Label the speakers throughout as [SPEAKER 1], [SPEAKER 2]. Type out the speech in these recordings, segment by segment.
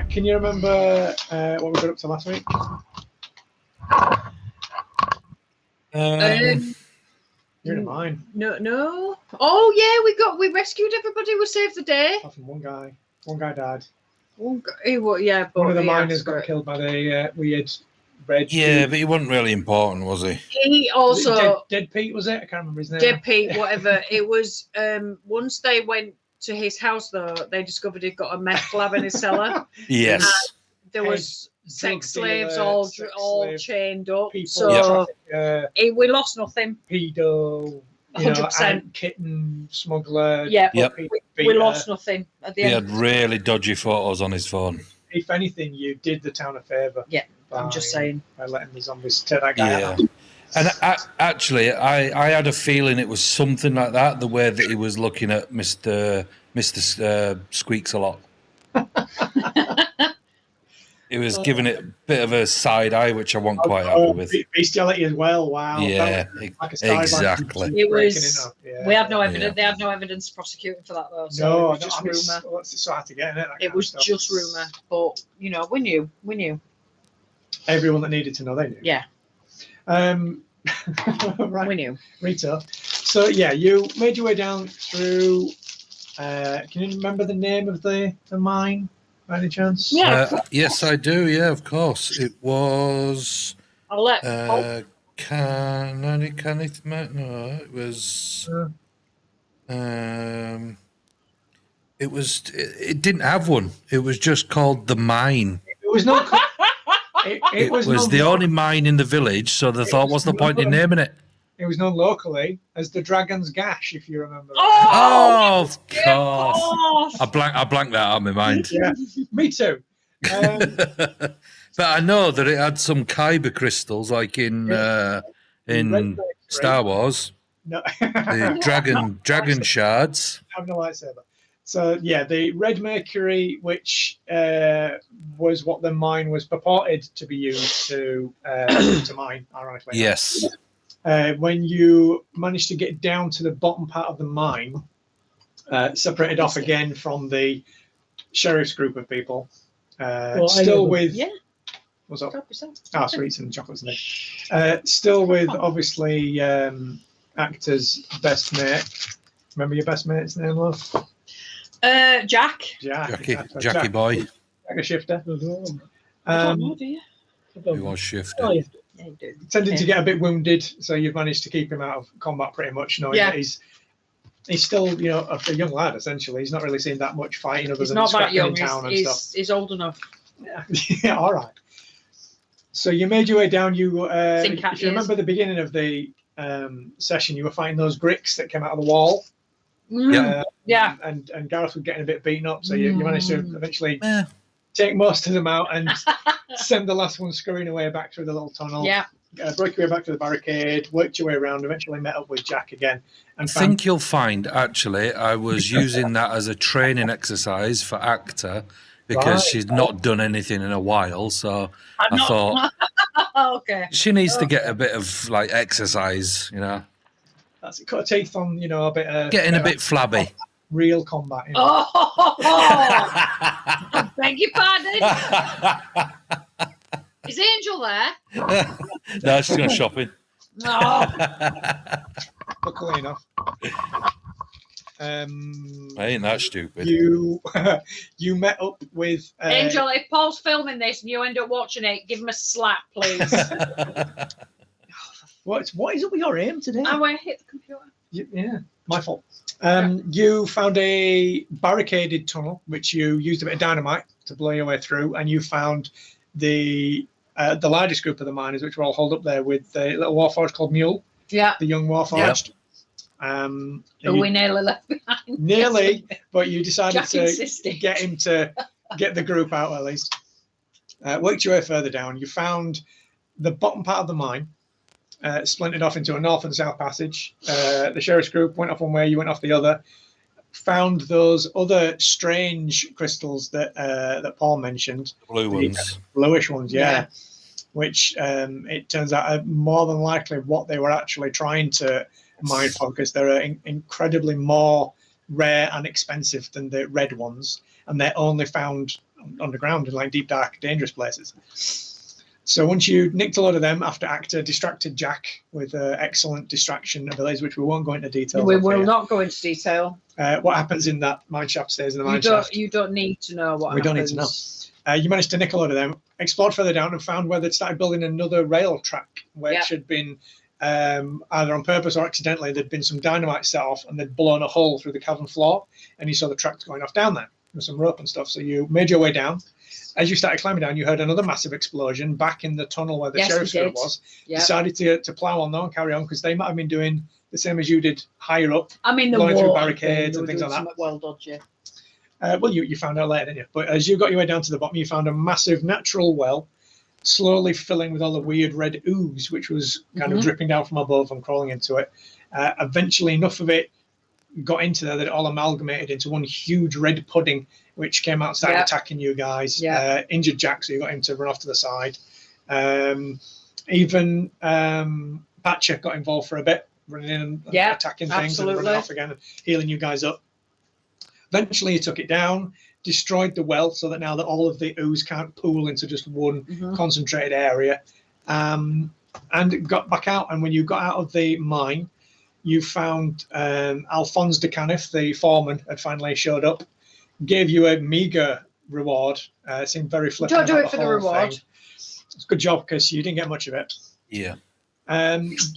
[SPEAKER 1] can you remember what we got up to last week? You're in mine.
[SPEAKER 2] No. Oh yeah, we rescued everybody. We saved the day.
[SPEAKER 1] Apart from one guy. One guy died.
[SPEAKER 2] One
[SPEAKER 1] of the miners got killed by the weird red.
[SPEAKER 3] Yeah, but he wasn't really important, was he?
[SPEAKER 2] He also
[SPEAKER 1] Dead Pete, was it? I can't remember his name.
[SPEAKER 2] Dead Pete, whatever. It was. Once they went to his house, though, they discovered he'd got a meth lab in his cellar.
[SPEAKER 3] Yes.
[SPEAKER 2] And there was sex slaves all chained up.
[SPEAKER 1] People,
[SPEAKER 2] so we lost nothing.
[SPEAKER 1] Pedo.
[SPEAKER 2] 100%.
[SPEAKER 1] Kitten smuggler.
[SPEAKER 2] Yeah. We lost nothing at the end.
[SPEAKER 3] He had really dodgy photos on his phone.
[SPEAKER 1] If anything, you did the town a favour.
[SPEAKER 2] Yeah, I'm just saying.
[SPEAKER 1] By letting the zombies take that guy out.
[SPEAKER 3] And actually, I had a feeling it was something like that, the way that he was looking at Mr. Squeaks a lot. He was giving it a bit of a side eye, which I wasn't quite happy with.
[SPEAKER 1] Bestiality as well, wow.
[SPEAKER 3] Yeah,
[SPEAKER 1] like
[SPEAKER 3] exactly.
[SPEAKER 2] It was. We had no evidence. They had no evidence prosecuting for that, though. So it was just rumour.
[SPEAKER 1] It's so hard to get in it.
[SPEAKER 2] It was just rumour, but we knew.
[SPEAKER 1] Everyone that needed to know, they knew.
[SPEAKER 2] Yeah.
[SPEAKER 1] Right.
[SPEAKER 2] We knew.
[SPEAKER 1] Rita. So yeah, you made your way down through. Can you remember the name of the mine, by any chance?
[SPEAKER 2] Yeah.
[SPEAKER 3] Yes, I do. Yeah, of course. It was.
[SPEAKER 2] I'll let.
[SPEAKER 3] Can it? No, it was. It was. It didn't have one. It was just called the mine.
[SPEAKER 1] It was not. It
[SPEAKER 3] was the only mine in the village, so they thought, what's the point in naming it?
[SPEAKER 1] It was known locally as the Dragon's Gash, if you remember.
[SPEAKER 3] Oh, of course. I blanked that out of my mind.
[SPEAKER 1] Yeah, me too.
[SPEAKER 3] But I know that it had some kyber crystals, like in Star Wars.
[SPEAKER 1] No.
[SPEAKER 3] The dragon shards.
[SPEAKER 1] Having a lightsaber. So yeah, the red mercury, which was what the mine was purported to be used to mine, ironically.
[SPEAKER 3] Yes.
[SPEAKER 1] When you managed to get down to the bottom part of the mine, separated off again from the sheriff's group of people, still with. Yeah. What's up? Sweets and chocolates and things. Still with obviously actor's best mate. Remember your best mate's name, love?
[SPEAKER 3] Jackie boy.
[SPEAKER 1] Jack a shifter.
[SPEAKER 2] I don't know, do you?
[SPEAKER 3] He was shifter.
[SPEAKER 2] Oh, yeah. Yeah, you do.
[SPEAKER 1] Tended to get a bit wounded, so you've managed to keep him out of combat pretty much, knowing that he's still, a young lad essentially. He's not really seen that much fighting other than scrapping in town and stuff.
[SPEAKER 2] He's old enough.
[SPEAKER 1] Yeah, all right. So you made your way down. If you remember the beginning of the session, you were fighting those gricks that came out of the wall.
[SPEAKER 2] Yeah.
[SPEAKER 1] And Gareth was getting a bit beaten up, so you managed to eventually take most of them out and send the last one scurrying away back through the little tunnel.
[SPEAKER 2] Yeah.
[SPEAKER 1] Broke your way back to the barricade, worked your way around, eventually met up with Jack again. And
[SPEAKER 3] I think you'll find, actually, I was using that as a training exercise for Actor because she's not done anything in a while. So I thought she needs to get a bit of exercise,
[SPEAKER 1] That's it. Cut teeth on, a bit of...
[SPEAKER 3] Getting a bit flabby.
[SPEAKER 1] Real combat.
[SPEAKER 2] I beg your pardon. Is Angel there?
[SPEAKER 3] No, she's going shopping.
[SPEAKER 2] No.
[SPEAKER 1] Luckily enough.
[SPEAKER 3] I ain't that stupid.
[SPEAKER 1] You met up with
[SPEAKER 2] Angel. If Paul's filming this and you end up watching it, give him a slap, please.
[SPEAKER 1] What is up with your aim today?
[SPEAKER 2] I went hit the computer.
[SPEAKER 1] Yeah, my fault. You found a barricaded tunnel, which you used a bit of dynamite to blow your way through, and you found the largest group of the miners, which were all holed up there with a little warforged called Mule. Yeah. The young warforged.
[SPEAKER 2] We nearly left behind.
[SPEAKER 1] Nearly, but you decided to get him to get the group out at least. Worked your way further down. You found the bottom part of the mine. Splintered off into a north and south passage. The sheriff's group went off one way, you went off the other. Found those other strange crystals that Paul mentioned.
[SPEAKER 3] Blue ones.
[SPEAKER 1] Bluish ones, yeah. Which it turns out are more than likely what they were actually trying to mine for, because they're incredibly more rare and expensive than the red ones. And they're only found underground in like deep, dark, dangerous places. So once you nicked a lot of them after Actor distracted Jack with excellent distraction abilities, which we won't go into detail.
[SPEAKER 2] We will not go into detail.
[SPEAKER 1] What happens in that mineshaft stays in the mineshaft.
[SPEAKER 2] You don't need to know what happens.
[SPEAKER 1] We don't need to know. You managed to nick a lot of them, explored further down, and found where they'd started building another rail track, which had been either on purpose or accidentally. There'd been some dynamite set off, and they'd blown a hole through the cavern floor, and you saw the tracks going off down there with some rope and stuff. So you made your way down. As you started climbing down, you heard another massive explosion back in the tunnel where the sheriff's group was. Yep. Decided to plough on though and carry on because they might have been doing the same as you did higher up.
[SPEAKER 2] I mean,
[SPEAKER 1] going through barricades and things like that.
[SPEAKER 2] Well dodgy.
[SPEAKER 1] Well, you found out later, didn't you? But as you got your way down to the bottom, you found a massive natural well, slowly filling with all the weird red ooze, which was kind of dripping down from above and crawling into it. Eventually, enough of it got into there that it all amalgamated into one huge red pudding, which came out and started attacking you guys. Injured Jack, so you got him to run off to the side. Even Patcher got involved for a bit, running in and attacking things and running off again and healing you guys up. Eventually, you took it down, destroyed the well so that now that all of the ooze can't pool into just one concentrated area, and got back out. And when you got out of the mine, you found Alphonse de Caniff, the foreman, had finally showed up, gave you a meager reward. Seemed very flippant.
[SPEAKER 2] Don't do it for the reward.
[SPEAKER 1] It's a good job because you didn't get much of it.
[SPEAKER 3] Yeah.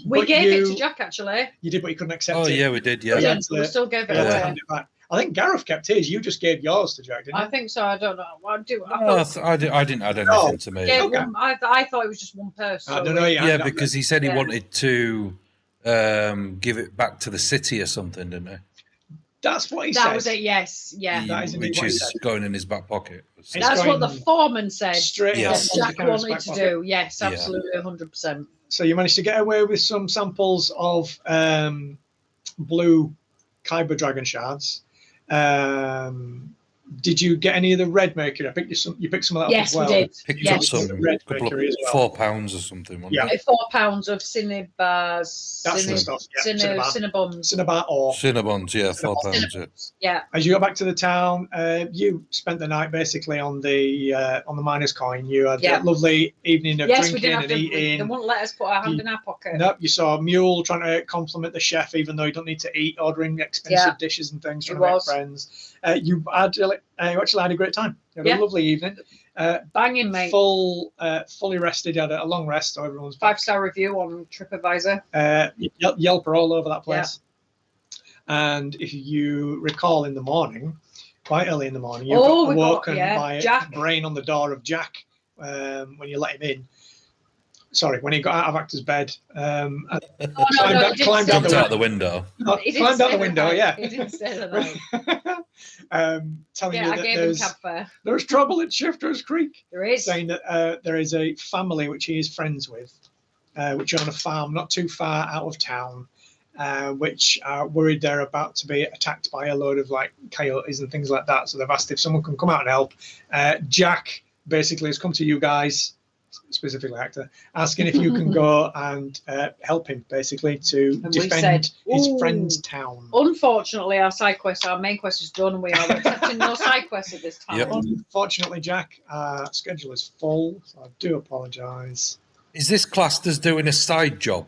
[SPEAKER 2] We gave it to Jack, actually.
[SPEAKER 1] You did, but you couldn't accept it.
[SPEAKER 3] Oh, yeah, we did, yeah.
[SPEAKER 2] We still gave it away.
[SPEAKER 1] I think Gareth kept his. You just gave yours to Jack, didn't you?
[SPEAKER 2] I think so. I don't know. I
[SPEAKER 3] didn't add anything to me.
[SPEAKER 2] Yeah, okay. I thought it was just one person.
[SPEAKER 1] I don't know.
[SPEAKER 3] Yeah, because he said he wanted to give it back to the city or something, didn't he?
[SPEAKER 1] That's what he said.
[SPEAKER 2] That was it, yes. Yeah.
[SPEAKER 3] Which is going in his back pocket.
[SPEAKER 2] That's what the foreman said.
[SPEAKER 1] Straight
[SPEAKER 2] Jack wanted to do. Yes, absolutely, 100%.
[SPEAKER 1] So you managed to get away with some samples of blue Kyber dragon shards. Did you get any of the red mercury? I picked you picked some of that up as well.
[SPEAKER 2] Yes, we did.
[SPEAKER 3] Picked up some
[SPEAKER 1] red mercury as well.
[SPEAKER 3] 4 pounds or something.
[SPEAKER 1] Yeah,
[SPEAKER 2] 4 pounds of Cinnabars.
[SPEAKER 1] That's the stuff. Yeah.
[SPEAKER 2] Cinnabons.
[SPEAKER 1] Cinnabar or
[SPEAKER 3] Cinnabons, yeah, 4 pounds.
[SPEAKER 2] Yeah.
[SPEAKER 1] As you got back to the town, you spent the night basically on the miner's coin. You had a lovely evening of drinking and eating.
[SPEAKER 2] They wouldn't let us put our hand in our pocket.
[SPEAKER 1] Nope, you saw Mule trying to compliment the chef, even though you don't need to eat, ordering expensive dishes and things, trying to make friends. You actually had a great time. You had a lovely evening.
[SPEAKER 2] Banging, mate.
[SPEAKER 1] Fully rested. You had a long rest, so everyone's back.
[SPEAKER 2] 5-star review on TripAdvisor.
[SPEAKER 1] Yelper all over that place. Yeah. And if you recall, in the morning, quite early in the morning, you got awoken by a brain on the door of Jack when you let him in. Sorry, when he got out of Actor's bed, climbed
[SPEAKER 3] out the window.
[SPEAKER 1] Climbed out the window, yeah.
[SPEAKER 2] He didn't say that.
[SPEAKER 1] Telling you that there's trouble at Shifter's Creek.
[SPEAKER 2] There is.
[SPEAKER 1] Saying that there is a family which he is friends with, which are on a farm not too far out of town, which are worried they're about to be attacked by a load of like coyotes and things like that. So they've asked if someone can come out and help. Jack basically has come to you guys, specifically Actor, asking if you can go and help him basically to defend his friend's town.
[SPEAKER 2] Unfortunately, our main quest is done, and we are accepting no side quests at this time.
[SPEAKER 1] Yep. Unfortunately, Jack, our schedule is full, so I do apologise.
[SPEAKER 3] Is this classed as doing a side job?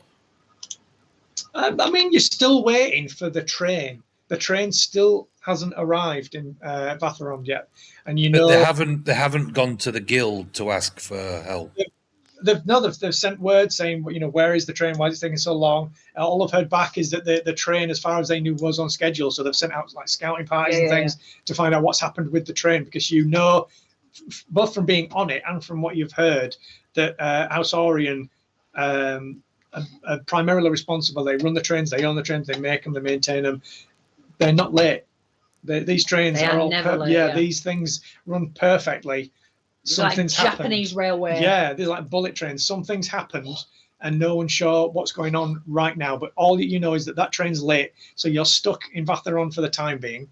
[SPEAKER 1] I mean, you're still waiting for the train. The train still hasn't arrived in Vatharon yet, and
[SPEAKER 3] but they haven't gone to the guild to ask for help.
[SPEAKER 1] They've sent word saying, where is the train? Why is it taking so long? All I've heard back is that the train, as far as they knew, was on schedule. So they've sent out like scouting parties and things to find out what's happened with the train, because both from being on it and from what you've heard, that House Orion are primarily responsible. They run the trains, they own the trains, they make them, they maintain them. They're not late. These trains are all late, these things run perfectly. Something's
[SPEAKER 2] like
[SPEAKER 1] happened.
[SPEAKER 2] Japanese railway.
[SPEAKER 1] Yeah, they're like bullet trains. Something's happened, and no one's sure what's going on right now. But all that you know is that train's late, so you're stuck in Vatharon for the time being.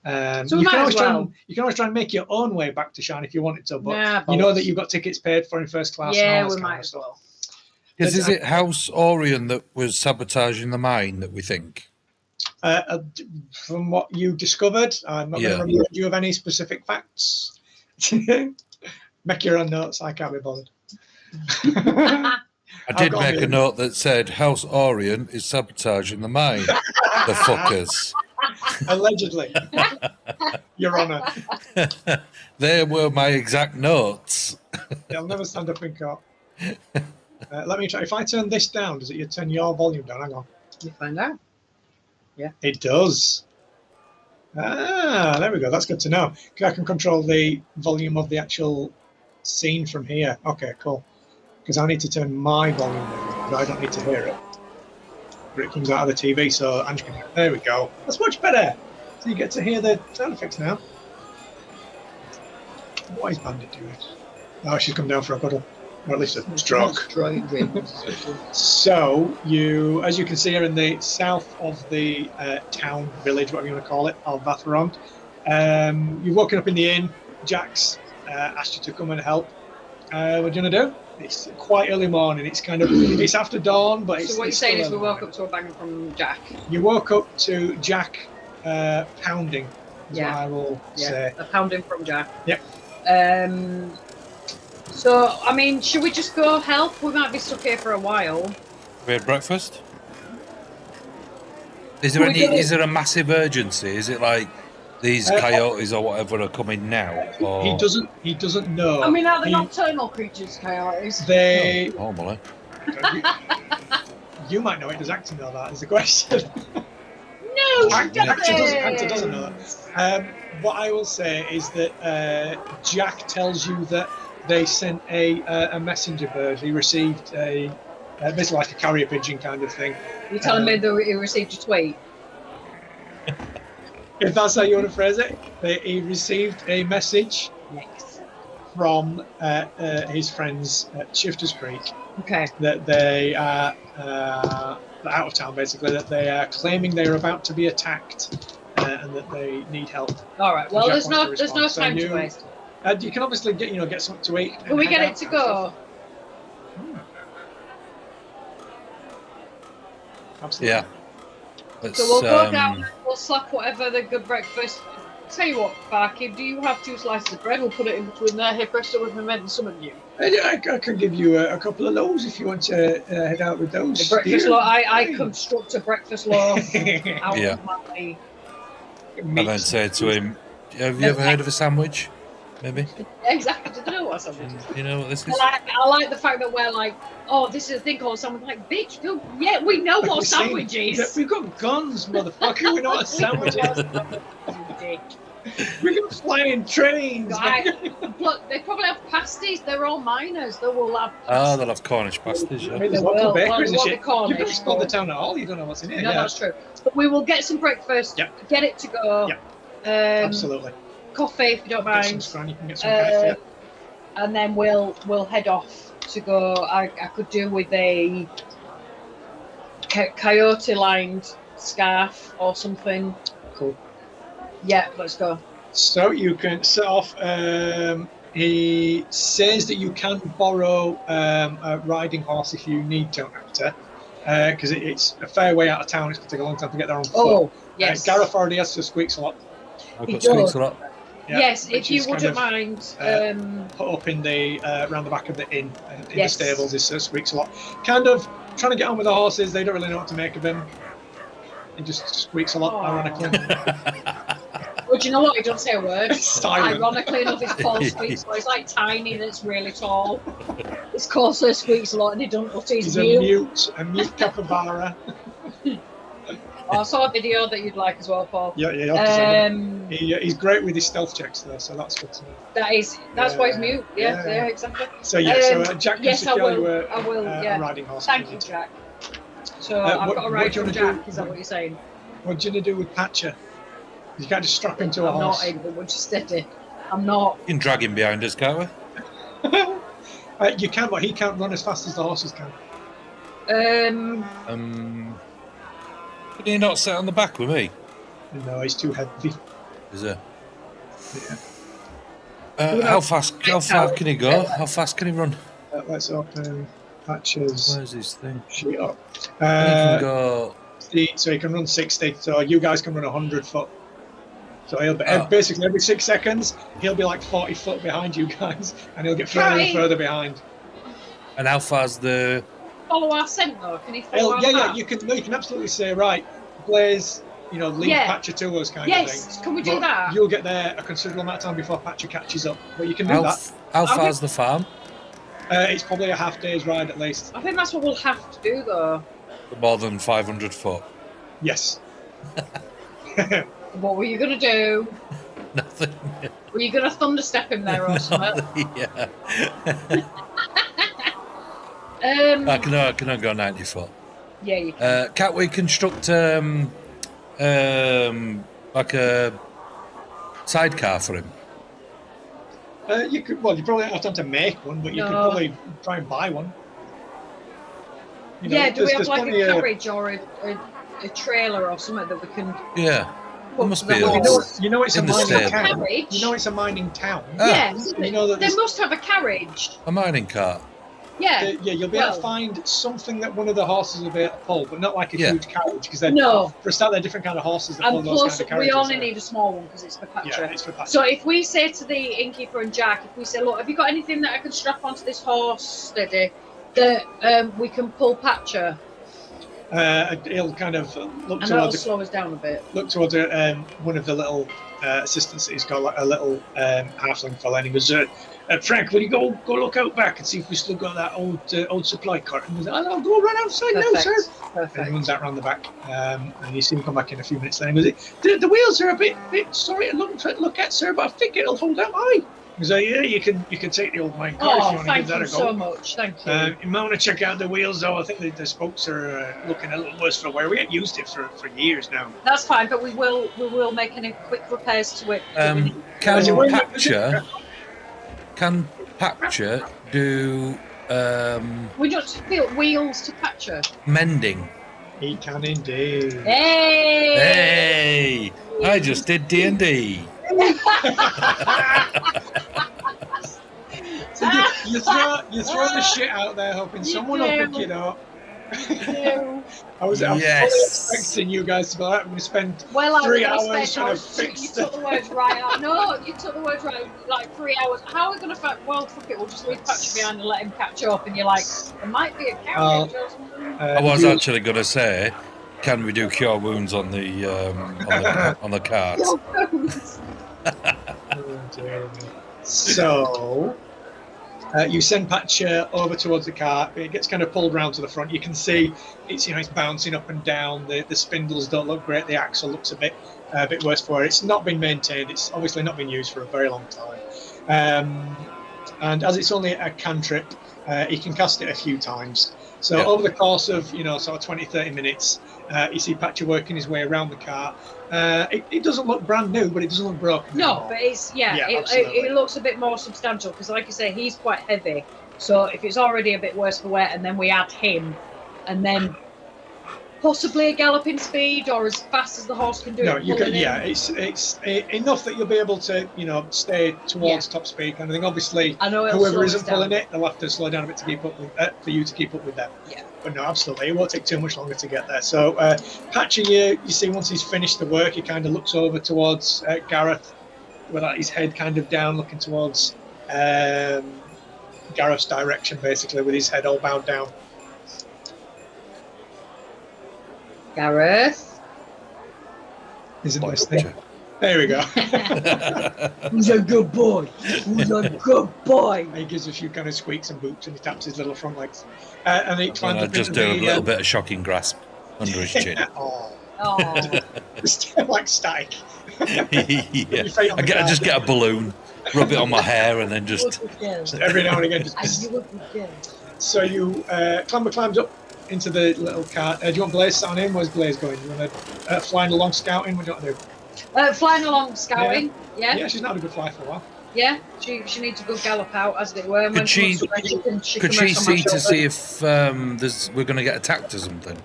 [SPEAKER 1] So you can always try and make your own way back to Shan if you wanted to, but you know that you've got tickets paid for in first class.
[SPEAKER 2] Yeah, we might as well.
[SPEAKER 3] Because is it House Orion that was sabotaging the mine that we think?
[SPEAKER 1] From what you discovered, I'm not going to remind you of any specific facts. Make your own notes. I can't be bothered.
[SPEAKER 3] I did make a note that said House Orient is sabotaging the mine. The fuckers.
[SPEAKER 1] Allegedly. Your Honour.
[SPEAKER 3] They were my exact notes.
[SPEAKER 1] They'll never stand up in court. Let me try. If I turn this down, does it turn your volume down? Hang on.
[SPEAKER 2] You find out. Yeah.
[SPEAKER 1] It does. Ah, there we go. That's good to know. I can control the volume of the actual scene from here. Okay, cool. Because I need to turn my volume down, but I don't need to hear it. But it comes out of the TV, so Ange can hear it. There we go. That's much better. So you get to hear the sound effects now. What is Bandit doing? Oh, she's come down for a cuddle. Or at least a stroke. So, as you can see here in the south of the town, village, whatever you want to call it, of Eberron, you've woken up in the inn. Jack's asked you to come and help. What do you want to do? It's quite early morning. It's it's after dawn, but it's.
[SPEAKER 2] So what you're saying is we woke up to a bang from Jack.
[SPEAKER 1] You woke up to Jack pounding. Is what I will say.
[SPEAKER 2] A pounding from Jack.
[SPEAKER 1] Yep.
[SPEAKER 2] So I mean, should we just go help? We might be stuck here for a while.
[SPEAKER 3] We had breakfast. Is there a massive urgency? Is it like these coyotes or whatever are coming now? Or...
[SPEAKER 1] He doesn't know.
[SPEAKER 2] I mean, are they nocturnal creatures, coyotes?
[SPEAKER 1] They.
[SPEAKER 3] Normally.
[SPEAKER 1] You might know it. Does Actor know that? Is the question.
[SPEAKER 2] No,
[SPEAKER 1] Actor doesn't know that. What I will say is that Jack tells you that they sent a messenger bird. He received basically like a carrier pigeon kind of thing.
[SPEAKER 2] You're telling me that he received a tweet?
[SPEAKER 1] If that's how you want to phrase it, he received a message from his friends at Shifters Creek.
[SPEAKER 2] Okay.
[SPEAKER 1] That they are out of town, basically. That they are claiming they are about to be attacked and that they need help.
[SPEAKER 2] All right. Well, there's no time to waste.
[SPEAKER 1] You can obviously get something to eat.
[SPEAKER 2] Can we get it to go?
[SPEAKER 1] Absolutely.
[SPEAKER 3] Yeah.
[SPEAKER 2] So we'll go down, we'll slap whatever the good breakfast. Tell you what, Barky, do you have 2 slices of bread? We'll put it in between there. Here, Preston, we've been meant to summon you.
[SPEAKER 1] I can give you a couple of those if you want to head out with those.
[SPEAKER 2] The breakfast law, I construct a breakfast law out of my...
[SPEAKER 3] And then say to him, have you ever heard of a sandwich? Maybe?
[SPEAKER 2] Exactly, I don't know what a sandwich is.
[SPEAKER 3] You know what this is?
[SPEAKER 2] I like the fact that we're like, oh, this is a thing called sandwich. Like, bitch, yeah, we know what a sandwich is.
[SPEAKER 1] We've got guns, motherfucker. We know what a sandwich is. We're going to fly in trains.
[SPEAKER 2] Look, they probably have pasties. They're all miners. They will have pasties.
[SPEAKER 3] Oh, they'll have Cornish pasties, yeah.
[SPEAKER 1] I mean, there's local bakeries and shit.
[SPEAKER 2] You
[SPEAKER 1] don't explore the town at all. You don't know what's in it.
[SPEAKER 2] No, that's true. But we will get some breakfast.
[SPEAKER 1] Yep.
[SPEAKER 2] Get it to go.
[SPEAKER 1] Yep. Absolutely.
[SPEAKER 2] Coffee, if you don't mind.
[SPEAKER 1] Get some scran, you can get some coffee.
[SPEAKER 2] And then we'll head off to go. I could do with a coyote-lined scarf or something.
[SPEAKER 1] Cool.
[SPEAKER 2] Yeah, let's go.
[SPEAKER 1] So you can set off. He says that you can borrow a riding horse if you need to, Actor, because it's a fair way out of town. It's going to take a long time to get there on foot.
[SPEAKER 2] Oh, yes.
[SPEAKER 1] Gareth already has to squeaks a lot.
[SPEAKER 3] I've got squeaks a lot.
[SPEAKER 1] Yeah,
[SPEAKER 2] yes, if you wouldn't mind.
[SPEAKER 1] Put up in the round the back of the inn in the stables is squeaks a lot. Kind of trying to get on with the horses. They don't really know what to make of him. He just squeaks a lot, ironically.
[SPEAKER 2] Well, do you know what? He don't say a word.
[SPEAKER 1] Silent.
[SPEAKER 2] Ironically enough, his paw squeaks. So he's like tiny and it's really tall. His corso squeaks a lot and he don't utter his
[SPEAKER 1] He's a mute capybara.
[SPEAKER 2] I saw a video that you'd like as well, Paul.
[SPEAKER 1] Yeah. He's great with his stealth checks though, so that's good to know.
[SPEAKER 2] That's why he's mute. Yeah, exactly.
[SPEAKER 1] So Jack can secure you a riding horse.
[SPEAKER 2] Thank you, Jack. So I've got a ride from Jack. Is that what you're saying?
[SPEAKER 1] What do you do with Patcher? You can't just strap him to a horse.
[SPEAKER 2] I'm not able. We're just steady. I'm not.
[SPEAKER 3] You can drag him behind us, can't we?
[SPEAKER 1] You can, but he can't run as fast as the horses can.
[SPEAKER 3] Can he not sit on the back with me?
[SPEAKER 1] No, he's too heavy.
[SPEAKER 3] Is it?
[SPEAKER 1] Yeah.
[SPEAKER 3] How far can he go? How fast can he run?
[SPEAKER 1] Let's open Patches.
[SPEAKER 3] Where's his thing?
[SPEAKER 1] Sheet up.
[SPEAKER 3] He can go.
[SPEAKER 1] So he can run 60. So you guys can run 100 foot. So he'll be, basically every 6 seconds, he'll be like 40 foot behind you guys, and he'll get further and further behind.
[SPEAKER 3] And how far's the...
[SPEAKER 2] Follow our scent, though? Can he follow our
[SPEAKER 1] Yeah,
[SPEAKER 2] map?
[SPEAKER 1] you can absolutely say, right, Blaze, lead Patcher to us kind of thing.
[SPEAKER 2] Yes, can we do that?
[SPEAKER 1] You'll get there a considerable amount of time before Patcher catches up, but you can do that.
[SPEAKER 3] How far's the farm?
[SPEAKER 1] It's probably a half day's ride at least.
[SPEAKER 2] I think that's what we'll have to do, though.
[SPEAKER 3] More than 500 foot?
[SPEAKER 1] Yes.
[SPEAKER 2] What were you going to do?
[SPEAKER 3] Nothing.
[SPEAKER 2] Were you going to thunderstep him there or something?
[SPEAKER 3] Yeah.
[SPEAKER 2] I
[SPEAKER 3] can go 90 foot.
[SPEAKER 2] Yeah, you can.
[SPEAKER 3] Can't we construct like a sidecar for him?
[SPEAKER 1] You could. Well, you probably don't have time to make one, but you could probably try and buy one.
[SPEAKER 2] Do we have like a carriage or a trailer or something that we can?
[SPEAKER 3] Yeah. There must be.
[SPEAKER 1] You know it's a mining town.
[SPEAKER 2] Carriage.
[SPEAKER 1] You know it's a mining town.
[SPEAKER 2] Yes.
[SPEAKER 1] You know that
[SPEAKER 2] they must have a carriage.
[SPEAKER 3] A mining cart.
[SPEAKER 2] Yeah.
[SPEAKER 1] You'll be able to find something that one of the horses will be able to pull, but not like a huge carriage, because for a start, they're different kind of horses that pull those kind of carriages.
[SPEAKER 2] We only need a small one because it's for Patcher.
[SPEAKER 1] Yeah, it's for Patcher.
[SPEAKER 2] So if we say to the innkeeper and Jack, if we say, look, have you got anything that I can strap onto this horse steady that we can pull Patcher?
[SPEAKER 1] He'll kind of look towards.
[SPEAKER 2] That'll slow us down a bit.
[SPEAKER 1] Look towards one of the little assistants that he's got, like a little halfling fella, and he goes, Frank, will you go look out back and see if we still got that old supply cart? And he goes, I'll go run outside now, sir.
[SPEAKER 2] Perfect.
[SPEAKER 1] And he runs out round the back, and you see him come back in a few minutes later. He goes, the wheels are a bit sorry to look at, sir, but I think it'll hold out high. He goes, yeah, you can take the old mine car if you want to give that a go.
[SPEAKER 2] Thank you so much. Thank you.
[SPEAKER 1] You might want to check out the wheels, though. I think the spokes are looking a little worse for wear. We haven't used it for years now.
[SPEAKER 2] That's fine, but we will make any quick repairs to it.
[SPEAKER 3] Can Patcher do
[SPEAKER 2] we just built wheels to Patcher?
[SPEAKER 3] Mending?
[SPEAKER 1] He can indeed.
[SPEAKER 2] Hey!
[SPEAKER 3] I just did DnD.
[SPEAKER 1] So you throw the shit out there, hoping someone will pick it up. I'm fully expecting you guys to be like, I'm going to spend 3 hours trying to fix
[SPEAKER 2] You took the words right out. No, you took the words right. Like 3 hours. How are we going to find? Well, fuck it. We'll just leave Patcher behind and let him catch up. And you're like, there might be a carriage or something.
[SPEAKER 3] I was actually going to say, can we do cure wounds on the on the cart?
[SPEAKER 1] So you send Patcher over towards the cart. It gets kind of pulled round to the front. You can see it's it's bouncing up and down. The spindles don't look great. The axle looks a bit worse for it. It's not been maintained. It's obviously not been used for a very long time. And as it's only a cantrip, he can cast it a few times. So over the course of sort of 20-30 minutes, you see Patcher working his way around the cart. It doesn't look brand new, but it doesn't look broken.
[SPEAKER 2] No,
[SPEAKER 1] anymore.
[SPEAKER 2] but it looks a bit more substantial because, like you say, he's quite heavy. So if it's already a bit worse for wear, and then we add him, and then possibly a galloping speed or as fast as the horse can do.
[SPEAKER 1] No, you can. Yeah, it's enough that you'll be able to stay towards top speed kind of thing. Obviously, whoever isn't pulling it, they'll have to slow down a bit to keep up with for you to keep up with them.
[SPEAKER 2] Yeah.
[SPEAKER 1] But no, absolutely, it won't take too much longer to get there. So Patcher, you see, once he's finished the work, he kind of looks over towards Gareth, with his head kind of down, looking towards Gareth's direction, basically, with his head all bowed down.
[SPEAKER 2] Gareth.
[SPEAKER 1] Isn't listening. There we go.
[SPEAKER 2] He's a good boy. He's a good boy.
[SPEAKER 1] He gives a few kind of squeaks and boops, and he taps his little front legs. And he climbs up
[SPEAKER 3] just do a little bit of shocking grasp under his chin.
[SPEAKER 1] Just like static.
[SPEAKER 3] Yeah. I just get a balloon, rub it on my hair, and then just
[SPEAKER 1] every now and again. So you climbs up into the little cart. Do you want Blaze sat on him? Where's Blaze going? Do you want to flying along scouting? What do you want to do?
[SPEAKER 2] Flying along scouting. Yeah,
[SPEAKER 1] she's not had a good fly for a while.
[SPEAKER 2] Yeah, she needs a good gallop out, as it were.
[SPEAKER 3] Could she see to see if we're going to get attacked or something?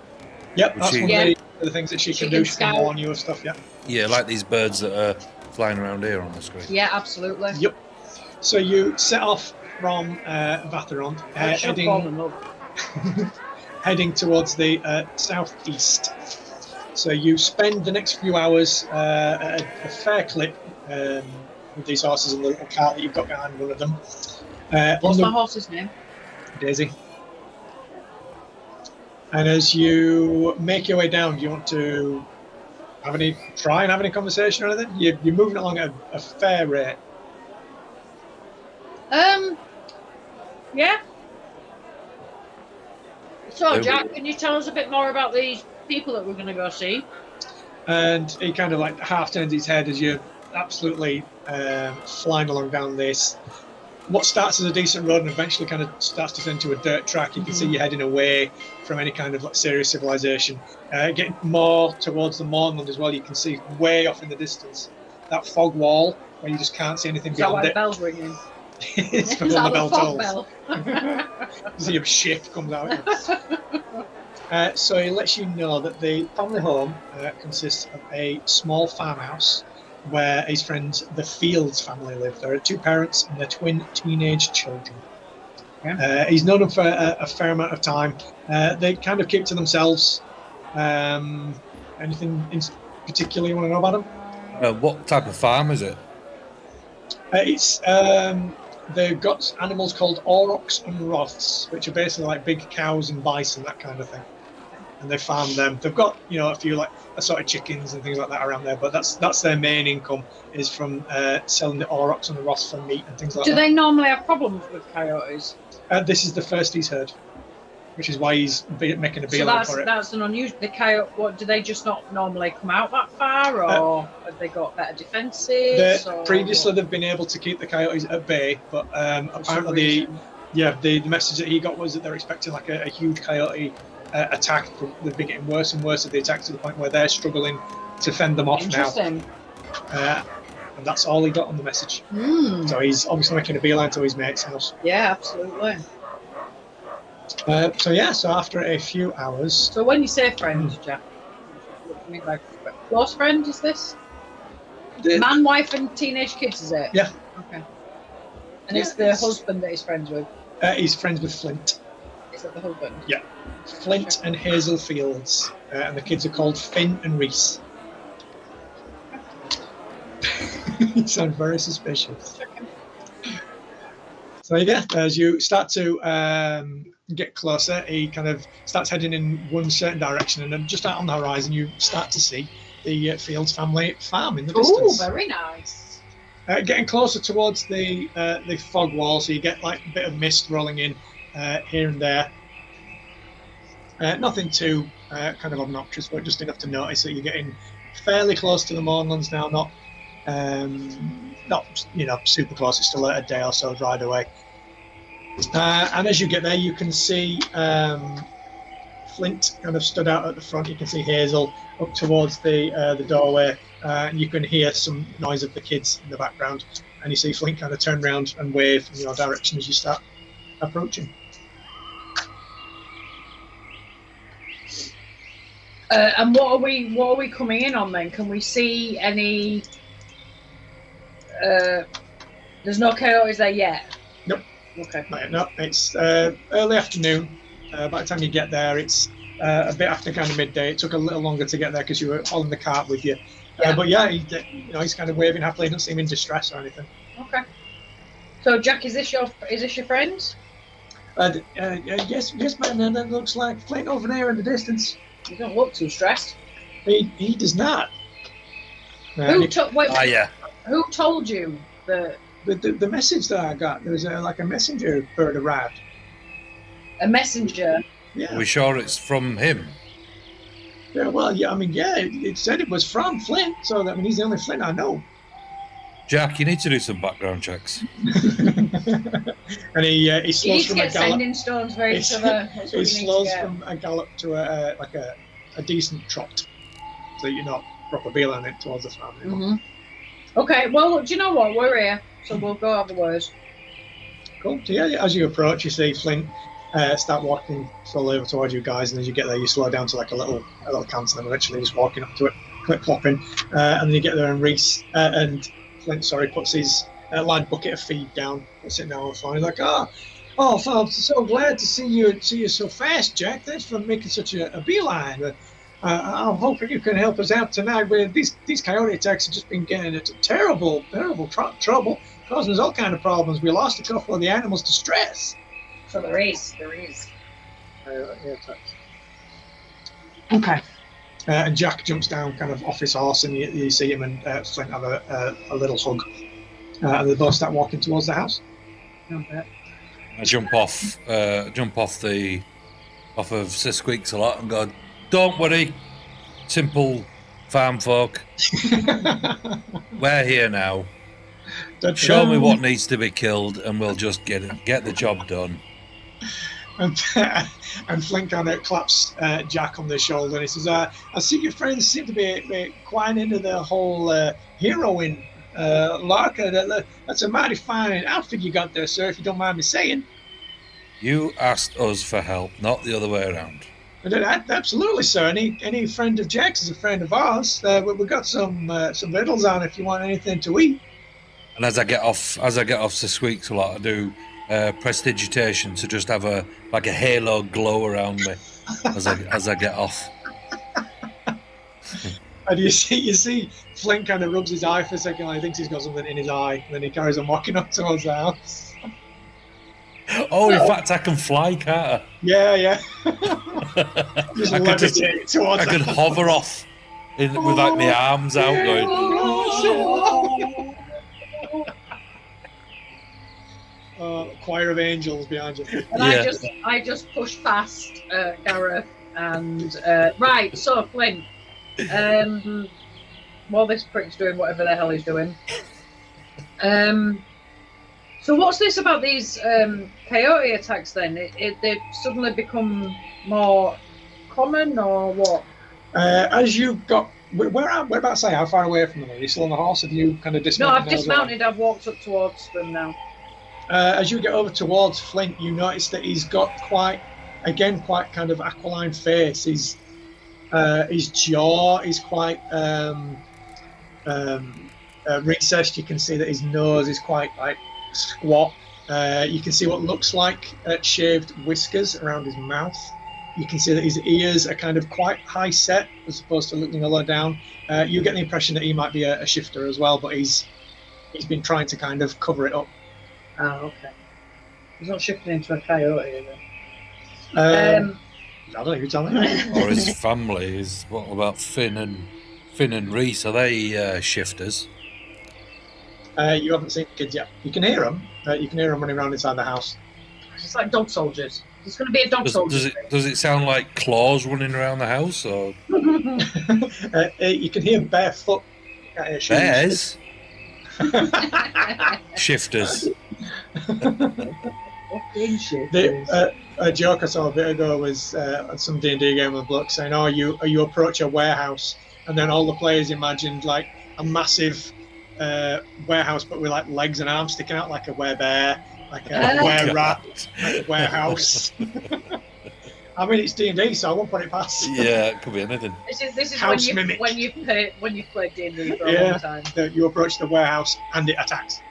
[SPEAKER 1] Yep, that's one of the things that she can do. She can warn you of stuff. Yeah.
[SPEAKER 3] Yeah, like these birds that are flying around here on the screen.
[SPEAKER 2] Yeah, absolutely.
[SPEAKER 1] Yep. So you set off from Vatheron, heading towards the southeast. So you spend the next few hours at a fair clip with these horses in the little cart that you've got behind one of them.
[SPEAKER 2] What's my horse's name?
[SPEAKER 1] Daisy. And as you make your way down, do you want to try and have any conversation or anything? You're moving along at a fair rate.
[SPEAKER 2] Yeah. So, Jack, can you tell us a bit more about these people that we're going to go see?
[SPEAKER 1] And he kind of like half turns his head as you're absolutely flying along down this. What starts as a decent road and eventually kind of starts to turn into a dirt track. You can see you're heading away from any kind of like serious civilization. Getting more towards the moorland as well. You can see way off in the distance that fog wall where you just can't see anything beyond it.
[SPEAKER 2] Is that why the bell's ringing?
[SPEAKER 1] It's from the bell tolls. You see a ship comes out. So he lets you know that the family home consists of a small farmhouse where his friends, the Fields family, live. There are 2 parents and their twin teenage children. Yeah. He's known them for a fair amount of time. They kind of keep to themselves. Anything in particular you want to know about them?
[SPEAKER 3] What type of farm is it?
[SPEAKER 1] It's they've got animals called aurochs and roths, which are basically like big cows and bison, that kind of thing. And they farm them. They've got a few like assorted chickens and things like that around there, but that's their main income is from selling the aurochs and the roths for meat and things like that.
[SPEAKER 2] Do they normally have problems with coyotes?
[SPEAKER 1] This is the first he's heard, which is why he's making a beeline for it.
[SPEAKER 2] That's an unusual. The coyote. What do they just not normally come out that far, or have they got better defences?
[SPEAKER 1] Previously, they've been able to keep the coyotes at bay, but apparently, the message that he got was that they're expecting like a huge coyote attack. They've been getting worse and worse at the attacks to the point where they're struggling to fend them off now.
[SPEAKER 2] And
[SPEAKER 1] that's all he got on the message. So he's obviously making a beeline to his mate's house.
[SPEAKER 2] Yeah, absolutely.
[SPEAKER 1] So after a few hours.
[SPEAKER 2] So when you say friend, Jack, what do you mean by close friend? Is this man, wife, and teenage kids? Is it?
[SPEAKER 1] Yeah.
[SPEAKER 2] Okay. And it's the husband that he's friends with.
[SPEAKER 1] He's friends with Flint.
[SPEAKER 2] Is that the husband?
[SPEAKER 1] Yeah. Flint and Hazel Fields, and the kids are called Finn and Reese. You sound very suspicious. So as you start to get closer, he kind of starts heading in one certain direction, and then just out on the horizon, you start to see the Fields family farm in the distance.
[SPEAKER 2] Oh, very nice.
[SPEAKER 1] Getting closer towards the fog wall, so you get like a bit of mist rolling in here and there. Nothing too kind of obnoxious, but just enough to notice that you're getting fairly close to the moorlands now. Not super close. It's still a day or so ride away. And as you get there, you can see Flint kind of stood out at the front. You can see Hazel up towards the doorway. And you can hear some noise of the kids in the background. And you see Flint kind of turn around and wave in your direction as you start approaching.
[SPEAKER 2] And what are we coming in on then? Can we see any? There's no coyotes there yet.
[SPEAKER 1] Nope.
[SPEAKER 2] Okay.
[SPEAKER 1] No, it's early afternoon. By the time you get there, it's a bit after kind of midday. It took a little longer to get there because you were hauling the cart with you. But he's kind of waving happily. He doesn't seem in distress or anything.
[SPEAKER 2] Okay. So Jack, is this your friend?
[SPEAKER 1] Yes, man. And that looks like Flint over there in the distance.
[SPEAKER 2] He doesn't look too stressed.
[SPEAKER 1] He does not.
[SPEAKER 2] Who told you that?
[SPEAKER 1] The message that I got, there was a messenger bird arrived.
[SPEAKER 2] A messenger?
[SPEAKER 1] Yeah.
[SPEAKER 3] Are we sure it's from him?
[SPEAKER 1] Yeah, well, yeah, it said it was from Flint, so he's the only Flint I know.
[SPEAKER 3] Jack, you need to do some background checks.
[SPEAKER 1] And he slows from a gallop.
[SPEAKER 2] Sending stones very each other.
[SPEAKER 1] He slows from a gallop to a decent trot, so you're not proper beeline it towards the farm anymore.
[SPEAKER 2] Mm-hmm. Okay, well, do you know what? We're here, so we'll go have a word.
[SPEAKER 1] Cool. So as you approach, you see Flint start walking slowly over towards you guys, and as you get there, you slow down to a little canter, and eventually just walking up to it, clip clopping, and then you get there, and Reese and Flint, puts his large bucket of feed down, sitting down on the floor. He's like, I'm so glad to see you so fast, Jack. Thanks for making such a beeline. I'm hoping you can help us out tonight. These coyote attacks have just been getting into terrible trouble, causing us all kind of problems. We lost a couple of the animals to stress.
[SPEAKER 2] So there is.
[SPEAKER 1] Okay. And Jack jumps down kind of off his horse, and you see him and Flint have a little hug. And they both start walking towards the house.
[SPEAKER 3] I jump off of Sir Squeaks a lot and go, "Don't worry, simple farm folk. We're here now. Show me what needs to be killed, and we'll just get the job done."
[SPEAKER 1] And Flint kind of claps Jack on the shoulder, and he says, "I see your friends seem to be quite into the whole heroine lark. That's a mighty fine outfit you got there, sir, if you don't mind me saying."
[SPEAKER 3] You asked us for help, not the other way around.
[SPEAKER 1] Absolutely, sir. Any friend of Jack's is a friend of ours. We've got some riddles on if you want anything to eat.
[SPEAKER 3] And as I get off Sir Squeaks a lot, I do prestidigitation to just have a halo glow around me as I get off.
[SPEAKER 1] And you see Flint kind of rubs his eye for a second, like he thinks he's got something in his eye, and then he carries on walking up towards the house.
[SPEAKER 3] Oh, in fact, I can fly, can't I?
[SPEAKER 1] Yeah.
[SPEAKER 3] I could hover off with like my arms out going.
[SPEAKER 1] Choir of angels behind you.
[SPEAKER 2] And I just push past Gareth and right. So Flint, while this prick's doing whatever the hell he's doing. So what's this about these coyote attacks then? They've suddenly become more common, or what?
[SPEAKER 1] As you got, whereabouts say, how far away from them? Are you still on the horse? Have you kind of dismounted?
[SPEAKER 2] No, I've dismounted. Well? I've walked up towards them now.
[SPEAKER 1] As you get over towards Flint, you notice that he's got quite kind of aquiline face. His jaw is quite recessed. You can see that his nose is quite like squat. You can see what looks like shaved whiskers around his mouth. You can see that his ears are kind of quite high set as opposed to looking a lot down. You get the impression that he might be a shifter as well, but he's been trying to kind of cover it up.
[SPEAKER 2] Oh, okay. He's not shifting into a coyote, then.
[SPEAKER 1] I don't know. You tell me.
[SPEAKER 3] Or his family is. What about Finn and Reese? Are they shifters?
[SPEAKER 1] You haven't seen the kids yet. You can hear them. You can hear them running around inside the house.
[SPEAKER 2] It's like dog soldiers. It's going to be a dog soldier.
[SPEAKER 3] Does it sound like claws running around the house, or?
[SPEAKER 1] You can hear barefoot.
[SPEAKER 3] Bears. Shifters.
[SPEAKER 1] A joke I saw a bit ago was some D&D game with bloke saying, "Oh, you approach a warehouse," and then all the players imagined like a massive warehouse, but with like legs and arms sticking out, like a werebear, like a were-rat, like a warehouse. I mean, it's D&D, so I won't put it past.
[SPEAKER 3] Yeah, it could be anything.
[SPEAKER 2] This is when you've played D&D for a long time.
[SPEAKER 1] You approach the warehouse and it attacks.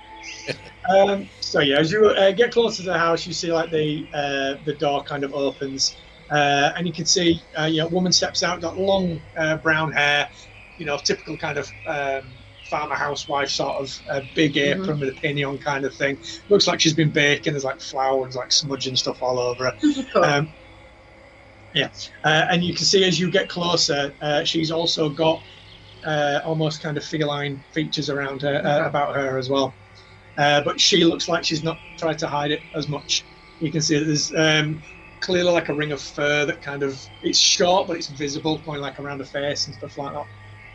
[SPEAKER 1] So yeah, as you get closer to the house, you see like the door kind of opens, and you can see a woman steps out, got long brown hair, typical kind of farmer housewife sort of big apron with a pinion kind of thing. Looks like she's been baking. There's like flour and like smudge and stuff all over her.
[SPEAKER 2] Cool.
[SPEAKER 1] And you can see as you get closer, she's also got almost kind of feline features around her, about her as well. But she looks like she's not tried to hide it as much. You can see that there's clearly like a ring of fur that kind of, it's short, but it's visible, going like around her face and stuff like that.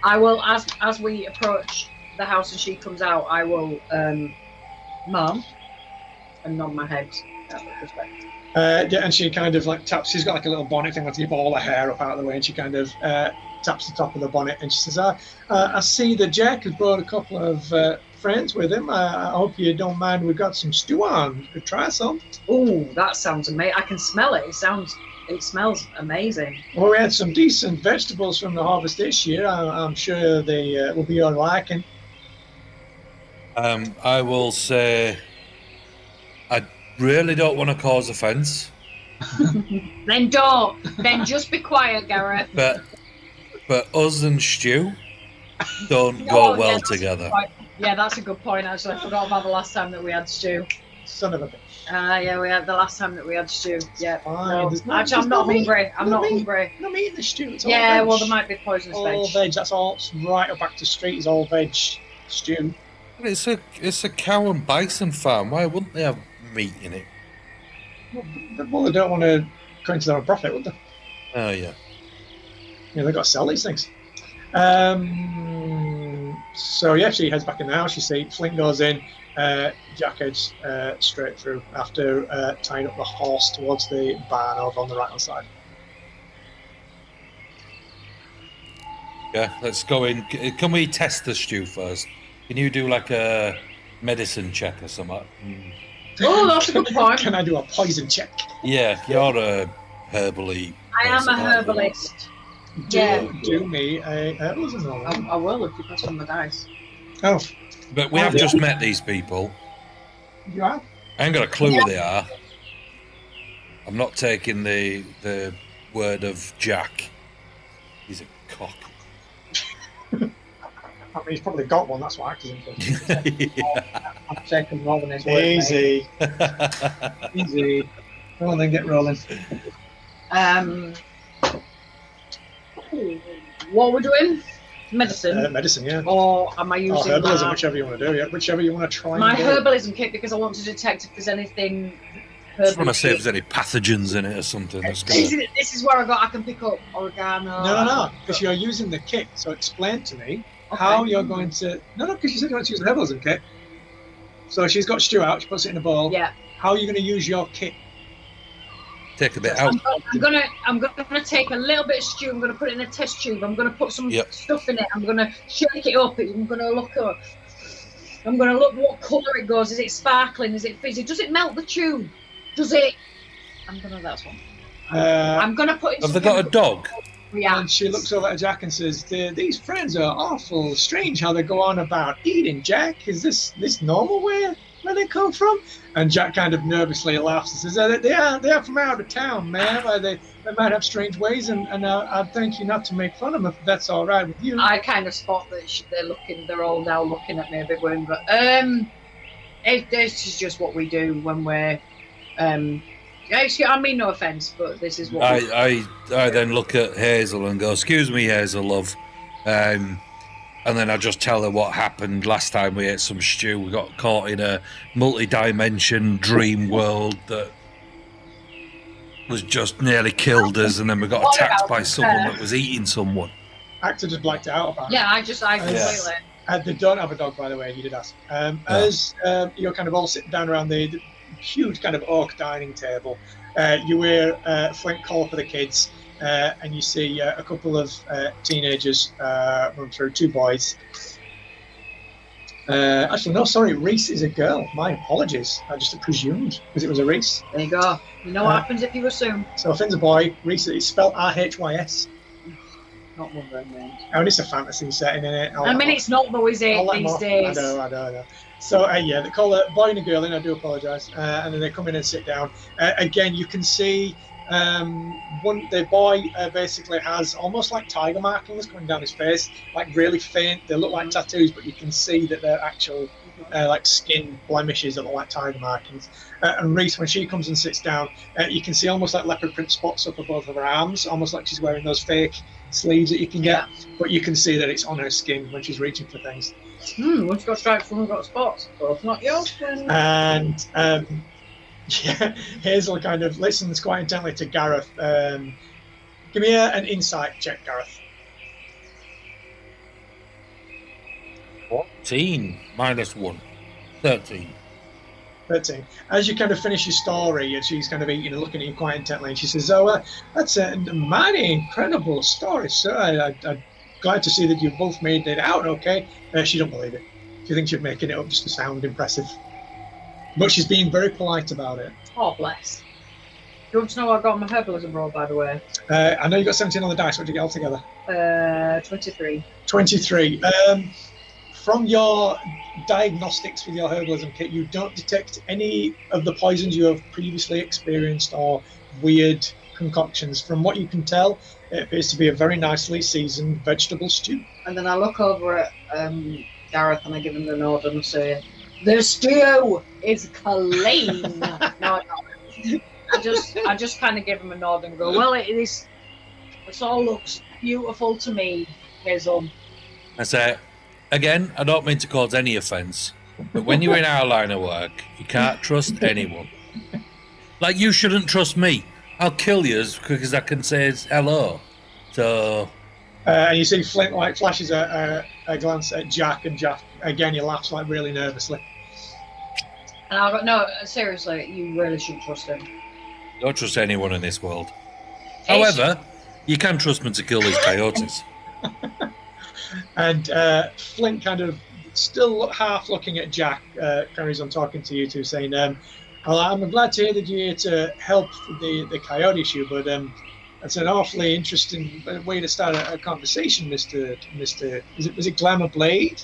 [SPEAKER 2] I will, as we approach the house and she comes out, I will, Mum, and nod my head out of respect.
[SPEAKER 1] And she kind of like taps, she's got like a little bonnet thing to keep all her hair up out of the way, and she kind of taps the top of the bonnet and she says, I see that Jack has brought a couple of friends with him. I hope you don't mind, we've got some stew on. You could try some.
[SPEAKER 2] Oh, that sounds amazing. I can smell it. It smells amazing.
[SPEAKER 1] Well, we had some decent vegetables from the harvest this year. I'm sure they will be your liking.
[SPEAKER 3] I will say, I really don't want to cause offence.
[SPEAKER 2] Then don't. Then just be quiet, Gareth.
[SPEAKER 3] But But us and stew don't go well together.
[SPEAKER 2] Yeah, that's a good point, actually. I forgot about the last time that we had stew.
[SPEAKER 1] Son of a bitch.
[SPEAKER 2] Yeah, we had the last time that we had stew. Yeah.
[SPEAKER 1] Fine.
[SPEAKER 2] No, actually, I'm not hungry. I'm not hungry.
[SPEAKER 1] I'm not eating the stew. It's
[SPEAKER 2] yeah,
[SPEAKER 1] all
[SPEAKER 2] well, there might be poisonous veg.
[SPEAKER 1] All veg. That's all. It's right up back to street. Is all veg stew.
[SPEAKER 3] It's a cow and bison farm. Why wouldn't they have meat in it?
[SPEAKER 1] Well, they don't want to go into their own profit, would they?
[SPEAKER 3] Oh yeah.
[SPEAKER 1] Yeah, they've got to sell these things. So yeah, she heads back in the house. You see, Flint goes in. Jack heads straight through after tying up the horse towards the barn over on the right hand side.
[SPEAKER 3] Yeah, let's go in. Can we test the stew first? Can you do like a medicine check or something?
[SPEAKER 2] Oh, that's a good point.
[SPEAKER 1] Can I do a poison check?
[SPEAKER 3] Yeah, you're a herbally.
[SPEAKER 2] I am a herbalist.
[SPEAKER 1] Do me a herbalism roll.
[SPEAKER 2] I will if you press on the dice.
[SPEAKER 1] Oh.
[SPEAKER 3] But we have just met these people.
[SPEAKER 1] You are?
[SPEAKER 3] I ain't got a clue who they are. I'm not taking the word of Jack. He's a cock.
[SPEAKER 1] I mean, he's probably got one. That's what actors in.
[SPEAKER 2] I'm checking rolling his word.
[SPEAKER 1] Easy. Easy. Go on then, get rolling.
[SPEAKER 2] What are we doing? Medicine?
[SPEAKER 1] Medicine, yeah.
[SPEAKER 2] Or am I using
[SPEAKER 1] herbalism, whichever you want to do, yeah. Whichever you want to try.
[SPEAKER 2] My herbalism kit, because I want to detect if there's anything.
[SPEAKER 3] I just want to see if there's any pathogens in it or something.
[SPEAKER 2] This is where I can pick up oregano.
[SPEAKER 1] No, because you're using the kit. So explain to me how you're going to. No, because you said you want to use the herbalism kit. So she's got stew out. She puts it in a bowl.
[SPEAKER 2] Yeah.
[SPEAKER 1] How are you going to use your kit?
[SPEAKER 3] Take a bit out.
[SPEAKER 2] I'm gonna take a little bit of stew. I'm gonna put it in a test tube. I'm gonna put some stuff in it. I'm gonna shake it up. I'm gonna look what colour it goes. Is it sparkling? Is it fizzy? Does it melt the tube? Does it? That's one. I'm gonna put it.
[SPEAKER 3] Have they got a dog?
[SPEAKER 2] Yeah.
[SPEAKER 1] And she looks over at Jack and says, "These friends are awful strange. How they go on about eating. Jack, is this normal where they come from?" And Jack kind of nervously laughs and says, "They are from out of town, man. They might have strange ways, and I'd thank you not to make fun of them if that's all right with you." I
[SPEAKER 2] kind of spot that they're all now looking at me a bit weird, but this is just what we do when we're I mean no offence, but this is what
[SPEAKER 3] I then look at Hazel and go, "Excuse me, Hazel, love." And then I just tell her what happened last time we ate some stew. We got caught in a multi-dimension dream world that was just nearly killed us, and then we got attacked by someone that was eating someone.
[SPEAKER 1] Actor just blacked out about it.
[SPEAKER 2] Yeah, I completely.
[SPEAKER 1] They don't have a dog, by the way. You did ask. As you're kind of all sitting down around the huge kind of oak dining table, you hear Flint call for the kids. And you see a couple of teenagers run through, two boys. Actually, no, sorry, Reese is a girl. My apologies. I just presumed because it was a Reese.
[SPEAKER 2] There you go. You know what happens if you assume.
[SPEAKER 1] So Finn's a boy. Reese is spelled R-H-Y-S.
[SPEAKER 2] Not one of them names.
[SPEAKER 1] Oh, and it's a fantasy setting in it.
[SPEAKER 2] It's not though, is it, these days?
[SPEAKER 1] I know. So, they call a boy and a girl in. I do apologise. And then they come in and sit down. Again, you can see the boy basically has almost like tiger markings coming down his face, like really faint. They look like tattoos, but you can see that they're actual like skin blemishes that look like tiger markings. And Reese, when she comes and sits down, you can see almost like leopard print spots up above her arms, almost like she's wearing those fake sleeves that you can get. But you can see that it's on her skin when she's reaching for things.
[SPEAKER 2] One's got stripes, one's got spots. Both not yours.
[SPEAKER 1] And Hazel kind of listens quite intently to Gareth. Give me an insight check, Gareth.
[SPEAKER 3] 14 minus 1. 13.
[SPEAKER 1] 13. As you kind of finish your story, and she's kind of eating and looking at you quite intently, and she says, "Oh, that's a mighty incredible story, sir. I'm glad to see that you both made it out okay." She don't believe it. She thinks you're making it up just to sound impressive. But she's being very polite about it.
[SPEAKER 2] Oh, bless. Do you want to know what I got on my herbalism roll, by the way?
[SPEAKER 1] I know you got 17 on the dice. What did you get altogether?
[SPEAKER 2] 23.
[SPEAKER 1] 23. From your diagnostics with your herbalism kit, you don't detect any of the poisons you have previously experienced or weird concoctions. From what you can tell, it appears to be a very nicely seasoned vegetable stew.
[SPEAKER 2] And then I look over at Gareth and I give him the nod and say, "The stew is clean." No, I just kind of give him a nod and go, "Well, it is. It all looks beautiful to me, Hazel."
[SPEAKER 3] I say, again, I don't mean to cause any offence, but when you're in our line of work, you can't trust anyone. Like, you shouldn't trust me. I'll kill you as quick as I can say hello. So...
[SPEAKER 1] and you see Flint like flashes a glance at Jack, and Jack, again, he laughs like really nervously.
[SPEAKER 2] And I go, "No, seriously, you really shouldn't trust him.
[SPEAKER 3] Don't trust anyone in this world. However, you can trust me to kill these coyotes."
[SPEAKER 1] And Flint kind of still half looking at Jack, carries on talking to you two, saying, "Well, I'm glad to hear that you're here to help the coyote issue, but that's an awfully interesting way to start a conversation, Mr. Was it Glamour Blade?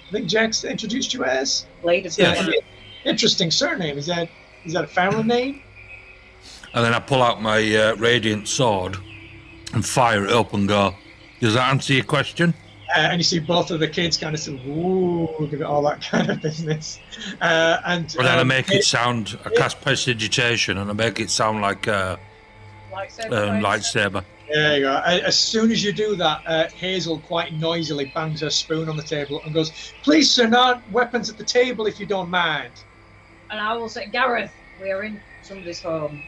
[SPEAKER 1] I think Jack's introduced you as
[SPEAKER 2] Blade of Glamour.
[SPEAKER 1] Interesting surname. Is that a family name?"
[SPEAKER 3] And then I pull out my radiant sword and fire it up and go, "Does that answer your question?"
[SPEAKER 1] And you see both of the kids kind of say, "Ooh," give it all that kind of business. And
[SPEAKER 3] then I make it sound, I cast prestidigitation and I make it sound like lightsaber.
[SPEAKER 1] There you go. As soon as you do that, Hazel quite noisily bangs her spoon on the table and goes, "Please, sir, not weapons at the table if you don't mind."
[SPEAKER 2] And I will say, "Gareth, we are in somebody's home."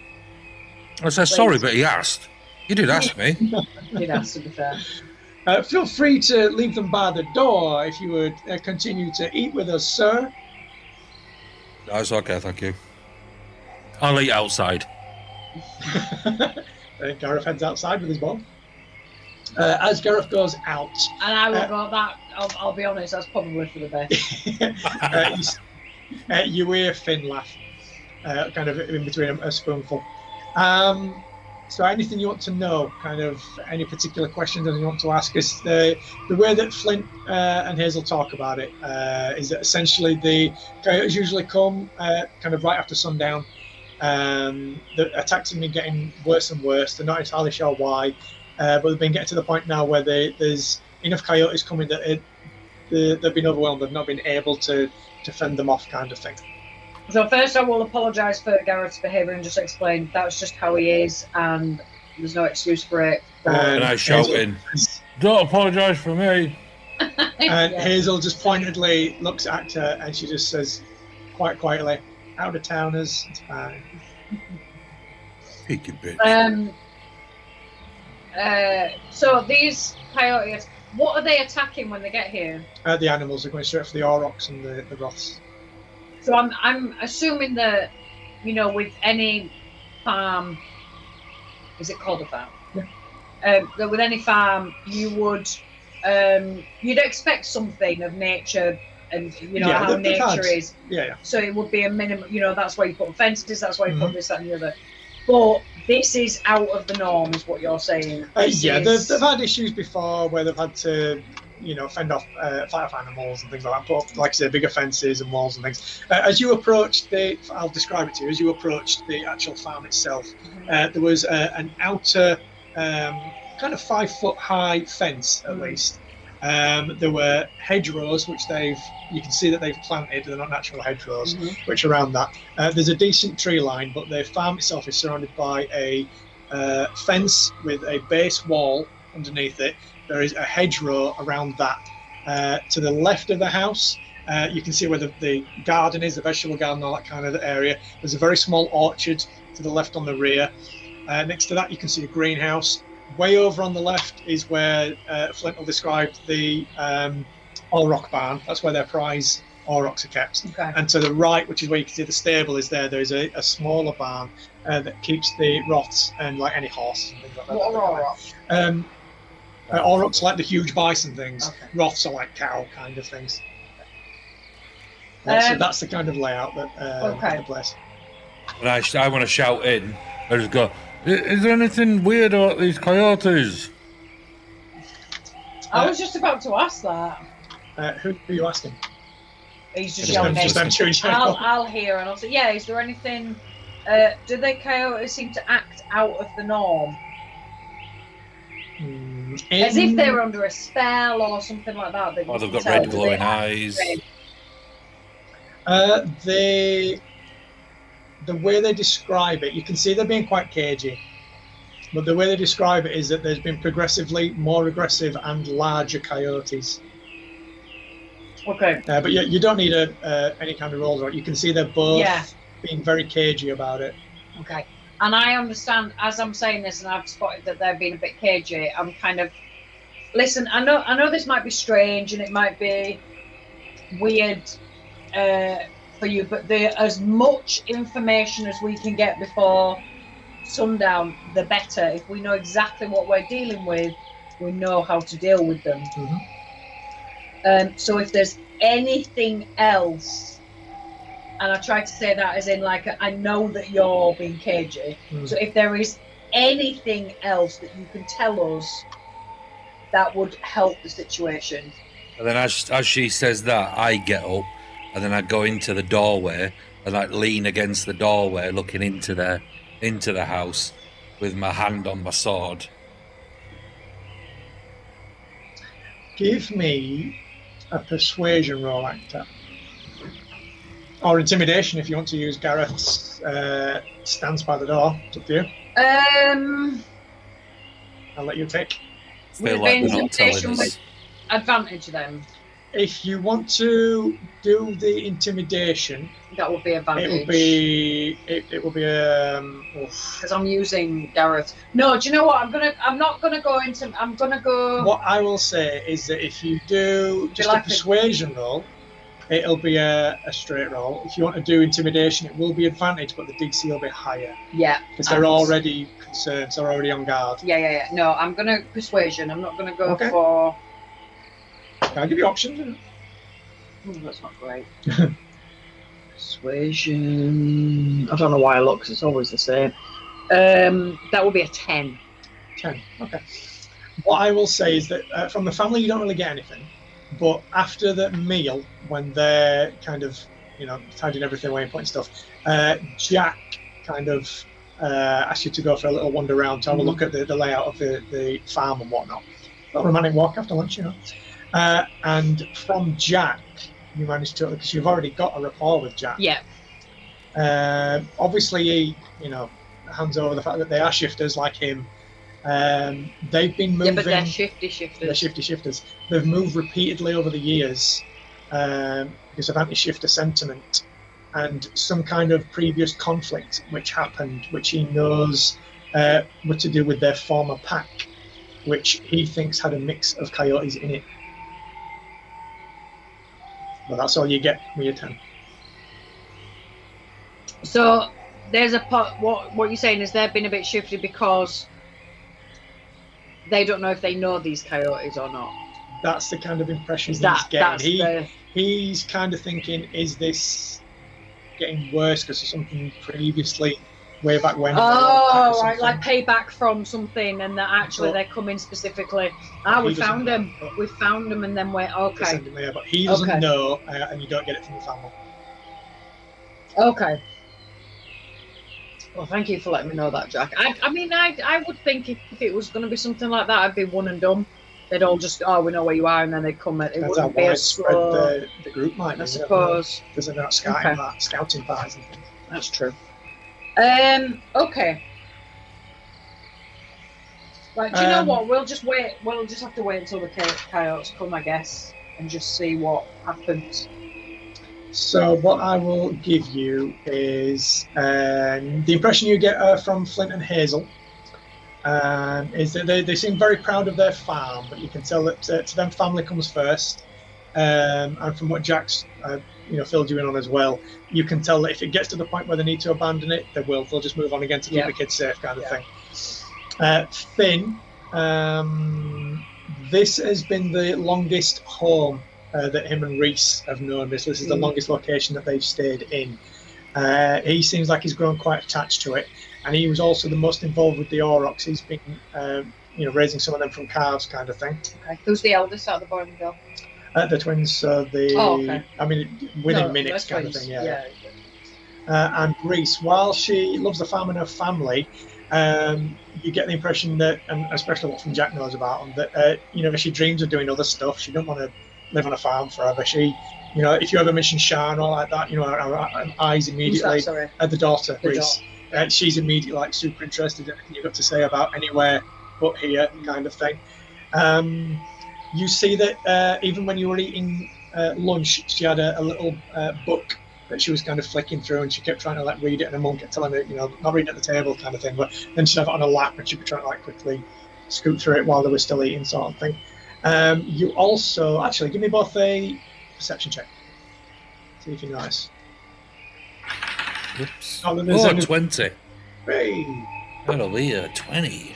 [SPEAKER 3] I said, "Sorry, but he asked." You did ask me.
[SPEAKER 2] You did ask, to be fair.
[SPEAKER 1] Feel free to leave them by the door if you would continue to eat with us, sir.
[SPEAKER 3] That's okay, thank you. I'll eat outside.
[SPEAKER 1] Gareth heads outside with his bowl. As Gareth goes out,
[SPEAKER 2] and I will go that. I'll be honest, that's probably for the best.
[SPEAKER 1] You hear Finn laugh, kind of in between a spoonful. So anything you want to know, kind of any particular questions that you want to ask us? The way that Flint and Hazel talk about it is that essentially the coyotes usually come kind of right after sundown. The attacks have been getting worse and worse. They're not entirely sure why, but they've been getting to the point now where there's enough coyotes coming that they've been overwhelmed. They've not been able to fend them off, kind of thing.
[SPEAKER 2] So first I will apologise for Gareth's behaviour and just explain that's just how he is and there's no excuse for it.
[SPEAKER 3] And I shout in, "Don't apologise for me."
[SPEAKER 1] And Hazel just pointedly looks at her and she just says quite quietly, "Out of towners, it's fine."
[SPEAKER 3] Peaky bitch.
[SPEAKER 2] So these coyotes, what are they attacking when they get here?
[SPEAKER 1] The animals are going straight for the Aurochs and the Roths.
[SPEAKER 2] So I'm assuming that, with any farm, is it called a farm? Yeah. That with any farm, you would, you'd expect something of nature and, how nature is.
[SPEAKER 1] Yeah.
[SPEAKER 2] So it would be a minimum, that's why you put fences, that's why you put this, that and the other. But this is out of the norm, is what you're saying.
[SPEAKER 1] They've had issues before where they've had to, fend off, fight off animals and things like that. But like I say, bigger fences and walls and things. As you approached I'll describe it to you. As you approached the actual farm itself, there was an outer, kind of 5 foot high fence at least. There were hedgerows, which you can see that they've planted. They're not natural hedgerows, which are around that. There's a decent tree line, but the farm itself is surrounded by a fence with a base wall underneath it. There is a hedgerow around that. To the left of the house, you can see where the garden is, the vegetable garden, all that kind of area. There's a very small orchard to the left on the rear. Next to that, you can see a greenhouse. Way over on the left is where Flint will describe the Auroch barn. That's where their prize Aurochs are kept.
[SPEAKER 2] Okay.
[SPEAKER 1] And to the right, which is where you can see the stable is there is a smaller barn that keeps the Roths and like any horses and things like that.
[SPEAKER 2] What are Aurochs?
[SPEAKER 1] Aurochs like the huge bison things.
[SPEAKER 2] Okay.
[SPEAKER 1] Roths are like cow kind of things. So that's the kind of layout that the place.
[SPEAKER 3] And I want to shout in. I just go, "Is there anything weird about these coyotes?"
[SPEAKER 2] I was just about to ask that.
[SPEAKER 1] Who are you asking?
[SPEAKER 2] He's just yelling names.
[SPEAKER 1] Just
[SPEAKER 2] I'll hear and I'll say, "Yeah, is there anything Do the coyotes seem to act out of the norm? As if they were under a spell or something like that.
[SPEAKER 3] Or they've got red glowing eyes.
[SPEAKER 1] The way they describe it, you can see they're being quite cagey. But the way they describe it is that there's been progressively more aggressive and larger coyotes.
[SPEAKER 2] Okay.
[SPEAKER 1] But you don't need any kind of rolls, right? You can see they're both being very cagey about it.
[SPEAKER 2] Okay. And I understand, as I'm saying this, and I've spotted that they're being a bit cagey, I'm kind of... Listen, I know this might be strange and it might be weird for you, but as much information as we can get before sundown, the better. If we know exactly what we're dealing with, we know how to deal with them. So if there's anything else, and I try to say that as in like, I know that you're being cagey, so if there is anything else that you can tell us that would help the situation.
[SPEAKER 3] And then as she says that, I get up and then I go into the doorway and like lean against the doorway looking into the house with my hand on my sword.
[SPEAKER 1] Give me a persuasion roll, actor. Or intimidation if you want to use Gareth's stance by the door. It's up to you. I'll let you pick.
[SPEAKER 3] Feel like they're not telling us.
[SPEAKER 2] With advantage then.
[SPEAKER 1] If you want to do the intimidation,
[SPEAKER 2] that would be advantage.
[SPEAKER 1] It will be
[SPEAKER 2] because I'm using Gareth. No, do you know what? I'm not gonna go into. I'm gonna go.
[SPEAKER 1] What I will say is that if you do just a persuasion roll, it'll be a straight roll. If you want to do intimidation, it will be advantage, but the DC will be higher.
[SPEAKER 2] Yeah.
[SPEAKER 1] Because they're already concerned, so they're already on guard.
[SPEAKER 2] Yeah. No, I'm gonna persuasion. I'm not gonna go for.
[SPEAKER 1] I'll give you options.
[SPEAKER 2] Oh, that's not great. Persuasion. I don't know why I look, because it's always the same. That will be a 10.
[SPEAKER 1] 10. Okay. What I will say is that from the family, you don't really get anything. But after the meal, when they're kind of, tidying everything away and putting stuff, Jack kind of asks you to go for a little wander around to have a look at the layout of the farm and whatnot. A little romantic walk after lunch, and from Jack, you managed to, because you've already got a rapport with Jack.
[SPEAKER 2] Yeah.
[SPEAKER 1] Obviously, he, hands over the fact that they are shifters like him. They've been moving.
[SPEAKER 2] Yeah, but they're shifty shifters.
[SPEAKER 1] They're shifty shifters. They've moved repeatedly over the years because of anti-shifter sentiment and some kind of previous conflict which happened, which he knows were to do with their former pack, which he thinks had a mix of coyotes in it. But that's all you get with your 10.
[SPEAKER 2] So there's a pot. What you're saying is they've been a bit shifty because they don't know if they know these coyotes or not.
[SPEAKER 1] That's the kind of impression he's getting. He's kind of thinking, is this getting worse because of something previously, way back when?
[SPEAKER 2] Oh, right, like payback from something, and that actually they're coming specifically. We found them. We found them, and then we're okay.
[SPEAKER 1] But he doesn't know, and you don't get it from the family.
[SPEAKER 2] Okay. Well, thank you for letting me know that, Jack. I mean, I would think if it was going to be something like that, I'd be one and done. They'd all just, we know where you are, and then they'd come. It wouldn't be as slow.
[SPEAKER 1] The group might be.
[SPEAKER 2] I suppose.
[SPEAKER 1] Because they're not scouting parties and things.
[SPEAKER 2] That's true. Okay. Right, do you know what? We'll just wait. We'll just have to wait until the coyotes come, I guess, and just see what happens.
[SPEAKER 1] So what I will give you is the impression you get from Flint and Hazel is that they seem very proud of their farm, but you can tell that to them family comes first. And from what Jack's filled you in on as well, you can tell that if it gets to the point where they need to abandon it, they will. They'll just move on again to keep the kids safe, kind of thing. Finn, this has been the longest home that him and Reese have known. This is the longest location that they've stayed in. He seems like he's grown quite attached to it, and he was also the most involved with the Aurochs. He's been, raising some of them from calves, kind of thing.
[SPEAKER 2] Okay. Who's the eldest out of the boy and girl?
[SPEAKER 1] The twins. I mean, within minutes, kind of thing. Yeah. and Reese, while she loves the farm and her family, you get the impression that, and especially what from Jack knows about them, that she dreams of doing other stuff. She don't want to live on a farm forever. She, if you ever mention Sean or like that, her eyes immediately at the daughter, Reese. She's immediately like super interested in anything you've got to say about anywhere but here, kind of thing. You see that even when you were eating lunch, she had a little book that she was kind of flicking through, and she kept trying to like read it, and her mum kept telling her, not reading at the table kind of thing, but then she'd have it on her lap and she'd be trying to like quickly scoot through it while they were still eating, sort of thing. You also, actually, give me both a perception check. See if you notice.
[SPEAKER 3] Oops. 20.
[SPEAKER 1] Hey.
[SPEAKER 3] Hallelujah, 20.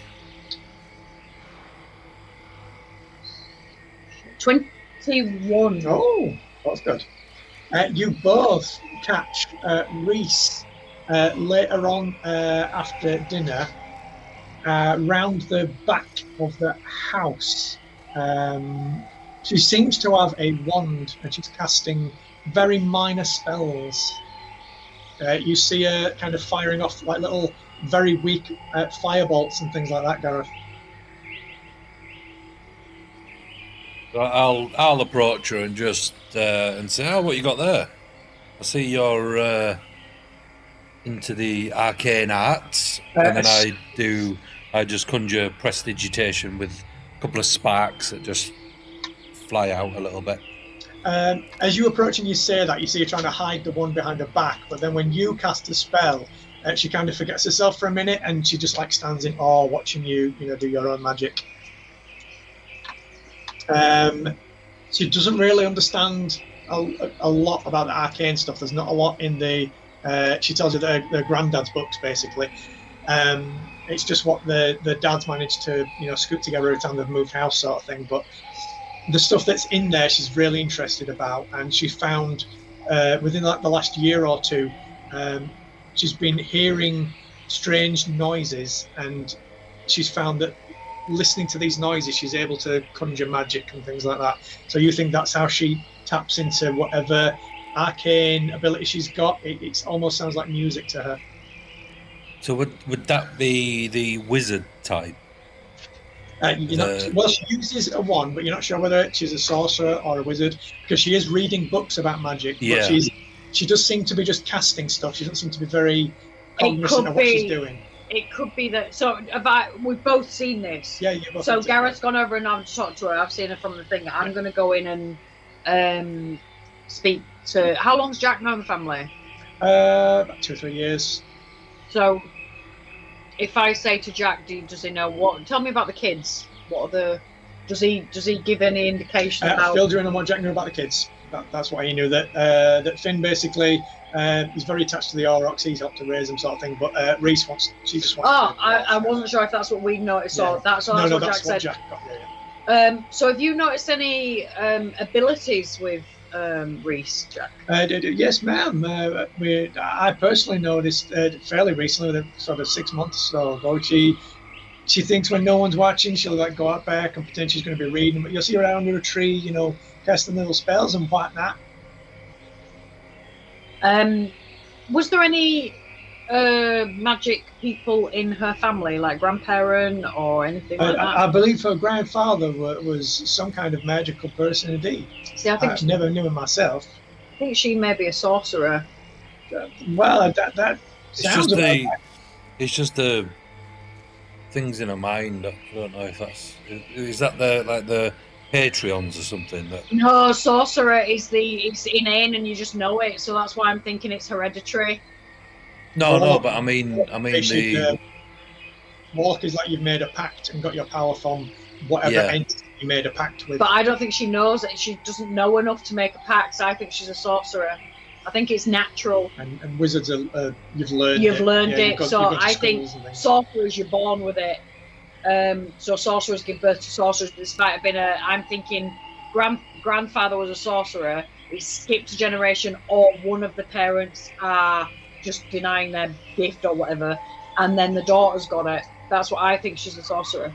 [SPEAKER 2] 21.
[SPEAKER 1] Oh, that's good. You both catch Reese later on after dinner round the back of the house. She seems to have a wand and she's casting very minor spells. You see her kind of firing off like little, very weak firebolts and things like that, Gareth.
[SPEAKER 3] I'll approach her and just and say, "Oh, what you got there? I see you're into the arcane arts." And then I just conjure prestidigitation with a couple of sparks that just fly out a little bit.
[SPEAKER 1] As you approach and you say that, you see her trying to hide the one behind her back, but then when you cast a spell, she kind of forgets herself for a minute and she just like stands in awe watching you, do your own magic. She doesn't really understand a lot about the arcane stuff. There's not a lot in the. She tells you their granddad's books basically. It's just what the dads managed to scoop together every time they've moved house, sort of thing. But the stuff that's in there, she's really interested about, and she found within like the last year or two, she's been hearing strange noises, and she's found that listening to these noises, she's able to conjure magic and things like that. So you think that's how she taps into whatever arcane ability she's got? It almost sounds like music to her.
[SPEAKER 3] So would that be the wizard type?
[SPEAKER 1] Well, she uses a wand, but you're not sure whether she's a sorcerer or a wizard, because she is reading books about magic.
[SPEAKER 3] Yeah.
[SPEAKER 1] But she does seem to be just casting stuff. She doesn't seem to be very cognizant of what she's doing.
[SPEAKER 2] It could be that. So we've both seen this.
[SPEAKER 1] Yeah, you both.
[SPEAKER 2] So Gareth's gone over and I've talked to her. I've seen her from the thing. I'm going to go in and speak to. How long's Jack known the family?
[SPEAKER 1] About 2 or 3 years.
[SPEAKER 2] So, if I say to Jack, does he know what? Tell me about the kids. What are the? Does he give any indication about?
[SPEAKER 1] Filled you in on what Jack knew about the kids. That's what he knew. That Finn basically is very attached to the Aurochs. He's helped to raise them, sort of thing. But Reese she just wants.
[SPEAKER 2] Oh, I wasn't sure if that's what we noticed or that's what Jack said.
[SPEAKER 1] Jack got, yeah.
[SPEAKER 2] So have you noticed any abilities with Reese, Jack?
[SPEAKER 1] Yes, ma'am. I personally noticed fairly recently, sort of 6 months or so ago, she thinks when no one's watching, she'll like go out back and pretend she's going to be reading. But you'll see her out under a tree, casting little spells and whatnot.
[SPEAKER 2] Was there any magic people in her family, like grandparent or anything like that?
[SPEAKER 1] I believe her grandfather was some kind of magical person indeed.
[SPEAKER 2] See, I think
[SPEAKER 1] I never knew him myself.
[SPEAKER 2] I think she may be a sorcerer.
[SPEAKER 1] Well, that sounds about right.
[SPEAKER 3] It's just the things in her mind. I don't know if is that the Patreons or something.
[SPEAKER 2] No, sorcerer it's inane and you just know it. So that's why I'm thinking it's hereditary.
[SPEAKER 3] No, but I mean the
[SPEAKER 1] Warlock is like you've made a pact and got your power from whatever entity you made a pact with.
[SPEAKER 2] But I don't think she knows it. She doesn't know enough to make a pact. So I think she's a sorcerer. I think it's natural. And
[SPEAKER 1] wizards are you've learned
[SPEAKER 2] it. So I think sorcerers, you're born with it. So sorcerers give birth to sorcerers. Despite being I'm thinking grandfather was a sorcerer. He skipped a generation, or one of the parents are just denying their gift or whatever, and then the daughter's got it. That's what I think. She's a sorcerer.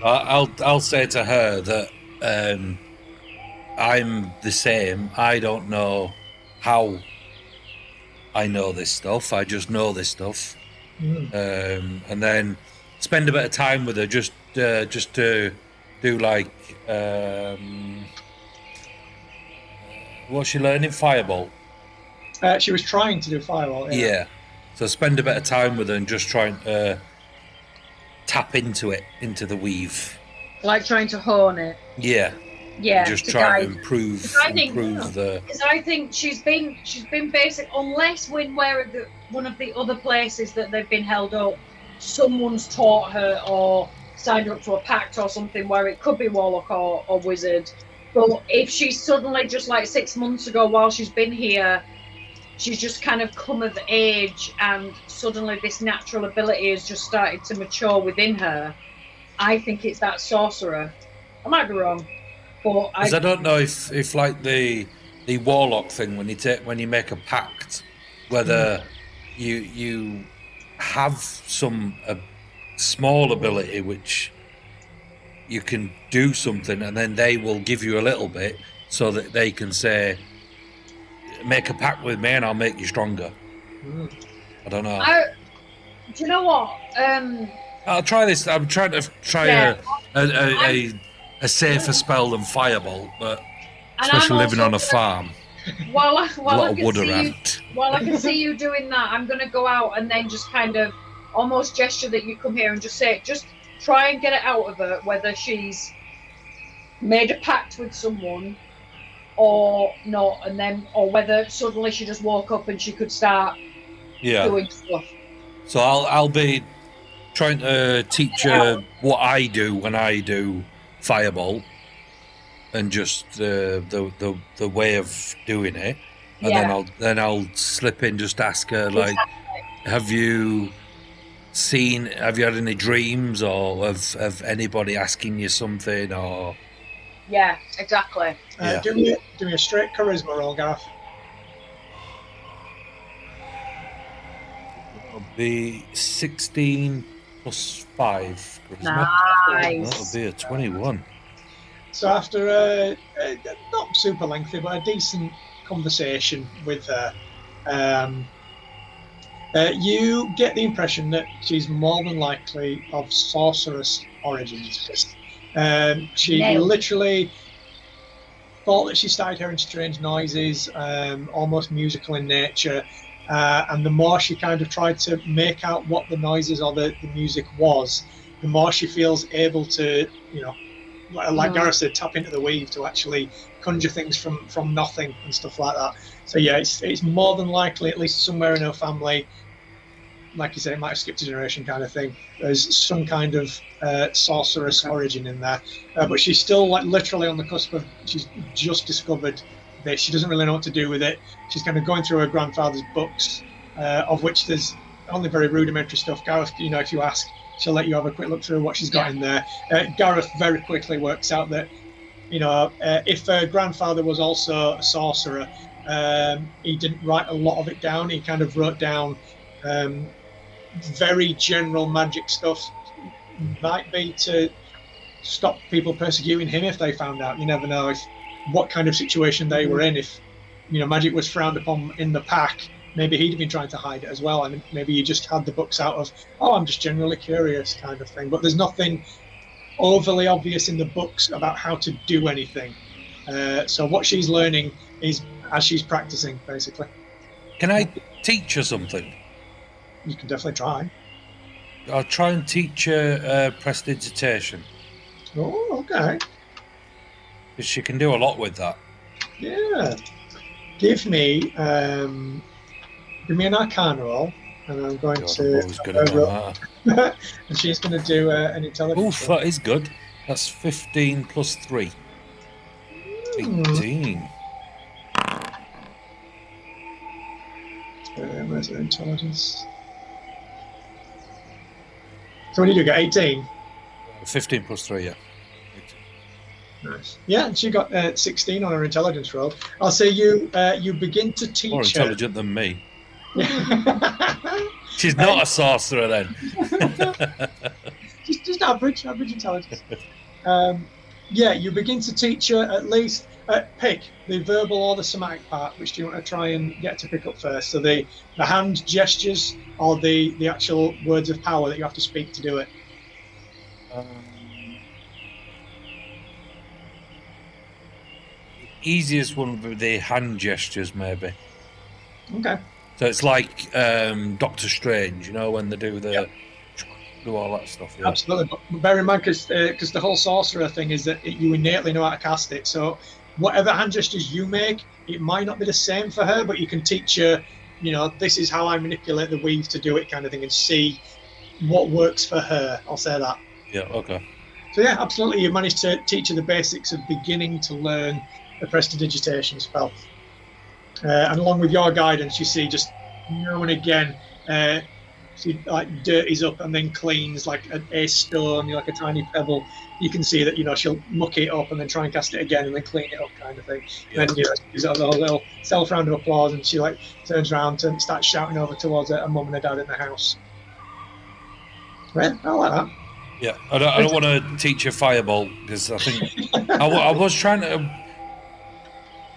[SPEAKER 3] I'll say to her that I'm the same. I don't know how I know this stuff. I just know this stuff. And then spend a bit of time with her just to do like what's she learning? Fireball.
[SPEAKER 1] She was trying to do Fireball.
[SPEAKER 3] Yeah. So spend a bit of time with her and just trying to tap into it, into the weave.
[SPEAKER 2] Like trying to hone it.
[SPEAKER 3] Yeah.
[SPEAKER 2] Yeah.
[SPEAKER 3] Just trying to improve the.
[SPEAKER 2] Because I think she's been basic, unless when one of the other places that they've been held up, someone's taught her or signed her up to a pact or something where it could be Warlock or Wizard. But if she's suddenly just like 6 months ago while she's been here, she's just kind of come of age and suddenly this natural ability has just started to mature within her, I think it's that sorcerer. I might be wrong, but
[SPEAKER 3] I don't know if like the Warlock thing when you make a pact, whether you have some small ability which you can do something and then they will give you a little bit so that they can say, make a pact with me and I'll make you stronger. I don't know.
[SPEAKER 2] Do you know what?
[SPEAKER 3] I'll try this. I'm trying to try a safer spell than Fireball, but especially living on a farm.
[SPEAKER 2] While I can see you doing that, I'm going to go out and then just kind of almost gesture that you come here and just try and get it out of her, whether she's made a pact with someone or not, and then or whether suddenly she just woke up and she could start doing stuff.
[SPEAKER 3] So I'll be trying to teach her what I do when I do Fireball, and just the way of doing it, and then I'll slip in, just ask her like, have you had any dreams or of anybody asking you something or?
[SPEAKER 2] Yeah, exactly.
[SPEAKER 1] Do me a straight charisma roll, Gareth.
[SPEAKER 3] It'll be 16 plus 5 charisma.
[SPEAKER 2] Nice.
[SPEAKER 3] That'll be a 21.
[SPEAKER 1] So after not super lengthy, but a decent conversation with her, you get the impression that she's more than likely of sorceress origins. She literally thought that she started hearing strange noises, almost musical in nature, and the more she kind of tried to make out what the noises or the music was, the more she feels able to, like Gareth said, tap into the weave to actually conjure things from nothing and stuff like that. So yeah, it's more than likely, at least somewhere in her family, like you said, it might have skipped a generation kind of thing. There's some kind of sorceress origin in there, but she's still like literally on the cusp of. She's just discovered this. She doesn't really know what to do with it. She's kind of going through her grandfather's books, of which there's only very rudimentary stuff. Gareth, if you ask, she'll let you have a quick look through what she's got in there. Gareth very quickly works out that, if her grandfather was also a sorcerer, he didn't write a lot of it down. He kind of wrote down very general magic stuff, might be to stop people persecuting him if they found out. You never know what kind of situation they were in. If magic was frowned upon in the pack, maybe he'd have been trying to hide it as well, and maybe he just had the books out of, I'm just generally curious kind of thing. But there's nothing overly obvious in the books about how to do anything. So what she's learning is as she's practicing, basically.
[SPEAKER 3] Can I teach her something?
[SPEAKER 1] You can definitely try.
[SPEAKER 3] I'll try and teach her prestidigitation.
[SPEAKER 1] Oh, okay.
[SPEAKER 3] Because she can do a lot with that.
[SPEAKER 1] Yeah. Give me an Arcana roll, and I'm going to. And she's going to do an intelligence.
[SPEAKER 3] Oof, that is good. That's 15 plus 3. 18.
[SPEAKER 1] Where's her intelligence? So what do you do? Get 18?
[SPEAKER 3] 15 plus 3, yeah. 18.
[SPEAKER 1] Nice. Yeah, and she got 16 on her intelligence roll. I'll say you begin to teach
[SPEAKER 3] more intelligent
[SPEAKER 1] her.
[SPEAKER 3] Than me. She's not a sorcerer then.
[SPEAKER 1] just average intelligence. You begin to teach her at least Pick the verbal or the somatic part. Which do you want to try and get to pick up first? So the hand gestures or the actual words of power that you have to speak to do it.
[SPEAKER 3] Easiest one with the hand gestures, maybe.
[SPEAKER 1] Okay.
[SPEAKER 3] So it's like Doctor Strange, when they do do all that stuff. Yeah.
[SPEAKER 1] Absolutely, but bear in mind because the whole sorcerer thing is that you innately know how to cast it. So whatever hand gestures you make, it might not be the same for her, but you can teach her. This is how I manipulate the weave to do it, kind of thing, and see what works for her. I'll say that.
[SPEAKER 3] Yeah. Okay.
[SPEAKER 1] So yeah, absolutely, you managed to teach her the basics of beginning to learn the prestidigitation spell. And along with your guidance, you see just now and again, she like dirties up and then cleans like a stone, like a tiny pebble. You can see that she'll muck it up and then try and cast it again and then clean it up, kind of thing. Yeah. Then she's got a little self round of applause, and she like turns around and starts shouting over towards her mum and her dad in the house. Right, I like that.
[SPEAKER 3] Yeah, I don't want to teach her fireball because I think I was trying to.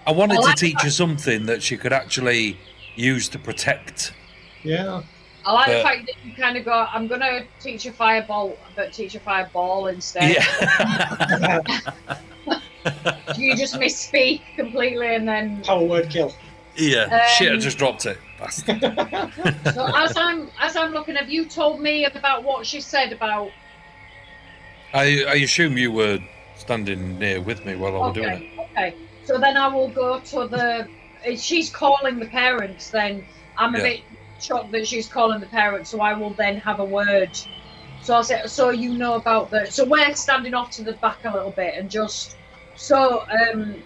[SPEAKER 3] I wanted to teach her something that she could actually use to protect.
[SPEAKER 1] Yeah.
[SPEAKER 2] I like the fact that you kind of go, I'm going to teach you fireball, but teach you fireball instead.
[SPEAKER 3] Yeah.
[SPEAKER 2] You just misspeak completely and then...
[SPEAKER 1] Power word kill.
[SPEAKER 3] Yeah. Shit, I just dropped it.
[SPEAKER 2] So as I'm looking, have you told me about what she said about...
[SPEAKER 3] I assume you were standing near with me while I was doing it.
[SPEAKER 2] Okay. So then I will go to the... If she's calling the parents, then I'm a bit shocked that she's calling the parents, so I will then have a word. So I'll say, so about the... So we're standing off to the back a little bit and just... So,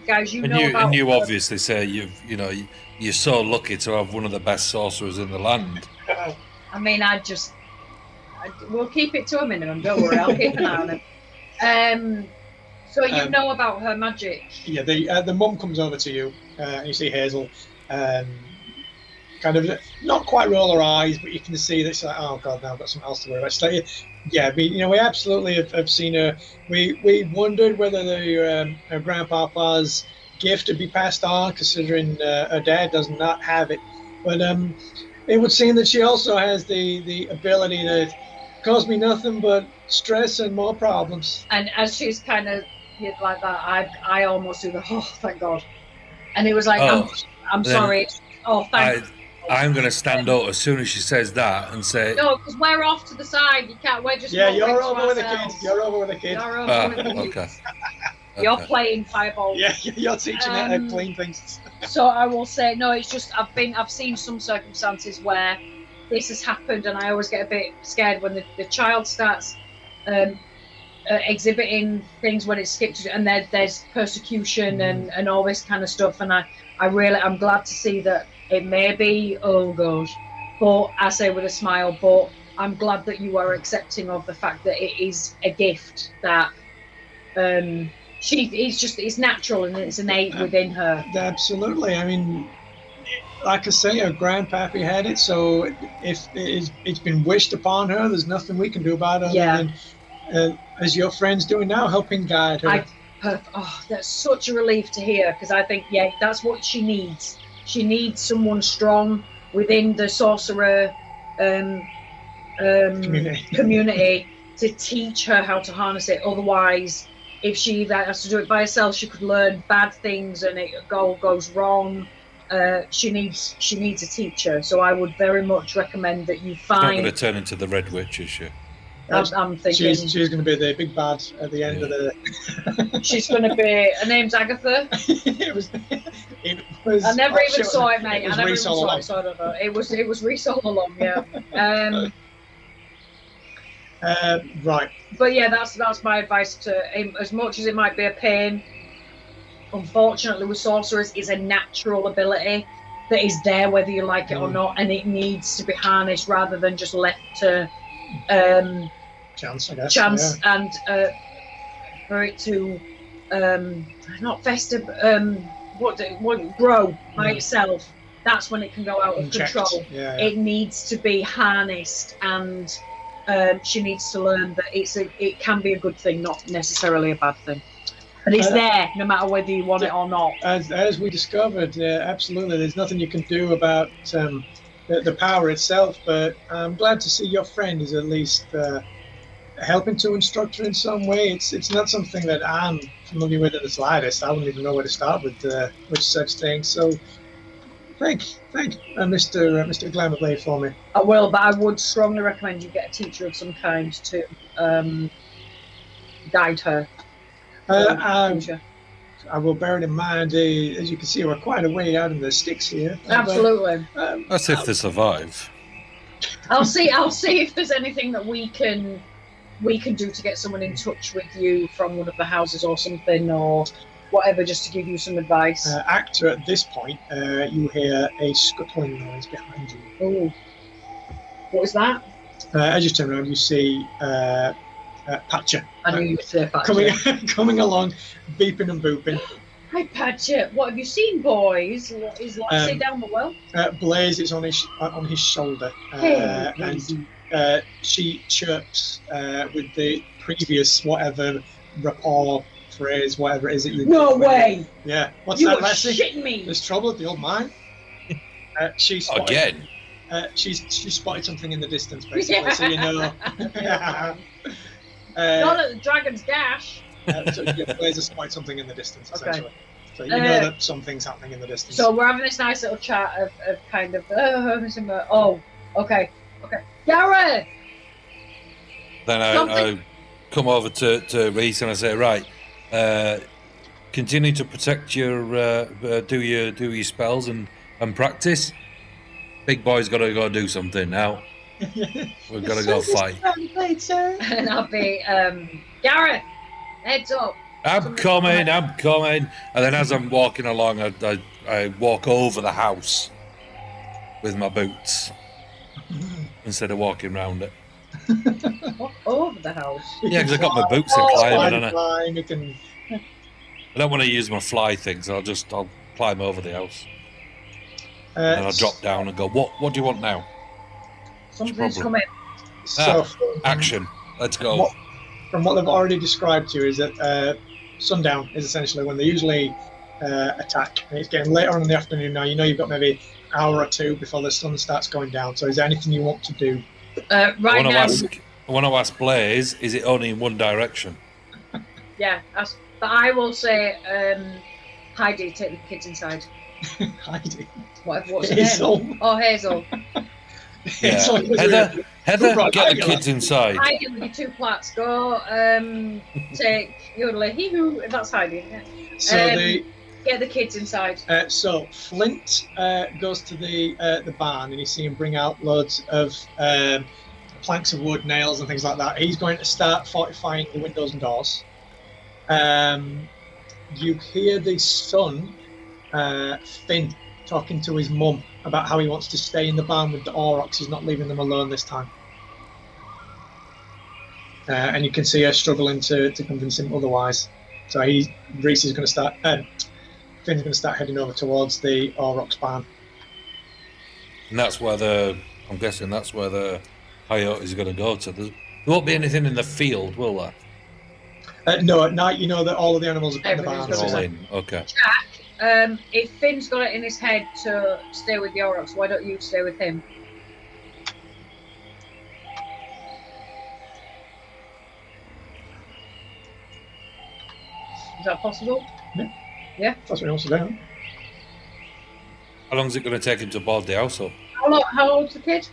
[SPEAKER 2] guys,
[SPEAKER 3] And you obviously say you're so lucky to have one of the best sorcerers in the land.
[SPEAKER 2] I mean, we'll keep it to a minimum, don't worry, I'll keep an eye on it. So you know about her magic? Yeah,
[SPEAKER 1] the mum comes over to you, and you see Hazel, kind of not quite roll her eyes, but you can see that she's like, oh god, now I've got something else to worry about. She's like, yeah, we absolutely have seen her. We wondered whether her grandpapa's gift would be passed on, considering her dad does not have it. But it would seem that she also has the ability to cause me nothing but stress and more problems.
[SPEAKER 2] And as she's kind of like that, I almost do the thank God, and it was like I'm sorry.
[SPEAKER 3] I'm going to stand up as soon as she says that and say
[SPEAKER 2] no, because we're off to the side. You can't. We're just
[SPEAKER 1] you're over with the kids. You're over with the kids.
[SPEAKER 3] Okay.
[SPEAKER 2] You're playing fireball.
[SPEAKER 1] Yeah, you're teaching her how to clean things.
[SPEAKER 2] So I will say no. It's just I've seen some circumstances where this has happened, and I always get a bit scared when the child starts exhibiting things when it's skipped, and there's persecution and all this kind of stuff. And I'm glad to see that it may be but I say with a smile, but I'm glad that you are accepting of the fact that it is a gift that it's natural and it's innate within her.
[SPEAKER 1] Absolutely. I mean, like I say, her grandpappy had it, so if it's been wished upon her, there's nothing we can do about it other than, as your friend's doing now, helping guide her.
[SPEAKER 2] That's such a relief to hear, because I think, that's what she needs. She needs someone strong within the sorcerer community to teach her how to harness it. Otherwise, if she has to do it by herself, she could learn bad things and it goes wrong. She needs a teacher. So I would very much recommend that you find...
[SPEAKER 3] She's not going to turn into the Red Witch, is she?
[SPEAKER 2] I'm thinking
[SPEAKER 1] she's going to be the big bad at the end of the.
[SPEAKER 2] She's going to be. Her name's Agatha.
[SPEAKER 1] it was.
[SPEAKER 2] I never even saw it, mate. I never even saw it, so I don't know. It was Reese all along, yeah.
[SPEAKER 1] Right.
[SPEAKER 2] But yeah, that's my advice to him. As much as it might be a pain, unfortunately, with sorcerers, is a natural ability that is there whether you like it or not, and it needs to be harnessed rather than just left to.
[SPEAKER 1] Chance, I guess.
[SPEAKER 2] And for it to not fester, grow by itself. That's when it can go out of control. It needs to be harnessed, and she needs to learn that it can be a good thing, not necessarily a bad thing. But it's there, no matter whether you want it or not.
[SPEAKER 1] As we discovered, absolutely, there's nothing you can do about the power itself. But I'm glad to see your friend is at least helping to instruct her in some way. It's not something that I'm familiar with in the slightest. I wouldn't even know where to start with such things. So, thank Mr. Glamourblade for me.
[SPEAKER 2] I will, but I would strongly recommend you get a teacher of some kind to guide her.
[SPEAKER 1] I will bear it in mind. As you can see, we're quite a way out in the sticks here.
[SPEAKER 2] Absolutely.
[SPEAKER 3] That's if they survive.
[SPEAKER 2] I'll see if there's anything that we can do to get someone in touch with you from one of the houses or something, or whatever, just to give you some advice.
[SPEAKER 1] Actor, at this point, you hear a scuttling noise behind you.
[SPEAKER 2] Oh, what is that?
[SPEAKER 1] As you turn around, you see Patcher.
[SPEAKER 2] I knew you would say Patcher.
[SPEAKER 1] Coming along, beeping and booping.
[SPEAKER 2] Hi, Patcher. What have you seen, boys? Is Lassie down the well?
[SPEAKER 1] Blaze is on his shoulder, and she chirps with the previous whatever rapport phrase, whatever it is that you.
[SPEAKER 2] No way.
[SPEAKER 1] Yeah. What's
[SPEAKER 2] you
[SPEAKER 1] that, Lassie?
[SPEAKER 2] Shitting me.
[SPEAKER 1] There's trouble at the old mine. She's
[SPEAKER 3] again.
[SPEAKER 1] She's spotted something in the distance, basically, so you know.
[SPEAKER 2] Not at the Dragon's Gash.
[SPEAKER 1] So Blaze has spotted something in the distance, essentially. Okay. So you know that something's happening in the distance.
[SPEAKER 2] So we're having this nice little chat of kind of, oh, okay. Gareth!
[SPEAKER 3] Then I come over to Reese and I say, right, continue to protect your, do your spells and practice. Big boy's got to go do something now. We've got to go fight.
[SPEAKER 2] And I'll be, Gareth, heads up.
[SPEAKER 3] I'm coming. And then as I'm walking along, I walk over the house with my boots instead of walking round it.
[SPEAKER 2] Walk over the house?
[SPEAKER 3] Yeah, because I got my boots and climbing, don't I?
[SPEAKER 1] I
[SPEAKER 3] don't want to use my fly thing, so I'll climb over the house. And I'll drop down and go, what do you want now?
[SPEAKER 2] Something's coming.
[SPEAKER 3] Action. Let's go.
[SPEAKER 1] From what they've already described to you is that sundown is essentially when they usually attack. And it's getting later on in the afternoon now. You know you've got maybe an hour or two before the sun starts going down. So is there anything you want to do?
[SPEAKER 3] I want to ask Blaze, is it only in one direction?
[SPEAKER 2] Yeah, but I will say, Heidi, take the kids inside.
[SPEAKER 1] Heidi?
[SPEAKER 2] What's
[SPEAKER 1] Hazel.
[SPEAKER 2] her name? Oh, Hazel.
[SPEAKER 3] Yeah. Heather, get the kids inside.
[SPEAKER 2] Heidi with your two plats. Go take Yodeler. Hee-hoo. That's Heidi.
[SPEAKER 1] So
[SPEAKER 2] get the kids inside.
[SPEAKER 1] So Flint goes to the barn and you see him bring out loads of planks of wood, nails and things like that. He's going to start fortifying the windows and doors. You hear the son, Finn, talking to his mum about how he wants to stay in the barn with the Aurochs. He's not leaving them alone this time. And you can see her struggling to convince him otherwise. So Finn's going to start heading over towards the Aurochs barn.
[SPEAKER 3] And that's where I'm guessing that's where the coyotes are going to go to. There won't be anything in the field, will there?
[SPEAKER 1] No, at night you know that all of the animals are in the barn.
[SPEAKER 3] All in. Okay.
[SPEAKER 2] Jack, if Finn's got it in his head to stay with the Aurochs, why don't you stay with him? Is that possible? Yeah.
[SPEAKER 1] That's what he wants to do.
[SPEAKER 3] How long is it going to take him to board the house up?
[SPEAKER 2] How old's the kid?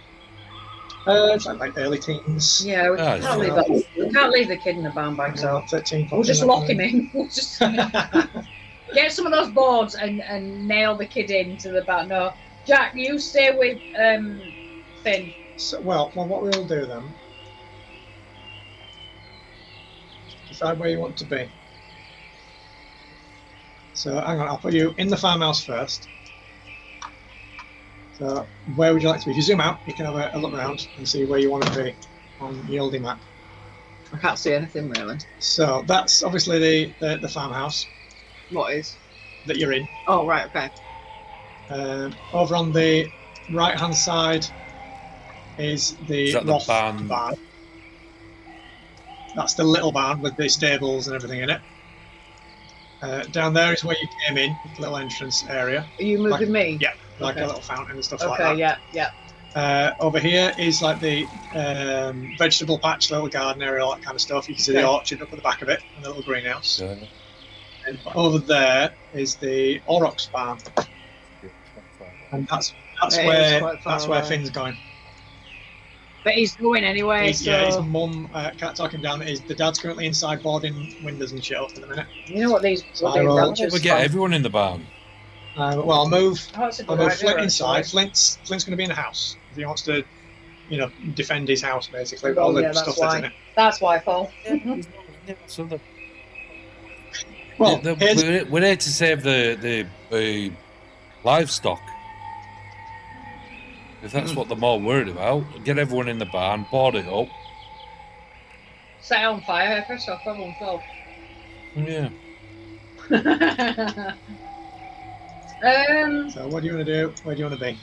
[SPEAKER 1] It's like early teens.
[SPEAKER 2] Yeah, we can't leave the kid in the barn by himself.
[SPEAKER 1] 13,
[SPEAKER 2] we'll just lock him in. We'll just get some of those boards and nail the kid into the barn. No, Jack, you stay with Finn.
[SPEAKER 1] So, well, what we'll do then, decide where you want to be. So hang on, I'll put you in the farmhouse first. So where would you like to be? If you zoom out, you can have a look around and see where you want to be on the oldie map.
[SPEAKER 2] I can't see anything really.
[SPEAKER 1] So that's obviously the farmhouse.
[SPEAKER 2] What is?
[SPEAKER 1] That you're in.
[SPEAKER 2] Oh, right, okay.
[SPEAKER 1] Over on the right-hand side is the Roth barn. That's the little barn with the stables and everything in it. Down there is where you came in, the little entrance area.
[SPEAKER 2] Are you moving me?
[SPEAKER 1] Yeah, like a little fountain and stuff like
[SPEAKER 2] that.
[SPEAKER 1] Okay,
[SPEAKER 2] yeah.
[SPEAKER 1] Over here is like the vegetable patch, little garden area, all that kind of stuff. You can see the orchard up at the back of it, and the little greenhouse. Yeah. And over there is the Aurochs barn, and that's where Finn's going.
[SPEAKER 2] But he's going anyway.
[SPEAKER 1] Yeah, his mum can't talk him down. The dad's currently inside boarding windows and shit up at the minute.
[SPEAKER 2] You know what these?
[SPEAKER 3] We get everyone in the barn.
[SPEAKER 1] Well, I'll move Flint inside. Flint's going to be in the house if he wants to, defend his house basically. With all the stuff that's in it.
[SPEAKER 2] That's why, Paul.
[SPEAKER 3] Well, we're here to save the livestock. If that's what they're more worried about, get everyone in the barn, board it up.
[SPEAKER 2] Set it on fire, first off, everyone fell.
[SPEAKER 3] Yeah.
[SPEAKER 1] So what do you want to do? Where do you want to be?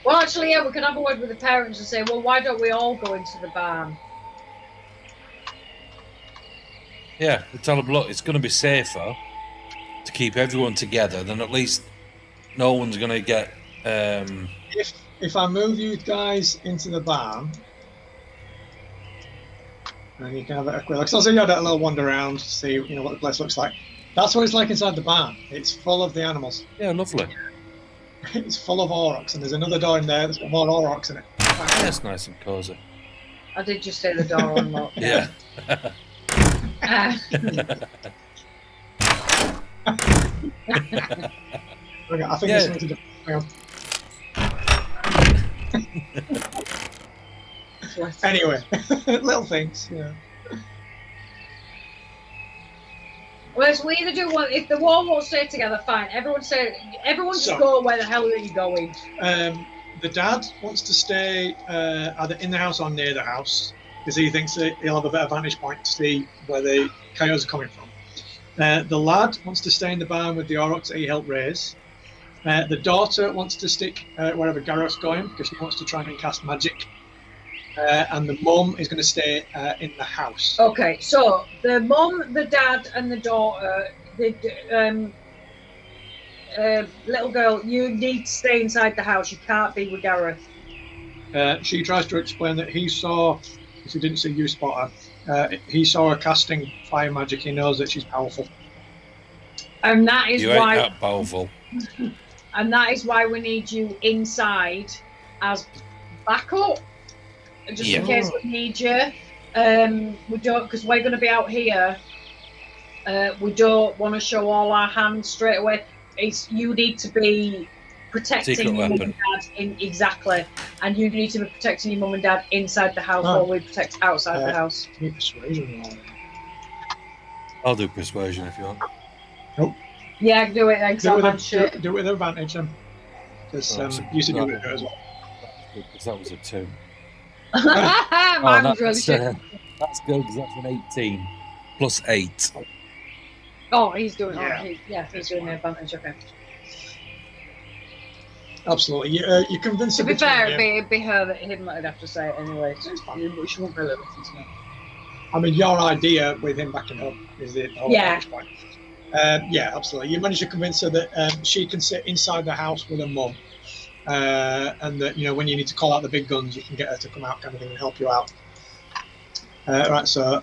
[SPEAKER 2] Well, actually, yeah, we could have a word with the parents and say, well, why don't we all go into the barn?
[SPEAKER 3] Yeah, tell them, look, it's going to be safer to keep everyone together, then at least no one's going to get...
[SPEAKER 1] If I move you guys into the barn, and you can have a quick look. So you had a little wander around, see what the place looks like. That's what it's like inside the barn. It's full of the animals.
[SPEAKER 3] Yeah, lovely.
[SPEAKER 1] It's full of aurochs, and there's another door in there that's got more aurochs in it.
[SPEAKER 3] That's nice and cosy.
[SPEAKER 2] I did just say the door unlocked.
[SPEAKER 3] Yeah.
[SPEAKER 1] Okay, I think there's something to do. Hang on. Anyway, little things,
[SPEAKER 2] Well, so we either do one. If the wall won't stay together, fine. Everyone just go where the hell are you going?
[SPEAKER 1] The dad wants to stay either in the house or near the house because he thinks that he'll have a better vantage point to see where the coyotes are coming from. The lad wants to stay in the barn with the aurochs that he helped raise. The daughter wants to stick wherever Gareth's going because she wants to try and cast magic. And the mum is going to stay in the house.
[SPEAKER 2] Okay, so the mum, the dad, and the daughter, the little girl, you need to stay inside the house. You can't be with Gareth.
[SPEAKER 1] She tries to explain that he saw, if he didn't see you spot her, he saw her casting fire magic. He knows that she's powerful.
[SPEAKER 2] And that is why.
[SPEAKER 3] You ain't that powerful.
[SPEAKER 2] And that is why we need you inside as backup. Just in case we need you. We don't, because we're going to be out here. We don't want to show all our hands straight away. You need to be protecting your mum and dad exactly, and you need to be protecting your mum and dad inside the house while we protect outside the house.
[SPEAKER 1] Need persuasion.
[SPEAKER 3] I'll do persuasion if you want.
[SPEAKER 1] Nope.
[SPEAKER 2] Yeah, do it.
[SPEAKER 1] Do it with advantage then, because you said you would do it as well.
[SPEAKER 3] Because that was a 2.
[SPEAKER 2] Mine was really shit.
[SPEAKER 3] That's good because that's an 18 plus 8.
[SPEAKER 2] Oh, he's doing he's doing the advantage. Okay.
[SPEAKER 1] Absolutely. You convince her.
[SPEAKER 2] To be fair, it'd be her that him that'd have to say it anyway. So it's fine. But she won't really listen to me.
[SPEAKER 1] I mean, your idea with him backing up is the whole point. Yeah, absolutely. You managed to convince her that she can sit inside the house with her mum. And that when you need to call out the big guns, you can get her to come out, kind of thing, and help you out. Right, so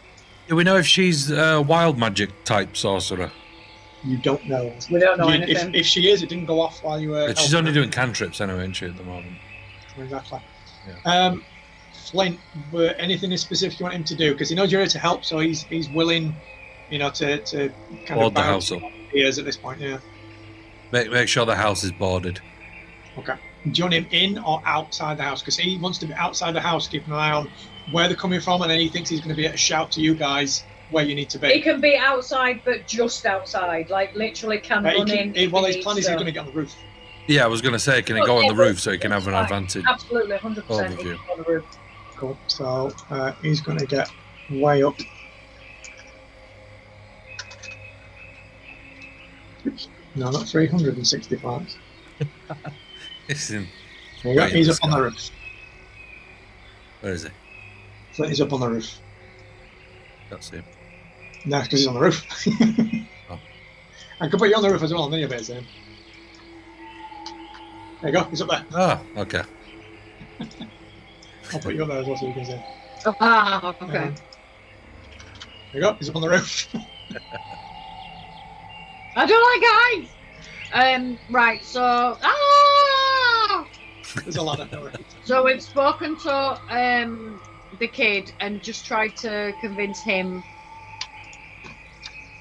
[SPEAKER 3] do we know if she's a wild magic type sorcerer?
[SPEAKER 1] You don't know.
[SPEAKER 2] We don't know anything.
[SPEAKER 1] If she is, it didn't go off while you were.
[SPEAKER 3] But she's only doing cantrips anyway, isn't she, at the moment?
[SPEAKER 1] Exactly.
[SPEAKER 3] Yeah.
[SPEAKER 1] Flint, anything specific you want him to do? Because he knows you're here to help, so he's willing, to kind
[SPEAKER 3] board
[SPEAKER 1] of
[SPEAKER 3] the house up.
[SPEAKER 1] He is at this point, yeah.
[SPEAKER 3] Make sure the house is boarded.
[SPEAKER 1] Okay. Do you want him in or outside the house? Because he wants to be outside the house, keeping an eye on where they're coming from, and then he thinks he's going to be able to shout to you guys where you need to be.
[SPEAKER 2] He can be outside, but just outside, like literally run in.
[SPEAKER 1] His plan is he's going to get on the roof.
[SPEAKER 3] Yeah, I was going to say, can he go on the roof so he can have an advantage?
[SPEAKER 2] Absolutely, 100% on the roof.
[SPEAKER 1] Cool. So he's going to get way up. No, not 365.
[SPEAKER 3] Listen.
[SPEAKER 1] He's up on the roof.
[SPEAKER 3] Where is he?
[SPEAKER 1] So he's up on the roof.
[SPEAKER 3] That's him.
[SPEAKER 1] No, because he's on the roof.
[SPEAKER 3] Oh.
[SPEAKER 1] I can put you on the roof as well, and then you'll be there. There you go, he's up there.
[SPEAKER 3] Oh, okay.
[SPEAKER 1] I'll put you up there as well so you can see.
[SPEAKER 2] Okay.
[SPEAKER 1] There you go, he's up on the roof.
[SPEAKER 2] I don't like heights! Right, so...
[SPEAKER 1] There's a ladder.
[SPEAKER 2] So we've spoken to the kid and just tried to convince him.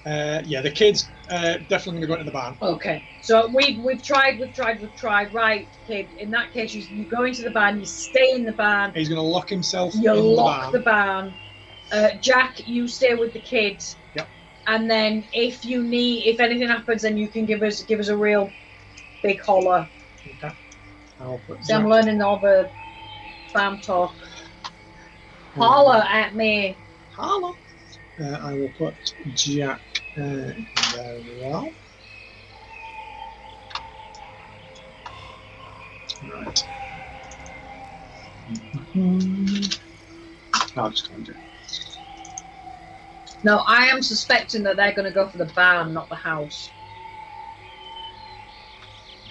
[SPEAKER 1] Yeah, the kid's definitely going to go into the barn.
[SPEAKER 2] Okay, so we've tried. Right, kid. In that case, you go into the barn. You stay in the barn.
[SPEAKER 1] He's going to lock himself.
[SPEAKER 2] You
[SPEAKER 1] in
[SPEAKER 2] lock the barn. Jack, you stay with the kids.
[SPEAKER 1] Yep.
[SPEAKER 2] And then if anything happens, then you can give us a real big holler.
[SPEAKER 1] Okay. I'll put
[SPEAKER 2] So I'm learning all the farm talk. Holler at me.
[SPEAKER 1] Holler. I will put Jack there as well. Right. I'll just go and do it.
[SPEAKER 2] No, I am suspecting that they're going to go for the barn, not the house.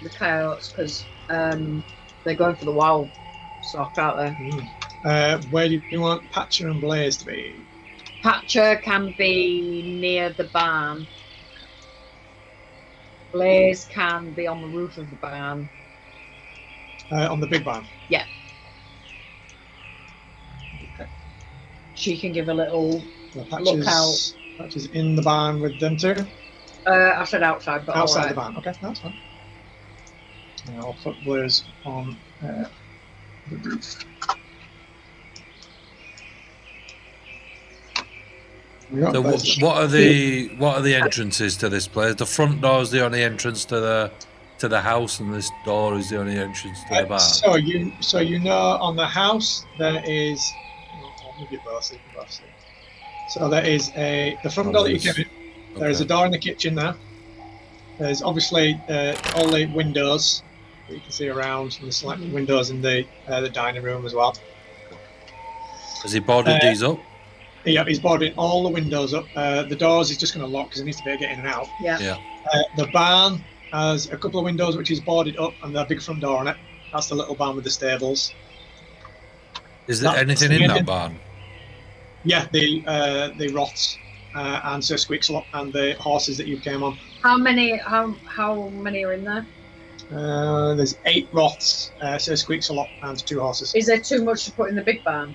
[SPEAKER 2] The coyotes, because they're going for the wild stock out there.
[SPEAKER 1] Where do you want Patcher and Blaze to be?
[SPEAKER 2] Patcher can be near the barn. Blaze can be on the roof of the barn.
[SPEAKER 1] On the big barn?
[SPEAKER 2] Yeah.
[SPEAKER 1] Okay.
[SPEAKER 2] She can give a little look out.
[SPEAKER 1] Patcher's in the barn with them too?
[SPEAKER 2] I said outside, but
[SPEAKER 1] outside the barn. Okay, that's fine. And I'll put Blaze on the roof.
[SPEAKER 3] So what are the entrances to this place? The front door is the only entrance to the house, and this door is the only entrance to the barn.
[SPEAKER 1] So you know on the house there is. I'll move you both so you can both see. So there is the front door that you came in. There is a door in the kitchen there. There's obviously all the windows that you can see around, and there's like windows in the dining room as well.
[SPEAKER 3] Has he boarded these up?
[SPEAKER 1] Yeah, he's boarding all the windows up. The doors he's just going to lock because he needs to be able to get in and out.
[SPEAKER 2] Yeah.
[SPEAKER 1] The barn has a couple of windows which he's boarded up, and the big front door on it. That's the little barn with the stables.
[SPEAKER 3] Is there anything in that barn?
[SPEAKER 1] Yeah, the roths and Sir Squeakslot and the horses that you came on.
[SPEAKER 2] How many are in there?
[SPEAKER 1] There's 8 roths, Sir Squeakslot, and 2 horses.
[SPEAKER 2] Is there too much to put in the big barn?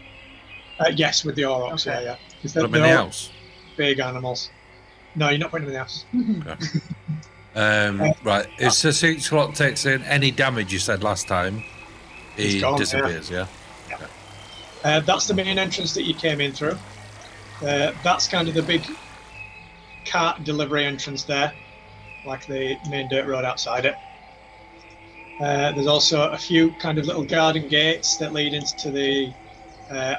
[SPEAKER 1] Yes, with the aurochs,
[SPEAKER 2] okay.
[SPEAKER 1] yeah.
[SPEAKER 3] Put them in the house?
[SPEAKER 1] Big animals. No, you're not putting them in the house.
[SPEAKER 3] Okay. Right. If Sir Squeakslot takes in any damage you said last time, he disappears, yeah?
[SPEAKER 1] Okay. That's the main entrance that you came in through. That's kind of the big cart delivery entrance there, like the main dirt road outside it. There's also a few kind of little garden gates that lead into the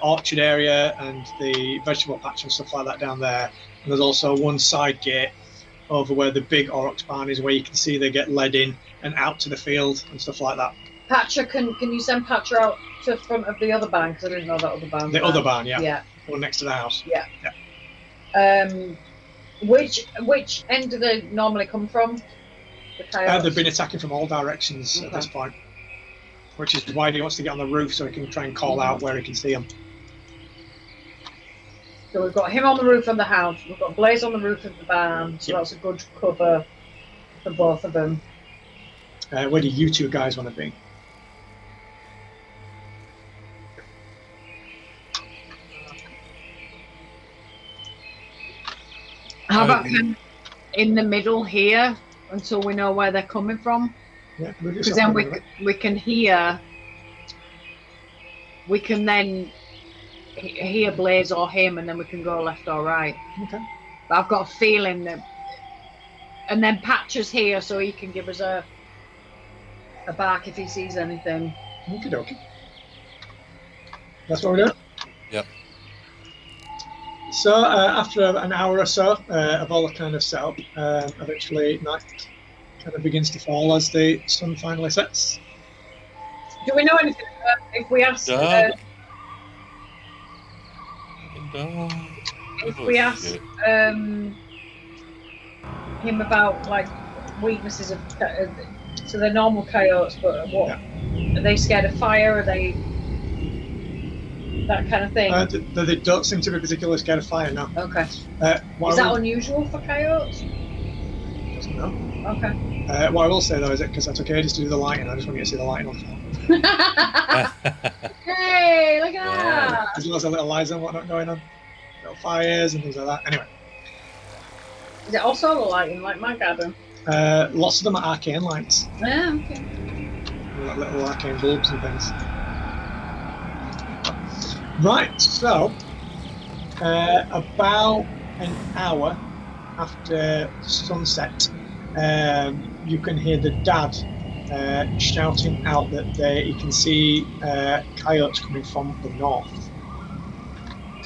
[SPEAKER 1] orchard area and the vegetable patch and stuff like that down there. And there's also one side gate over where the big aurochs barn is, where you can see they get led in and out to the field and stuff like that.
[SPEAKER 2] Patcher, can you send Patcher out to the front of the other barn? Because I didn't know that other barn.
[SPEAKER 1] The other barn, yeah.
[SPEAKER 2] Yeah.
[SPEAKER 1] One next to the house.
[SPEAKER 2] Yeah. Which end do they normally come from? The coyotes?
[SPEAKER 1] They've been attacking from all directions at this point, which is why he wants to get on the roof so he can try and call out where he can see them.
[SPEAKER 2] So we've got him on the roof of the house. We've got Blaze on the roof of the barn. So that's a good cover for both of them.
[SPEAKER 1] Where do you two guys want to be?
[SPEAKER 2] How about him in the middle here until we know where they're coming from?
[SPEAKER 1] Yeah,
[SPEAKER 2] because then we can hear. We can then hear Blaze or him, and then we can go left or right.
[SPEAKER 1] Okay.
[SPEAKER 2] But I've got a feeling that, and then Patcher's here, so he can give us a bark if he sees anything.
[SPEAKER 1] Okie dokie. That's what we're doing?
[SPEAKER 3] Yep.
[SPEAKER 1] So after an hour or so of all the kind of setup, eventually night kind of begins to fall as the sun finally sets.
[SPEAKER 2] Do we know anything if we ask? him about like weaknesses of so they're normal coyotes, but what are they scared of fire? Are they that kind of thing?
[SPEAKER 1] They don't seem to be particularly scared of fire, no.
[SPEAKER 2] Okay. Is that unusual for coyotes?
[SPEAKER 1] Doesn't know.
[SPEAKER 2] Okay.
[SPEAKER 1] What I will say though is that because I took ages to do the lighting, I just want you to see the lighting on the phone.
[SPEAKER 2] Hey, look at that!
[SPEAKER 1] There's lots of little lights and whatnot going on, little fires and things like that. Anyway.
[SPEAKER 2] Is it all solar lighting like my cabin?
[SPEAKER 1] Lots of them are arcane lights.
[SPEAKER 2] Yeah, okay.
[SPEAKER 1] Like little arcane bulbs and things. Right, so about an hour after sunset, you can hear the dad shouting out that he can see coyotes coming from the north.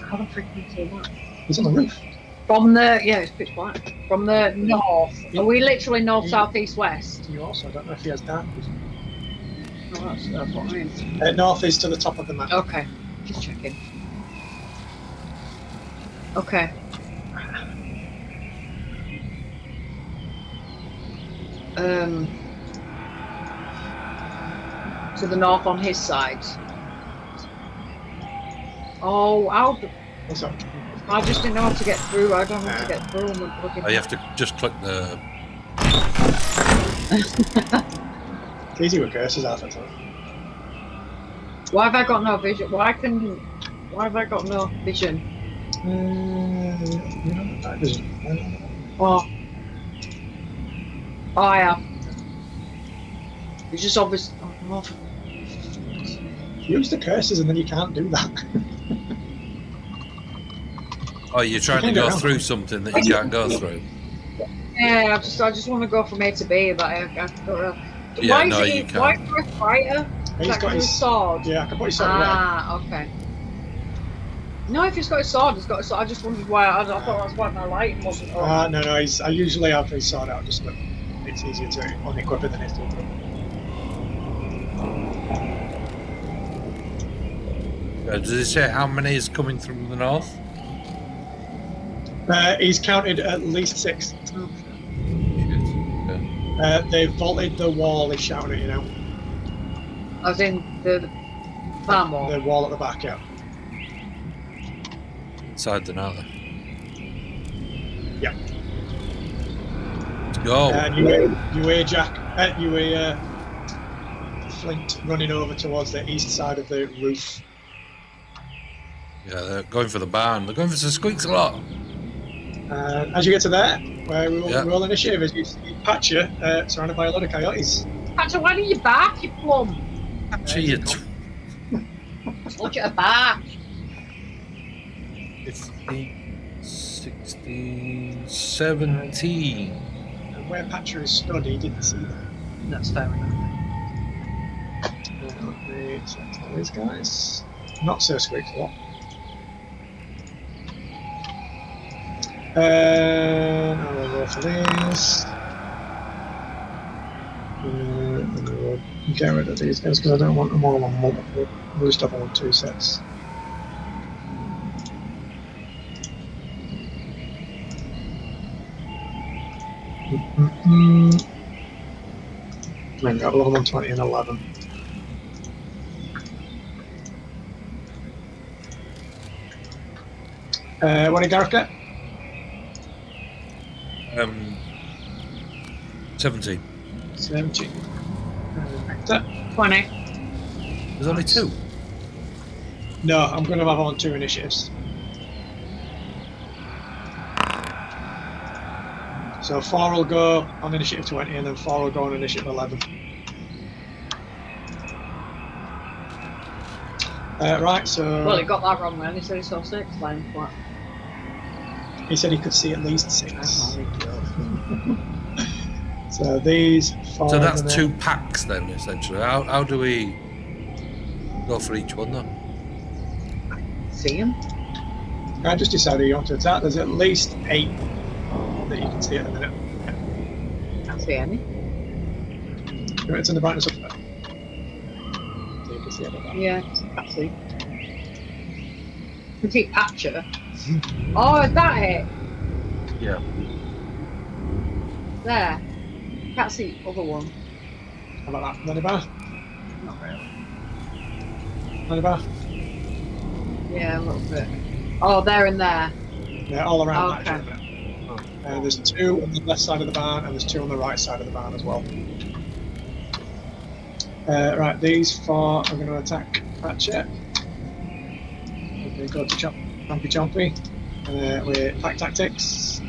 [SPEAKER 2] How the freak can you see that?
[SPEAKER 1] He's on the roof.
[SPEAKER 2] From the it's pitch black. From the north. Are we literally north, south, east, west?
[SPEAKER 1] You also, I don't know if he has dark vision.
[SPEAKER 2] Oh, that's what I mean.
[SPEAKER 1] North is to the top of the map.
[SPEAKER 2] Okay, just checking. Okay. To the north on his side. Oh,
[SPEAKER 1] What's that?
[SPEAKER 2] I just didn't know how to get through. I don't know how to get through.
[SPEAKER 3] Oh, you have to just click the.
[SPEAKER 1] It's easy with curses, I think.
[SPEAKER 2] Why have I got no vision? Why have I got no vision?
[SPEAKER 1] You know, that vision.
[SPEAKER 2] Oh, I have. It's just obvious. Oh,
[SPEAKER 1] use the curses and then you can't do that.
[SPEAKER 3] Oh, you're trying to go through something that you can't go through.
[SPEAKER 2] Yeah, I just want to go from A to B, but I don't know.
[SPEAKER 3] Yeah,
[SPEAKER 2] why
[SPEAKER 3] no,
[SPEAKER 2] is
[SPEAKER 3] you can't.
[SPEAKER 2] Why is he a fighter?
[SPEAKER 1] He's got his
[SPEAKER 2] sword.
[SPEAKER 1] Yeah, I can put his sword away.
[SPEAKER 2] Ah, okay. No, if he's got a sword, he's got a sword. I just wondered why. I thought that's why my lighting wasn't on.
[SPEAKER 1] No. I usually have his sword out just so it's easier to unequip it than it is to equip.
[SPEAKER 3] Does it say how many is coming from the north?
[SPEAKER 1] He's counted at least 6.
[SPEAKER 3] Oh. Yeah.
[SPEAKER 1] They've vaulted the wall, he's shouting at you now.
[SPEAKER 2] As in the farm wall?
[SPEAKER 1] The wall at the back, yeah.
[SPEAKER 3] Inside the north.
[SPEAKER 1] Yeah.
[SPEAKER 3] Let's go.
[SPEAKER 1] And you hear Flint running over towards the east side of the roof.
[SPEAKER 3] Yeah, they're going for the barn. They're going for some squeaks a lot.
[SPEAKER 1] As you get to there, where we roll initiative, as you see Patcher surrounded by a lot of coyotes.
[SPEAKER 2] Patcher, why don't you back, you plum?
[SPEAKER 3] Patcher, you
[SPEAKER 2] Look at her back.
[SPEAKER 3] 15, 16, 17.
[SPEAKER 1] And where Patcher is stood, he didn't see them.
[SPEAKER 2] That's fair enough.
[SPEAKER 1] Select all these guys. Not so squeaks a lot. I will roll for these. We'll get rid of these guys because I don't want them all on multiple. We'll just have them on 2 sets. Then got 11, 20, and 11. What did Gareth get?
[SPEAKER 3] 17.
[SPEAKER 1] 17.
[SPEAKER 2] 20.
[SPEAKER 3] There's only 2.
[SPEAKER 1] No, I'm going to have on 2 initiatives. So 4 will go on initiative 20 and then 4 will go on initiative 11. Right, so...
[SPEAKER 2] Well, he got that wrong then. He said he saw 6 lying flat.
[SPEAKER 1] He said he could see at least 6. So these 4...
[SPEAKER 3] So that's 2 packs then, essentially. How do we go for each one, though?
[SPEAKER 2] See him?
[SPEAKER 1] I just decided you want to attack. There's at least 8 that you can see at the minute.
[SPEAKER 2] Can't see any.
[SPEAKER 1] It's in the brightness up there. So you can see it like that.
[SPEAKER 2] Yeah, can't see. You can see Patcher. Oh, is that it?
[SPEAKER 3] Yeah.
[SPEAKER 2] There. Can't see the other one.
[SPEAKER 1] How about that? Money bar?
[SPEAKER 2] Not really.
[SPEAKER 1] Money bar?
[SPEAKER 2] Yeah, a little bit. Oh, there and there.
[SPEAKER 1] Yeah, all around
[SPEAKER 2] Okay.
[SPEAKER 1] that. There's 2 on the left side of the barn, and there's 2 on the right side of the barn as well. Right, these 4 are going to attack Ratchet. Okay, go to Chompy Chompy. With Pack Tactics.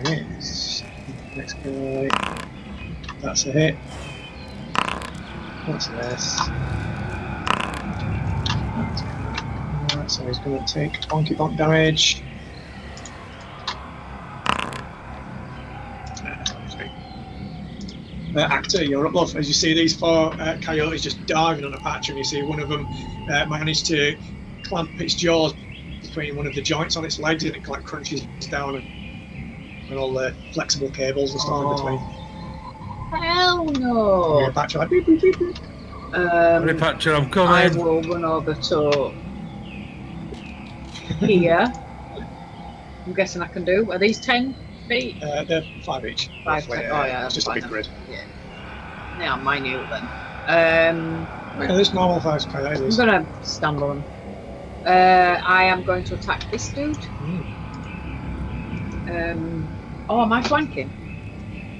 [SPEAKER 1] That is next guy. That's a hit. What's this? Alright, so he's going to take bonky bonk damage. Actor, you're up, love. As you see these 4 coyotes just diving on a patch, and you see one of them manage to clamp its jaws between one of the joints on its legs, and it like crunches down, and all the flexible cables and stuff in between.
[SPEAKER 2] Hell no!
[SPEAKER 1] Patch like beep, beep, beep, beep.
[SPEAKER 3] Patcher, I'm coming.
[SPEAKER 2] I will run over to here. I'm guessing I can do. Are these 10 feet?
[SPEAKER 1] They're 5 each.
[SPEAKER 2] 5, 10. Oh yeah,
[SPEAKER 1] it's just a big grid.
[SPEAKER 2] Yeah, minute then.
[SPEAKER 1] This normal size coyotes.
[SPEAKER 2] I'm gonna stand on them. I am going to attack this dude. Oh, am I flanking?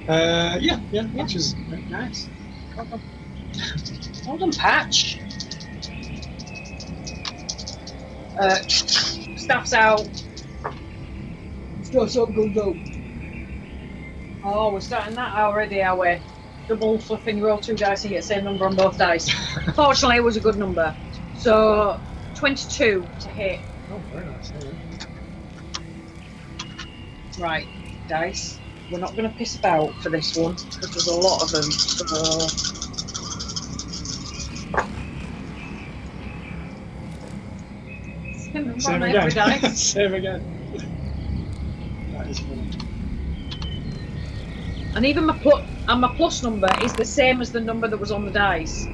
[SPEAKER 1] Yeah, which is
[SPEAKER 2] nice. Hold on, Patch. Staff's out. Go. Oh, we're starting that already, are we? Double flipping, roll 2 dice and get the same number on both dice. Fortunately, it was a good number. So, 22 to hit.
[SPEAKER 1] Oh, very nice.
[SPEAKER 2] Right, dice. We're not going to piss about for this one, because there's a lot of them. So...
[SPEAKER 1] Same again. Same again. That is funny.
[SPEAKER 2] And even my plus number is the same as the number that was on the dice.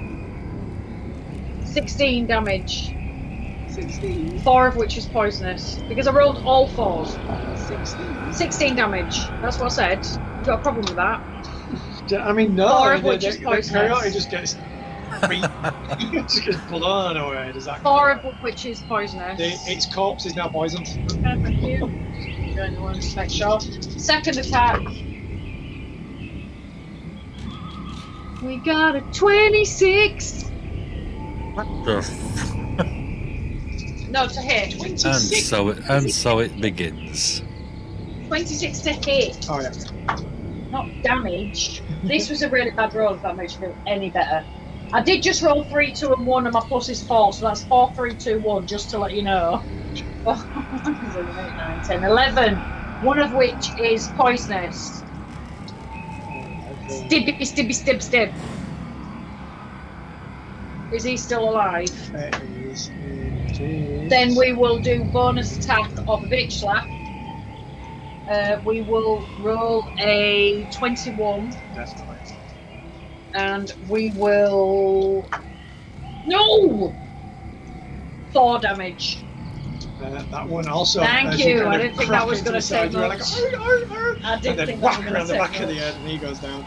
[SPEAKER 2] 16 damage.
[SPEAKER 1] 16.
[SPEAKER 2] 4 of which is poisonous. Because I rolled all 4s. 16 damage. That's what I said. You got a problem with that?
[SPEAKER 1] I mean, no.
[SPEAKER 2] 4 of which is poisonous.
[SPEAKER 1] The coyote just gets just gets blown away. Does that
[SPEAKER 2] 4 of which is poisonous.
[SPEAKER 1] Its corpse is now poisoned.
[SPEAKER 2] Okay, thank you. Going to make sure. Second attack. We got a 26. No, to hit. 26.
[SPEAKER 3] And so it begins.
[SPEAKER 2] 26 to hit.
[SPEAKER 1] Oh yeah.
[SPEAKER 2] Not damage. This was a really bad roll, if that makes you feel any better. I did just roll 3, 2, and 1, and my plus is 4, so that's 4, 3, 2, 1, just to let you know. 8, 9, 10, 11. One of which is poisonous. Stib. Is he still alive? Then we will do bonus attack of bitch slap. We will roll a 21.
[SPEAKER 1] That's nice.
[SPEAKER 2] And we will... No! 4 damage.
[SPEAKER 1] That one also.
[SPEAKER 2] Thank you. I didn't think that was going to say much.
[SPEAKER 1] Like,
[SPEAKER 2] I didn't think that was going to say much.
[SPEAKER 1] around the back of the head and he goes down.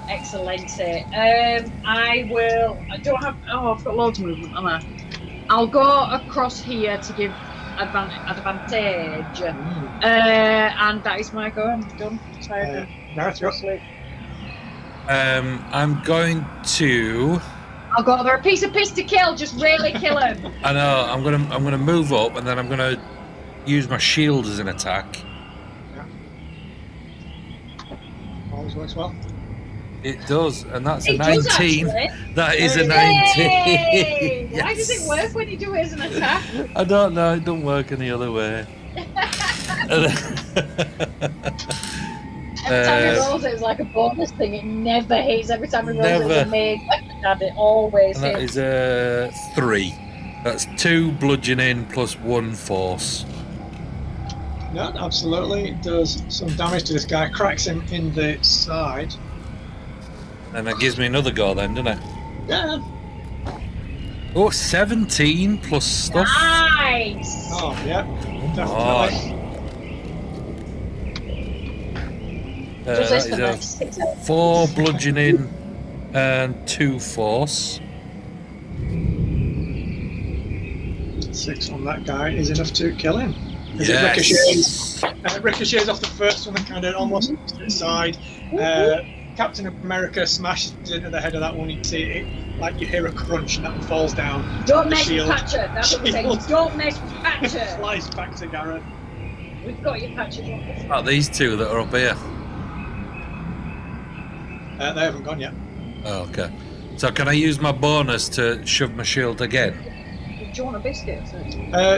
[SPEAKER 2] Excellent. I will... I don't have... Oh, I've got loads of movement, haven't I? I'll go across here to give advantage. And that is my go. I'm done.
[SPEAKER 1] Gareth, you're up.
[SPEAKER 3] I'm going to...
[SPEAKER 2] I'll go. They're a piece of piss to kill. Just really kill him.
[SPEAKER 3] I know. I'm gonna move up, and then I'm gonna use my shield as an attack.
[SPEAKER 1] Yeah. Always works well.
[SPEAKER 3] It does, and that's
[SPEAKER 2] It
[SPEAKER 3] a
[SPEAKER 2] does,
[SPEAKER 3] 19.
[SPEAKER 2] actually.
[SPEAKER 3] That is a 19.
[SPEAKER 2] Hey!
[SPEAKER 3] Yes.
[SPEAKER 2] Why does it work when you do it as an attack?
[SPEAKER 3] I don't know. It don't work any other way.
[SPEAKER 2] Every time he rolls it, it's like a bonus thing. It never hits. Every time he rolls it, it's a main weapon, it always
[SPEAKER 3] That
[SPEAKER 2] hits.
[SPEAKER 3] is a 3. That's 2 bludgeoning plus 1 force.
[SPEAKER 1] No, absolutely. It does some damage to this guy. Cracks him in the side.
[SPEAKER 3] And that gives me another go then, doesn't it?
[SPEAKER 1] Yeah.
[SPEAKER 3] Oh, 17 plus stuff.
[SPEAKER 2] Nice!
[SPEAKER 1] Oh, yeah.
[SPEAKER 3] Oh
[SPEAKER 1] definitely.
[SPEAKER 3] That is a 4 bludgeoning and 2 force.
[SPEAKER 1] 6 on that guy is enough to kill him. As
[SPEAKER 3] Yes.
[SPEAKER 1] it ricochets off the first one and kind of almost to the side. Captain America smashes into the head of that one. You see it, like you hear a crunch, and that one falls down.
[SPEAKER 2] Don't mess with Patcher. That's what we're saying. Don't mess with Patcher.
[SPEAKER 1] Flies back to Gareth.
[SPEAKER 2] We've got your Patcher.
[SPEAKER 3] Oh, these two that are up here.
[SPEAKER 1] They haven't gone yet.
[SPEAKER 3] Oh, okay. So can I use my bonus to shove my shield again?
[SPEAKER 2] Do you want a biscuit?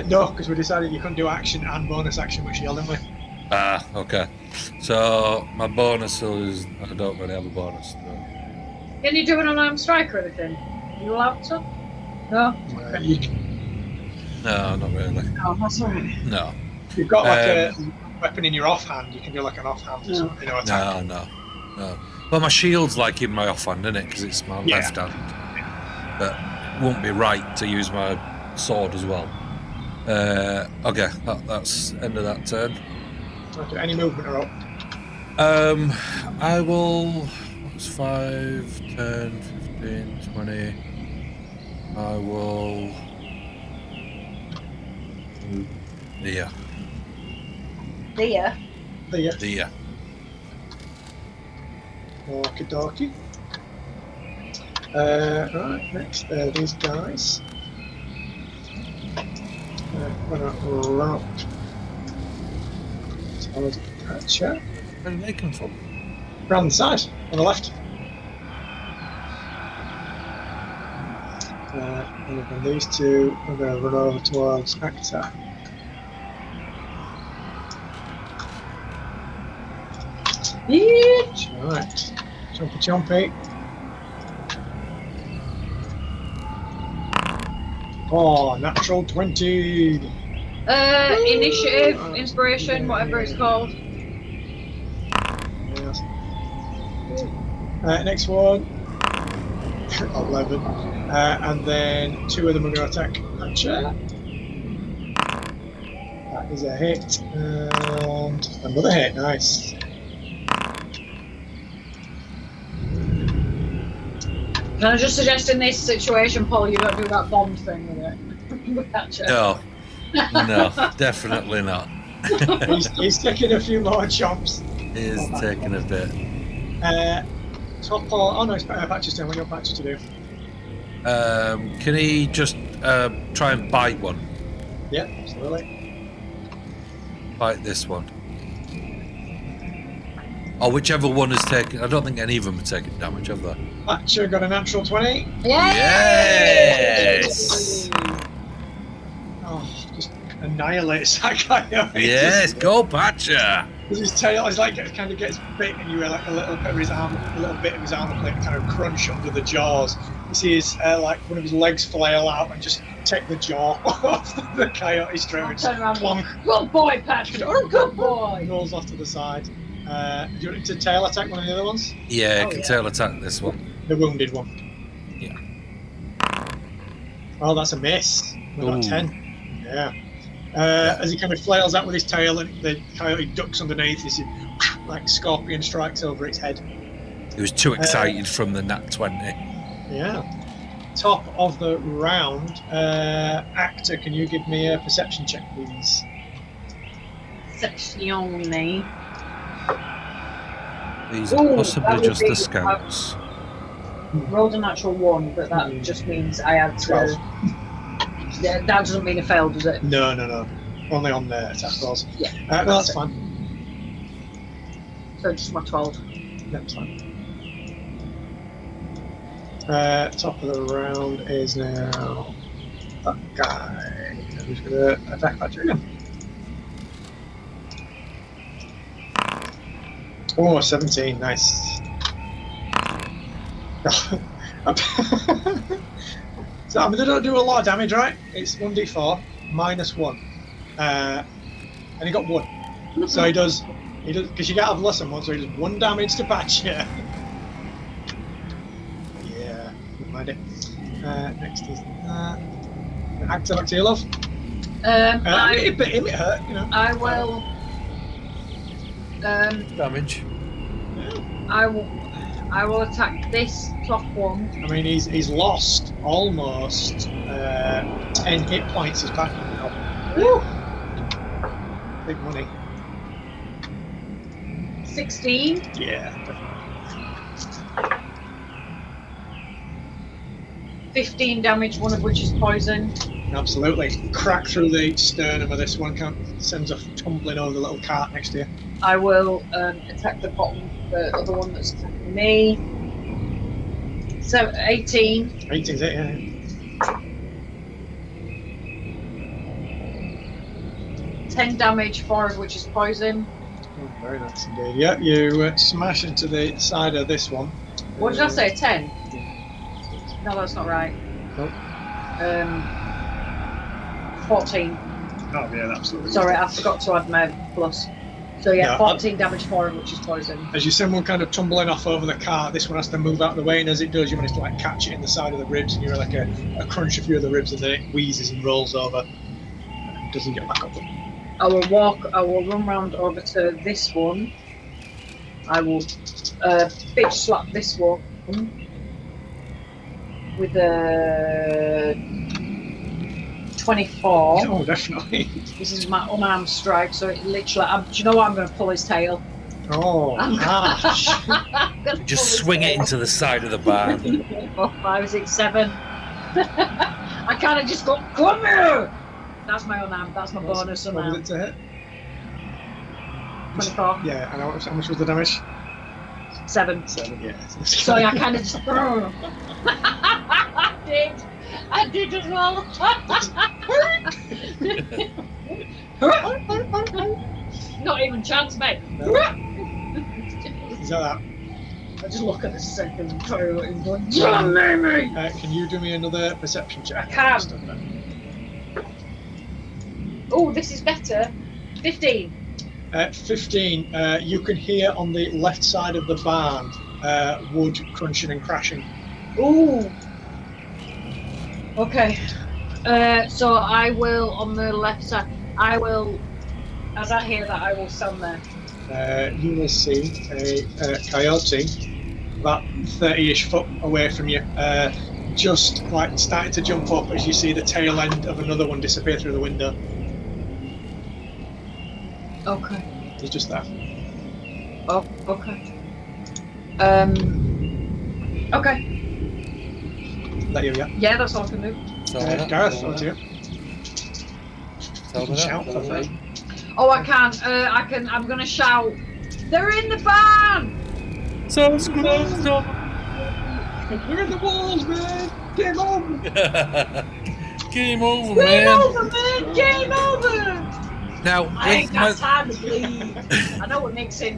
[SPEAKER 1] No, because we decided you couldn't do action and bonus action with shield, didn't we?
[SPEAKER 3] Ah, okay. So my bonus is I don't really have a bonus. No.
[SPEAKER 2] Can you do an unarmed strike or anything? Are you allowed to? No.
[SPEAKER 1] You can...
[SPEAKER 3] No, not really.
[SPEAKER 2] No, that's all right.
[SPEAKER 3] No.
[SPEAKER 1] You've got like a weapon in your offhand. You can do like an offhand.
[SPEAKER 2] No.
[SPEAKER 1] You know, attack.
[SPEAKER 3] No. Well, my shield's like in my offhand, isn't it? Because it's my left hand. But it won't be right to use my sword as well. Okay, that's end of that turn.
[SPEAKER 1] Okay, any movement or up?
[SPEAKER 3] I will. What's 5, 10, 15, 20. I will. Yeah.
[SPEAKER 2] There.
[SPEAKER 3] Yeah.
[SPEAKER 1] Okie dokie. Right, next, these guys. I'm gonna run up towards Patcher.
[SPEAKER 3] Where did they come from?
[SPEAKER 1] Round the side, on the left. And then these two, I'm going to run over towards Actor. Right, chompy. Oh, natural 20.
[SPEAKER 2] Initiative, inspiration, whatever it's called.
[SPEAKER 1] Yes. Next one, 11. And then 2 of them are going to attack Patcher. That is a hit. And another hit, nice.
[SPEAKER 2] Can I just suggest in this situation, Paul, you don't do that bomb thing with it?
[SPEAKER 3] No, definitely not.
[SPEAKER 1] he's taking a few more chomps.
[SPEAKER 3] He is taking a bit.
[SPEAKER 1] Top or... Oh no, it's Patcher's turn. What do you want Patcher to do?
[SPEAKER 3] Can he just try and bite one?
[SPEAKER 1] Yeah, absolutely.
[SPEAKER 3] Bite this one. Or whichever one is taking... I don't think any of them are taking damage, have they?
[SPEAKER 1] Patcher got a natural 20.
[SPEAKER 3] Yes!
[SPEAKER 1] Oh, just annihilates that guy.
[SPEAKER 3] Yes, go Patcher!
[SPEAKER 1] His tail is like, it kind of gets bit, and you hear like a little bit of his arm plate kind of crunch under the jaws. You see his like one of his legs flail out and just take the jaw off the coyote straight away.
[SPEAKER 2] Turn around. Good boy, Patrick. Oh, good boy.
[SPEAKER 1] Rolls off to the side. Do you want to tail attack one of the other ones?
[SPEAKER 3] Yeah, I can tail attack this one.
[SPEAKER 1] The wounded one.
[SPEAKER 3] Yeah.
[SPEAKER 1] Oh, that's a miss. We got 10. Yeah. As he kind of flails out with his tail, and the coyote ducks underneath, this like scorpion strikes over its head.
[SPEAKER 3] He was too excited from the nat 20.
[SPEAKER 1] Yeah. Top of the round, Actor, can you give me a perception check, please?
[SPEAKER 2] Perception.
[SPEAKER 3] These are possibly just the scouts.
[SPEAKER 2] Rolled a natural 1, but that just means I had to.
[SPEAKER 1] 12.
[SPEAKER 2] Yeah, that doesn't mean it failed, does it?
[SPEAKER 1] No. Only on the attack rolls.
[SPEAKER 2] Yeah.
[SPEAKER 1] No, that's fine.
[SPEAKER 2] So just my 12.
[SPEAKER 1] That's fine. Top of the round is now that guy. Who's going to attack Patcher again? Oh, 17, nice. So, I mean, they don't do a lot of damage, right? It's 1d4 minus 1. And he got 1. So he does, because you can't have less than 1, so he does 1 damage to Patcher. Yeah, never mind it. Next is that. Actor, back to you, love. It hurt, you know.
[SPEAKER 2] I will.
[SPEAKER 3] Damage.
[SPEAKER 2] I will attack this top one.
[SPEAKER 1] I mean, he's lost almost 10 hit points. He's back now.
[SPEAKER 2] Woo!
[SPEAKER 1] Big money.
[SPEAKER 2] 16.
[SPEAKER 1] Yeah.
[SPEAKER 2] 15 damage, one of which is poison.
[SPEAKER 1] Absolutely. Crack through the sternum of this one. Sends her tumbling over the little cart next to you.
[SPEAKER 2] I will attack the bottom, the other one that's attacking me. So 18.
[SPEAKER 1] 18's it, yeah.
[SPEAKER 2] 10 damage, 4 of which is poison.
[SPEAKER 1] Oh, very nice indeed. Yeah, you smash into the side of this one.
[SPEAKER 2] What did I say? 10? No, that's not right.
[SPEAKER 1] Nope.
[SPEAKER 2] 14.
[SPEAKER 1] Oh, yeah, absolutely.
[SPEAKER 2] Sorry, I forgot to add my plus. So yeah, 14 damage, 4 of which is poison.
[SPEAKER 1] As you send one kind of tumbling off over the cart, this one has to move out of the way, and as it does, you manage to like catch it in the side of the ribs, and you're like a crunch a few of the ribs, and then it wheezes and rolls over. And doesn't get back up.
[SPEAKER 2] I will run round over to this one. I will bitch slap this one with a 24.
[SPEAKER 1] Oh, definitely.
[SPEAKER 2] This is my unarmed strike, so it literally. Do you know what? I'm going to pull his tail.
[SPEAKER 1] Oh, gosh.
[SPEAKER 3] Just swing it into the side of the barn.
[SPEAKER 2] 4, 5, 6, 7. I kind of just go, come here! That's my unarmed, that's my bonus unarmed.
[SPEAKER 1] What was it to hit?
[SPEAKER 2] 24.
[SPEAKER 1] Yeah, and how much was the damage?
[SPEAKER 2] 7.
[SPEAKER 1] 7, yeah.
[SPEAKER 2] So I kind of just. I did as well. Not even chance, mate.
[SPEAKER 1] No. Is that?
[SPEAKER 2] I just look at the second toilet and go, John, me!
[SPEAKER 1] Can you do me another perception check?
[SPEAKER 2] I can. Oh, this is better. 15.
[SPEAKER 1] 15. You can hear on the left side of the barn wood crunching and crashing.
[SPEAKER 2] Ooh. Okay. So I will, on the left side, as I hear that, I will stand there.
[SPEAKER 1] You will see a coyote about 30-ish foot away from you, just like starting to jump up as you see the tail end of another one disappear through the window.
[SPEAKER 2] Okay.
[SPEAKER 1] He's just there.
[SPEAKER 2] Oh, okay. Okay.
[SPEAKER 1] That you, yeah?
[SPEAKER 2] Yeah, that's all I can do.
[SPEAKER 1] Gareth, over to you. You can shout for free.
[SPEAKER 2] Oh, I can. I'm going to shout. They're in the barn!
[SPEAKER 3] So close.
[SPEAKER 1] We're in the walls, man! Game over!
[SPEAKER 3] Game over,
[SPEAKER 2] Game
[SPEAKER 3] man!
[SPEAKER 2] over, man! Game over!
[SPEAKER 3] Now,
[SPEAKER 2] I ain't got time to bleed. I know what makes it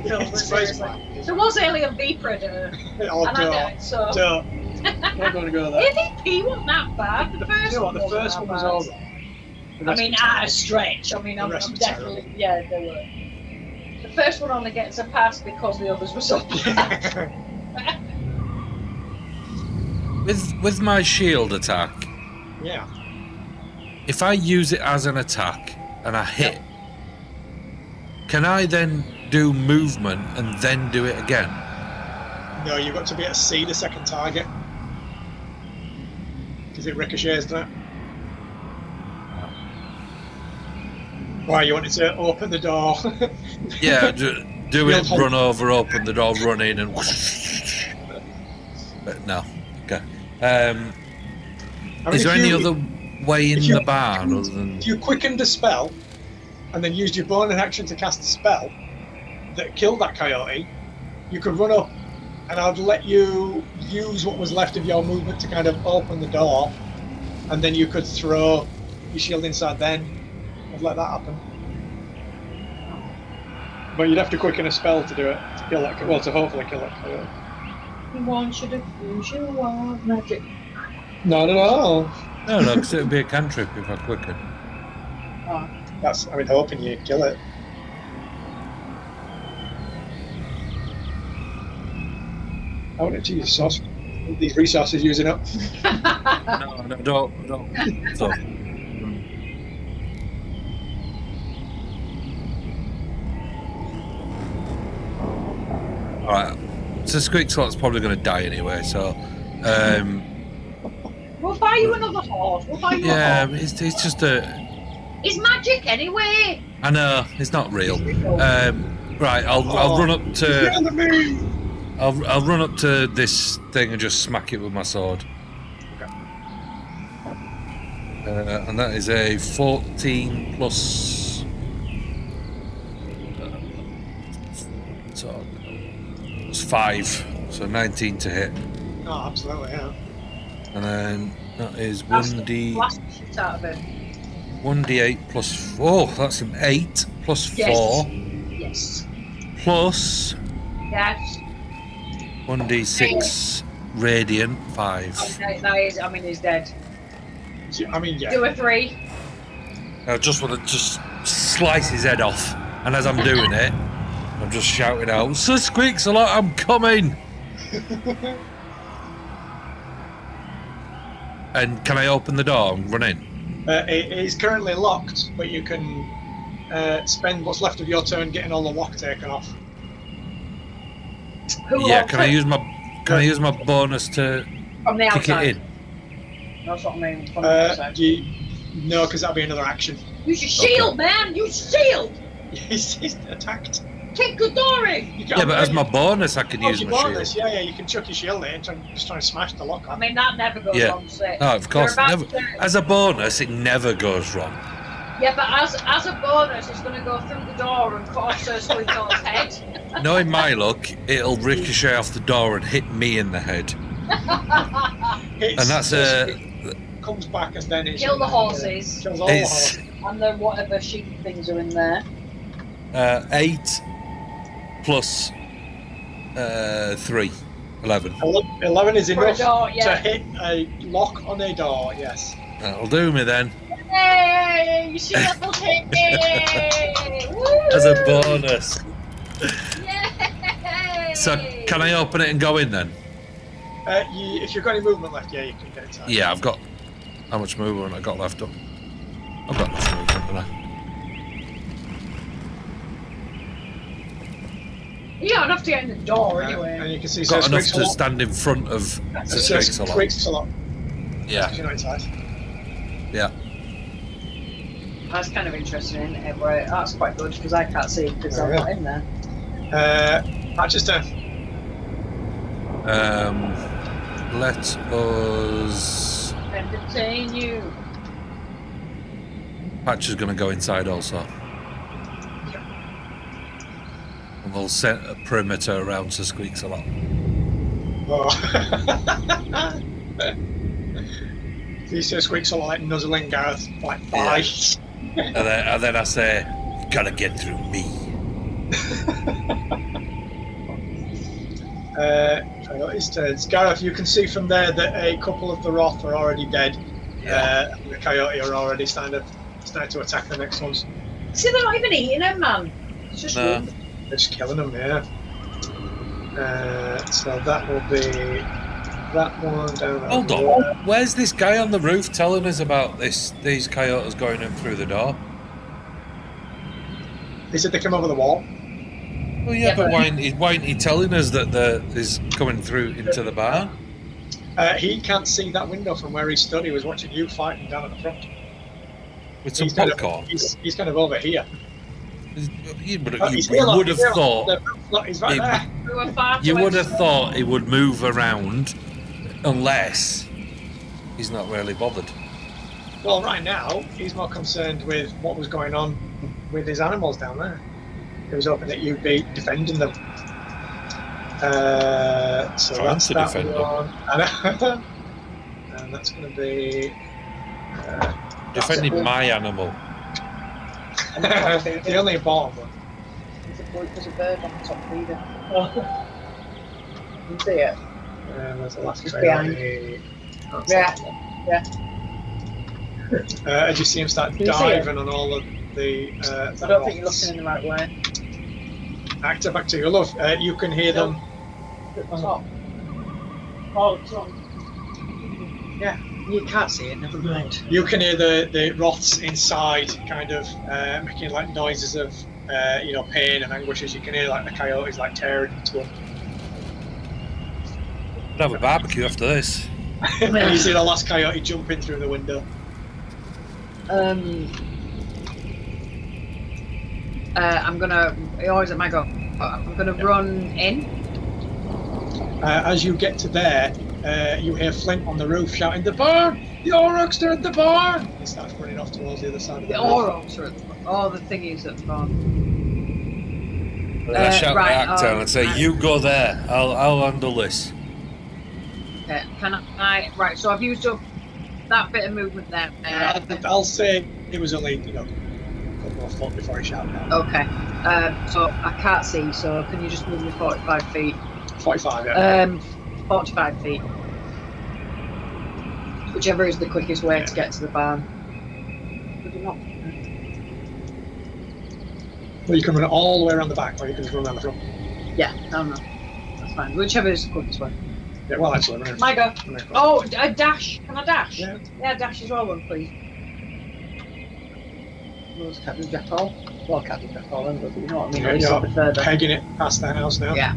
[SPEAKER 2] feels, but seriously. There was Alien V Predator.
[SPEAKER 1] Oh,
[SPEAKER 2] and
[SPEAKER 1] don't.
[SPEAKER 2] I did, so.
[SPEAKER 1] Don't. We're going to go there.
[SPEAKER 2] AVP wasn't that bad. The first
[SPEAKER 1] You know what,
[SPEAKER 2] one
[SPEAKER 1] the first one was all right.
[SPEAKER 2] I mean, at a stretch. I mean, I'm definitely. Yeah, they were. The first one only gets a pass because the others were so bad.
[SPEAKER 3] with my shield attack,
[SPEAKER 1] Yeah.
[SPEAKER 3] if I use it as an attack and I hit, can I then do movement and then do it again?
[SPEAKER 1] No, you've got to be able to see the second target. Because it ricochets, doesn't it? Why, you wanted to open the door?
[SPEAKER 3] Yeah, do it, run over, open the door, run in and whoosh. But no, okay. Is there any other way in the barn other than...
[SPEAKER 1] If you quickened a spell and then used your bonus action to cast a spell that killed that coyote, you could run up and I'd let you use what was left of your movement to kind of open the door, and then you could throw your shield inside then. I'd let that happen. But you'd have to quicken a spell to do it, to kill that, well, to hopefully kill that coyote.
[SPEAKER 2] He wants you to use your wild magic.
[SPEAKER 1] Not at all.
[SPEAKER 3] No, because it would be a cantrip if I quicken.
[SPEAKER 2] Oh.
[SPEAKER 1] That's, I mean, hoping you kill it. I want to use sauce. These resources using up.
[SPEAKER 3] No, don't. So, All right. So Squeakslot's probably going to die anyway. So.
[SPEAKER 2] We'll buy you another horse. We'll buy you a horse.
[SPEAKER 3] Yeah, it's just a.
[SPEAKER 2] It's magic anyway.
[SPEAKER 3] I know it's not real. Right, I'll run up to. I'll run up to this thing and just smack it with my sword.
[SPEAKER 1] Okay.
[SPEAKER 3] And that is a 14 plus. So it's 5, so 19 to hit.
[SPEAKER 1] Oh, absolutely, yeah.
[SPEAKER 3] And then that is 1d.
[SPEAKER 2] Blast the shit out of it.
[SPEAKER 3] 1d8 plus 4. That's an 8 plus 4.
[SPEAKER 2] Yes.
[SPEAKER 3] Plus.
[SPEAKER 2] Yes.
[SPEAKER 3] 1d6 radiant 5.
[SPEAKER 2] Okay, that is. I mean, he's dead.
[SPEAKER 1] I mean, yeah.
[SPEAKER 2] Do a 3.
[SPEAKER 3] I just want to just slice his head off, and as I'm doing it, I'm just shouting out, "Sir Squeakslot, I'm coming!" And can I open the door and run in?
[SPEAKER 1] It is currently locked, but you can spend what's left of your turn getting all the lock taken off.
[SPEAKER 3] Yeah, can I use my bonus to
[SPEAKER 2] from the
[SPEAKER 3] kick
[SPEAKER 2] outside?
[SPEAKER 3] it in?
[SPEAKER 2] That's what I mean. From the outside.
[SPEAKER 1] No, because that'll be another action.
[SPEAKER 2] Use your shield, man. Use shield.
[SPEAKER 1] He's attacked.
[SPEAKER 2] Kick the door in.
[SPEAKER 3] Yeah, but as my bonus, I can use my
[SPEAKER 1] bonus.
[SPEAKER 3] shield.
[SPEAKER 1] Yeah, you can chuck your shield in and just try and smash the lock.
[SPEAKER 2] I mean, that never goes wrong.
[SPEAKER 3] No, of course, never. As a bonus, it never goes wrong.
[SPEAKER 2] Yeah, but as a bonus, it's going to go through the door and cut off Sir Squeakslot's head.
[SPEAKER 3] Knowing my luck, it'll ricochet off the door and hit me in the head. And that's
[SPEAKER 1] comes back and then it's
[SPEAKER 2] kill the horses.
[SPEAKER 1] Kills all the horses.
[SPEAKER 2] And then whatever sheep things are in there.
[SPEAKER 3] 8 plus 3, 11.
[SPEAKER 1] 11 is enough
[SPEAKER 2] door, yeah.
[SPEAKER 1] to hit a lock on a door. Yes.
[SPEAKER 3] That'll do me then.
[SPEAKER 2] Yay! You shield will hit me!
[SPEAKER 3] As a bonus.
[SPEAKER 2] Yay!
[SPEAKER 3] So can I open it and go in then?
[SPEAKER 1] If you've got any movement left, yeah, you can get inside.
[SPEAKER 3] Yeah, I've got. How much movement I got left up? I've got enough movement, haven't I?
[SPEAKER 2] You don't have to get in the door anyway.
[SPEAKER 1] And you can see
[SPEAKER 3] Got enough to stand in front of Sir
[SPEAKER 1] Squeakslot.
[SPEAKER 3] Yeah.
[SPEAKER 1] You're not inside.
[SPEAKER 3] Yeah.
[SPEAKER 2] That's kind of interesting, isn't it? Right, that's quite good because I can't see because I'm not in there.
[SPEAKER 1] Manchester.
[SPEAKER 3] Let us.
[SPEAKER 2] Entertain you.
[SPEAKER 3] Patch is going to go inside also. And we'll set a perimeter around Sir Squeakslot.
[SPEAKER 1] Oh. You see Squeakslot like nuzzling Gareth like bites.
[SPEAKER 3] And then I say, "You gotta get through me."
[SPEAKER 1] Coyotes turns. Gareth, you can see from there that a couple of the Roth are already dead.
[SPEAKER 3] Yeah.
[SPEAKER 1] The Coyote are already starting to attack the next ones.
[SPEAKER 2] See, they're not even eating them, man. It's just
[SPEAKER 3] No.
[SPEAKER 1] They're just killing them, yeah. So that will be that one down.
[SPEAKER 3] Hold on. Where's this guy on the roof telling us about these coyotes going in through the door?
[SPEAKER 1] He said they came over the wall.
[SPEAKER 3] Well, yeah, but why ain't he telling us that is coming through into the barn?
[SPEAKER 1] He can't see that window from where he stood. He was watching you fighting down at the front.
[SPEAKER 3] With some
[SPEAKER 1] He's
[SPEAKER 3] popcorn?
[SPEAKER 1] He's kind of over here.
[SPEAKER 3] You would
[SPEAKER 1] He's
[SPEAKER 3] have thought.
[SPEAKER 1] He's right there.
[SPEAKER 3] You would have thought he would move around, unless he's not really bothered.
[SPEAKER 1] Well, right now he's more concerned with what was going on with his animals down there. He was hoping that you'd be defending them. So
[SPEAKER 3] Trying to defend
[SPEAKER 1] them. And that's going to be
[SPEAKER 3] defending my animal.
[SPEAKER 1] the only important one.
[SPEAKER 2] There's a bird on the top feeder. You see it?
[SPEAKER 1] There's the last
[SPEAKER 2] Just
[SPEAKER 1] coyote.
[SPEAKER 2] Yeah.
[SPEAKER 1] As you see him start diving on all of the.
[SPEAKER 2] I don't think you're looking in the right way.
[SPEAKER 1] Actor, back to you. Love, you can hear them.
[SPEAKER 2] Oh, it's on. Yeah, you can't see it, never mind.
[SPEAKER 1] You can hear the Roths inside kind of making like noises of pain and anguish as you can hear like the coyotes like tearing into them.
[SPEAKER 3] have a barbecue after this.
[SPEAKER 1] You see the last coyote jumping through the window.
[SPEAKER 2] I'm gonna. Always at my go. I'm gonna run in.
[SPEAKER 1] As you get to there, you hear Flint on the roof shouting, "The barn! The Aurochs are at the barn!" He starts running off towards the other side of the
[SPEAKER 2] Aurochs are at the barn. Oh, the thingies at the barn.
[SPEAKER 3] And I shout at Actor and I say, "You go there. I'll handle this."
[SPEAKER 2] Okay. Can I? Right. So I've used up that bit of movement there.
[SPEAKER 1] I'll say it was only a couple more foot before I shouted out.
[SPEAKER 2] Okay. So I can't see. So can you just move me 45 feet?
[SPEAKER 1] 45. Yeah.
[SPEAKER 2] 45 feet. Whichever is the quickest way to get to the barn.
[SPEAKER 1] Well, you can run all the way around the back, or you can just run around the front.
[SPEAKER 2] Yeah, no. That's fine. Whichever is the quickest way.
[SPEAKER 1] Yeah, well, actually, run
[SPEAKER 2] My go. Oh, a dash. Can I dash?
[SPEAKER 1] Yeah.
[SPEAKER 2] Yeah, dash as well, one, please. Where's Captain Jack Hall? Well, Captain Jack Hall, but you know what I mean?
[SPEAKER 1] Yeah, you're pegging it past the house now.
[SPEAKER 2] Yeah.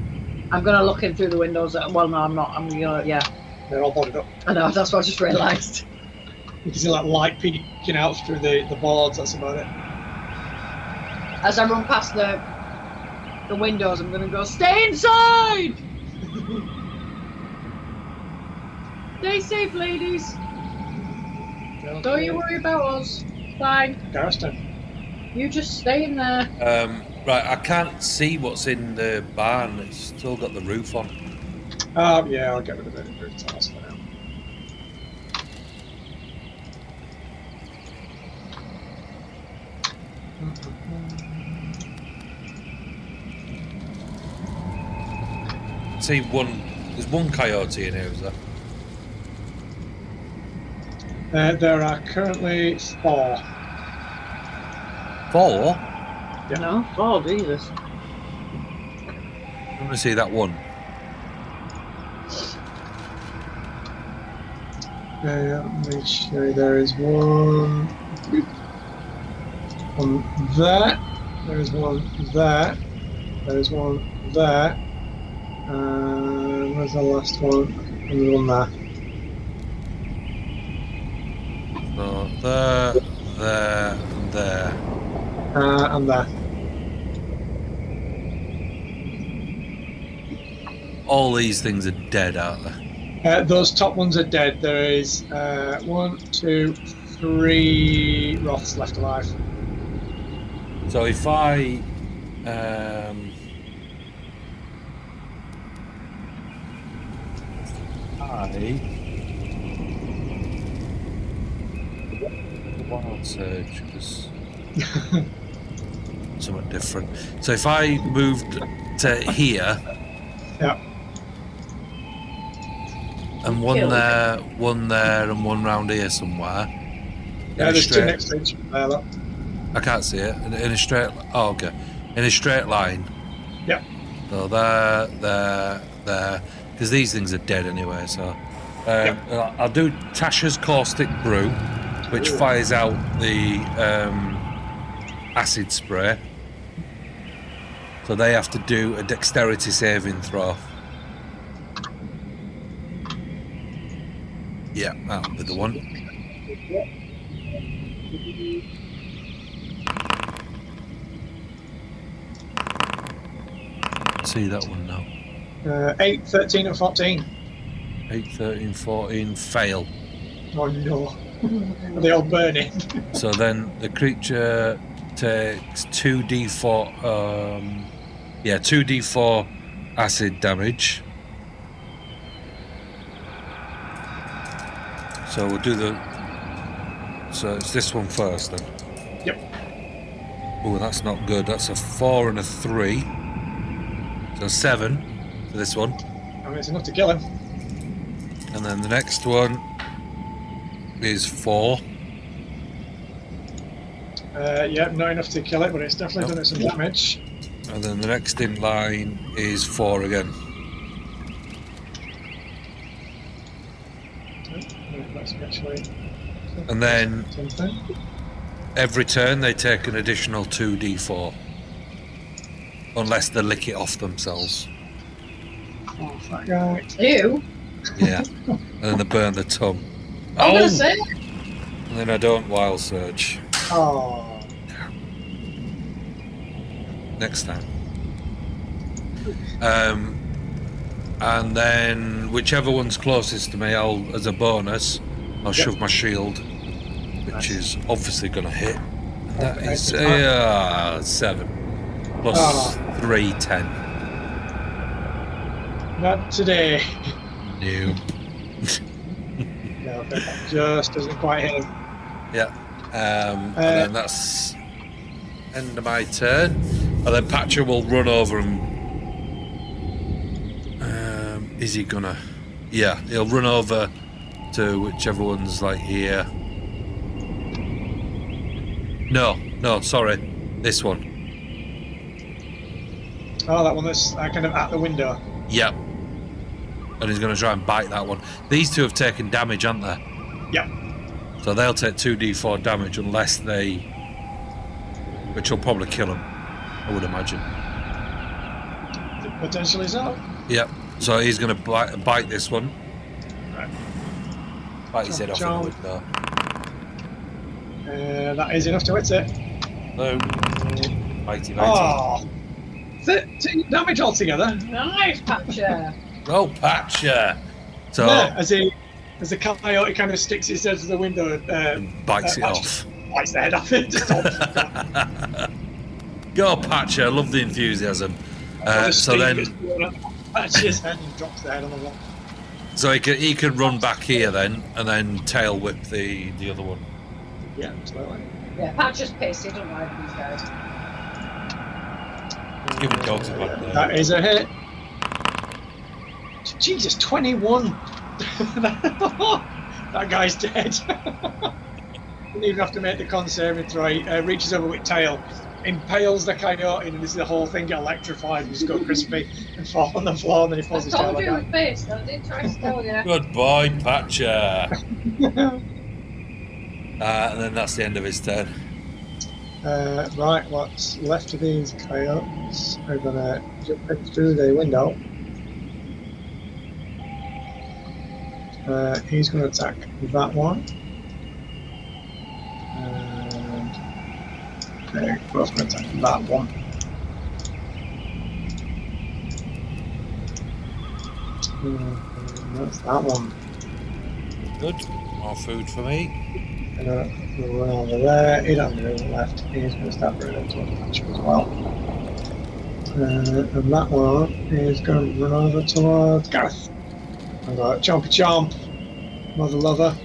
[SPEAKER 2] I'm going to look in through the windows. Well, no, I'm not. I'm going to, yeah.
[SPEAKER 1] They're all boarded up.
[SPEAKER 2] I know, that's what I just realised.
[SPEAKER 1] You can see that light peeking out through the boards, that's about it.
[SPEAKER 2] As I run past the windows, I'm going to go, stay inside! Stay safe, ladies. Don't you worry about us. Fine.
[SPEAKER 1] Garrison.
[SPEAKER 2] You just stay in there.
[SPEAKER 3] Right, I can't see what's in the barn. It's still got the roof on.
[SPEAKER 1] Yeah, I'll get rid of it. Roof tiles for now.
[SPEAKER 3] See there's one coyote in here, is there?
[SPEAKER 1] There are currently 4.
[SPEAKER 3] 4?
[SPEAKER 1] Yeah.
[SPEAKER 2] No? Oh, Jesus.
[SPEAKER 3] I want to see that one.
[SPEAKER 1] Make sure there is one there. There is one there. There is one there. Where's the last one? And there's one there.
[SPEAKER 3] So there, and there.
[SPEAKER 1] And there.
[SPEAKER 3] All these things are dead, aren't they?
[SPEAKER 1] Those top ones are dead. There is 1, 2, 3 Roths left alive.
[SPEAKER 3] So if I wild surge was somewhat different. So if I moved to here,
[SPEAKER 1] yeah,
[SPEAKER 3] and one there, and one round here somewhere.
[SPEAKER 1] Yeah, there's 2 next to each there. Look.
[SPEAKER 3] I can't see it in a straight. Oh, okay, in a straight line.
[SPEAKER 1] Yeah.
[SPEAKER 3] So there, because these things are dead anyway. So I'll do Tasha's caustic brew, which fires out the acid spray. So they have to do a dexterity saving throw. Yeah, that'll be the one. See that one now.
[SPEAKER 1] 8, 13 and 14.
[SPEAKER 3] 8, 13, 14, fail.
[SPEAKER 1] Oh no. Are they all burning?
[SPEAKER 3] So then the creature takes 2d4, 2d4 acid damage. So we'll do so it's this one first then.
[SPEAKER 1] Yep.
[SPEAKER 3] Oh, that's not good. That's a 4 and a 3. So 7 for this one.
[SPEAKER 1] I mean, it's enough to kill him.
[SPEAKER 3] And then the next one is 4.
[SPEAKER 1] Yeah, not enough to kill it, but it's definitely done it some damage.
[SPEAKER 3] And then the next in line is 4 again.
[SPEAKER 1] That's actually
[SPEAKER 3] And then
[SPEAKER 1] something.
[SPEAKER 3] every turn they take an additional 2d4. Unless they lick it off themselves.
[SPEAKER 1] Oh, that guy.
[SPEAKER 2] Ew.
[SPEAKER 3] Yeah. And then they burn the tongue.
[SPEAKER 2] I'm gonna say.
[SPEAKER 3] And then I don't wild search.
[SPEAKER 1] Oh.
[SPEAKER 3] Next time. And then whichever one's closest to me, as a bonus, I'll shove my shield, which is obviously going to hit. And that is 7 plus 3, 10.
[SPEAKER 1] Not today.
[SPEAKER 3] No.
[SPEAKER 1] No, that just doesn't quite hit him.
[SPEAKER 3] Yeah. And then that's end of my turn. And then Patcher will run over and. Is he gonna? Yeah, he'll run over to whichever one's like here. No, sorry, this one.
[SPEAKER 1] Oh, that one that's kind of at the window.
[SPEAKER 3] Yep. And he's going to try and bite that one. These two have taken damage, haven't they?
[SPEAKER 1] Yep.
[SPEAKER 3] So they'll take 2d4 damage unless they... Which will probably kill them, I would imagine.
[SPEAKER 1] Potentially so.
[SPEAKER 3] Yep. So he's going to bite this one.
[SPEAKER 1] Right.
[SPEAKER 3] Bite his head off in the window.
[SPEAKER 1] That is enough to hit it.
[SPEAKER 3] No. Bitey.
[SPEAKER 1] Oh. 13 damage altogether.
[SPEAKER 2] Nice, Patcher.
[SPEAKER 3] Go, Patcher. So
[SPEAKER 1] yeah, as the coyote kind of sticks his head to the window
[SPEAKER 3] and bites it off.
[SPEAKER 1] Bites the head off it.
[SPEAKER 3] Go, Patcher. I love the enthusiasm. So then
[SPEAKER 1] Patcher's head and drops the head on the wall.
[SPEAKER 3] So he can run back here then, and then tail whip the other one.
[SPEAKER 1] Yeah, absolutely.
[SPEAKER 2] Yeah, Patcher's pissed. He doesn't like these guys.
[SPEAKER 3] Give him dogs a back there.
[SPEAKER 1] That is a hit. Jesus, 21. That guy's dead. Didn't even have to make the con saving throw. He reaches over with tail, impales the coyote, and this is the whole thing get electrified. Just go crispy and fall on the floor, and then he falls his tail.
[SPEAKER 2] I told you he was pissed. I did try to tell you.
[SPEAKER 3] Goodbye, Patcher. And then that's the end of his turn.
[SPEAKER 1] Right, what's left of these coyotes are going to jump in through the window. He's going to attack that one. And they're both going to attack that one. And that's that one.
[SPEAKER 3] Good. More food for me.
[SPEAKER 1] We'll run over there. He doesn't have anything left. He's going to start running towards Patcher as well. And that one is going to run over towards Gareth. I've got Chompy Chomp, Mother Lover.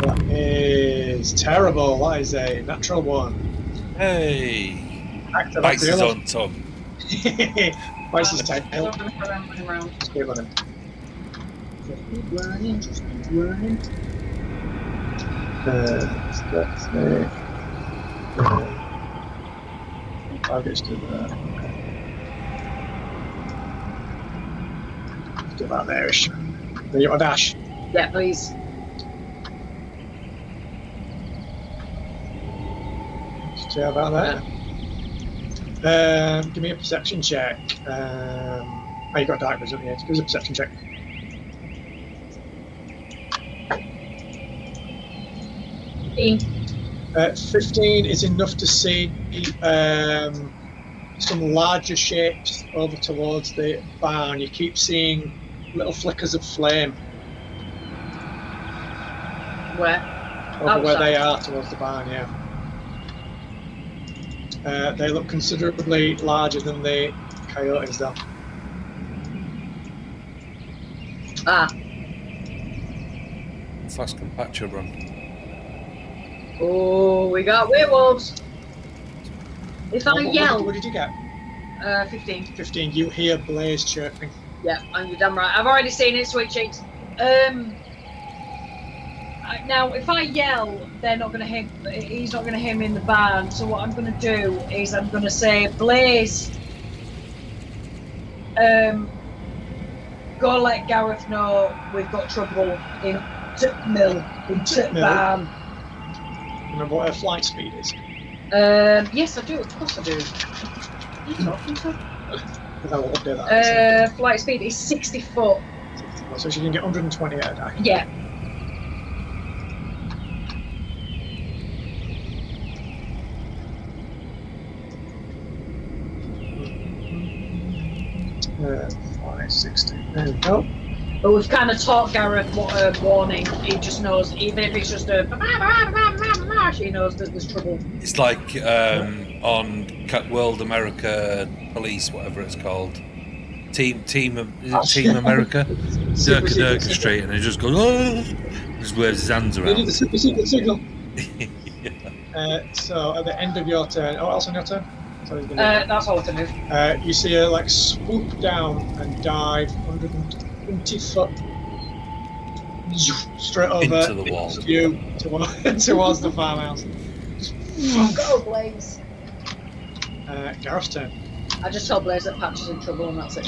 [SPEAKER 1] That is terrible. That is a natural one.
[SPEAKER 3] Hey! Bites his own tongue.
[SPEAKER 1] Bites his tail.
[SPEAKER 2] Around.
[SPEAKER 1] Just keep running. Just keep running. Let's see. Targets to there. Okay. Do about there-ish. Then you got a dash.
[SPEAKER 2] Yeah, please.
[SPEAKER 1] See about there. Give me a perception check. You got dark vision, yeah. Give us a perception check. 15 is enough to see some larger shapes over towards the barn. You keep seeing little flickers of flame.
[SPEAKER 2] Where?
[SPEAKER 1] Over where they are towards the barn, yeah. They look considerably larger than the coyotes, though.
[SPEAKER 2] Ah.
[SPEAKER 3] Fast can Patcher run.
[SPEAKER 2] Oh, we got werewolves. If I yell...
[SPEAKER 1] What did you get?
[SPEAKER 2] 15.
[SPEAKER 1] 15. You hear Blaze chirping.
[SPEAKER 2] Yeah, and you're damn right. I've already seen it, sweet cheeks. Now, if I yell, they're not going to hit. He's not going to hit me in the barn. So what I'm going to do is I'm going to say, Blaze, go let Gareth know we've got trouble in Mill, in barn.
[SPEAKER 1] Remember what her flight speed is?
[SPEAKER 2] Yes, I do. Of course I do. What are you talking to?
[SPEAKER 1] Because I will update that.
[SPEAKER 2] Flight speed is 60 foot.
[SPEAKER 1] So she can get 120 at a die.
[SPEAKER 2] Yeah.
[SPEAKER 1] Uh, 560. There we go.
[SPEAKER 2] But we've kind of taught Gareth what a warning. He just knows, even if it's just a she knows that there's trouble.
[SPEAKER 3] It's like on World America Police, whatever it's called. Team America? Durka Street, and he just goes, oh! Just waves his hands around.
[SPEAKER 1] They do the secret signal. Yeah. So at the end of your turn, oh, else on your turn?
[SPEAKER 2] That's all to move.
[SPEAKER 1] You see her like swoop down and dive 120 foot straight over
[SPEAKER 3] into the wall.
[SPEAKER 1] You towards the farmhouse.
[SPEAKER 2] Go, Blaze.
[SPEAKER 1] Gareth's turn.
[SPEAKER 2] I just told Blaze that Patch is in trouble and that's it.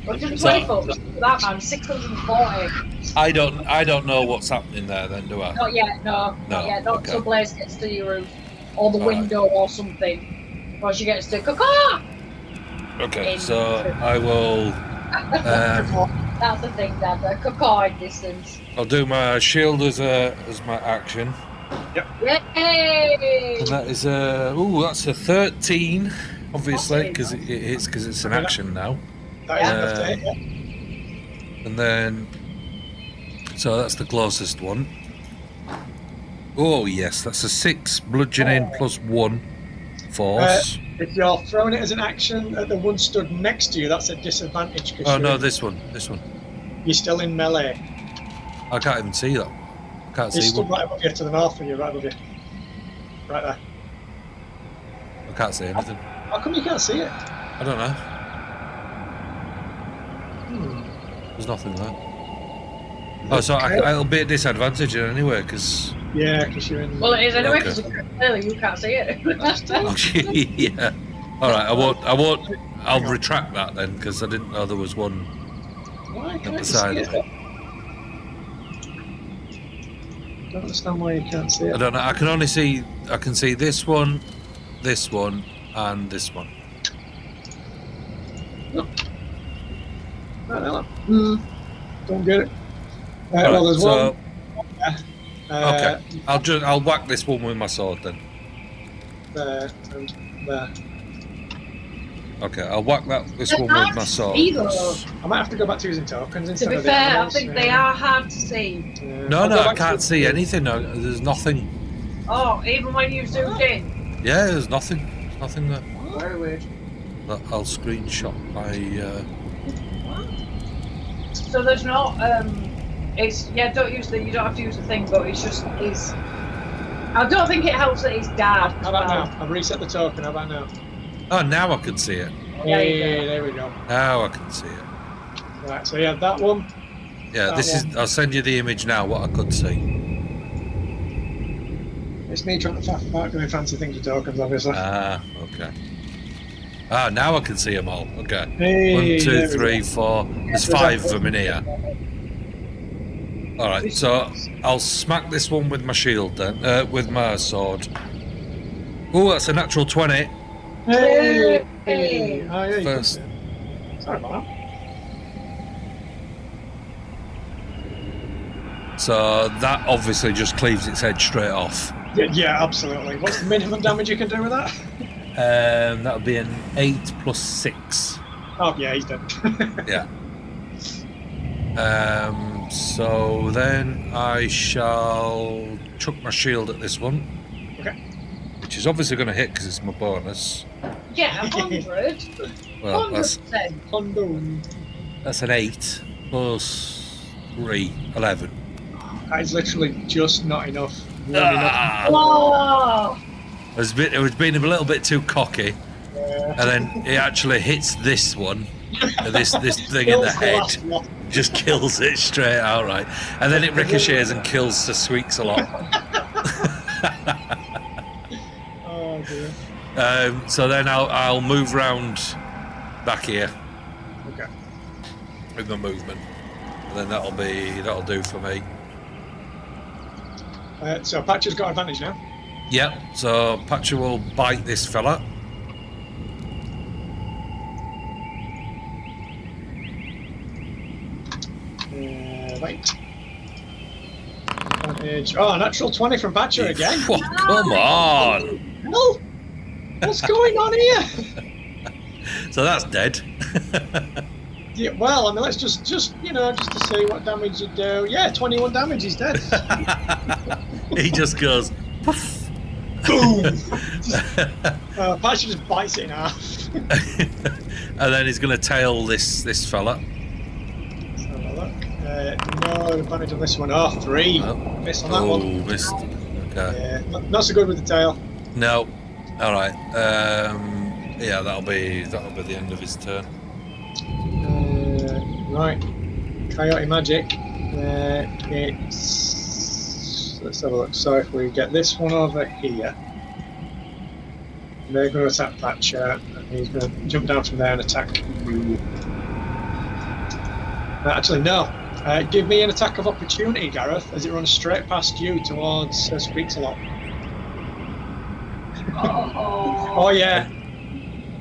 [SPEAKER 2] 120 foot. That man, 640.
[SPEAKER 3] I don't know what's happening there then, do I?
[SPEAKER 2] Not yet, no. Not yet. Not until Blaze gets to your roof. Or the window or something. Or she gets to caw.
[SPEAKER 3] Okay, so I will
[SPEAKER 2] that's the thing, Dad, a caw in distance.
[SPEAKER 3] I'll do my shield as my action.
[SPEAKER 1] Yep.
[SPEAKER 2] Yay!
[SPEAKER 3] And that is that's a 13, obviously, because it hits because it's an action now.
[SPEAKER 1] That is enough to hit, yeah.
[SPEAKER 3] And then so that's the closest one. Oh yes, that's a 6 bludgeoning plus 1 force.
[SPEAKER 1] If you're throwing it as an action at the one stood next to you, that's a disadvantage.
[SPEAKER 3] Oh no, this one.
[SPEAKER 1] You're still in melee.
[SPEAKER 3] I can't even see that. Can't see
[SPEAKER 1] He's stood
[SPEAKER 3] one.
[SPEAKER 1] right above you to the north of you, right above you. Right there.
[SPEAKER 3] I can't see anything.
[SPEAKER 1] How come you can't see it?
[SPEAKER 3] I don't know. There's nothing there. Oh, so I'll be at disadvantage anyway, because...
[SPEAKER 1] Yeah, because you're in...
[SPEAKER 2] Well, it is anyway, because clearly you can't see it.
[SPEAKER 3] Yeah. All right, I'll retract that then, because I didn't know there was one
[SPEAKER 1] Why can't
[SPEAKER 3] at the side.
[SPEAKER 1] you see it? I don't understand why you can't see it.
[SPEAKER 3] I don't know. I can see this one, and this one.
[SPEAKER 1] No. Don't get it.
[SPEAKER 3] Right,
[SPEAKER 1] well, there's one.
[SPEAKER 3] Okay, I'll whack this one with my sword then.
[SPEAKER 1] There and there.
[SPEAKER 3] Okay, I'll whack this one with my sword.
[SPEAKER 1] I might have to go back to using tokens instead
[SPEAKER 2] To be
[SPEAKER 1] of
[SPEAKER 2] fair,
[SPEAKER 1] animals,
[SPEAKER 2] I think they are hard to see.
[SPEAKER 3] No, I can't see anything. No, there's nothing.
[SPEAKER 2] Oh, even when you zoomed in?
[SPEAKER 3] Yeah, there's nothing. There's nothing there.
[SPEAKER 2] Very weird.
[SPEAKER 3] But I'll screenshot my...
[SPEAKER 2] So there's not, it's, yeah, you don't have to use the thing, but it's just, I don't think it helps that it's dark.
[SPEAKER 1] How about now? I've reset the token, how about now?
[SPEAKER 3] Oh, now I can see it.
[SPEAKER 1] Yeah, there we go.
[SPEAKER 3] Now I can see it.
[SPEAKER 1] Right, so yeah, that one.
[SPEAKER 3] Yeah, I'll send you the image now, what I could see.
[SPEAKER 1] It's me trying to faff about doing fancy things with tokens, obviously.
[SPEAKER 3] Ah, okay. Ah, now I can see them all. Okay.
[SPEAKER 1] Hey,
[SPEAKER 3] 1, 2, 3, 4. There's 5 of them in here. All right, so I'll smack this one with my shield then, with my sword. Oh, that's a natural 20.
[SPEAKER 1] Hey! Oh, yeah,
[SPEAKER 3] First.
[SPEAKER 1] Sorry about that.
[SPEAKER 3] So that obviously just cleaves its head straight off.
[SPEAKER 1] Yeah, absolutely. What's the minimum damage you can do with that?
[SPEAKER 3] That would be an 8 plus 6.
[SPEAKER 1] Oh, yeah, he's dead.
[SPEAKER 3] Yeah. So then I shall chuck my shield at this one.
[SPEAKER 1] Okay.
[SPEAKER 3] Which is obviously going to hit because it's my bonus.
[SPEAKER 2] Yeah, 100.
[SPEAKER 3] Well,
[SPEAKER 2] 100%.
[SPEAKER 3] that's an 8 plus 3, 11.
[SPEAKER 1] That is literally just not enough.
[SPEAKER 2] Whoa!
[SPEAKER 3] It was being a little bit too cocky, and then it actually hits this one, this thing in the head, just kills it straight outright, and then it ricochets and kills the Squeaks a lot.
[SPEAKER 1] Oh dear.
[SPEAKER 3] So then I'll move round back here.
[SPEAKER 1] Okay.
[SPEAKER 3] With my movement, and then that'll do for me.
[SPEAKER 1] So Patch has got advantage now.
[SPEAKER 3] Yep, so Patcher will bite this fella.
[SPEAKER 1] Wait. Advantage. Oh, natural 20 from Batcher again.
[SPEAKER 3] Oh, come on.
[SPEAKER 1] Well, what's going on here?
[SPEAKER 3] So that's dead.
[SPEAKER 1] Yeah, well, I mean, let's just to see what damage you do. Yeah, 21 damage. He's dead.
[SPEAKER 3] He just goes poof.
[SPEAKER 1] Boom. Batcher just bites it in half.
[SPEAKER 3] And then he's going to tail this fella.
[SPEAKER 1] Let's have a look. No advantage on this one. Oh, 3.
[SPEAKER 3] Oh.
[SPEAKER 1] Miss on that one.
[SPEAKER 3] Oh, missed. Okay.
[SPEAKER 1] Yeah, not so good with the tail.
[SPEAKER 3] No. All right. Yeah, that'll be the end of his turn.
[SPEAKER 1] Right. Coyote magic. Let's have a look. So if we get this one over here, they're going to attack Thatcher, and he's going to jump down from there and attack you. Actually, no. Give me an attack of opportunity, Gareth, as it runs straight past you towards Squeaks-a-Lot. Oh, yeah.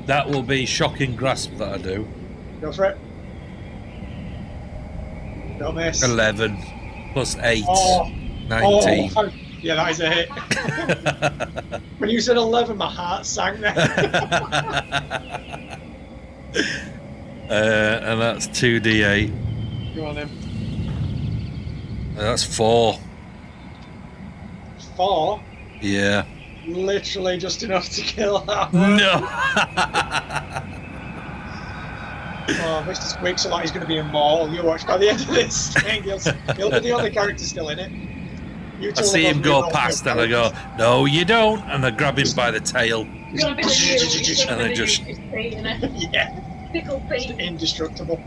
[SPEAKER 3] That will be shocking grasp that I do.
[SPEAKER 1] Go for it. Don't miss.
[SPEAKER 3] 11 plus 8. 19.
[SPEAKER 1] Oh, yeah, that is a hit. When you said 11, my heart sank there.
[SPEAKER 3] And that's 2d8.
[SPEAKER 1] Go on then.
[SPEAKER 3] That's 4.
[SPEAKER 1] 4?
[SPEAKER 3] Yeah.
[SPEAKER 1] Literally just enough to kill that.
[SPEAKER 3] No.
[SPEAKER 1] Oh, Mr. Squeaks-a-Lot is going to be immortal. You watch by the end of this thing, he'll be the only character still in it.
[SPEAKER 3] I see him go past and I go, no you don't, and I grab him by the tail.
[SPEAKER 2] It's gonna be the
[SPEAKER 3] and then just
[SPEAKER 1] yeah,
[SPEAKER 2] pickle feet.
[SPEAKER 1] Indestructible.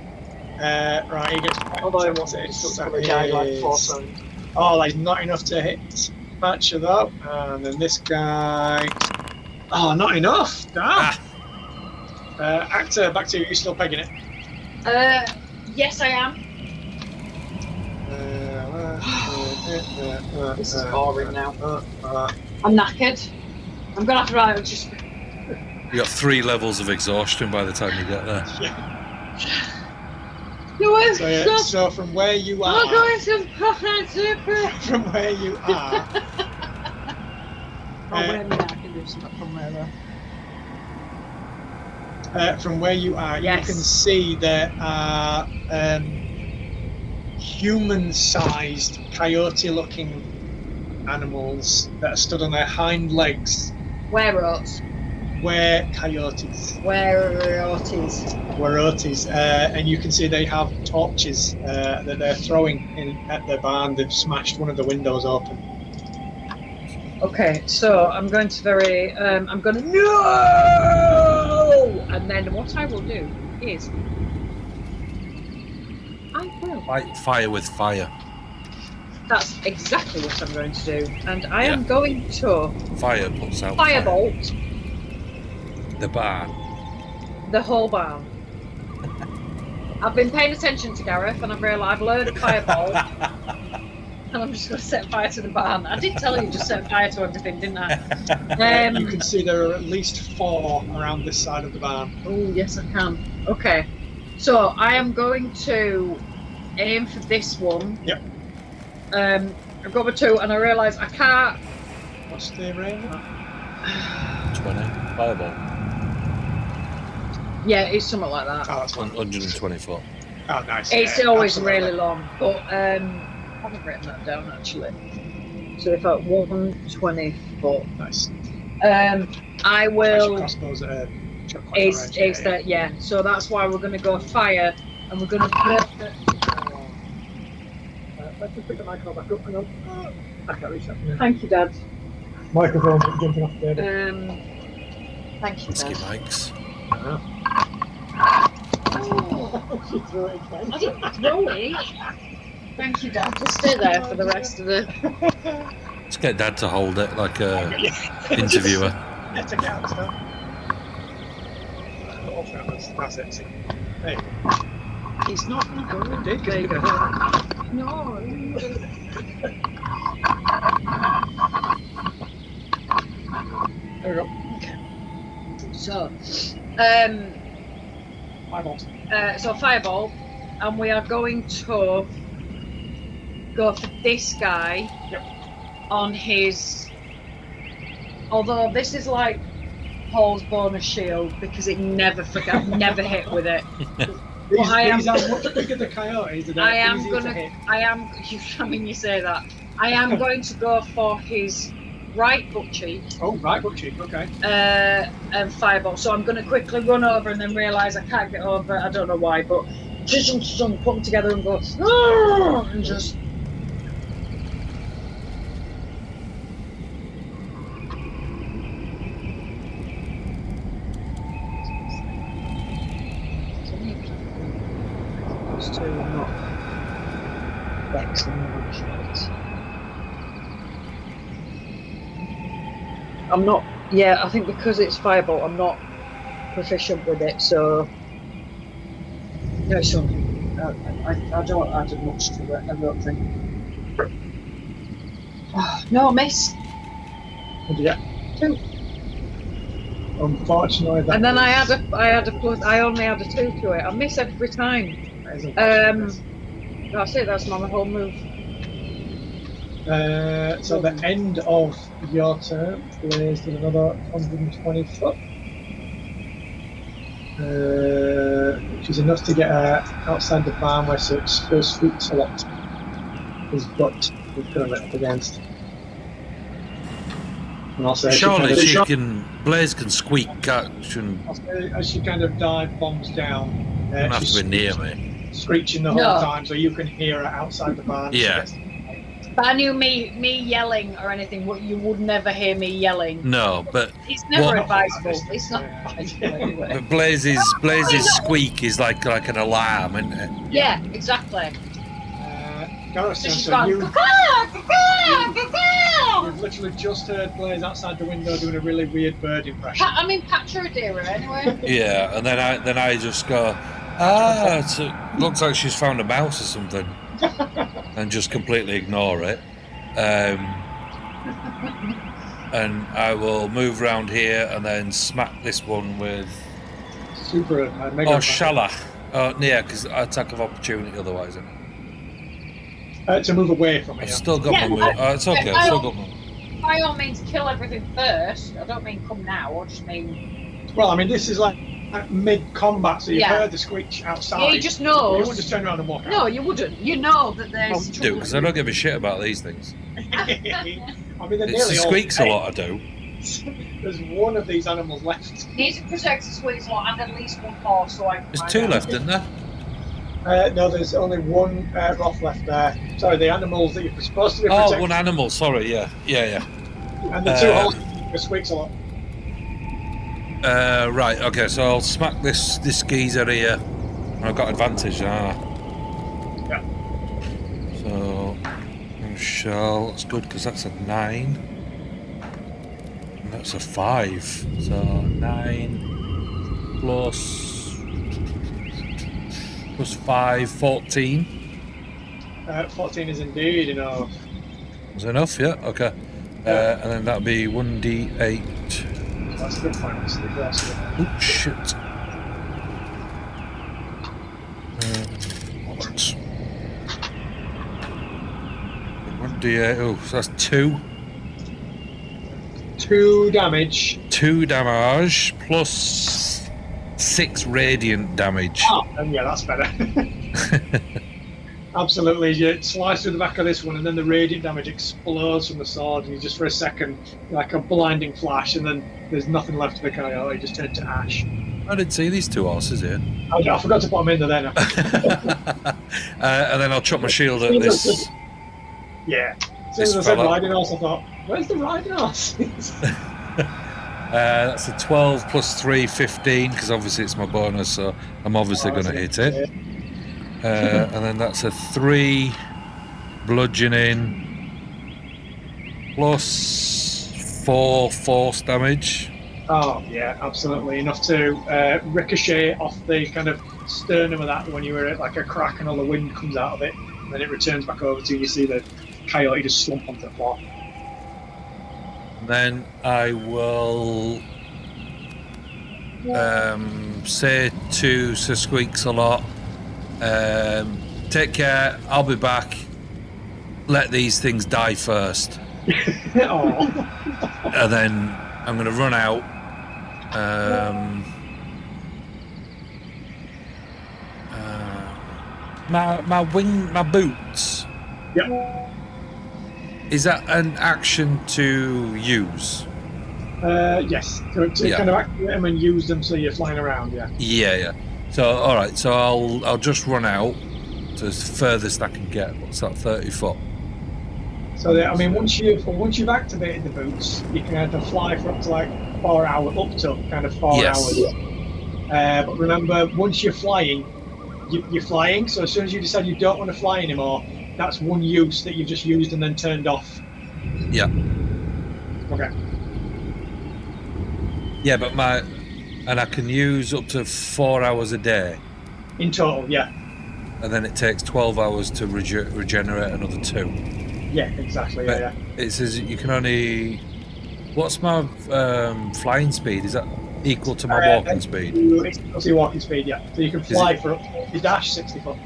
[SPEAKER 1] Right, he gets.
[SPEAKER 4] Although I want it to a guy like 4 times.
[SPEAKER 1] Oh, that's not enough to hit Thatcher though. And then this guy. Oh, not enough. Damn. Actor, back to you. You're still pegging it.
[SPEAKER 2] Yes, I am.
[SPEAKER 4] This is boring now.
[SPEAKER 2] I'm knackered. I'm gonna have to write just.
[SPEAKER 3] You got 3 levels of exhaustion by the time you get there.
[SPEAKER 2] No,
[SPEAKER 1] so from where you are.
[SPEAKER 2] I'm going to super.
[SPEAKER 1] From where you are.
[SPEAKER 4] Oh, wait a minute, I can do something from there.
[SPEAKER 1] From where you are,
[SPEAKER 2] yes.
[SPEAKER 1] You can see there are human-sized, coyote-looking animals that are stood on their hind legs.
[SPEAKER 2] Were-oats.
[SPEAKER 1] Were-coyotes.
[SPEAKER 2] Were-oats.
[SPEAKER 1] Were-oats. And you can see they have torches that they're throwing in at their barn. They've smashed one of the windows open.
[SPEAKER 2] Okay, so I'm going to no! And then what I will do is I will
[SPEAKER 3] Fight fire with fire.
[SPEAKER 2] That's exactly what I'm going to do, and I am going to
[SPEAKER 3] fire puts out
[SPEAKER 2] firebolt
[SPEAKER 3] the barn.
[SPEAKER 2] The whole barn. I've been paying attention to Gareth, and I've learned firebolt. And I'm just going to set fire to the barn. I did tell you just set fire to everything, didn't I?
[SPEAKER 1] You can see there are at least 4 around this side of the barn.
[SPEAKER 2] Oh, yes, I can. Okay. So I am going to aim for this one.
[SPEAKER 1] Yep.
[SPEAKER 2] I've got my 2, and I realise I can't.
[SPEAKER 1] What's the range?
[SPEAKER 3] 20. Fireball.
[SPEAKER 2] Yeah, it's something like that.
[SPEAKER 1] Oh, that's
[SPEAKER 3] 120 foot.
[SPEAKER 1] Oh, nice.
[SPEAKER 2] It's always really long, but I haven't written that down actually. So if at 120 foot.
[SPEAKER 1] Nice.
[SPEAKER 2] I will.
[SPEAKER 1] Crossbows
[SPEAKER 2] It's that, yeah. So that's why we're going to go fire, and we're going to put.
[SPEAKER 1] Let's just pick the microphone back up. Hang on. I can't reach that.
[SPEAKER 2] Thank you, Dad.
[SPEAKER 1] Microphone jumping off there.
[SPEAKER 2] Thank you,
[SPEAKER 3] Whiskey
[SPEAKER 2] Dad.
[SPEAKER 3] mics.
[SPEAKER 1] She threw it again.
[SPEAKER 2] I didn't throw it. Thank you, Dad. Just stay there for the rest of the.
[SPEAKER 3] Let's get Dad to hold it like a interviewer.
[SPEAKER 1] Let's take it out stuff. That's it. There you go.
[SPEAKER 2] He's not going to go.
[SPEAKER 1] There you go.
[SPEAKER 2] No.
[SPEAKER 1] There we go.
[SPEAKER 2] Okay. So,
[SPEAKER 1] Firebolt.
[SPEAKER 2] so fireball, and we are going to go for this guy on his. Although this is like Paul's bonus shield because it never hit with it.
[SPEAKER 1] These are much bigger than coyotes.
[SPEAKER 2] I am you say that. I am going to go for his right butt cheek.
[SPEAKER 1] Oh, right butt cheek, okay.
[SPEAKER 2] And fireball. So I'm going to quickly run over and then realise I can't get over. I don't know why, but just put them together and go and just. I'm not. Yeah, I think because it's fireball, I'm not proficient with it. So no, so I don't add much to it. I don't think. Oh, no, miss.
[SPEAKER 1] What did you get?
[SPEAKER 2] 2.
[SPEAKER 1] Unfortunately,
[SPEAKER 2] and then I only add a 2 to it. I miss every time. That's it. That's my whole move.
[SPEAKER 1] So the end of your turn, Blaze did another 120 foot, which is enough to get outside the barn where Squeaks a lot. His butt is going to up against. And also,
[SPEAKER 3] surely Blaze can squeak, can't she?
[SPEAKER 1] As she kind of dive bombs down,
[SPEAKER 3] doesn't have to be near me.
[SPEAKER 1] Screeching the whole time, so you can hear her outside the barn.
[SPEAKER 3] Yeah.
[SPEAKER 2] But I knew me yelling or anything. You would never hear me yelling.
[SPEAKER 3] No, but
[SPEAKER 2] it's never advisable. It's not advisable anyway.
[SPEAKER 3] But Blaze's squeak is like an alarm, isn't it?
[SPEAKER 2] Yeah, exactly.
[SPEAKER 1] So you've literally just heard Blaze outside the window doing a really weird bird impression.
[SPEAKER 2] I mean, Patra Adira anyway.
[SPEAKER 3] Yeah, and then I just go, it looks like she's found a mouse or something, and just completely ignore it. And I will move around here and then smack this one with.
[SPEAKER 1] Super. Mega.
[SPEAKER 3] Oh, shall I? Yeah, because attack of opportunity otherwise, isn't it?
[SPEAKER 1] To move away from it.
[SPEAKER 3] I've still got my move. It's okay. I've still got my.
[SPEAKER 2] By all means, kill everything first. I don't mean come now. I just mean.
[SPEAKER 1] Well, I mean, this is like mid-combat, so you've heard the screech outside.
[SPEAKER 2] Yeah, you just know.
[SPEAKER 1] You wouldn't just turn around and walk out.
[SPEAKER 2] No, you wouldn't. You know that there's.
[SPEAKER 3] I do, because I don't give a shit about these things.
[SPEAKER 1] I mean, they're
[SPEAKER 3] It's the squeaks a lot, I do.
[SPEAKER 1] There's one of these animals left.
[SPEAKER 2] Need to protect the squeaks a lot and at least one horse, so I can.
[SPEAKER 3] There's 2 left, isn't there?
[SPEAKER 1] No, there's only one Roth left there. Sorry, the animals that you're supposed to be protecting.
[SPEAKER 3] Oh, one animal, sorry, yeah.
[SPEAKER 1] And the 2 horses, the squeaks a lot.
[SPEAKER 3] Right, okay, so I'll smack this geezer here. I've got advantage,
[SPEAKER 1] Yeah.
[SPEAKER 3] So, that's good, because that's a 9. And that's a 5. So, 9 plus 5, 14.
[SPEAKER 1] 14 is indeed enough.
[SPEAKER 3] Is it enough? Yeah, okay. And then that'll be 1d8.
[SPEAKER 1] That's a good point, actually.
[SPEAKER 3] Oh, shit. What? 1d8. Oh, so that's 2.
[SPEAKER 1] 2 damage.
[SPEAKER 3] 2 damage plus 6 radiant damage.
[SPEAKER 1] Oh, yeah, that's better. Absolutely, you slice through the back of this one, and then the radiant damage explodes from the sword, and you just for a second, like a blinding flash, and then there's nothing left of the coyote. It just turned to ash.
[SPEAKER 3] I didn't see these 2 horses here.
[SPEAKER 1] I forgot to put them in there then.
[SPEAKER 3] And then I'll chuck my shield at this.
[SPEAKER 1] Yeah. As soon as I said riding horse, I thought, where's the riding horse?
[SPEAKER 3] That's a 12 plus 3, 15, because obviously it's my bonus, so I'm obviously going to hit it. And then that's a 3 bludgeoning plus 4 force damage.
[SPEAKER 1] Oh, yeah, absolutely. Enough to ricochet off the kind of sternum of that when you were at like a crack and all the wind comes out of it. And then it returns back over to you. You see the coyote just slump onto the floor.
[SPEAKER 3] Then I will say to Sir Squeaks a lot, take care, I'll be back. let these things die first. And then I'm going to run out. My boots.
[SPEAKER 1] Yep.
[SPEAKER 3] Is that an action to use?
[SPEAKER 1] Yes. To kind of activate them and use them so you're flying around. Yeah.
[SPEAKER 3] Yeah. So all right. So I'll just run out to the furthest I can get. What's that? 30 foot.
[SPEAKER 1] So I mean, once you've activated the boots, you can either fly for up to like 4 hours, up to kind of 4 hours. But remember, once you're flying, you're flying. So as soon as you decide you don't want to fly anymore, that's one use that you've just used and then turned off.
[SPEAKER 3] Yeah.
[SPEAKER 1] Okay.
[SPEAKER 3] Yeah, but I can use up to 4 hours a day.
[SPEAKER 1] In total, yeah.
[SPEAKER 3] And then it takes 12 hours to regenerate another 2.
[SPEAKER 1] Yeah, exactly.
[SPEAKER 3] But
[SPEAKER 1] yeah.
[SPEAKER 3] It says you can only. What's my flying speed? Is that equal to my walking speed?
[SPEAKER 1] It's equal to your walking speed, yeah. So you can fly for up. You dash 60 foot.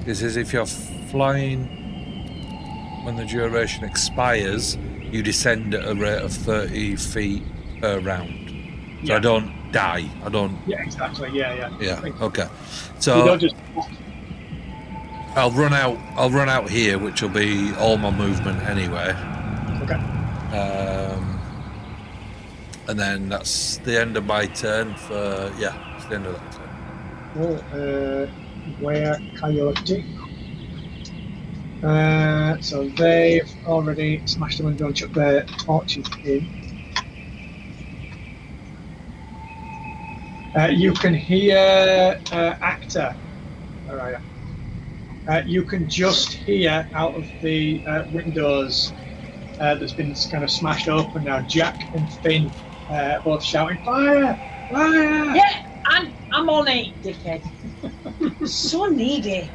[SPEAKER 3] It says if you're flying when the duration expires, you descend at a rate of 30 feet per round. So I don't die. I don't.
[SPEAKER 1] Yeah, exactly. Yeah.
[SPEAKER 3] Okay. So
[SPEAKER 1] you don't just.
[SPEAKER 3] I'll run out here, which will be all my movement anyway.
[SPEAKER 1] Okay.
[SPEAKER 3] And then that's the end of my turn it's the end of that turn.
[SPEAKER 1] Well, where coyote? So they've already smashed the window and chucked their torches in. You can hear Actor. Where are you? You can just hear out of the windows that's been kind of smashed open now. Jack and Finn both shouting, "Fire! Fire!"
[SPEAKER 2] Yeah, I'm on it, dickhead. So needy.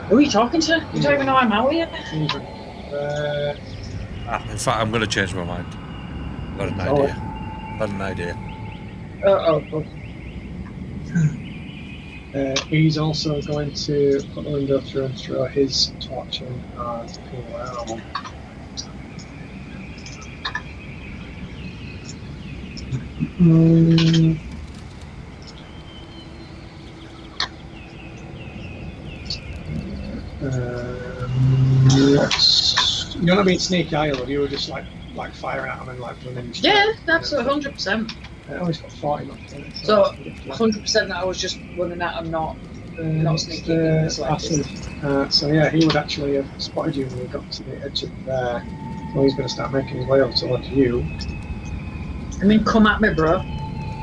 [SPEAKER 2] Who are you talking to? You don't even know I'm out yet.
[SPEAKER 3] In fact, I'm going to change my mind. Got an idea.
[SPEAKER 1] He's also going to put the window through and throw his torch in and peel around. You're not being sneaky either, you were just like firing at them and like running.
[SPEAKER 2] Yeah, that's 100%.
[SPEAKER 1] I always got 40 knocked in.
[SPEAKER 2] So 100% that I was just running at him, not sneaking.
[SPEAKER 1] So yeah, he would actually have spotted you when we got to the edge of there. So he's going to start making his way over towards you.
[SPEAKER 2] I mean, come at me, bro.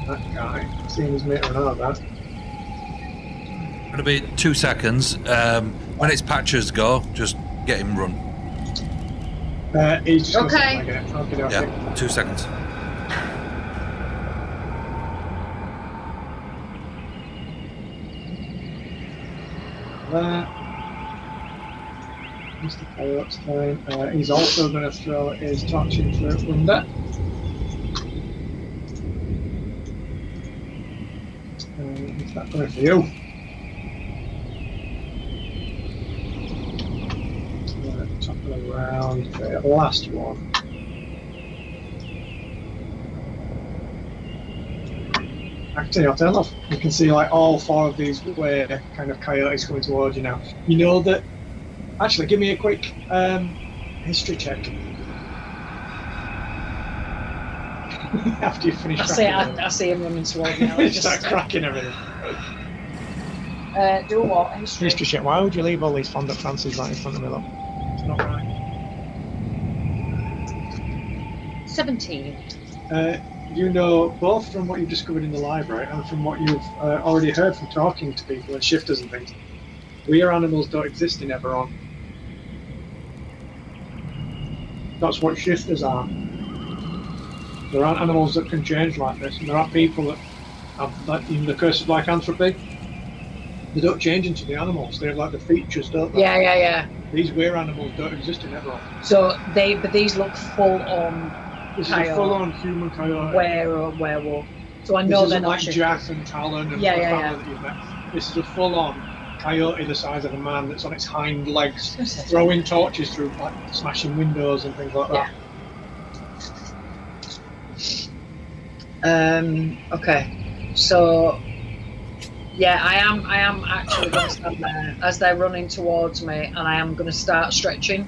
[SPEAKER 1] That guy, seeing his mate run over.
[SPEAKER 3] It'll be 2 seconds. When it's patches go, just get him run.
[SPEAKER 1] He's just
[SPEAKER 2] okay.
[SPEAKER 3] Yeah, 2 seconds.
[SPEAKER 1] That. Mr. Coyote's time. He's also going to throw his torch in through window. What's that going for you? Top of the round, the last one. Actually, I'll turn off. You can see like all 4 of these were kind of coyotes coming towards you now. You know that. Actually, give me a quick history check. After you finish.
[SPEAKER 2] I see him running towards me.
[SPEAKER 1] Just start cracking everything.
[SPEAKER 2] Do what? History
[SPEAKER 1] check. Why would you leave all these fond fancies right in front of me? Look, it's not right.
[SPEAKER 2] 17.
[SPEAKER 1] You know, both from what you've discovered in the library and from what you've already heard from talking to people and shifters and things, weird animals don't exist in Eberron. That's what shifters are. There aren't animals that can change like this, and there are people that have, like, in the curse of lycanthropy, they don't change into the animals. They have like the features, don't they?
[SPEAKER 2] Yeah.
[SPEAKER 1] These weird animals don't exist in Eberron.
[SPEAKER 2] So these look full on.
[SPEAKER 1] This is a full-on human coyote.
[SPEAKER 2] Werewolf. So I know they're not
[SPEAKER 1] like Jack and Talon and
[SPEAKER 2] yeah.
[SPEAKER 1] that you've met. This is a full-on coyote the size of a man that's on its hind legs, throwing torches through, like smashing windows and things like that.
[SPEAKER 2] Okay, so yeah, I am actually going to stand there as they're running towards me, and I am going to start stretching.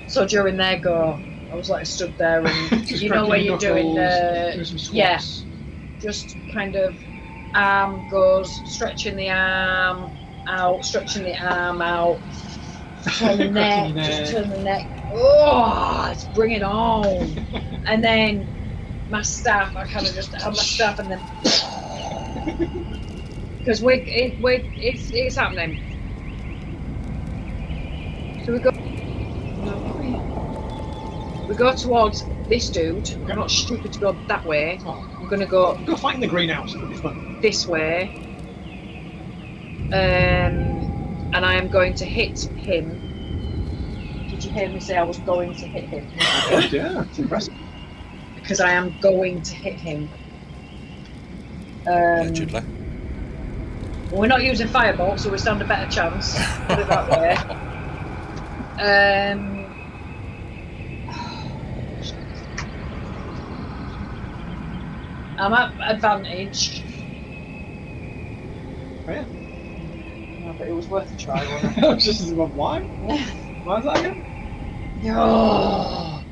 [SPEAKER 2] So during their go, I was like stood there, and you know where you're doing just kind of arm goes, stretching the arm out, stretching the arm out, turn the neck, just turn the neck. Oh, let's bring it on. And then my staff, I kind of just have my staff, and then because it's happening. So we go towards this dude. I'm not stupid to go that way. I'm gonna go
[SPEAKER 1] find the greenhouse.
[SPEAKER 2] This way, and I am going to hit him. Did you hear me say I was going to hit him?
[SPEAKER 1] Yeah, it's impressive.
[SPEAKER 2] Because I am going to hit him.
[SPEAKER 3] Allegedly.
[SPEAKER 2] We're not using firebolt, so we stand a better chance. Put it that way. I'm at advantage.
[SPEAKER 1] Oh, yeah.
[SPEAKER 2] No, but it was worth a try, wasn't
[SPEAKER 1] I was just why? Why is that again?
[SPEAKER 2] Oh.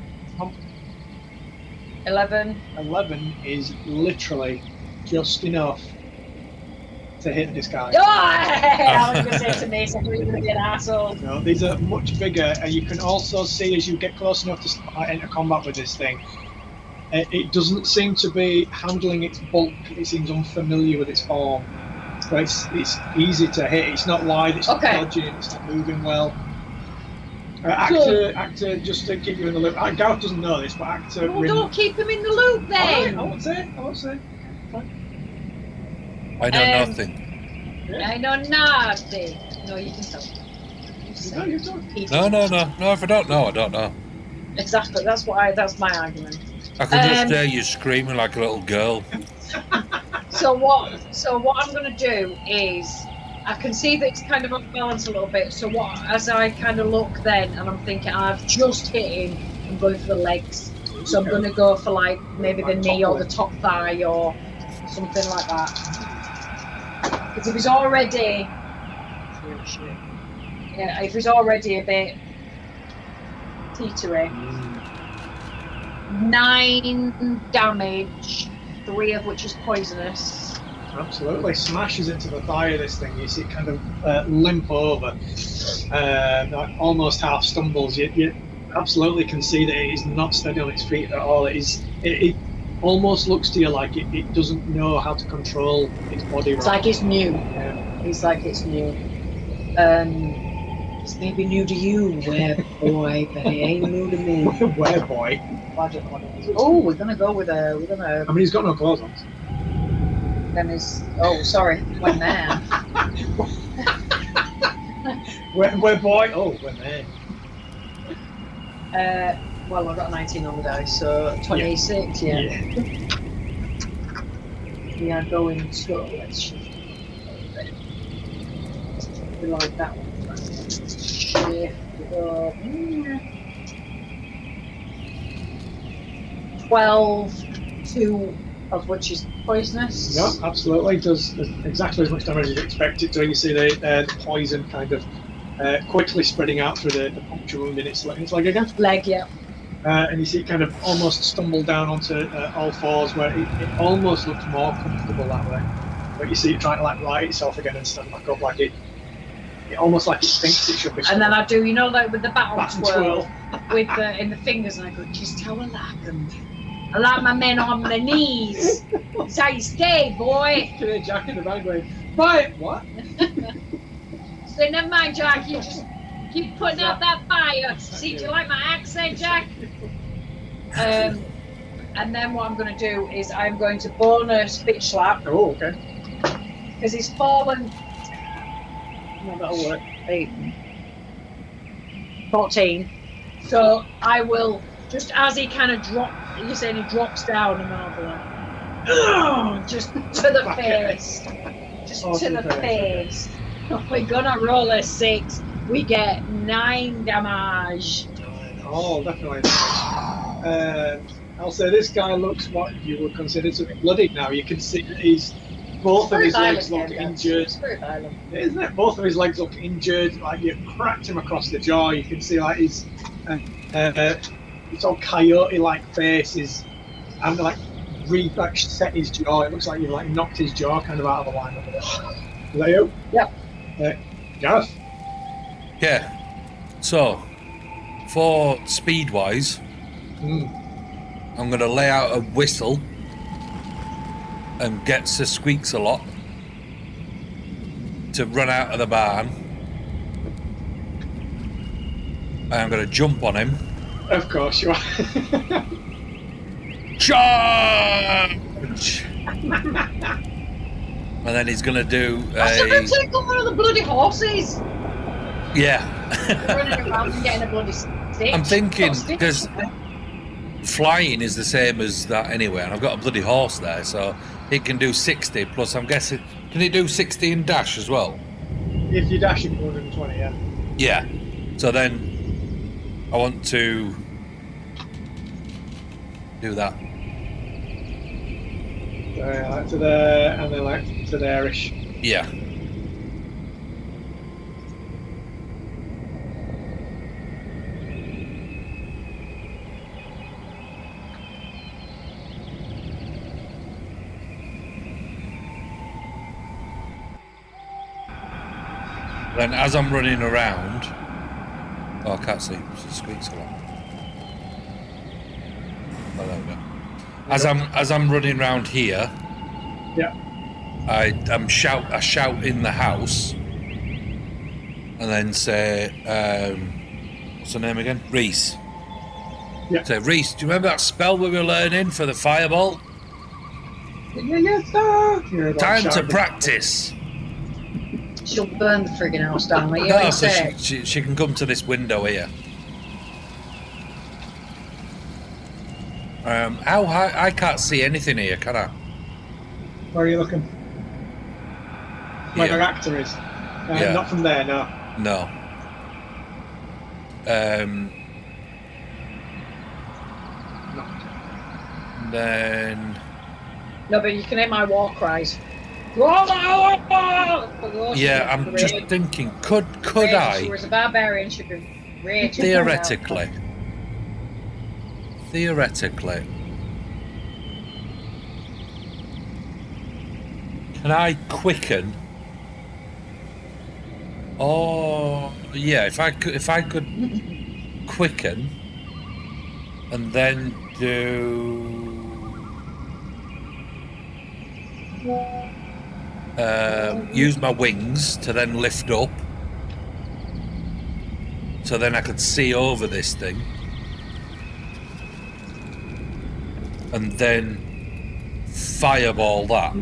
[SPEAKER 2] 11.
[SPEAKER 1] 11 is literally just enough to hit this guy.
[SPEAKER 2] Oh, I was going to say to me, so you're going to be an asshole.
[SPEAKER 1] No, these are much bigger, and you can also see as you get close enough to enter combat with this thing, it doesn't seem to be handling its bulk. It seems unfamiliar with its form. But it's easy to hit. It's not wide, it's not dodging, it's not moving well. Actor, just to keep you in the loop. Gareth doesn't know this, but Actor...
[SPEAKER 2] Well, don't keep him in the loop then!
[SPEAKER 1] I won't say.
[SPEAKER 3] I know nothing.
[SPEAKER 1] Yeah.
[SPEAKER 2] I know nothing. No, you can tell.
[SPEAKER 1] No, you don't.
[SPEAKER 3] No. If I don't know, I don't know.
[SPEAKER 2] Exactly. That's my argument.
[SPEAKER 3] I can just hear you screaming like a little girl.
[SPEAKER 2] So what I'm going to do is, I can see that it's kind of off balance a little bit. So as I kind of look then, and I'm thinking I've just hit him, I'm going for the legs. So I'm going to go for like maybe the knee or the top thigh or something like that. Because if he's already, if he's already a bit teetering, 9 damage, 3 of which is poisonous.
[SPEAKER 1] Absolutely, smashes into the thigh of this thing. You see it kind of limp over, almost half stumbles. You absolutely can see that it is not steady on its feet at all. It almost looks to you like it doesn't know how to control its body.
[SPEAKER 2] It's like it's new. It's like it's new. It's maybe new to you, boy, but it ain't new to me.
[SPEAKER 1] Boy.
[SPEAKER 2] Oh, we're gonna go with a.
[SPEAKER 1] I mean, he's got no clothes on.
[SPEAKER 2] Then is sorry, when there.
[SPEAKER 1] Where boy? Oh, when there.
[SPEAKER 2] Well, I've got a 19 on the dice, so 26. Yeah. We are going to. Let's shift. We like that one. Shift. 12, 2 of which is poisonous.
[SPEAKER 1] Yeah, absolutely. It does exactly as much damage as you'd expect it to. You see the poison kind of quickly spreading out through the puncture wound in its leg again.
[SPEAKER 2] Leg, yeah.
[SPEAKER 1] And you see it kind of almost stumble down onto all fours, where it almost looks more comfortable that way. But you see it trying to like right itself again and stand back up like it almost like it thinks it should be.
[SPEAKER 2] And then I do, like with the battle twirl with in the fingers, and I go, just tell her that. And I like my men on their knees. That's how you stay, boy.
[SPEAKER 1] Jack in the bag going, right, what?
[SPEAKER 2] So never mind, Jack, you just keep putting out that fire. See, do you like my accent, Jack? And then what I'm going to do is I'm going to bonus bitch slap.
[SPEAKER 1] Oh, okay.
[SPEAKER 2] Because he's fallen. No, that'll work. 14. So I will, just as he kind of drops, you're saying he drops down, and then I'll be like, just to the face. Just to the face. We're gonna roll a 6. We get 9 damage.
[SPEAKER 1] Oh, definitely. I'll say this guy looks what you would consider to be bloodied now. You can see that both of his legs look injured. Isn't it? Both of his legs look injured. Like you cracked him across the jaw. You can see like his sort of coyote-like face is, and like set his jaw. It looks like you've like knocked his jaw kind of out of the line over there. Is that you?
[SPEAKER 2] Yep.
[SPEAKER 1] Gareth?
[SPEAKER 3] Yeah. So, for speed-wise, I'm going to lay out a whistle and get Sir Squeaks-a-Lot to run out of the barn. And I'm going to jump on him.
[SPEAKER 1] Of course you are.
[SPEAKER 3] Charge! And then he's going to do
[SPEAKER 2] I should have taken one of the bloody horses.
[SPEAKER 3] Yeah.
[SPEAKER 2] Running around and getting a bloody stick.
[SPEAKER 3] I'm thinking, because flying is the same as that anyway, and I've got a bloody horse there, so it can do 60, plus I'm guessing, can it do 60 in dash as well?
[SPEAKER 1] If you dash, you can 120, yeah.
[SPEAKER 3] Yeah. So then I want to do that.
[SPEAKER 1] Like to there, and then like to there-ish.
[SPEAKER 3] Yeah. Then as I'm running around, oh, I can't see. It squeaks a lot. Oh, there we go. As I'm running around here,
[SPEAKER 1] yeah,
[SPEAKER 3] I shout in the house, and then say, what's her name again? Reese.
[SPEAKER 1] Yeah.
[SPEAKER 3] Say, Reese, do you remember that spell we were learning for the fireball?
[SPEAKER 1] Yes, sir.
[SPEAKER 3] Time to practice.
[SPEAKER 2] She'll burn the friggin' house down. Like
[SPEAKER 3] no, so she can come to this window here. How high? I can't see anything here, can I?
[SPEAKER 1] Where are you looking? Where the actor is.
[SPEAKER 3] Yeah.
[SPEAKER 1] Not from there, no.
[SPEAKER 3] No.
[SPEAKER 1] No.
[SPEAKER 3] Then.
[SPEAKER 2] No, but you can hear my war cries.
[SPEAKER 3] Yeah, I'm just thinking, could I?
[SPEAKER 2] She was a barbarian, she'd be raging.
[SPEAKER 3] Theoretically. Can I quicken? Oh, yeah, if I could quicken and then do use my wings to then lift up, so then I could see over this thing, and then fireball that.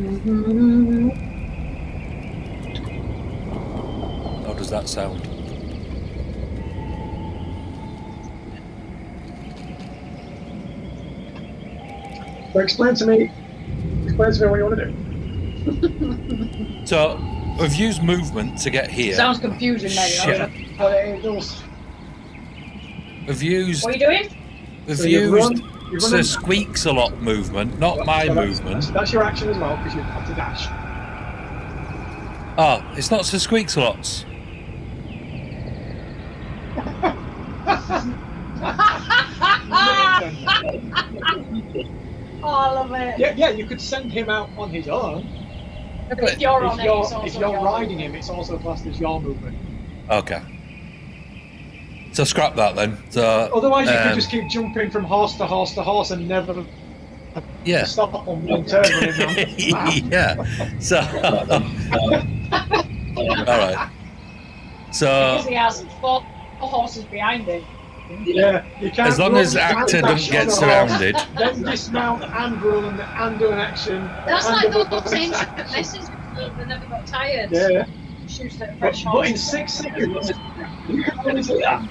[SPEAKER 3] How does that sound?
[SPEAKER 1] So explain to me what you want to do.
[SPEAKER 3] So we've used movement to get here.
[SPEAKER 2] Sounds confusing, mate.
[SPEAKER 3] Yeah.
[SPEAKER 1] But it does.
[SPEAKER 3] We've used.
[SPEAKER 2] What are you doing?
[SPEAKER 3] We've
[SPEAKER 1] So
[SPEAKER 3] used Sir Squeaks-a-Lot movement, not my movement.
[SPEAKER 1] That's your action as well, because you have to dash.
[SPEAKER 3] Oh, it's not Sir Squeaks-a-Lot's.
[SPEAKER 2] All of it.
[SPEAKER 1] Yeah, you could send him out on his own.
[SPEAKER 2] If you're on it, it's also
[SPEAKER 1] if you're riding him, it's also classed as your movement.
[SPEAKER 3] Okay. So scrap that then. So
[SPEAKER 1] otherwise, you could just keep jumping from horse to horse to horse and never stop on one turn.
[SPEAKER 3] Yeah. So all right. So
[SPEAKER 2] because he has 4 horses behind him.
[SPEAKER 1] Yeah, you can't.
[SPEAKER 3] As long as the actor doesn't get surrounded.
[SPEAKER 1] Then dismount and run and do an action.
[SPEAKER 2] That's like those ancient messengers that never got tired.
[SPEAKER 1] Yeah.
[SPEAKER 2] But
[SPEAKER 1] in 6 seconds, you can only do that.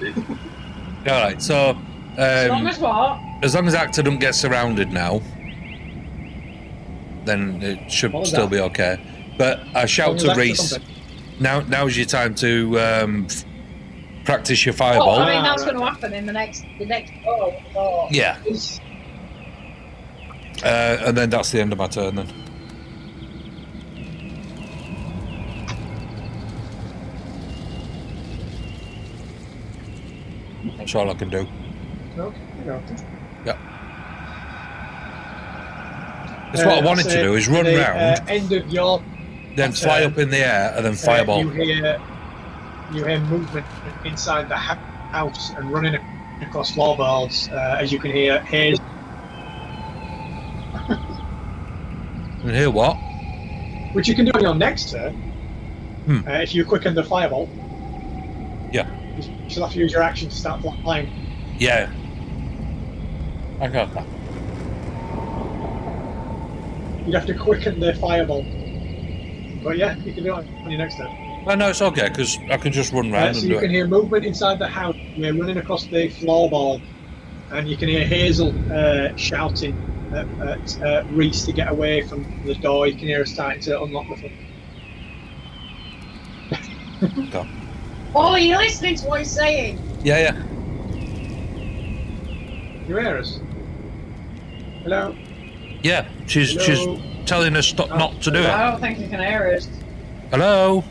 [SPEAKER 3] all right. So
[SPEAKER 2] as long as what?
[SPEAKER 3] as long as the actor doesn't get surrounded now, then it should still be okay. But I shout to Reese. Now's your time to practice your fireball.
[SPEAKER 2] Oh, I mean, that's going to happen in the next. Oh.
[SPEAKER 3] Yeah. And then that's the end of my turn then. That's all I can do.
[SPEAKER 1] Okay.
[SPEAKER 3] Yeah. That's what I wanted to do, is run round,
[SPEAKER 1] end of your
[SPEAKER 3] then fly up in the air, and then fireball.
[SPEAKER 1] You hear movement inside the house and running across floorboards, as you can hear haze.
[SPEAKER 3] And hear what?
[SPEAKER 1] Which you can do on your next turn. If you quicken the fireball.
[SPEAKER 3] Yeah.
[SPEAKER 1] You still have to use your action to start flying.
[SPEAKER 3] Yeah. I got that.
[SPEAKER 1] You'd have to quicken the fireball. But yeah, you can do it on your next turn.
[SPEAKER 3] Oh, no, it's okay, because I can just run round
[SPEAKER 1] so
[SPEAKER 3] and do it.
[SPEAKER 1] you can hear movement inside the house. You're running across the floorboard. And you can hear Hazel shouting at Reese to get away from the door. You can hear her starting to unlock the thing.
[SPEAKER 3] Go.
[SPEAKER 2] Oh, are you listening to what he's saying?
[SPEAKER 3] Yeah.
[SPEAKER 1] You hear us? Hello?
[SPEAKER 3] Yeah, she's telling us not to do it.
[SPEAKER 2] I don't think you can hear us.
[SPEAKER 3] Hello?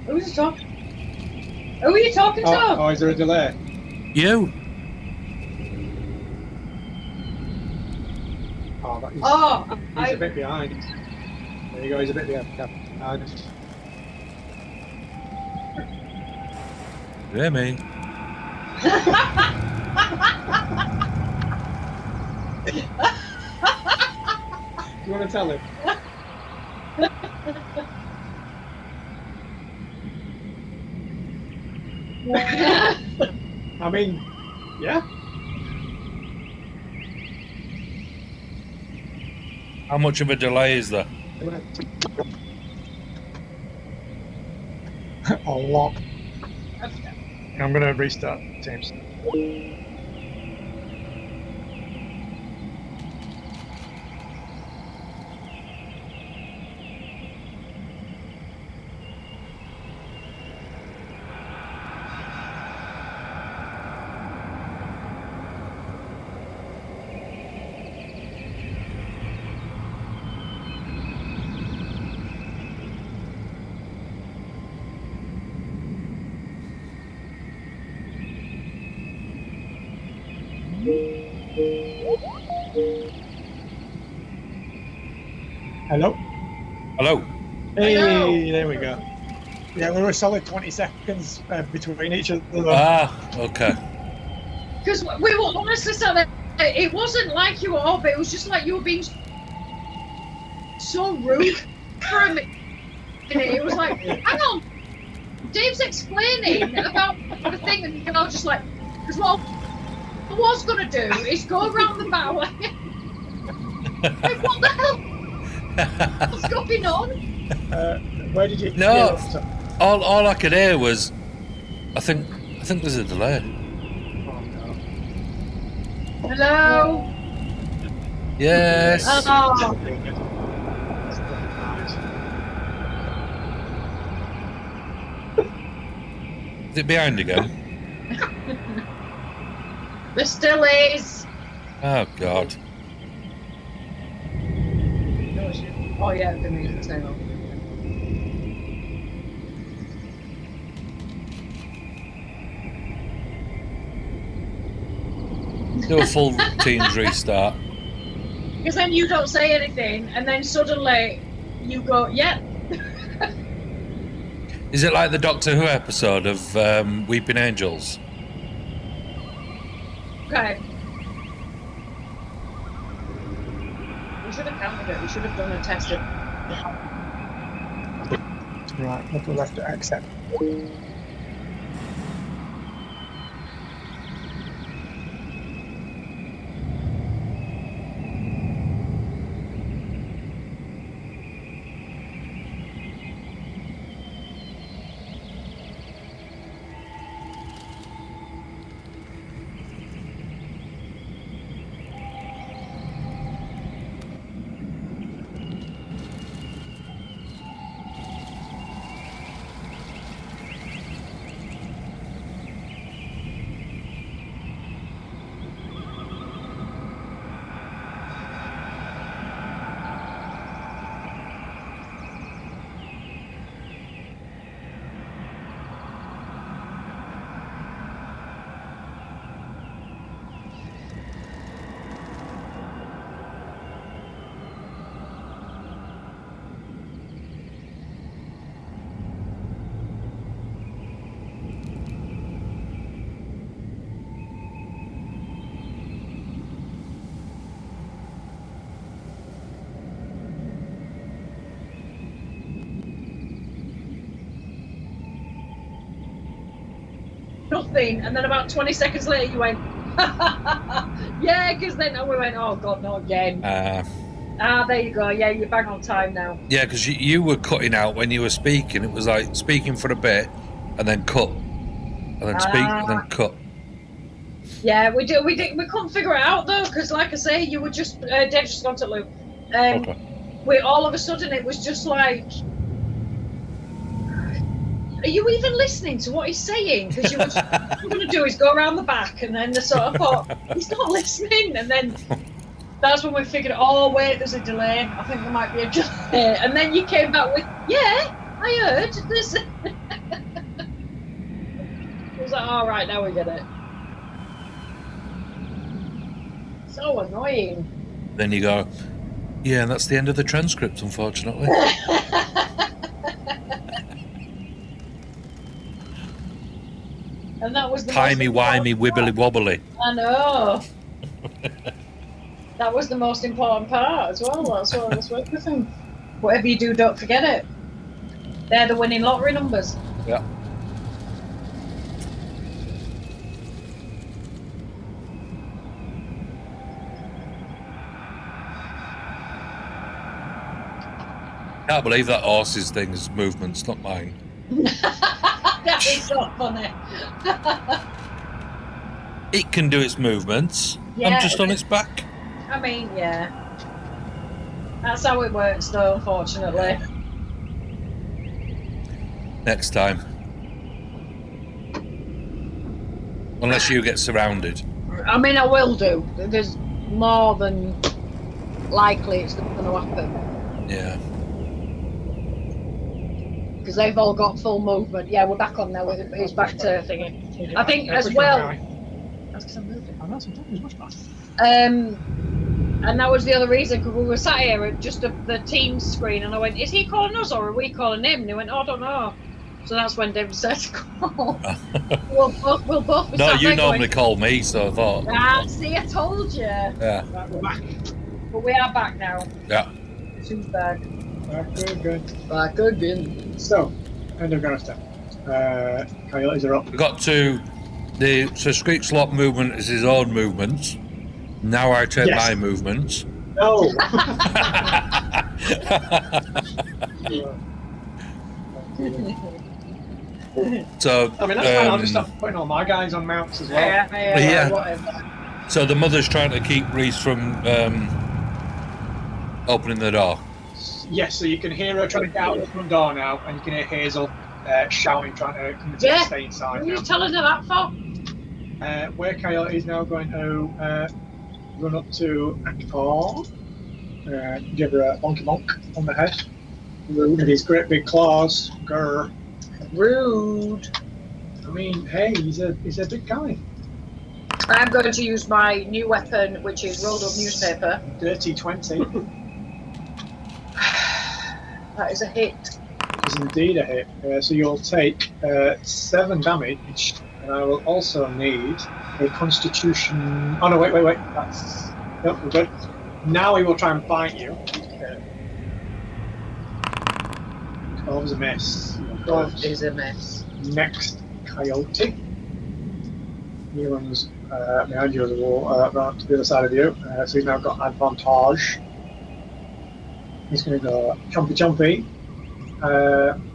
[SPEAKER 2] Who's talking? Who are you talking to?
[SPEAKER 1] Oh, is there a delay?
[SPEAKER 3] You?
[SPEAKER 1] He's a bit behind. There you go, he's a bit behind.
[SPEAKER 3] You hear me?
[SPEAKER 1] You want to tell him? I mean, yeah.
[SPEAKER 3] How much of a delay is there?
[SPEAKER 1] A lot. I'm going to restart Teams. Hello?
[SPEAKER 3] Hello?
[SPEAKER 1] Hey,
[SPEAKER 2] Hello.
[SPEAKER 1] There we go. Yeah, we were solid 20 seconds between each other.
[SPEAKER 3] Okay.
[SPEAKER 2] Because we were honestly sat there. It wasn't like you were off, it was just like you were being so rude for a minute. It was like, hang on, Dave's explaining about the thing, and you're all just like, because what I was going to do is go around the bower. Like, what the hell? What's going on?
[SPEAKER 1] Where did you?
[SPEAKER 3] No, all I could hear was, I think there's a delay.
[SPEAKER 1] Oh no.
[SPEAKER 2] Hello.
[SPEAKER 3] Yes.
[SPEAKER 2] Oh.
[SPEAKER 3] Is it behind again?
[SPEAKER 2] There still is.
[SPEAKER 3] Oh God.
[SPEAKER 2] Oh yeah, the music's going on.
[SPEAKER 3] Do a full Teams restart.
[SPEAKER 2] Because then you don't say anything, and then suddenly you go, "Yep."
[SPEAKER 3] Is it like the Doctor Who episode of Weeping Angels?
[SPEAKER 2] Okay. We should have counted it. We should have done a test of.
[SPEAKER 1] Right, we'll have to accept.
[SPEAKER 2] Nothing. And then about 20 seconds later, you went, yeah, because then we went, oh God, not again. There you go. Yeah, you're bang on time now.
[SPEAKER 3] Yeah, because you were cutting out when you were speaking. It was like speaking for a bit and then cut. And then speak and then cut.
[SPEAKER 2] Yeah, we couldn't figure it out though, because like I say, you were just Dave's just gone to Luke.
[SPEAKER 3] Okay.
[SPEAKER 2] We all of a sudden it was just like, are you even listening to what he's saying? Because you what you're going to do is go around the back, and then the sort of thought he's not listening, and then that's when we figured, oh wait, there's a delay. I think there might be a delay, and then you came back with, yeah, I heard this. It was like, all right, now we get it. So annoying.
[SPEAKER 3] Then you go, yeah, that's the end of the transcript, unfortunately.
[SPEAKER 2] And that was the
[SPEAKER 3] timey-wimey, wibbly-wobbly.
[SPEAKER 2] I know. That was the most important part as well. That's what I think. Whatever you do, don't forget it. They're the winning lottery numbers.
[SPEAKER 3] Yeah. Can't believe that horse's thing's movement's not mine.
[SPEAKER 2] That is so funny.
[SPEAKER 3] It can do its movements.
[SPEAKER 2] Yeah,
[SPEAKER 3] I'm just on its back.
[SPEAKER 2] I mean, yeah. That's how it works, though, unfortunately.
[SPEAKER 3] Next time. Unless you get surrounded.
[SPEAKER 2] I mean, I will do. There's more than likely it's going to happen.
[SPEAKER 3] Yeah.
[SPEAKER 2] Because they've all got full movement. Yeah, we're back on now. It's back to thingy. I think as well. That's because I'm moving.
[SPEAKER 1] I know, sometimes it's much faster.
[SPEAKER 2] And that was the other reason, because we were sat here at just the team screen, and I went, is he calling us or are we calling him? And he went, oh, I don't know. So that's when David said to call. we'll both be
[SPEAKER 3] no,
[SPEAKER 2] sat
[SPEAKER 3] you
[SPEAKER 2] there
[SPEAKER 3] normally
[SPEAKER 2] going,
[SPEAKER 3] call me, so I thought.
[SPEAKER 2] See, I told you.
[SPEAKER 3] Yeah.
[SPEAKER 1] Right, we're back.
[SPEAKER 2] But we are back now.
[SPEAKER 3] Yeah.
[SPEAKER 2] Two's back.
[SPEAKER 1] Back again.
[SPEAKER 2] Back again.
[SPEAKER 1] So, end of Garster. Coyotes are up.
[SPEAKER 3] We got to so Screech's lot movement is his own movements. Now I take my movements.
[SPEAKER 1] No.
[SPEAKER 3] So
[SPEAKER 1] I mean, that's fine. I'll just start putting all my guys on mounts as well.
[SPEAKER 3] Yeah.
[SPEAKER 2] Whatever.
[SPEAKER 3] So the mother's trying to keep Reese from opening the door.
[SPEAKER 1] Yes, so you can hear her trying to get out the front door now, and you can hear Hazel shouting, trying to stay inside.
[SPEAKER 2] What are you telling her that for?
[SPEAKER 1] Where Coyote is now going to run up to Act 4, give her a bonky bonk on the head with his great big claws. Grr.
[SPEAKER 2] Rude.
[SPEAKER 1] I mean, hey, he's a big guy.
[SPEAKER 2] I'm going to use my new weapon, which is rolled up newspaper.
[SPEAKER 1] Dirty 20.
[SPEAKER 2] That is a hit.
[SPEAKER 1] It is indeed a hit. So you'll take 7 damage, and I will also need a Constitution. Oh no, wait. That's nope, we're good. Now he will try and bite you. 12 is a miss.
[SPEAKER 2] 12 is a miss.
[SPEAKER 1] Next, Coyote. He runs behind you on the wall, round to the other side of you. So he's now got advantage. He's going to go chompy.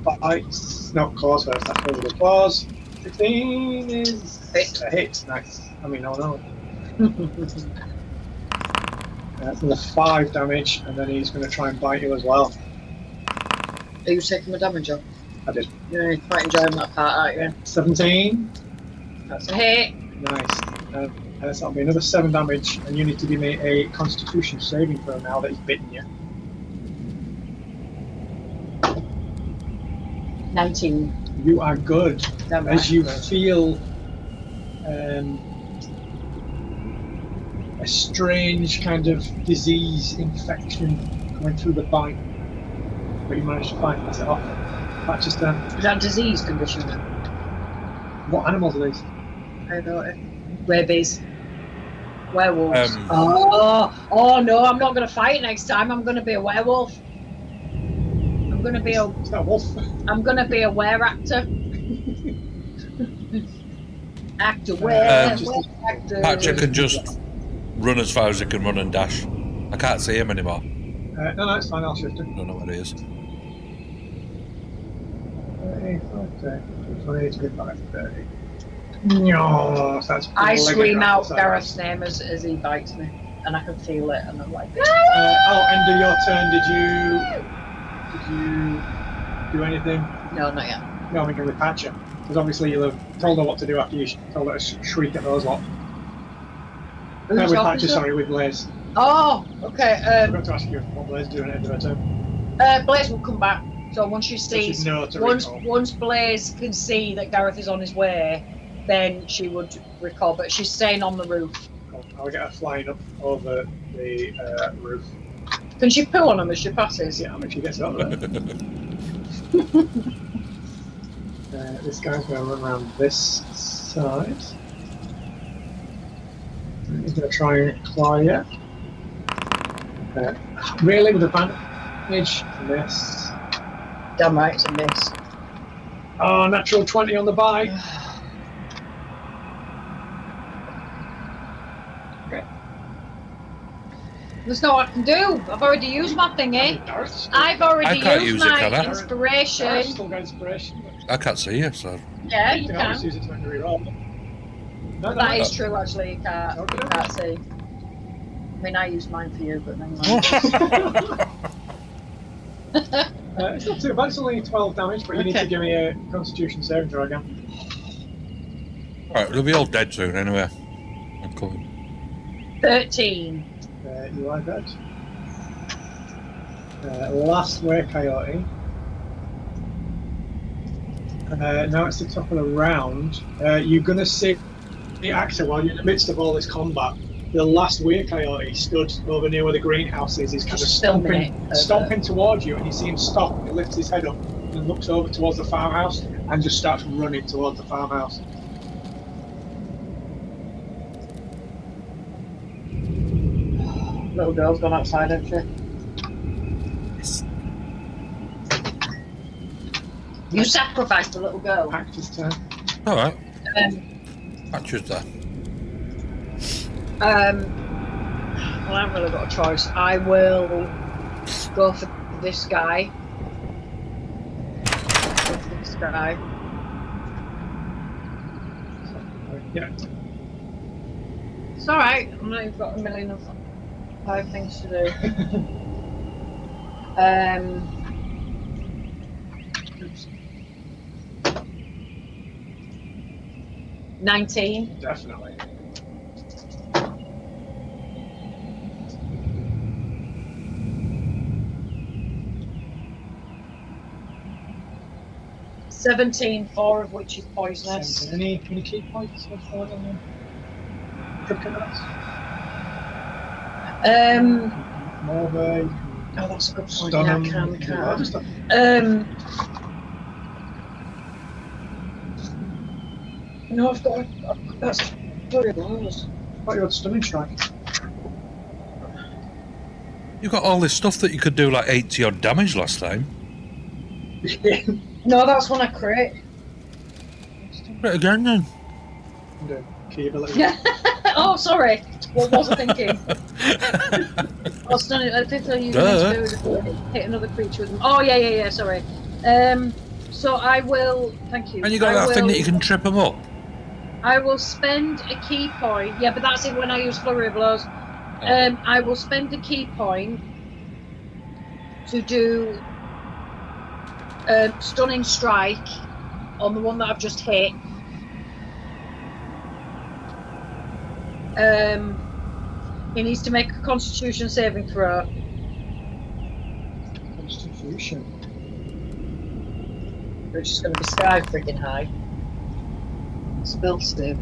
[SPEAKER 1] Bites. No, claws first. That's over the claws. 16 is a hit. Nice. I mean, no. That's another 5 damage, and then he's going to try and bite you as well.
[SPEAKER 2] Are you taking the damage off?
[SPEAKER 1] I did.
[SPEAKER 2] You're quite enjoying that part, aren't you?
[SPEAKER 1] 17.
[SPEAKER 2] That's a hit.
[SPEAKER 1] Nice. So that'll be another 7 damage, and you need to give me a Constitution saving throw now that he's bitten you.
[SPEAKER 2] 19.
[SPEAKER 1] You are good. As you feel a strange kind of disease infection going through the bite, but you managed to bypass it off. That's just
[SPEAKER 2] Is that a disease condition then?
[SPEAKER 1] What animals are these?
[SPEAKER 2] I got it. Rabies. Werewolves.
[SPEAKER 3] Um,
[SPEAKER 2] oh no, I'm not going to fight next time. I'm going to be a werewolf. I'm going to be
[SPEAKER 1] It's not a wolf.
[SPEAKER 2] I'm going to be a were actor. Actor, where?
[SPEAKER 3] Patcher can just run as far as he can run and dash. I can't see him anymore.
[SPEAKER 1] No, it's fine. I'll shift him.
[SPEAKER 3] Don't know where he is.
[SPEAKER 1] 20, 25, 30. No, that's
[SPEAKER 2] I scream out Gareth's name as he bites me, and I can feel it, and I'm like,
[SPEAKER 1] end of your turn. Did you do anything?
[SPEAKER 2] No, not yet.
[SPEAKER 1] No, I'm going with Patcher. Because obviously you'll have told her what to do after you told her to shriek at those lot. No, with Patcher, sorry, with Blaze.
[SPEAKER 2] Oh, okay.
[SPEAKER 1] I forgot to ask you what Blaze is doing at the end of her turn.
[SPEAKER 2] Blaze will come back. So once she sees, once Blaze can see that Gareth is on his way, then she would recall. But she's staying on the roof.
[SPEAKER 1] Cool. I'll get her flying up over the roof.
[SPEAKER 2] Can she pull on him as she passes?
[SPEAKER 1] Yeah, I mean she gets over there. This guy's going to run around this side. He's going to try and claw you. Really, with advantage, miss.
[SPEAKER 2] Damn right, it's a miss.
[SPEAKER 1] Oh, natural 20 on the bite. Okay.
[SPEAKER 2] There's no what I can do. I've already used my thingy. I've already used my inspiration.
[SPEAKER 1] Still got inspiration.
[SPEAKER 3] I can't see you, so.
[SPEAKER 2] Yeah, you can.
[SPEAKER 1] Use it to reroll. No,
[SPEAKER 2] that is true, actually. You can't see. I mean, I used mine for you, but never mind.
[SPEAKER 1] It's not too bad. It's only 12 damage, but you need to give me a Constitution saving throw again.
[SPEAKER 3] Alright, they'll be all dead soon anyway. I'm coming.
[SPEAKER 2] 13.
[SPEAKER 1] You are dead. Last way, Coyote. Now it's the top of the round. You're going to see the actor while you're in the midst of all this combat. The last way Coyote stood over near where the greenhouse is. He's kind of stomping towards you, and you see him stop. And he lifts his head up and looks over towards the farmhouse and just starts running towards the farmhouse.
[SPEAKER 2] Little girl's gone outside, hasn't she? You sacrificed the little girl.
[SPEAKER 1] Actor's turn.
[SPEAKER 3] Alright. Patcher's there.
[SPEAKER 2] Well, I haven't really got a choice. I will go for this guy. This guy.
[SPEAKER 1] Yeah.
[SPEAKER 2] It's alright. I know you've got a million of 5 things to do. 19.
[SPEAKER 1] Definitely.
[SPEAKER 2] $17, 4 of which is poisonous.
[SPEAKER 1] Any key points so far on the kryptonite? Morve.
[SPEAKER 2] Oh, that's a good point. Yeah, I can. No, I've got. That's very blows.
[SPEAKER 1] I thought you had stunning strike.
[SPEAKER 3] You got all this stuff that you could do like 80 odd damage last time.
[SPEAKER 2] No, that's when I crit.
[SPEAKER 3] Crit again then.
[SPEAKER 1] The key ability.
[SPEAKER 2] Yeah. Oh, sorry. What was I thinking? Oh, stunning. I think you meant to do hit another creature with them. Oh, yeah. Sorry. So I will. Thank you.
[SPEAKER 3] And you got that thing that you can trip them up.
[SPEAKER 2] I will spend a key point. Yeah, but that's it when I use flurry of blows. I will spend a key point to do stunning strike on the one that I've just hit. He needs to make a Constitution saving throw.
[SPEAKER 1] Constitution.
[SPEAKER 2] Which is going to be sky friggin' high. Spell save.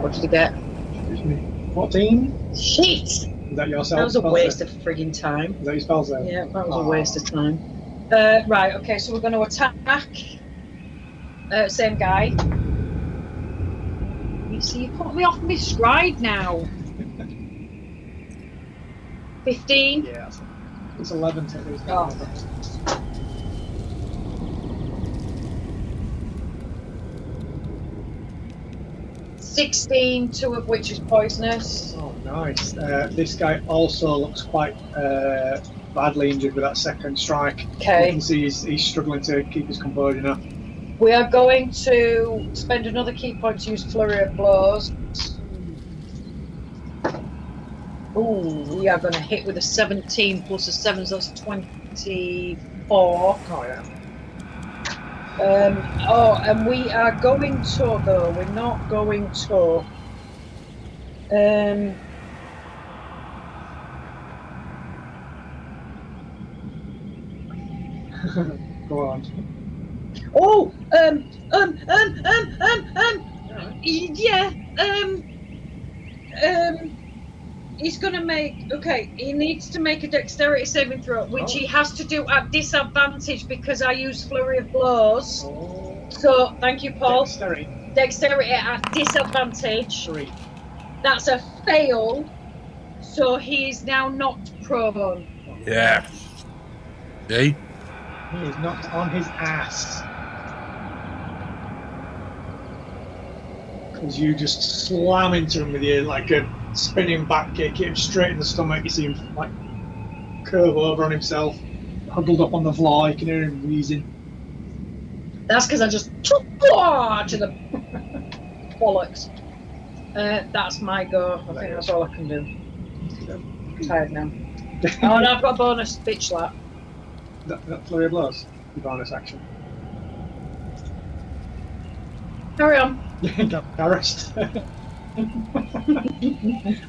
[SPEAKER 2] What did he get?
[SPEAKER 1] Excuse me. 14?
[SPEAKER 2] Shit!
[SPEAKER 1] Is that your spell?
[SPEAKER 2] That was a waste of friggin' time.
[SPEAKER 1] Is that your spell save?
[SPEAKER 2] Yeah, that was a waste of time. Right, okay, so we're going to attack. Same guy. You see, you put me off my stride now. 15?
[SPEAKER 1] Yeah, it's 11 to lose.
[SPEAKER 2] Oh. 16, 2 of which is poisonous.
[SPEAKER 1] Oh, nice. This guy also looks quite badly injured with that second strike.
[SPEAKER 2] Okay.
[SPEAKER 1] You can see he's struggling to keep his composure now.
[SPEAKER 2] We are going to spend another key point to use Flurry of Blows. Ooh, we are going to hit with a 17 plus a 7, so that's 24.
[SPEAKER 1] Oh, yeah.
[SPEAKER 2] And we are going to, though, we're not going to.
[SPEAKER 1] Go on.
[SPEAKER 2] Oh, he's gonna make, okay, he needs to make a dexterity saving throw, which he has to do at disadvantage because I use Flurry of Blows.
[SPEAKER 1] Oh.
[SPEAKER 2] So, thank you, Paul.
[SPEAKER 1] Dexterity
[SPEAKER 2] at disadvantage.
[SPEAKER 1] 3.
[SPEAKER 2] That's a fail. So he is now knocked prone.
[SPEAKER 3] Yeah. See?
[SPEAKER 1] He is knocked on his ass. As you just slam into him with your like a spinning back kick, hit him straight in the stomach. You see him like curve over on himself, huddled up on the floor. You can hear him wheezing.
[SPEAKER 2] That's because I just to the bollocks. That's my go. I think that's all I can do. I'm tired now. Oh, and I've got a bonus bitch slap.
[SPEAKER 1] That Flurry of Blows, the bonus action.
[SPEAKER 2] Carry on.
[SPEAKER 1] Embarrassed.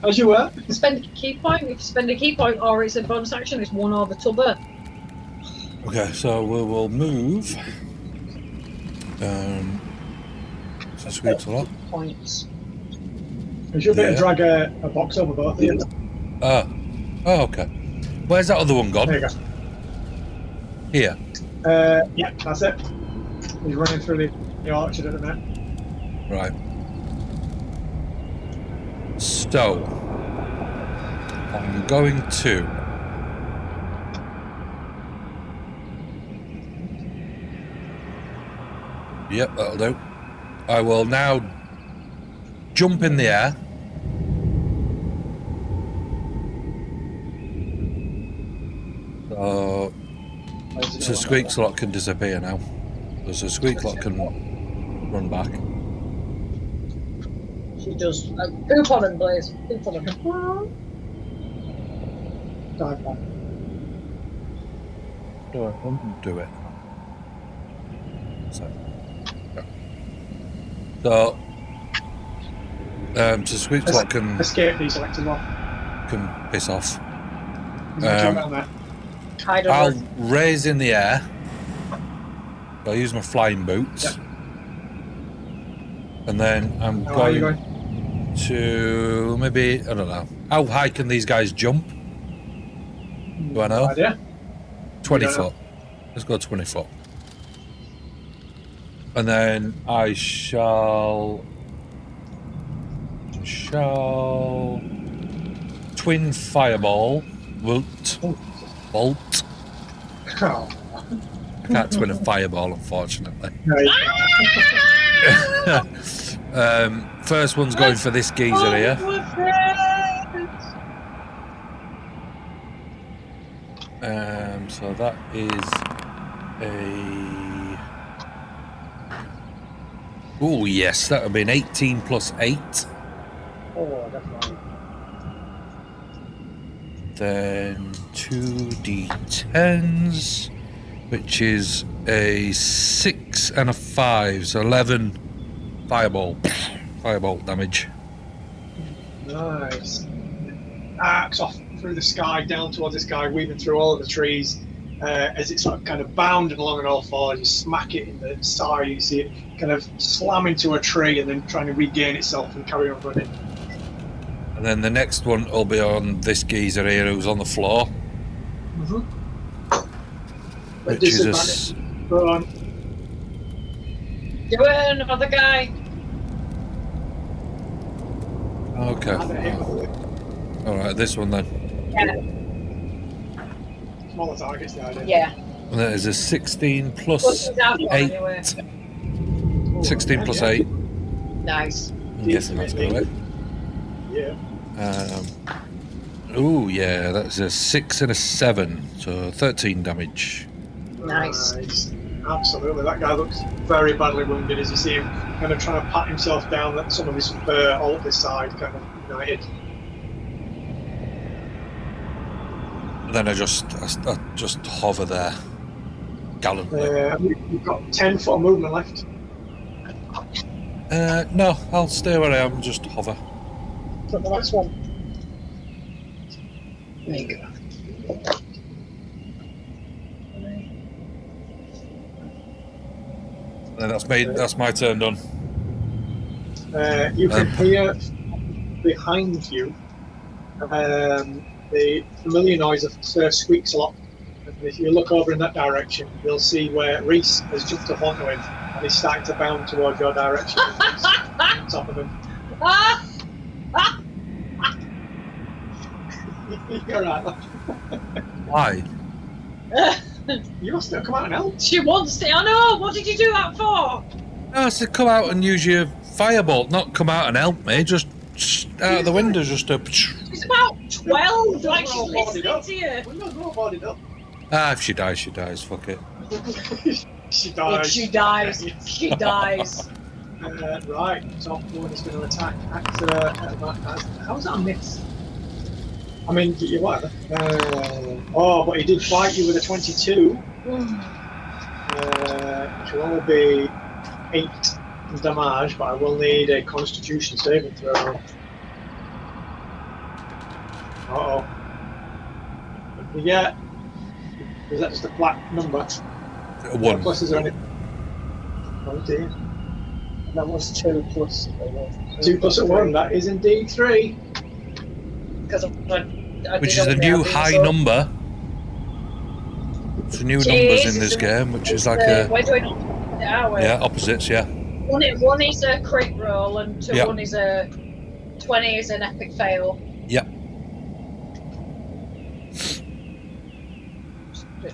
[SPEAKER 1] As you were.
[SPEAKER 2] Spend a key point. If you spend a key point, or it's a bonus action, it's one or the t'other.
[SPEAKER 3] Okay, so we will move. So sweeps a lot.
[SPEAKER 2] Points.
[SPEAKER 1] You should be able to drag a box over both of you.
[SPEAKER 3] Oh, okay. Where's that other one gone?
[SPEAKER 1] There you go.
[SPEAKER 3] Here.
[SPEAKER 1] Yeah, that's it. He's running through the orchard at the minute.
[SPEAKER 3] Right. So, I'm going to Yep, that'll do. I will now jump in the air. So Squeak Slot can disappear now. So Squeak Slot can run back.
[SPEAKER 2] She does. Poop on him, Blaze. Poop on him.
[SPEAKER 1] Dive bomb.
[SPEAKER 3] Do it. So Squeak Slot can
[SPEAKER 1] escape deselect as well.
[SPEAKER 3] Can piss off.
[SPEAKER 2] I'll
[SPEAKER 3] raise in the air. I'll use my flying boots.
[SPEAKER 1] Yep.
[SPEAKER 3] And then I'm going to maybe, I don't know. How high can these guys jump? Do I know?
[SPEAKER 1] No idea.
[SPEAKER 3] 20 foot. Let's go 20 foot. And then I shall twin fireball. Bolt.
[SPEAKER 1] Oh.
[SPEAKER 3] I can't twin a fireball, unfortunately. First one's going for this geezer here. So that is a... Oh yes, that would be an 18 plus 8.
[SPEAKER 1] Oh, definitely.
[SPEAKER 3] Then 2d10s, which is a 6 and a 5, so 11 fireball damage.
[SPEAKER 1] Nice. Arcs off through the sky down towards this guy, weaving through all of the trees. As it's sort of kind of bounding along on all fours, you smack it in the side, you see it kind of slam into a tree and then trying to regain itself and carry on running.
[SPEAKER 3] And then the next one will be on this geezer here who's on the floor.
[SPEAKER 1] Mm-hmm.
[SPEAKER 3] Which is a...
[SPEAKER 1] Go on.
[SPEAKER 2] Do it, another guy.
[SPEAKER 3] Okay. Alright, this one then.
[SPEAKER 2] Yeah.
[SPEAKER 1] Smaller targets, the idea.
[SPEAKER 2] Yeah.
[SPEAKER 3] And that is a 16 plus 8.
[SPEAKER 2] Anyway.
[SPEAKER 3] 16 plus 8.
[SPEAKER 2] Nice.
[SPEAKER 3] I'm guessing that's going to
[SPEAKER 1] Yeah.
[SPEAKER 3] Oh, yeah, that's a 6 and a 7, so 13 damage.
[SPEAKER 2] Nice.
[SPEAKER 1] Absolutely. That guy looks very badly wounded as you see him kind of trying to pat himself down, that some of his fur all up his side kind of united.
[SPEAKER 3] And then I just hover there, gallantly.
[SPEAKER 1] You've got 10 foot of movement left.
[SPEAKER 3] No, I'll stay where I am, just hover.
[SPEAKER 2] Put the last one. There you go.
[SPEAKER 3] And that's my turn done.
[SPEAKER 1] You can hear behind you the familiar noise of surf squeaks a lot. And if you look over in that direction, you'll see where Reese has jumped up onto him and he's starting to bound towards your direction. On top of him. You're right.
[SPEAKER 3] Why?
[SPEAKER 1] You must have come out and help.
[SPEAKER 2] She wants it. I know. What did you do that for?
[SPEAKER 3] No, I said come out and use your firebolt, not come out and help me. Just out of the window, just a.
[SPEAKER 2] She's about 12. Like she's listening to you.
[SPEAKER 3] If she dies, she dies. Fuck it.
[SPEAKER 1] She dies.
[SPEAKER 2] If she dies, she dies.
[SPEAKER 1] Right, top one is going to attack how's that a miss? I mean, you whatever. But he did fight you with a 22. Which will only be 8 damage, but I will need a Constitution saving throw. Uh-oh. What did you get? Is that just a flat number?
[SPEAKER 3] 1.
[SPEAKER 1] Plus is there any... Oh dear.
[SPEAKER 4] That was 2 plus.
[SPEAKER 1] 2 plus a 1, that is indeed 3.
[SPEAKER 2] Because
[SPEAKER 3] which is the new high number. It's new numbers in this game, which is like a...
[SPEAKER 2] We're doing
[SPEAKER 3] yeah, opposites, yeah.
[SPEAKER 2] One is a crit roll and one is a 20 is an epic fail.
[SPEAKER 3] Yep.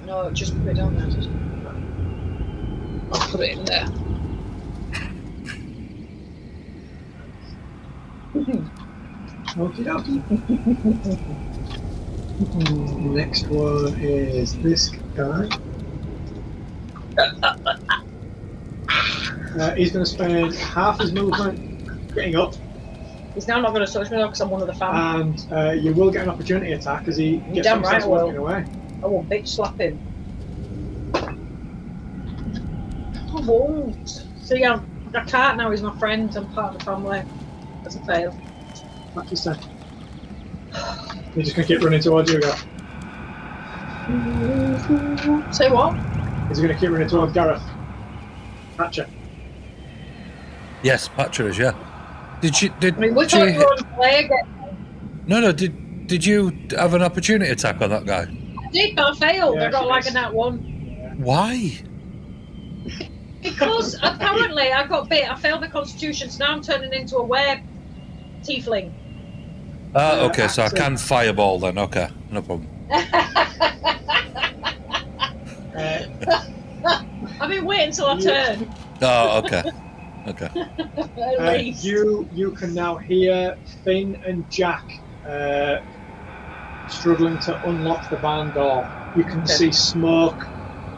[SPEAKER 2] No, just put it down there. I'll put it in there.
[SPEAKER 1] Okie dokie. Next one is this guy. He's going to spend half his movement getting up.
[SPEAKER 2] He's now not going to touch me because I'm one of the family.
[SPEAKER 1] And you will get an opportunity attack as he gets
[SPEAKER 2] damn right
[SPEAKER 1] walking away.
[SPEAKER 2] I won't bitch slap him. I won't. See, I can't now. He's my friend. I'm part of the family. That's a fail.
[SPEAKER 1] Back his turn. You're just going to keep running towards you again.
[SPEAKER 2] Say what?
[SPEAKER 1] He's going to keep running towards Gareth. Hatcher.
[SPEAKER 3] Yes, Patcher is, yeah. Did
[SPEAKER 2] I mean, we're talking on play again.
[SPEAKER 3] No, did you have an opportunity attack on that guy?
[SPEAKER 2] I did, but I failed.
[SPEAKER 1] Yeah,
[SPEAKER 2] I got like
[SPEAKER 1] is.
[SPEAKER 2] a nat 1.
[SPEAKER 3] Why?
[SPEAKER 2] Because apparently I got bit. I failed the Constitution, so now I'm turning into a were tiefling.
[SPEAKER 3] Okay, so I can fireball then. Okay, no problem.
[SPEAKER 2] I've been waiting until I turn.
[SPEAKER 3] Oh, okay. Okay.
[SPEAKER 2] At least.
[SPEAKER 1] You can now hear Finn and Jack struggling to unlock the van door. You can see smoke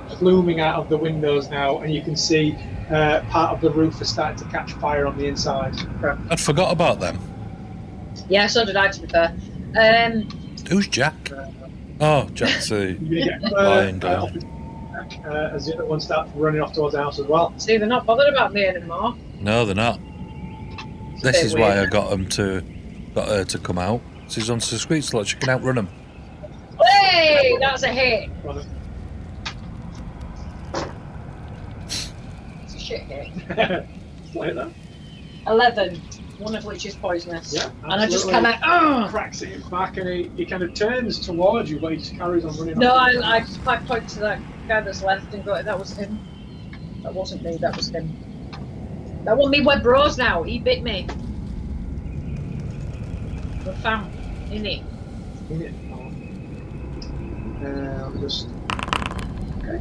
[SPEAKER 1] pluming out of the windows now, and you can see part of the roof is starting to catch fire on the inside.
[SPEAKER 3] I'd forgot about them.
[SPEAKER 2] Yeah, so did I, to be fair.
[SPEAKER 3] Who's Jack? Jack's the
[SPEAKER 1] You're going to
[SPEAKER 3] lying
[SPEAKER 1] get
[SPEAKER 3] down.
[SPEAKER 1] as the other one starts running off towards the house as well.
[SPEAKER 2] See, they're not bothered about me anymore.
[SPEAKER 3] No, they're not. This is why I got her to come out. She's on the squeak so she can outrun them.
[SPEAKER 2] Hey, that's a hit. It's a shit hit.
[SPEAKER 1] Like that.
[SPEAKER 2] 11, one of which is poisonous.
[SPEAKER 1] Yeah,
[SPEAKER 2] and I just kind of
[SPEAKER 1] cracks it back, and he kind of turns towards you, but he just carries on running.
[SPEAKER 2] No, I point to that guy that's left and go, that was him. That wasn't me, that was him. That wasn't me, we're bros now. He bit me. We're fam. Innit?
[SPEAKER 1] I'll just... Okay.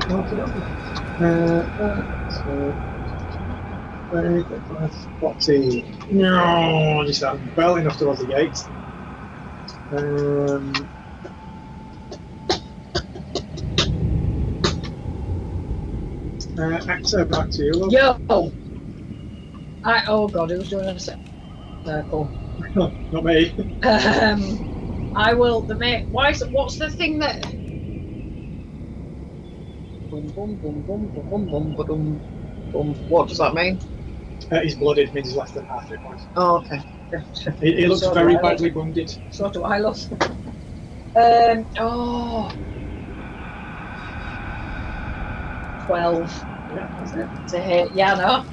[SPEAKER 1] Okay. 40. No, just that well enough towards the gate. Actor, back to you. Love.
[SPEAKER 2] Yo! Oh god, who's doing a circle?
[SPEAKER 1] Not me.
[SPEAKER 2] I will. The mate. What's the thing that? Boom, boom, boom, boom, boom, boom, boom, boom, boom. What does that mean?
[SPEAKER 1] He's blooded. Means he's less than half hit points.
[SPEAKER 2] Oh, okay.
[SPEAKER 1] He looks very badly wounded.
[SPEAKER 2] So do I, love. Oh. 12.
[SPEAKER 1] Yeah.
[SPEAKER 2] To hit. Yeah, no.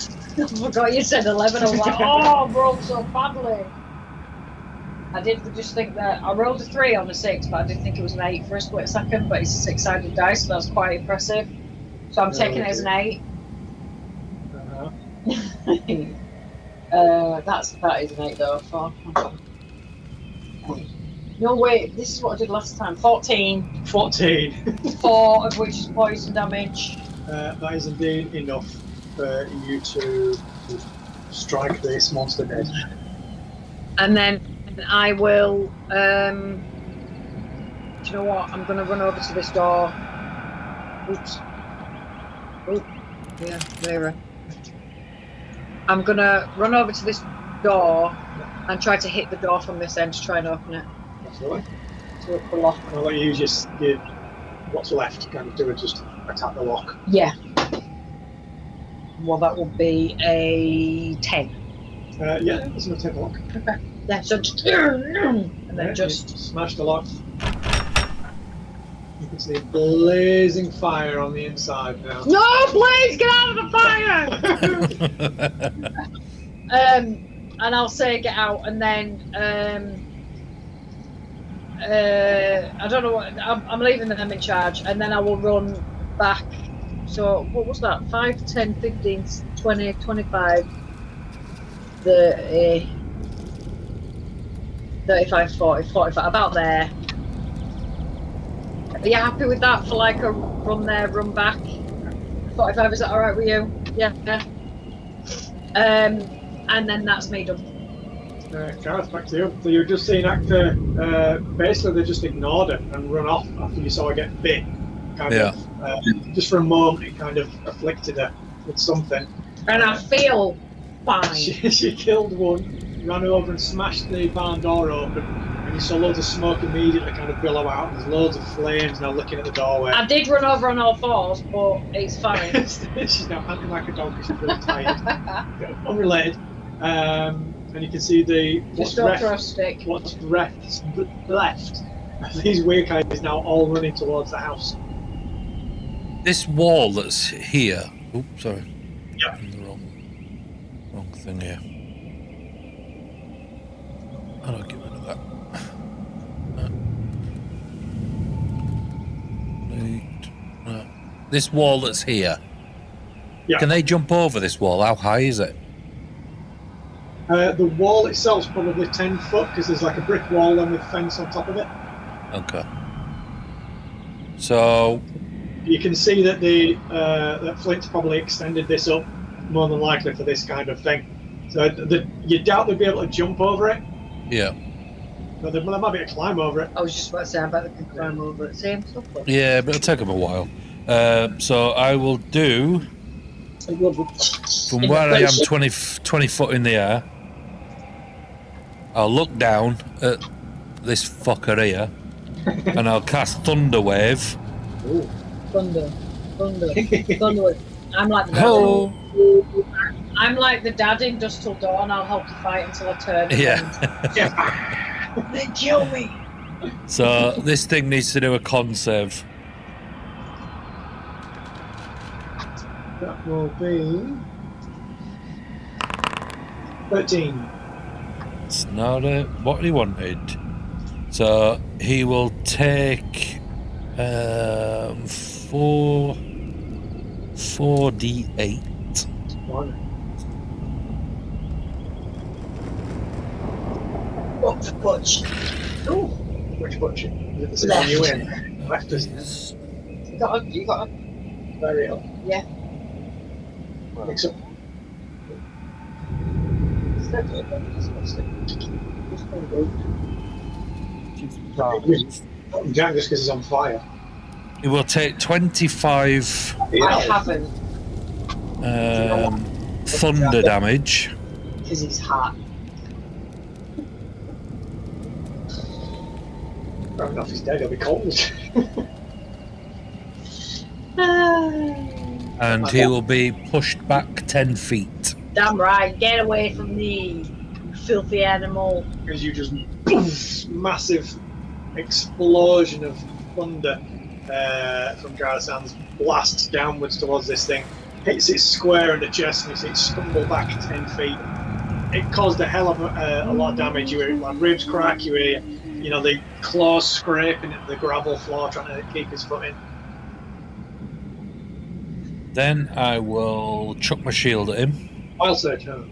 [SPEAKER 2] I forgot you said 11. I was like, oh, I rolled so badly. I did just think that I rolled a 3 on the 6, but I didn't think it was an 8 for a split second. But it's a 6-sided dice, so that's quite impressive. So I'm taking it as an 8. That is an 8 though. 4. No wait, this is what I did last time. 14.
[SPEAKER 1] 14.
[SPEAKER 2] 4 of which is poison damage.
[SPEAKER 1] That is indeed enough for you to strike this monster dead.
[SPEAKER 2] And then I will. Do you know what? I'm going to run over to this door. Oops. Oh, yeah, mirror. I'm going to run over to this door and try to hit the door from this end to try and open it.
[SPEAKER 1] Absolutely.
[SPEAKER 2] To the lock.
[SPEAKER 1] I'll let you use your what's left, kind of do it, just attack the lock.
[SPEAKER 2] Yeah. Well, that will be a 10.
[SPEAKER 1] Yeah, it's going to take the lock.
[SPEAKER 2] Okay. Yeah, so just, and then just
[SPEAKER 1] smash the lock. You can see blazing fire on the inside now.
[SPEAKER 2] No, please get out of the fire! And I'll say get out, and then I don't know what I'm leaving them in charge, and then I will run back. So what was that? 5, 10, 15, 20, 25, 30, 35, 40, 45, about there. Are you happy with that for like a run there, run back? 45, is that alright with you? Yeah. And then that's me done.
[SPEAKER 1] Gareth, back to you. So you're just seeing actor, basically they just ignored it and run off after you saw her get bit. Kind of, just for a moment it kind of afflicted her with something.
[SPEAKER 2] And I feel fine.
[SPEAKER 1] She killed one, ran over and smashed the barn door open, and you saw loads of smoke immediately kind of billow out. There's loads of flames now looking at the doorway.
[SPEAKER 2] I did run over on all fours, but it's fine.
[SPEAKER 1] She's now panting like a dog because she's really tired. Unrelated. And you can see what's left of these weird guys is now all running towards the house.
[SPEAKER 3] This wall that's here. Oops, sorry.
[SPEAKER 1] Yeah.
[SPEAKER 3] The wrong thing here. How do I get rid of that? This wall that's here.
[SPEAKER 1] Yeah.
[SPEAKER 3] Can they jump over this wall? How high is it?
[SPEAKER 1] The wall itself is probably 10 foot because there's like a brick wall and with fence on top of it.
[SPEAKER 3] Okay. So
[SPEAKER 1] you can see that that Flint's probably extended this up more than likely for this kind of thing. So you doubt they'd be able to jump over it.
[SPEAKER 3] Yeah.
[SPEAKER 1] But there might be a climb over it.
[SPEAKER 2] I was just about to say, I bet they can climb over it. Same stuff.
[SPEAKER 3] Yeah, but it'll take them a while. So I will do from where I am 20 foot in the air. I'll look down at this fucker here, and I'll cast Thunder Wave.
[SPEAKER 1] Ooh.
[SPEAKER 2] Thunder Wave. I'm like the dad. I'm like the dad in Dusk Till Dawn. I'll help you fight until I turn.
[SPEAKER 3] Yeah.
[SPEAKER 2] Then kill me.
[SPEAKER 3] So this thing needs to do a con save.
[SPEAKER 1] That will be 13.
[SPEAKER 3] It's not what he wanted. So he will take 4d8.
[SPEAKER 1] Which butch? Ooh. Which butch? Is it the same one you in? Left, isn't it?
[SPEAKER 2] You got a
[SPEAKER 1] Very ill.
[SPEAKER 2] Yeah.
[SPEAKER 1] Mix up. Jack just because he's on fire.
[SPEAKER 3] It will take 25
[SPEAKER 2] I haven't.
[SPEAKER 3] thunder damage.
[SPEAKER 2] Because he's hot.
[SPEAKER 1] Fair enough, he's dead, he'll be cold.
[SPEAKER 3] And he will be pushed back 10 feet.
[SPEAKER 2] Damn right, get away from me, you filthy animal.
[SPEAKER 1] Because you just massive explosion of thunder from Garasan's blasts downwards towards this thing, hits it square in the chest, and you see it stumble back 10 feet. It caused a hell of a lot of damage. You hear like ribs crack, you hear, the claws scraping at the gravel floor trying to keep his foot in.
[SPEAKER 3] Then I will chuck my shield at him.
[SPEAKER 1] Wild search, no.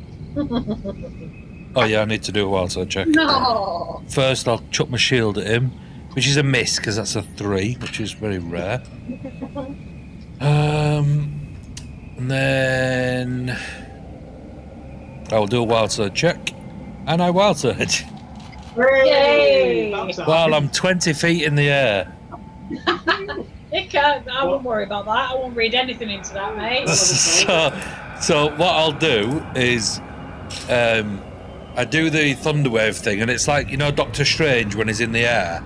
[SPEAKER 3] Oh yeah, I need to do a wild search check.
[SPEAKER 2] No.
[SPEAKER 3] First, I'll chuck my shield at him, which is a miss because that's a 3, which is very rare. And then I'll do a wild search check, and I wild search.
[SPEAKER 2] Yay!
[SPEAKER 3] While I'm 20 feet in the air.
[SPEAKER 2] I won't worry about that. I won't read anything into that, mate.
[SPEAKER 3] So what I'll do is I do the thunderwave thing, and it's like, Doctor Strange when he's in the air.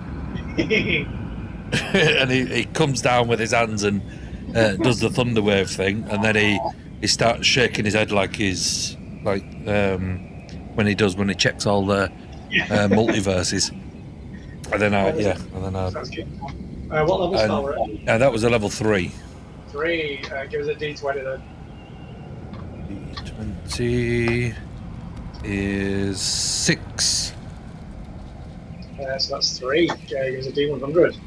[SPEAKER 3] And he comes down with his hands and does the thunderwave thing, and then he starts shaking his head like he's like when he checks all the multiverses. And then
[SPEAKER 1] Sounds good. What level spell were it?
[SPEAKER 3] That was a level 3.
[SPEAKER 1] 3. Give us a D20 then.
[SPEAKER 3] D20 is 6.
[SPEAKER 1] So that's 3. Give us a D100.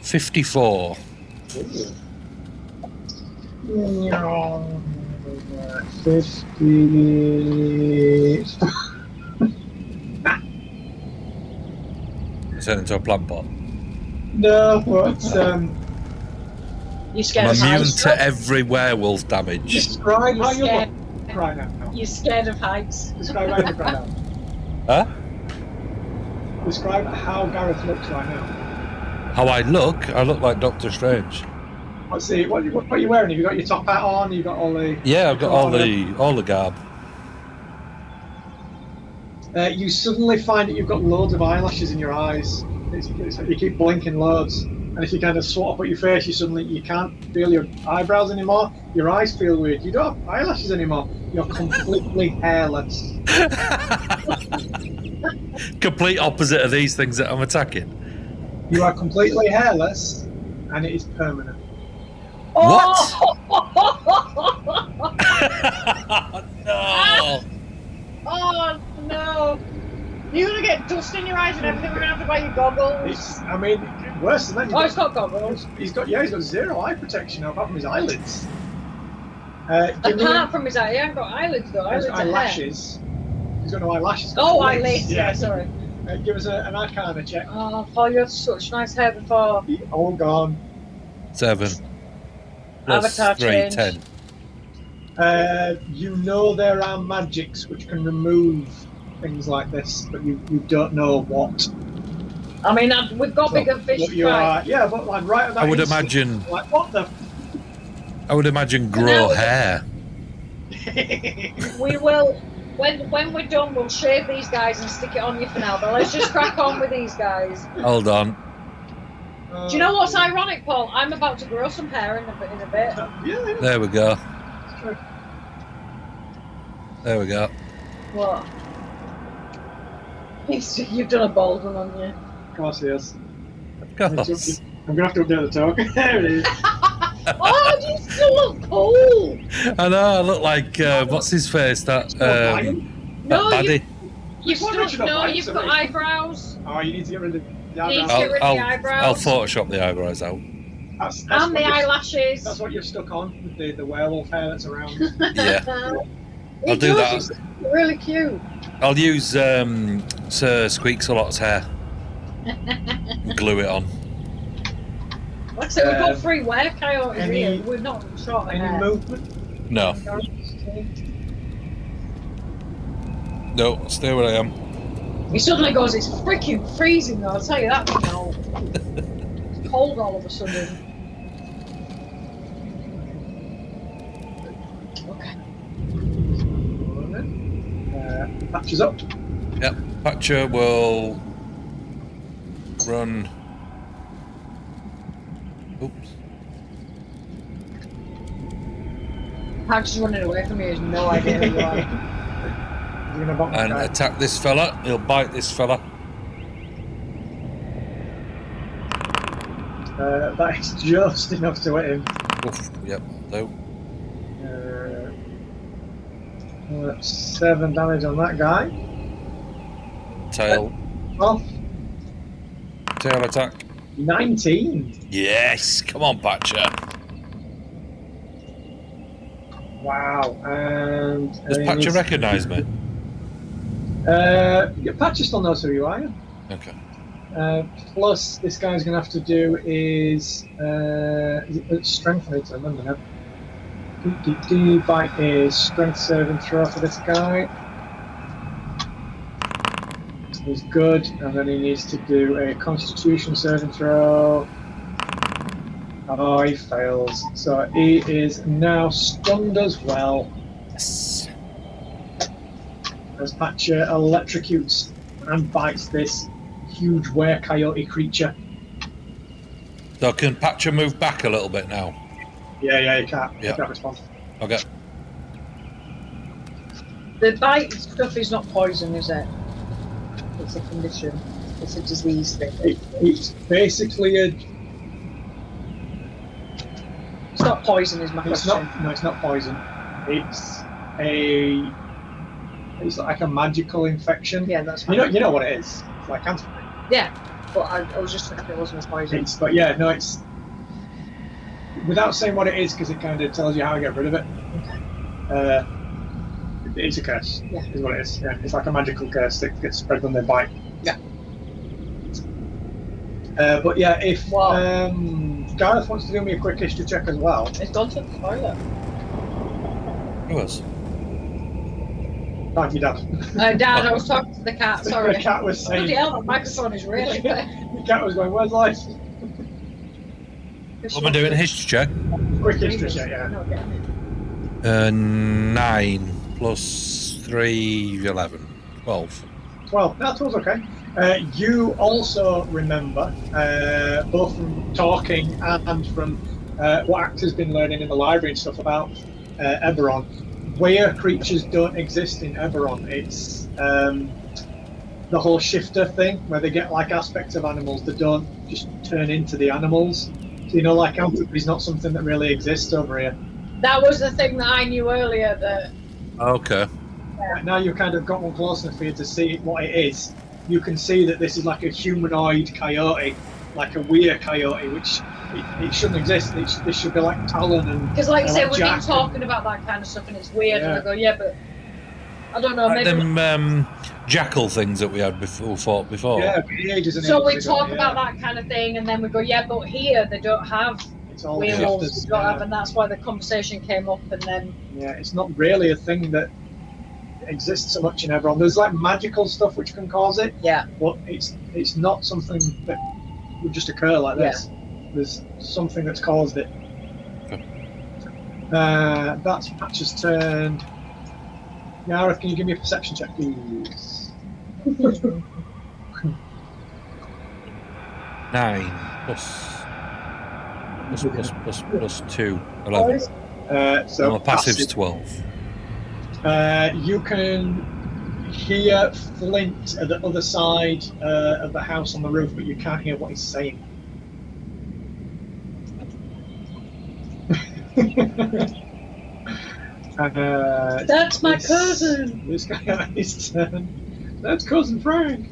[SPEAKER 3] 54.
[SPEAKER 1] Ooh. 50.
[SPEAKER 3] Is that into a plant pot?
[SPEAKER 1] No, but
[SPEAKER 2] you scared
[SPEAKER 3] I'm
[SPEAKER 2] of
[SPEAKER 3] immune
[SPEAKER 2] heights?
[SPEAKER 3] to every werewolf damage.
[SPEAKER 1] Describe how you
[SPEAKER 2] scared.
[SPEAKER 1] look right now.
[SPEAKER 2] You're scared of heights.
[SPEAKER 1] Describe how you look right now.
[SPEAKER 3] Huh?
[SPEAKER 1] Describe how Gareth looks right now.
[SPEAKER 3] How I look? I look like Doctor Strange.
[SPEAKER 1] Let's see. What are you wearing? Have you got your top hat on? You got all the?
[SPEAKER 3] Yeah, I've got all the garb.
[SPEAKER 1] You suddenly find that you've got loads of eyelashes in your eyes. It's like you keep blinking loads, and if you kind of swat up at your face, you can't feel your eyebrows anymore. Your eyes feel weird. You don't have eyelashes anymore. You're completely hairless.
[SPEAKER 3] Complete opposite of these things that I'm attacking.
[SPEAKER 1] You are completely hairless, and it is permanent.
[SPEAKER 3] What? No.
[SPEAKER 2] Oh no! You're gonna get dust in your eyes and everything. We're gonna have to buy you goggles.
[SPEAKER 1] Worse than that.
[SPEAKER 2] He's got goggles.
[SPEAKER 1] He's got 0 eye protection apart from his eyelids.
[SPEAKER 2] Apart from his eyes, he hasn't got eyelids though.
[SPEAKER 1] He's got eyelashes. He's got no eyelashes.
[SPEAKER 2] Oh, eyelids. Yeah, sorry.
[SPEAKER 1] Give us an Arcana check.
[SPEAKER 2] Oh, Paul, you had such nice hair before.
[SPEAKER 1] All gone.
[SPEAKER 3] 7. Plus
[SPEAKER 2] Avatar
[SPEAKER 3] 3,
[SPEAKER 2] change.
[SPEAKER 3] 10.
[SPEAKER 1] There are magics which can remove things like this, but you don't know what.
[SPEAKER 2] I mean, we've got bigger fish to fry.
[SPEAKER 1] Yeah, but like right at that
[SPEAKER 3] I would
[SPEAKER 1] instant,
[SPEAKER 3] imagine.
[SPEAKER 1] like what the?
[SPEAKER 3] I would imagine grow hair.
[SPEAKER 2] We will. When we're done, we'll shave these guys and stick it on you for now. But let's just crack on with these guys.
[SPEAKER 3] Hold on.
[SPEAKER 2] Do you know what's ironic, Paul? I'm about to grow some hair in a bit.
[SPEAKER 1] Yeah.
[SPEAKER 3] There we go. There we go.
[SPEAKER 2] What? You've done a bald one on you.
[SPEAKER 1] Of course, yes.
[SPEAKER 3] Of course.
[SPEAKER 1] I'm gonna have to update the talk. There it is.
[SPEAKER 2] Oh, you still look cool.
[SPEAKER 3] I know. I look like what's his face? That
[SPEAKER 2] No,
[SPEAKER 3] baddie.
[SPEAKER 2] you've got eyebrows.
[SPEAKER 1] Oh, you need to get rid of the
[SPEAKER 2] You need
[SPEAKER 1] eyebrows.
[SPEAKER 2] to get rid of the eyebrows.
[SPEAKER 3] I'll Photoshop the eyebrows out.
[SPEAKER 1] That's
[SPEAKER 2] And the eyelashes.
[SPEAKER 1] That's what you're stuck on with the werewolf hair that's around.
[SPEAKER 3] Yeah. I'll do that.
[SPEAKER 2] It's really cute.
[SPEAKER 3] I'll use Sir Squeaks-a-Lot's hair. And glue it on.
[SPEAKER 2] Like I said, we've got 3 were-coyotes here. We've not shot
[SPEAKER 1] any movement?
[SPEAKER 3] No. No, stay where I am.
[SPEAKER 2] He suddenly goes, it's freaking freezing though, I'll tell you that now. It's cold all of a sudden. Okay.
[SPEAKER 1] Patches up.
[SPEAKER 3] Yep, Patcher will run. Oops.
[SPEAKER 2] Patcher's running away from me, he has no idea who you are.
[SPEAKER 3] And attack this fella. He'll bite this fella.
[SPEAKER 1] That is just enough to hit him.
[SPEAKER 3] Oof, yep, no.
[SPEAKER 1] 7 damage on that guy.
[SPEAKER 3] Tail.
[SPEAKER 1] Well,
[SPEAKER 3] Tail attack.
[SPEAKER 1] 19.
[SPEAKER 3] Yes, come on, Patcher.
[SPEAKER 1] Wow. And
[SPEAKER 3] does Patcher recognise me?
[SPEAKER 1] Patcher still knows who you are.
[SPEAKER 3] Okay.
[SPEAKER 1] Plus, this guy's going to have to do is strength. I need to remember now. By his strength saving throw for this guy. He's good, and then he needs to do a constitution saving throw. Oh, he fails. So he is now stunned as well.
[SPEAKER 3] Yes.
[SPEAKER 1] As Patcher electrocutes and bites this huge were-coyote creature.
[SPEAKER 3] So can Patcher move back a little bit now?
[SPEAKER 1] Yeah, you can't.
[SPEAKER 3] Yeah.
[SPEAKER 1] You can't respond.
[SPEAKER 3] Okay.
[SPEAKER 2] The bite stuff is not poison, is it? It's a condition. It's a disease thing.
[SPEAKER 1] It's basically a...
[SPEAKER 2] It's not poison, is my question.
[SPEAKER 1] It's not poison. It's like a magical infection.
[SPEAKER 2] Yeah, that's fine.
[SPEAKER 1] You know what it is. It's like cancer.
[SPEAKER 2] Yeah, but I was just thinking it wasn't a poison.
[SPEAKER 1] It's without saying what it is, because it kind of tells you how to get rid of it.
[SPEAKER 2] Okay.
[SPEAKER 1] It's a curse.
[SPEAKER 2] Yeah.
[SPEAKER 1] Is what it is. Yeah, it's like a magical curse that gets spread when they bite.
[SPEAKER 2] Yeah.
[SPEAKER 1] But yeah, if Gareth wants to do me a quick history check as well.
[SPEAKER 2] It's gone to the toilet.
[SPEAKER 3] Who was?
[SPEAKER 1] Thank you, Dad.
[SPEAKER 2] Dad, I was talking to the cat. Sorry.
[SPEAKER 1] The cat was saying.
[SPEAKER 2] Bloody hell, that microphone is really big.
[SPEAKER 1] The cat was going, "Where's life?"
[SPEAKER 3] What am I doing? A history check?
[SPEAKER 1] Quick history check, yeah.
[SPEAKER 3] 9 plus 3, 11. 12.
[SPEAKER 1] 12. That was okay. You also remember, both from talking and from what Actor's been learning in the library and stuff about Eberron, where creatures don't exist in Eberron. It's the whole shifter thing, where they get like aspects of animals that don't just turn into the animals. So, like Anthrop is not something that really exists over here.
[SPEAKER 2] That was the thing that I knew earlier. That.
[SPEAKER 3] Okay.
[SPEAKER 1] Now you've kind of got one close enough for you to see what it is. You can see that this is like a humanoid coyote, like a weird coyote, which it shouldn't exist. This should be like Talon and.
[SPEAKER 2] Because, like I say, we've been talking about that kind of stuff, and it's weird.
[SPEAKER 1] Yeah.
[SPEAKER 2] And I go, yeah, but I don't know.
[SPEAKER 3] Like
[SPEAKER 2] maybe
[SPEAKER 3] them jackal things that we had fought before.
[SPEAKER 1] Yeah, ages and
[SPEAKER 2] so we
[SPEAKER 1] ages ago,
[SPEAKER 2] talk about that kind of thing, and then we go, yeah, but here they don't have
[SPEAKER 1] it's all
[SPEAKER 2] werewolves,
[SPEAKER 1] shifters,
[SPEAKER 2] they don't have, and that's why the conversation came up, and then.
[SPEAKER 1] Yeah, it's not really a thing that exists so much in Eberron. There's like magical stuff which can cause it.
[SPEAKER 2] Yeah.
[SPEAKER 1] But it's not something that would just occur like this. Yeah. There's something that's caused it.
[SPEAKER 3] Okay.
[SPEAKER 1] That's Patch's turn. Gareth, can you give me a perception check, please?
[SPEAKER 3] 9 plus 2, 11.
[SPEAKER 1] So
[SPEAKER 3] my passive's 12.
[SPEAKER 1] You can hear Flint at the other side of the house on the roof, but you can't hear what he's saying.
[SPEAKER 2] That's my cousin.
[SPEAKER 1] This guy had his turn. That's cousin Frank.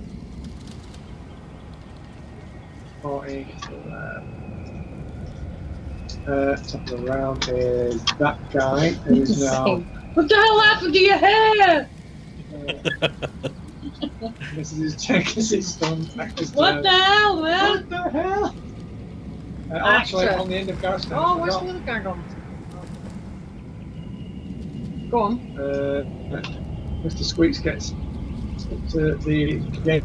[SPEAKER 1] 40. Top of the round is that guy who's now.
[SPEAKER 2] What the hell happened to your hair?
[SPEAKER 1] This is his check. This is done.
[SPEAKER 2] What the hell, man?
[SPEAKER 1] What the hell? Actually, on the end of Gareth's turn.
[SPEAKER 2] Oh, where's the other guy gone? Go on.
[SPEAKER 1] Mr. Squeaks gets to the gate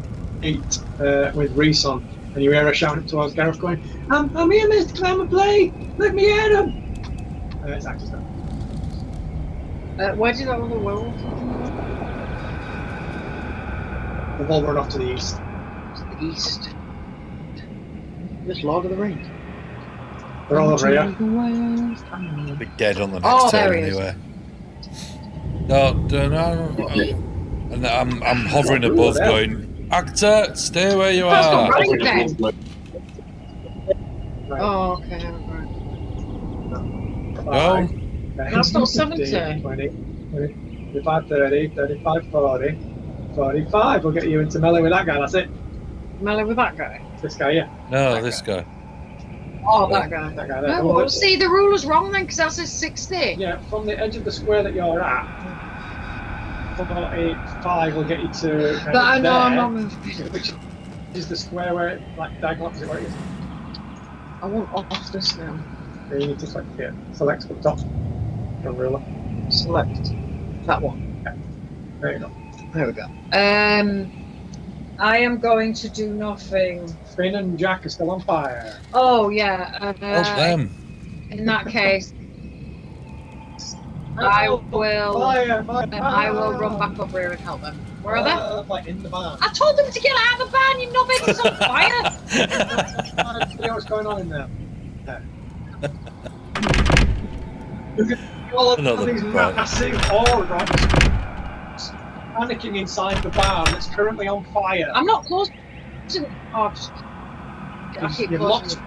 [SPEAKER 1] with Reese on, and you hear her shouting towards Gareth, going, I'm here, Mr. Climber Play! Let me at him! It's actually done.
[SPEAKER 2] Where did that other werewolf?
[SPEAKER 1] They've all run off to the east.
[SPEAKER 4] To the east. Just Lord of the Rings.
[SPEAKER 1] They're all over here.
[SPEAKER 3] They'll be dead on the next turn anyway. No. And I'm hovering above, going, Actor, stay where you are.
[SPEAKER 2] Oh, okay.
[SPEAKER 3] No.
[SPEAKER 2] That's not 70.
[SPEAKER 1] 20, 25, 30, 35, 40, 45. We'll get you into melee with that guy, that's it.
[SPEAKER 2] Melee with that guy?
[SPEAKER 1] This guy, yeah.
[SPEAKER 3] No, this guy.
[SPEAKER 2] Oh, that guy.
[SPEAKER 1] That guy there.
[SPEAKER 2] Oh, well, see, the ruler's wrong then, because that says 60.
[SPEAKER 1] Yeah, from the edge of the square that you're at, 45 will get you to
[SPEAKER 2] But I know I'm not moving.
[SPEAKER 1] which is the square where it, like, diagonal opposite where it is.
[SPEAKER 2] I want off this now.
[SPEAKER 1] So you need to select here. Select the top. From ruler.
[SPEAKER 2] Select. That one.
[SPEAKER 1] Yeah. There you go.
[SPEAKER 2] There we go. I am going to do nothing.
[SPEAKER 1] Finn and Jack are still on fire.
[SPEAKER 2] Oh, yeah.
[SPEAKER 3] Help them.
[SPEAKER 2] In that case, I will
[SPEAKER 1] Fire.
[SPEAKER 2] I will run back over here and help them. Where are they?
[SPEAKER 1] Like in the barn.
[SPEAKER 2] I told them to get out of the barn, you knobhead, it's on fire!
[SPEAKER 1] See what's going on in there. Look at all of these massive ore rocks panicking inside the barn that's currently on fire.
[SPEAKER 2] I'm not close to... Oh, just...
[SPEAKER 1] You've locked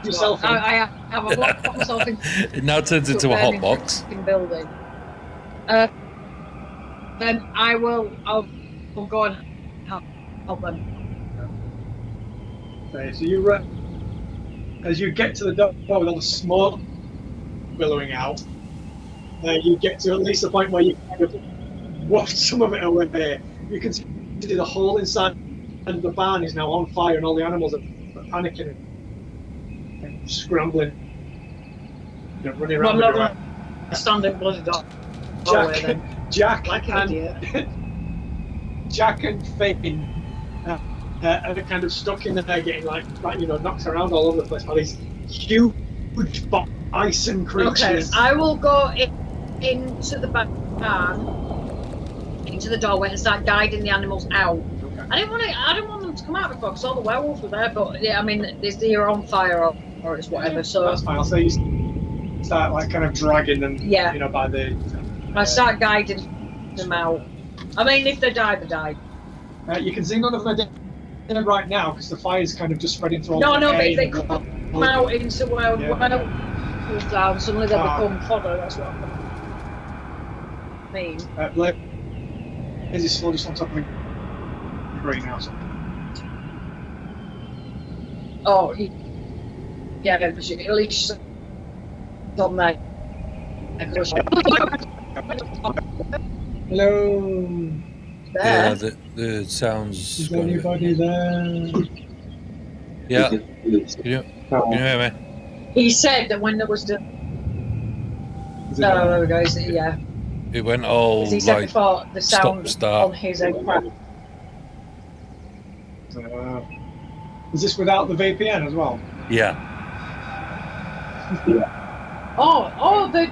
[SPEAKER 1] yourself in.
[SPEAKER 2] I have locked myself in.
[SPEAKER 3] It now turns into a hot box.
[SPEAKER 2] Building. Then I'll go and help them.
[SPEAKER 1] Okay, so you as you get to the door with all the smoke billowing out, you get to at least the point where you kind of waft some of it away. You can see the whole inside and the barn is now on fire, and all the animals are panicking and scrambling, running around.
[SPEAKER 2] Well, I'm not standing bloody dog.
[SPEAKER 1] Jack
[SPEAKER 2] like an idiot.
[SPEAKER 1] Jack and Finn are kind of stuck in there, getting like knocked around all over the place by these huge bison creatures.
[SPEAKER 2] Okay, I will go into the barn, into the doorway, and start guiding the animals out.
[SPEAKER 1] Okay.
[SPEAKER 2] I didn't want them to come out before because all the werewolves were there, but yeah, I mean, they're on fire or it's whatever. So
[SPEAKER 1] that's fine. I'll say you start like kind of dragging them.
[SPEAKER 2] Yeah.
[SPEAKER 1] By the.
[SPEAKER 2] I start guiding them out. I mean, if they die, they die.
[SPEAKER 1] You can see none of them are dead right now because the fire's kind of just spreading through all
[SPEAKER 2] No,
[SPEAKER 1] the
[SPEAKER 2] but if
[SPEAKER 1] hay
[SPEAKER 2] they
[SPEAKER 1] and
[SPEAKER 2] come out into where cool down, suddenly they become fodder. That's what I mean.
[SPEAKER 1] Blake is still just on top of the greenhouse.
[SPEAKER 2] Oh, yeah, at least on there.
[SPEAKER 1] Hello.
[SPEAKER 2] There.
[SPEAKER 3] Yeah, the sounds.
[SPEAKER 1] Is anybody there?
[SPEAKER 3] Yeah. Can you hear me?
[SPEAKER 2] He said that when there was the. There we go. Yeah.
[SPEAKER 3] It went all
[SPEAKER 2] He said
[SPEAKER 3] like
[SPEAKER 2] before the sound
[SPEAKER 3] start.
[SPEAKER 2] on his aircraft.
[SPEAKER 1] Is this without the VPN as well?
[SPEAKER 3] Yeah.
[SPEAKER 2] Oh, the.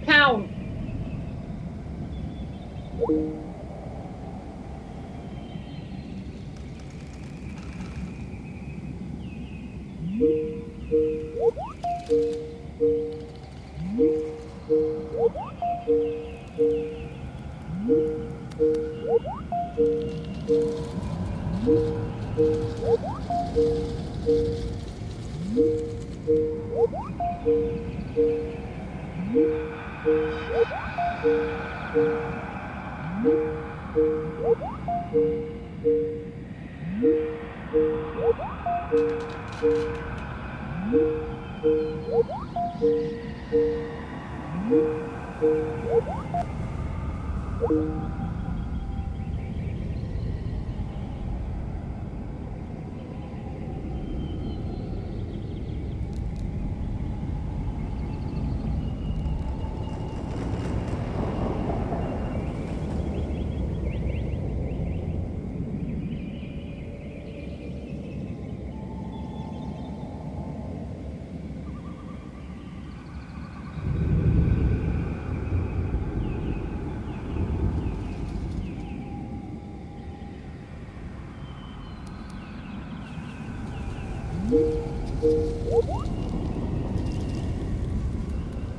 [SPEAKER 2] Count.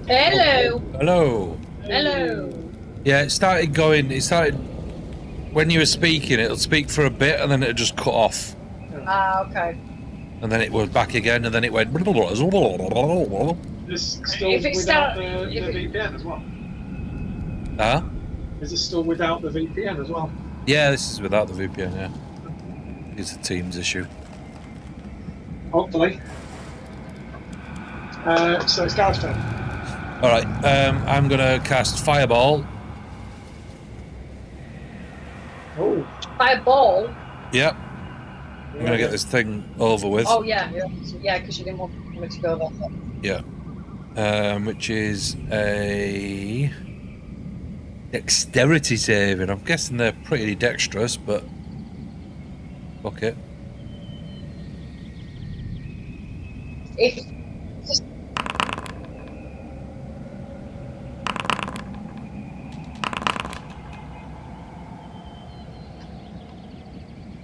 [SPEAKER 2] Hello.
[SPEAKER 3] Hello.
[SPEAKER 2] Hello.
[SPEAKER 3] Yeah, it started going. It started when you were speaking. It'll speak for a bit, and then it'll just cut off.
[SPEAKER 2] Ah, okay.
[SPEAKER 3] And then it was back again, and then it went.
[SPEAKER 1] This still
[SPEAKER 2] If it
[SPEAKER 1] without
[SPEAKER 2] start-
[SPEAKER 1] the
[SPEAKER 2] if it-
[SPEAKER 1] VPN as well.
[SPEAKER 3] Huh?
[SPEAKER 1] Is this still without the VPN as well?
[SPEAKER 3] Yeah, this is without the VPN. Yeah, it's a Teams issue.
[SPEAKER 1] Hopefully. So it's Gareth's turn.
[SPEAKER 3] All right, I'm gonna cast Fireball.
[SPEAKER 1] Oh.
[SPEAKER 2] Fireball.
[SPEAKER 3] Yep. I'm gonna get this thing over with.
[SPEAKER 2] Oh yeah, yeah, because you didn't want me to go there.
[SPEAKER 3] Yeah. Which is a dexterity saving. I'm guessing they're pretty dexterous, but fuck it.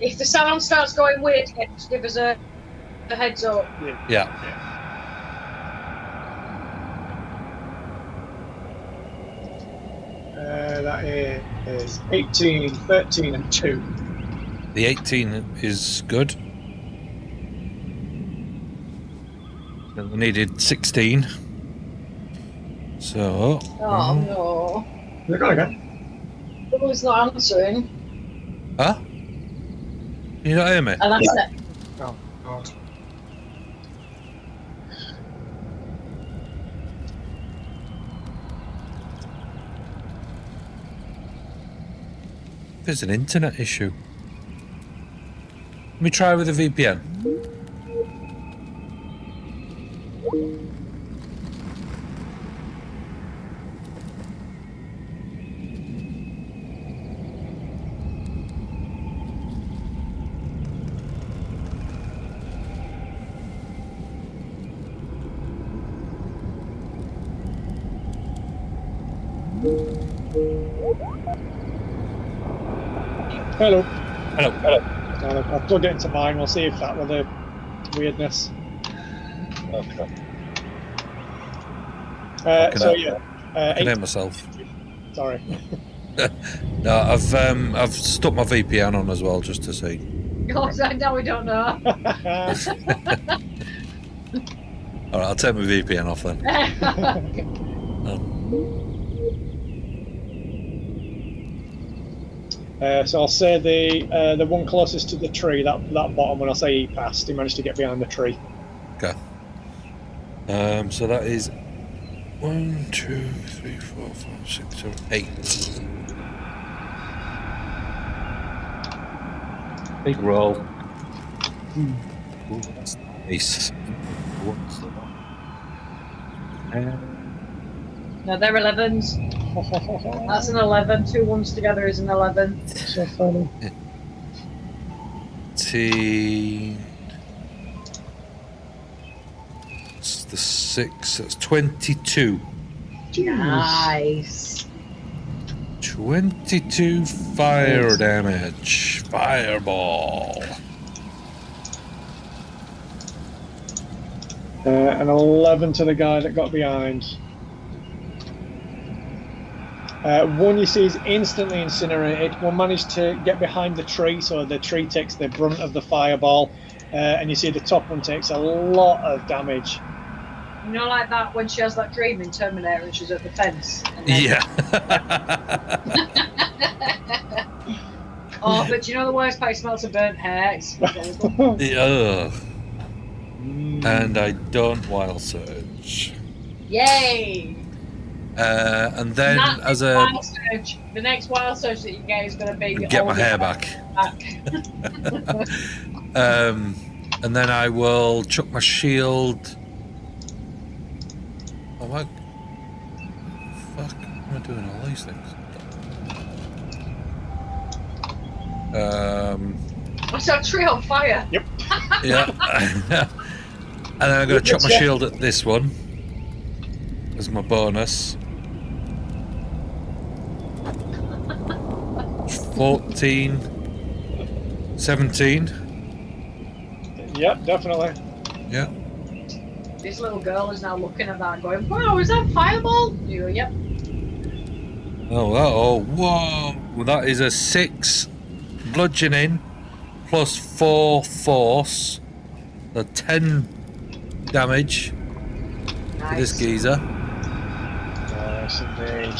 [SPEAKER 2] If the sound starts going weird, just give us a heads up.
[SPEAKER 3] Yeah.
[SPEAKER 1] That is 18, 13, and 2.
[SPEAKER 3] The 18 is good. I needed 16. So.
[SPEAKER 2] Oh no.
[SPEAKER 1] They're gone again.
[SPEAKER 2] Someone's not answering.
[SPEAKER 3] Huh? Can you not hear me?
[SPEAKER 2] And that's it.
[SPEAKER 1] Oh, God.
[SPEAKER 3] There's an internet issue. Let me try with a VPN.
[SPEAKER 1] Hello.
[SPEAKER 3] Hello.
[SPEAKER 1] I'll plug it into mine. We'll see if that were the weirdness.
[SPEAKER 3] Okay.
[SPEAKER 1] So yeah.
[SPEAKER 3] I can hear myself.
[SPEAKER 1] Sorry.
[SPEAKER 3] No, I've stuck my VPN on as well just to see.
[SPEAKER 2] God, now we don't know.
[SPEAKER 3] All right, I'll take my VPN off then.
[SPEAKER 1] So I'll say the one closest to the tree, that bottom one. I'll say he passed. He managed to get behind the tree.
[SPEAKER 3] Okay. So that is 1, 2, 3, 4, 5, 6, 7, 8. Big roll. Ooh, that's nice. What's that?
[SPEAKER 2] No, they're 11s. That's an 11. 2 ones together is an 11.
[SPEAKER 1] So funny.
[SPEAKER 3] 18. That's the 6. That's 22.
[SPEAKER 2] Nice.
[SPEAKER 3] 22 fire damage. Fireball.
[SPEAKER 1] An 11 to the guy that got behind. One you see is instantly incinerated. One managed to get behind the tree, so the tree takes the brunt of the fireball, and you see the top one takes a lot of damage.
[SPEAKER 2] You know, like that when she has that dream in Terminator and she's at the fence. And then...
[SPEAKER 3] Yeah.
[SPEAKER 2] Oh, but you know the worst part? It smells of burnt hair. It's
[SPEAKER 3] Ugh. And I don't wild surge.
[SPEAKER 2] Yay!
[SPEAKER 3] And then as a
[SPEAKER 2] wild surge, the next wild surge that you get is going to be
[SPEAKER 3] get my hair back. And then I will chuck my shield. Oh my fuck! Am I doing all these things?
[SPEAKER 2] What's that tree on fire?
[SPEAKER 1] Yep.
[SPEAKER 3] Yeah. And then I'm going to chuck my shield at this one as my bonus. 14, 17.
[SPEAKER 1] Yep, definitely.
[SPEAKER 3] Yeah.
[SPEAKER 2] This little girl is now looking at that going, wow, is that fireball? You go, yep.
[SPEAKER 3] Oh, whoa. Well, that is a 6 bludgeoning plus 4 force. So 10 damage to this geezer.
[SPEAKER 1] Nice indeed.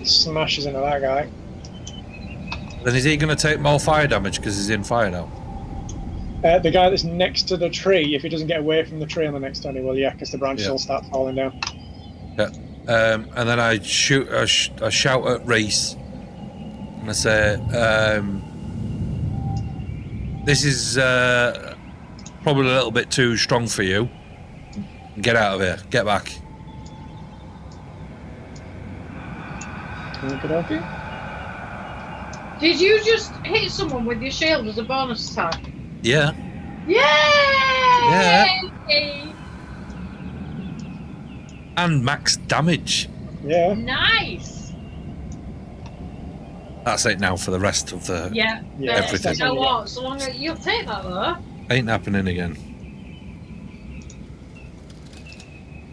[SPEAKER 1] Smashes into that guy.
[SPEAKER 3] Then is he going to take more fire damage because he's in fire now?
[SPEAKER 1] The guy that's next to the tree, if he doesn't get away from the tree on the next turn, he will, yeah, because the branches will start falling down.
[SPEAKER 3] Yeah. And then I shoot, I shout at Reese, and I say, "This is probably a little bit too strong for you. Get out of here. Get back."
[SPEAKER 1] Okay.
[SPEAKER 2] Did you just hit someone with your shield as a bonus attack?
[SPEAKER 3] Yeah.
[SPEAKER 2] Yay!
[SPEAKER 3] Yeah. And max damage.
[SPEAKER 1] Yeah.
[SPEAKER 2] Nice.
[SPEAKER 3] That's it now for the rest of the everything.
[SPEAKER 2] You know what? So long as you'll take that though.
[SPEAKER 3] Ain't happening again.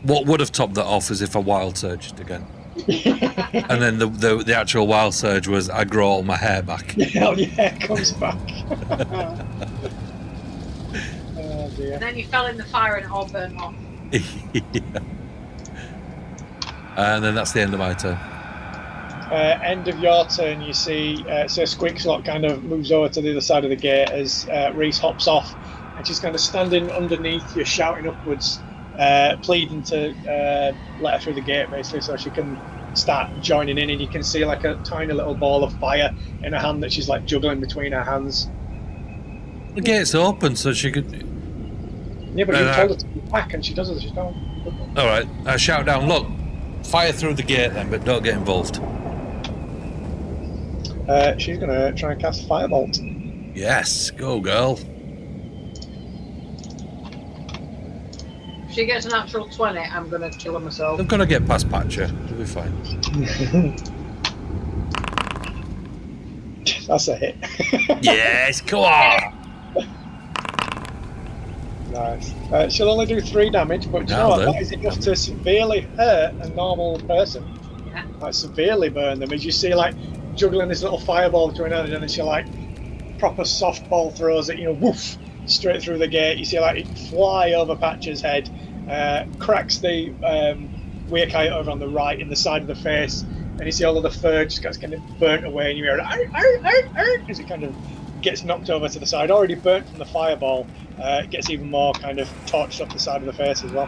[SPEAKER 3] What would have topped that off is if I wild surged again. And then the actual wild surge was I grow all my hair back.
[SPEAKER 1] Hell yeah, it comes back. Oh dear.
[SPEAKER 2] And then you fell in the fire and it all burned off.
[SPEAKER 3] Yeah. And then that's the end of my turn.
[SPEAKER 1] End of your turn, you see, so Squeakslot kind of moves over to the other side of the gate as Reese hops off, and she's kind of standing underneath you, shouting upwards, pleading to let her through the gate, basically, so she can start joining in, and you can see like a tiny little ball of fire in her hand that she's like juggling between her hands.
[SPEAKER 3] The gate's open, so she could...
[SPEAKER 1] Yeah, but you told her to be back, and she doesn't, she's not.
[SPEAKER 3] Alright, I shout down, look, fire through the gate then, but don't get involved.
[SPEAKER 1] She's going to try and cast Firebolt.
[SPEAKER 3] Yes, go girl.
[SPEAKER 2] If she gets a natural 20, I'm going to kill her myself.
[SPEAKER 3] I'm going to get past Patcher, she'll be fine.
[SPEAKER 1] That's a hit.
[SPEAKER 3] Yes, come on!
[SPEAKER 1] Nice. She'll only do 3 damage, but you know what? That is enough to severely hurt a normal person.
[SPEAKER 2] Yeah.
[SPEAKER 1] Like, severely burn them. As you see, like, juggling this little fireball between her, and then she, like, proper softball throws it, you know, woof, straight through the gate. You see, like, it fly over Patcher's head, cracks the weir kite over on the right in the side of the face, and you see all of the fur just gets kind of burnt away, and you hear it as it kind of gets knocked over to the side, already burnt from the fireball. It gets even more kind of torched up the side of the face as well.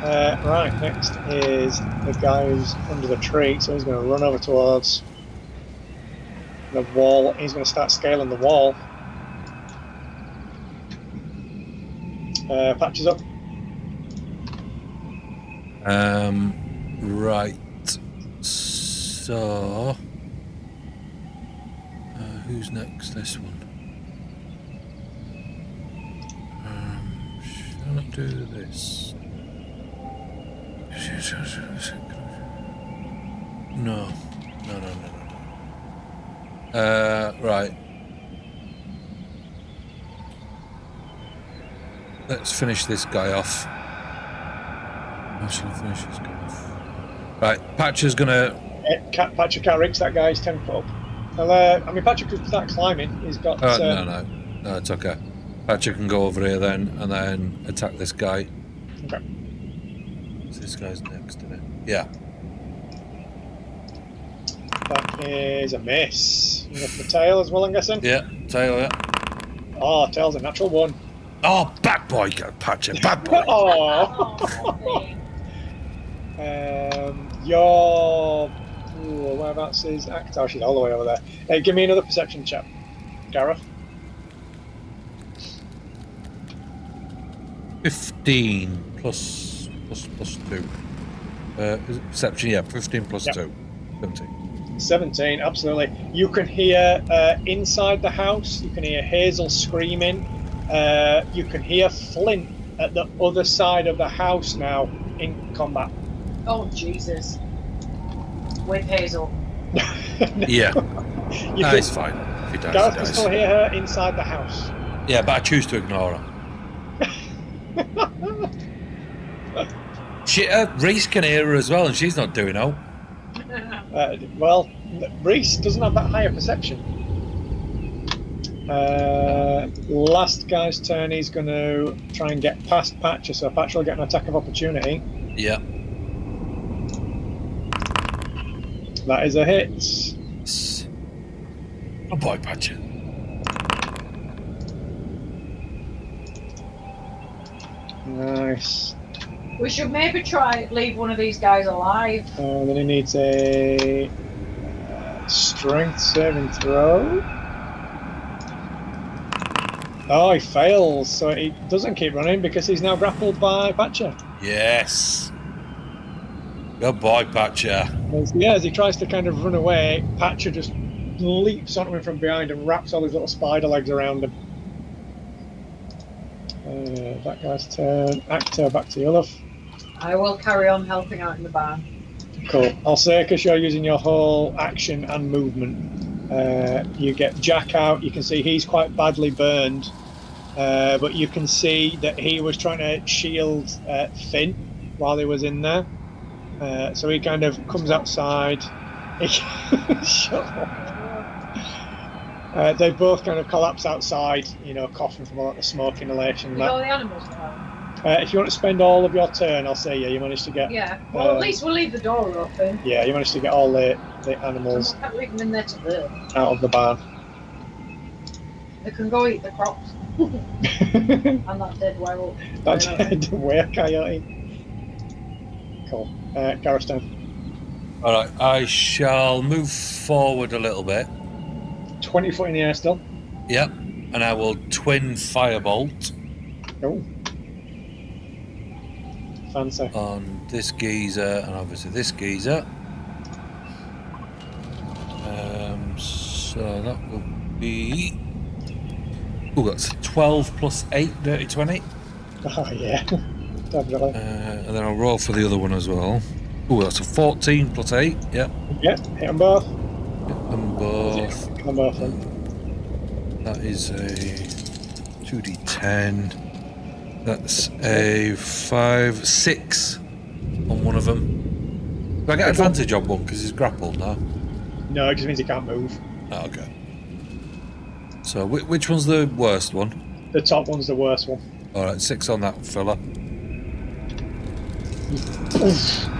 [SPEAKER 1] Right, next is the guy who's under the tree, so he's going to run over towards the wall. He's going to start scaling the wall. Patches up.
[SPEAKER 3] Right. So... who's next? This one. Shall I do this? No. Right. Let's finish this guy off. How shall I finish this guy off? Right, Patcher's gonna...
[SPEAKER 1] Patcher can't reach that guy, he's 10 foot up. Well, I mean, Patcher could start climbing. He's got...
[SPEAKER 3] No, it's okay. Patcher can go over here then, and then attack this guy.
[SPEAKER 1] Okay.
[SPEAKER 3] So this guy's next, isn't it? Yeah.
[SPEAKER 1] That is a miss. You got the tail as well, I'm guessing?
[SPEAKER 3] Yeah, tail, yeah.
[SPEAKER 1] Oh, tail's a natural 1.
[SPEAKER 3] Oh, bad boy, Patcher, bad boy.
[SPEAKER 1] Your... whereabouts is Actor? She's all the way over there. Give me another perception check, Gareth.
[SPEAKER 3] 15 plus 2. Is it perception? Yeah, 15 plus 2. 17.
[SPEAKER 1] 17, absolutely. You can hear inside the house, you can hear Hazel screaming. You can hear Flint at the other side of the house now in combat.
[SPEAKER 2] Oh, Jesus. With Hazel.
[SPEAKER 3] Yeah. It's fine. If he dies,
[SPEAKER 1] Gareth
[SPEAKER 3] he
[SPEAKER 1] can
[SPEAKER 3] dies.
[SPEAKER 1] still hear her inside the house.
[SPEAKER 3] Yeah, but I choose to ignore her. Reese can hear her as well, and she's not doing out.
[SPEAKER 1] Well, Reese doesn't have that higher perception. Last guy's turn, he's going to try and get past Patcher, so Patcher will get an attack of opportunity.
[SPEAKER 3] Yeah.
[SPEAKER 1] That is a hit.
[SPEAKER 3] Oh boy, Patcher.
[SPEAKER 1] Nice.
[SPEAKER 2] We should maybe try leave one of these guys alive.
[SPEAKER 1] Then he needs a strength saving throw. Oh, he fails, so he doesn't keep running because he's now grappled by Patcher.
[SPEAKER 3] Yes. Good boy, Patcher.
[SPEAKER 1] Yeah, as he tries to kind of run away, Patcher just leaps onto him from behind and wraps all his little spider legs around him. That guy's turn. Actor, back to Olaf.
[SPEAKER 2] I will carry on helping out in the barn.
[SPEAKER 1] Cool. I'll say, because you're using your whole action and movement, you get Jack out. You can see he's quite badly burned, but you can see that he was trying to shield Finn while he was in there. So he kind of comes outside. Shut up. They both kind of collapse outside, coughing from all the smoke inhalation.
[SPEAKER 2] You got the animals now?
[SPEAKER 1] If you want to spend all of your turn, I'll say, you managed to get...
[SPEAKER 2] Yeah, well, at least we'll leave the door open.
[SPEAKER 1] Yeah, you managed to get all the animals
[SPEAKER 2] I can't leave them in there to live.
[SPEAKER 1] out of the barn.
[SPEAKER 2] They can go eat the crops. And that dead werewolf.
[SPEAKER 1] That dead were-coyote. Cool. Gareth's turn.
[SPEAKER 3] Alright, I shall move forward a little bit.
[SPEAKER 1] 20 foot in the air still.
[SPEAKER 3] Yep, and I will twin firebolt.
[SPEAKER 1] Oh. Fancy.
[SPEAKER 3] On this geezer and obviously this geezer. So that will be... Oh, that's 12 plus 8, dirty 20.
[SPEAKER 1] Oh, yeah. Definitely.
[SPEAKER 3] And then I'll roll for the other one as well. Oh, that's a 14 plus 8, yep.
[SPEAKER 1] Yep, hit them both.
[SPEAKER 3] Hit them both.
[SPEAKER 1] Hit them both then.
[SPEAKER 3] That is a 2d10. That's a 5, 6 on one of them. Do I get advantage on one because he's grappled now?
[SPEAKER 1] No, it just means he can't move.
[SPEAKER 3] Oh, okay. So which one's the worst one?
[SPEAKER 1] The top one's the worst one.
[SPEAKER 3] Alright, 6 on that fella.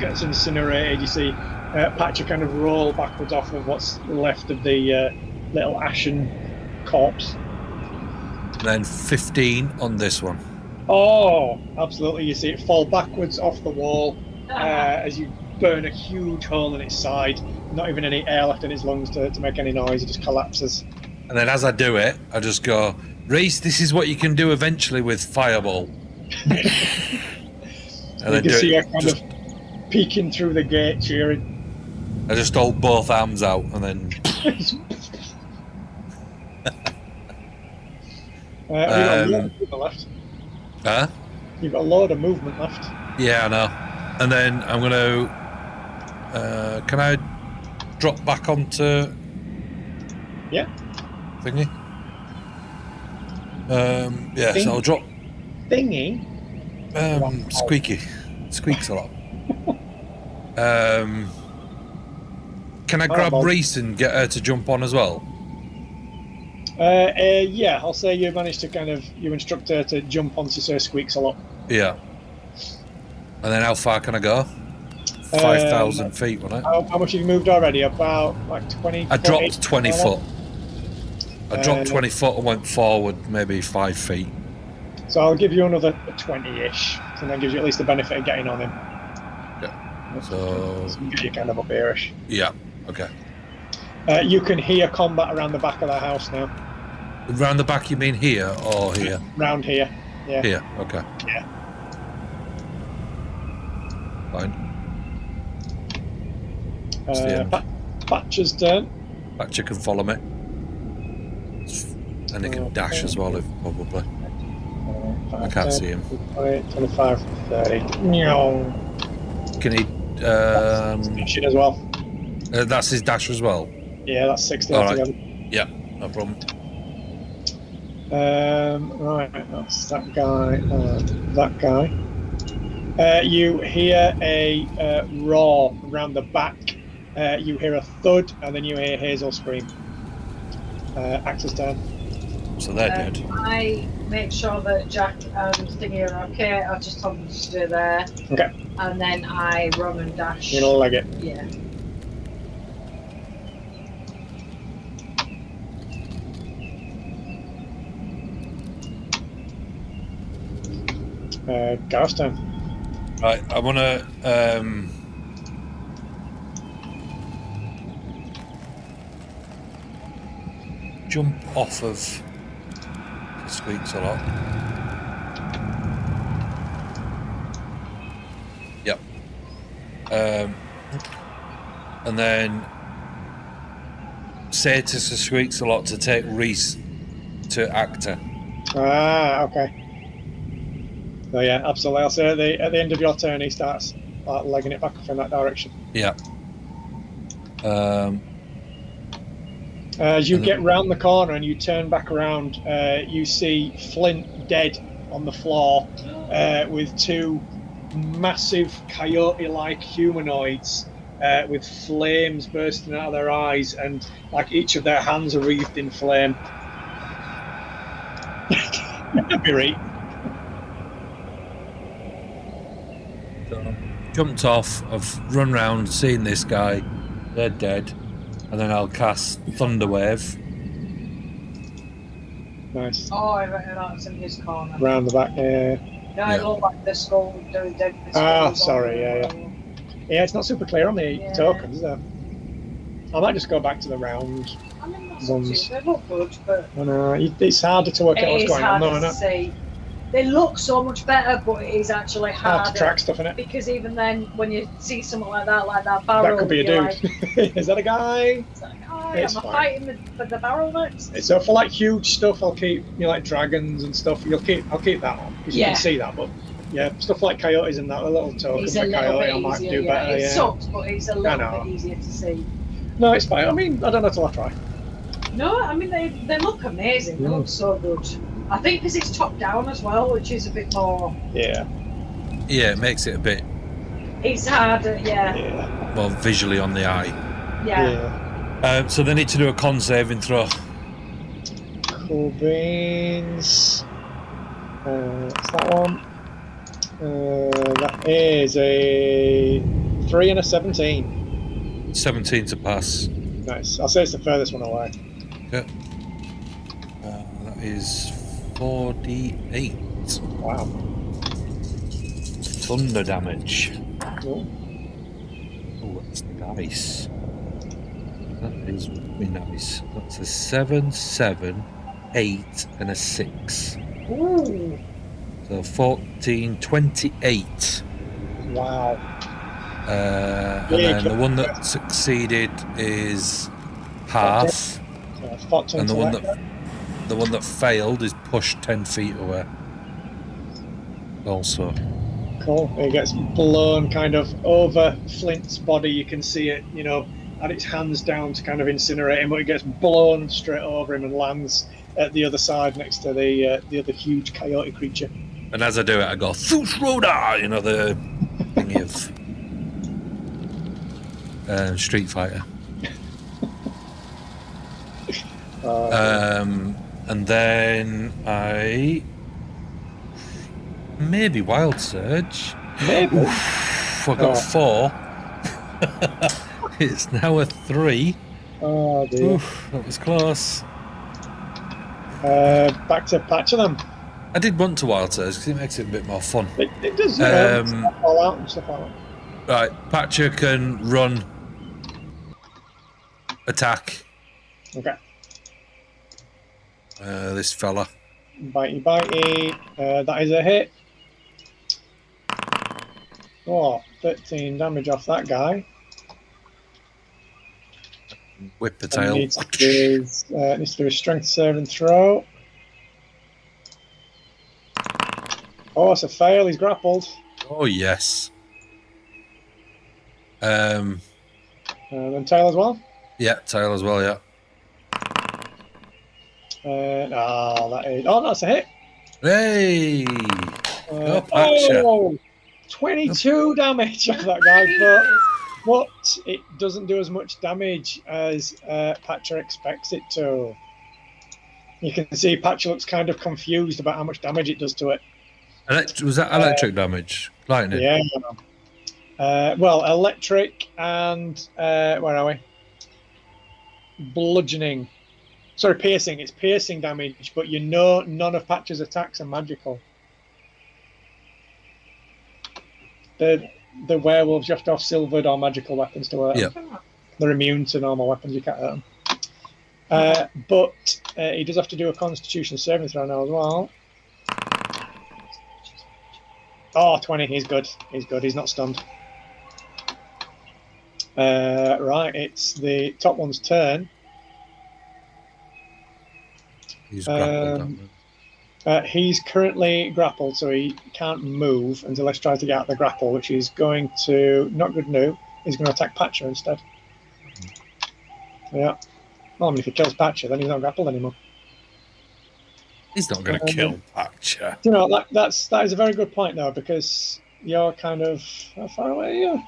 [SPEAKER 1] Gets incinerated. You see Patcher kind of roll backwards off of what's left of the little ashen corpse.
[SPEAKER 3] And then 15 on this one.
[SPEAKER 1] Oh, absolutely. You see it fall backwards off the wall as you burn a huge hole in its side. Not even any air left in its lungs to make any noise. It just collapses.
[SPEAKER 3] And then as I do it, I just go, Reese, this is what you can do eventually with Fireball. And
[SPEAKER 1] you can see her kind of peeking through the gate, cheering.
[SPEAKER 3] I just hold both arms out and then...
[SPEAKER 1] You've got a load of movement left.
[SPEAKER 3] Huh?
[SPEAKER 1] You've got a load of movement left.
[SPEAKER 3] Yeah, I know. And then I'm going to... can I drop back onto...
[SPEAKER 1] Yeah.
[SPEAKER 3] Thingy? Yeah, so I'll drop...
[SPEAKER 1] Thingy?
[SPEAKER 3] Squeaky. Squeaks a lot. Can I grab Reese and get her to jump on as well?
[SPEAKER 1] Yeah, I'll say you managed to you instruct her to jump onto Sir Squeaks a lot.
[SPEAKER 3] Yeah. And then how far can I go? 5,000 feet, wasn't it?
[SPEAKER 1] How much have you moved already? About like 20
[SPEAKER 3] I dropped 20 foot. I dropped 20 foot and went forward maybe 5 feet.
[SPEAKER 1] So I'll give you another 20-ish. So that gives you at least the benefit of getting on him.
[SPEAKER 3] Yeah. So
[SPEAKER 1] you get you kind of up here-ish.
[SPEAKER 3] Yeah, okay.
[SPEAKER 1] You can hear combat around the back of the house now.
[SPEAKER 3] Around the back, you mean here or here?
[SPEAKER 1] Round here. Yeah.
[SPEAKER 3] Here, okay.
[SPEAKER 1] Yeah.
[SPEAKER 3] Fine.
[SPEAKER 1] Thatcher's turn.
[SPEAKER 3] Thatcher can follow me. And he can dash as well, if probably. I can't see him.
[SPEAKER 1] 25, 30.
[SPEAKER 3] Can he...
[SPEAKER 1] Dashing as well.
[SPEAKER 3] That's his dash as well?
[SPEAKER 1] Yeah, that's 60
[SPEAKER 3] altogether. Yeah, no problem.
[SPEAKER 1] Right, that's that guy and that guy. You hear a roar around the back. You hear a thud, and then you hear Hazel scream. Axe's turn.
[SPEAKER 3] So they're dead.
[SPEAKER 2] I make sure that Jack and Stingy are okay. I just tell them to stay there.
[SPEAKER 1] Okay.
[SPEAKER 2] And then I run and dash.
[SPEAKER 1] You're gonna leg it.
[SPEAKER 2] Yeah.
[SPEAKER 1] Gareth's turn.
[SPEAKER 3] Right, I want to jump off of the squeaks a lot. Yep. And then say to the squeaks a lot to take Reese to actor.
[SPEAKER 1] Okay. So yeah, absolutely. I'll say at the end of your turn, he starts legging it back off in that direction.
[SPEAKER 3] Yeah.
[SPEAKER 1] As you get round the corner and you turn back around, you see Flint dead on the floor with two massive coyote-like humanoids with flames bursting out of their eyes, and like each of their hands are wreathed in flame. Be right.
[SPEAKER 3] Jumped off, I've run round, seen this guy, they're dead, and then I'll cast Thunderwave.
[SPEAKER 1] Nice.
[SPEAKER 2] Oh, I reckon that's in his corner.
[SPEAKER 1] Round the back,
[SPEAKER 2] No, it looked like the skull.
[SPEAKER 1] Sorry, yeah. Yeah, it's not super clear on the tokens, is it? I might just go back to the round ones.
[SPEAKER 2] They look good, but...
[SPEAKER 1] I know, it's harder to work out what's going on, though, isn't it?
[SPEAKER 2] See. They look so much better, but it is actually harder
[SPEAKER 1] to track stuff in it.
[SPEAKER 2] Because even then, when you see something like that barrel,
[SPEAKER 1] that could be a dude.
[SPEAKER 2] Like,
[SPEAKER 1] is that a guy?
[SPEAKER 2] Is that a guy? Am I fighting the barrel next?
[SPEAKER 1] So for like huge stuff, I'll keep like dragons and stuff. I'll keep that on because you can see that. But yeah, stuff like coyotes and that, a little token for coyote, I might do better.
[SPEAKER 2] It sucks, but it's a little bit easier to see.
[SPEAKER 1] No, it's fine. I mean, I don't know till I try.
[SPEAKER 2] No, I mean they look amazing. They look so good. I think because it's top down as well, which is a bit more...
[SPEAKER 1] Yeah,
[SPEAKER 3] it makes it a bit...
[SPEAKER 2] It's harder, yeah.
[SPEAKER 3] More visually on the eye.
[SPEAKER 2] Yeah.
[SPEAKER 3] So they need to do a con saving throw.
[SPEAKER 1] Cool beans. What's that one? That is a 3 and a 17.
[SPEAKER 3] 17 to pass.
[SPEAKER 1] Nice. I'll say it's the furthest one away.
[SPEAKER 3] Okay. That is 4d8.
[SPEAKER 1] Wow.
[SPEAKER 3] Thunder damage.
[SPEAKER 1] Cool.
[SPEAKER 3] Oh, that's nice. That is really nice. That's a 7, 7, 8, and a 6.
[SPEAKER 2] Ooh.
[SPEAKER 3] So 14, 28.
[SPEAKER 1] Wow.
[SPEAKER 3] And then the one that succeeded is half. And the one that failed is pushed 10 feet away. Also.
[SPEAKER 1] Cool. It gets blown kind of over Flint's body. You can see it, had its hands down to kind of incinerate him, but it gets blown straight over him and lands at the other side next to the other huge coyote creature.
[SPEAKER 3] And as I do it, I go, Thus Roda! The thingy of Street Fighter. And then I maybe Wild Surge.
[SPEAKER 1] Maybe.
[SPEAKER 3] I got 4. It's now a 3.
[SPEAKER 1] Oh dear.
[SPEAKER 3] Oof, that was close.
[SPEAKER 1] Back to Patcher then.
[SPEAKER 3] I did want to wild surge because it makes it a bit more fun.
[SPEAKER 1] It does, all out and stuff like that.
[SPEAKER 3] Right, Patcher can run, attack.
[SPEAKER 1] Okay.
[SPEAKER 3] This fella.
[SPEAKER 1] Bitey. That is a hit. Oh, 13 damage off that guy.
[SPEAKER 3] Whip the tail.
[SPEAKER 1] Needs to do a strength saving throw. Oh, it's a fail. He's grappled.
[SPEAKER 3] Oh, yes.
[SPEAKER 1] And then tail as well?
[SPEAKER 3] Yeah, tail as well, yeah.
[SPEAKER 1] That's a hit.
[SPEAKER 3] Hey! Go Patcher.
[SPEAKER 1] 22 damage off that guy, but it doesn't do as much damage as Patcher expects it to. You can see Patcher looks kind of confused about how much damage it does to it.
[SPEAKER 3] Was that electric damage? Lightning?
[SPEAKER 1] Yeah. Well, electric and where are we? Bludgeoning. Sorry, piercing. It's piercing damage, but you know none of Patcher's attacks are magical. The werewolves, you have to have silvered or magical weapons to hurt them.
[SPEAKER 3] Yeah.
[SPEAKER 1] They're immune to normal weapons, you can't hurt them. But he does have to do a Constitution saving throw now as well. Oh, 20, he's good. He's not stunned. Right, it's the top one's turn.
[SPEAKER 3] He's grappled.
[SPEAKER 1] He's currently grappled, so he can't move until he tries to get out of the grapple, which is going to, not good new, he's going to attack Patcher instead. Yeah. Well, I mean, if he kills Patcher, then he's not grappled anymore.
[SPEAKER 3] He's not going to kill Patcher.
[SPEAKER 1] You know, that is a very good point, though, because you're kind of, how far away are you?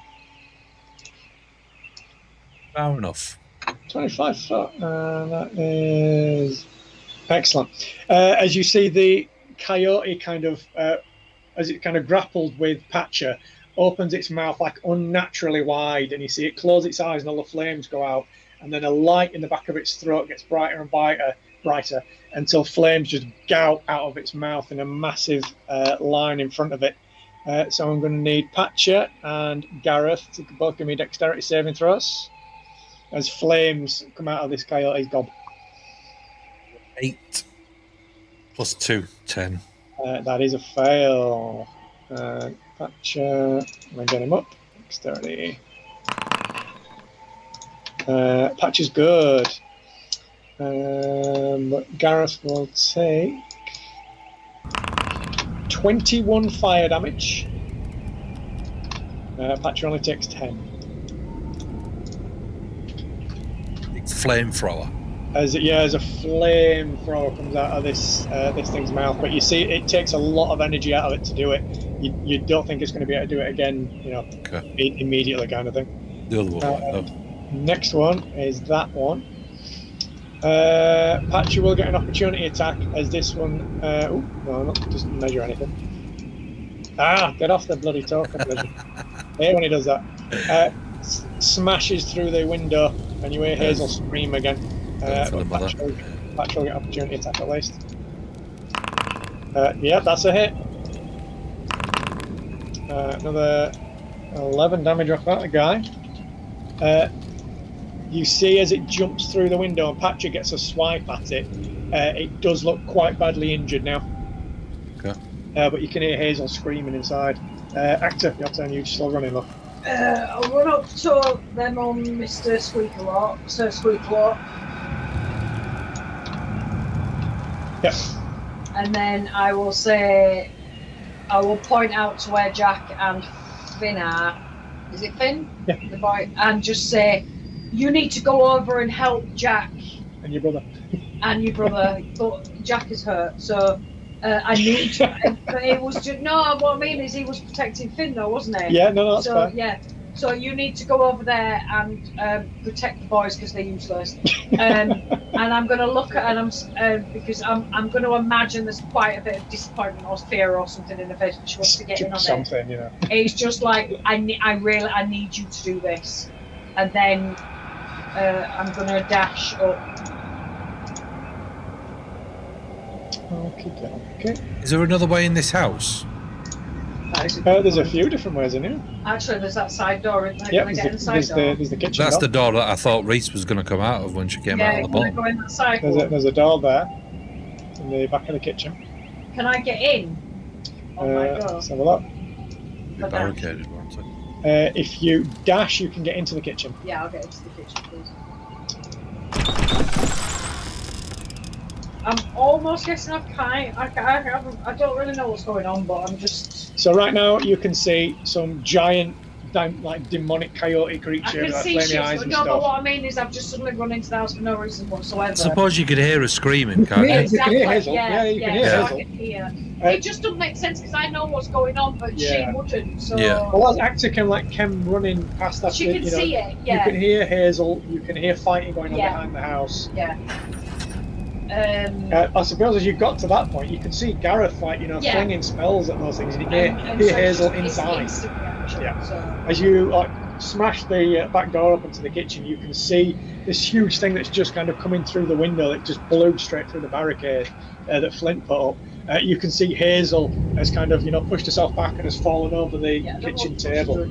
[SPEAKER 3] Far enough.
[SPEAKER 1] 25 foot. That is excellent. As you see, the coyote kind of, as it kind of grappled with Patcher, opens its mouth like unnaturally wide, and you see it close its eyes and all the flames go out, and then a light in the back of its throat gets brighter and brighter until flames just gout out of its mouth in a massive line in front of it. So I'm going to need Patcher and Gareth to both give me dexterity saving throws as flames come out of this coyote's gob.
[SPEAKER 3] 8 plus 2, 10.
[SPEAKER 1] That is a fail. Patcher, I'm going to get him up. Dexterity. Patcher's good. But Gareth will take 21 fire damage. Patcher only takes 10.
[SPEAKER 3] Flamethrower.
[SPEAKER 1] As a flamethrower comes out of this thing's mouth, but you see it takes a lot of energy out of it to do it. You don't think it's going to be able to do it again, immediately, kind of thing.
[SPEAKER 3] The other one.
[SPEAKER 1] Next one is that one. Patcher will get an opportunity attack as this one. Doesn't measure anything. Get off the bloody token. I hate when he does that. Smashes through the window, and you hear Hazel scream again. Patcher will get opportunity attack at least. Yeah, that's a hit. Another 11 damage off that guy. You see as it jumps through the window and Patcher gets a swipe at it, it does look quite badly injured now.
[SPEAKER 3] Okay.
[SPEAKER 1] But you can hear Hazel screaming inside. Actor, your turn, you're still running though.
[SPEAKER 2] I'll run up to them on Mr. Squeakalot, Sir Squeakalot.
[SPEAKER 1] Yep.
[SPEAKER 2] And then I will point out to where Jack and Finn are. Is it Finn?
[SPEAKER 1] Yeah.
[SPEAKER 2] The boy, and just say, you need to go over and help Jack.
[SPEAKER 1] And your brother.
[SPEAKER 2] And your brother, but Jack is hurt, so I need to. But it was just what I mean is he was protecting Finn, though, wasn't he?
[SPEAKER 1] Yeah, no, that's fine.
[SPEAKER 2] Yeah, So you need to go over there and protect the boys because they're useless. And I'm going to look at because I'm going to imagine there's quite a bit of disappointment or fear or something in the face when she wants to get in on
[SPEAKER 1] something,
[SPEAKER 2] it. It's just like I need you to do this, and then I'm going to dash up.
[SPEAKER 1] Okay.
[SPEAKER 3] Is there another way in this house?
[SPEAKER 1] There's a few different ways in here.
[SPEAKER 2] Actually, there's that side door, isn't there?
[SPEAKER 1] Yeah,
[SPEAKER 2] There's
[SPEAKER 1] the kitchen.
[SPEAKER 3] That's the door that I thought Reese was going to come out of when she came out of the boat.
[SPEAKER 2] Go in that side.
[SPEAKER 1] There's a door there in the back of the kitchen.
[SPEAKER 2] Can I get in? Oh my god.
[SPEAKER 1] Let's have a look.
[SPEAKER 3] Be barricaded, won't it?
[SPEAKER 1] If you dash, you can get into the kitchen.
[SPEAKER 2] Yeah, I'll get into the kitchen, please. I'm almost guessing I don't really know what's going on, but I'm just...
[SPEAKER 1] So right now you can see some giant, like demonic coyote creature with flaming eyes and stuff.
[SPEAKER 2] But what I mean is I've just suddenly run into the house for no reason whatsoever.
[SPEAKER 3] I suppose you could hear her screaming, can't you?
[SPEAKER 2] Exactly.
[SPEAKER 1] You can hear Hazel.
[SPEAKER 2] Yeah,
[SPEAKER 1] you can hear Hazel.
[SPEAKER 2] I can hear. It just doesn't make sense because I know what's going on, but she wouldn't. So.
[SPEAKER 3] Yeah.
[SPEAKER 1] Well, as actor can like Kem running past that.
[SPEAKER 2] She can see it. Yeah.
[SPEAKER 1] You can hear Hazel. You can hear fighting going on behind the house.
[SPEAKER 2] Yeah.
[SPEAKER 1] I suppose as you got to that point, you can see Gareth like flinging spells at those things, and you hear Hazel inside. So. As you like smash the back door up into the kitchen, you can see this huge thing that's just kind of coming through the window that just blew straight through the barricade that Flint put up. You can see Hazel has kind of pushed herself back and has fallen over the kitchen table.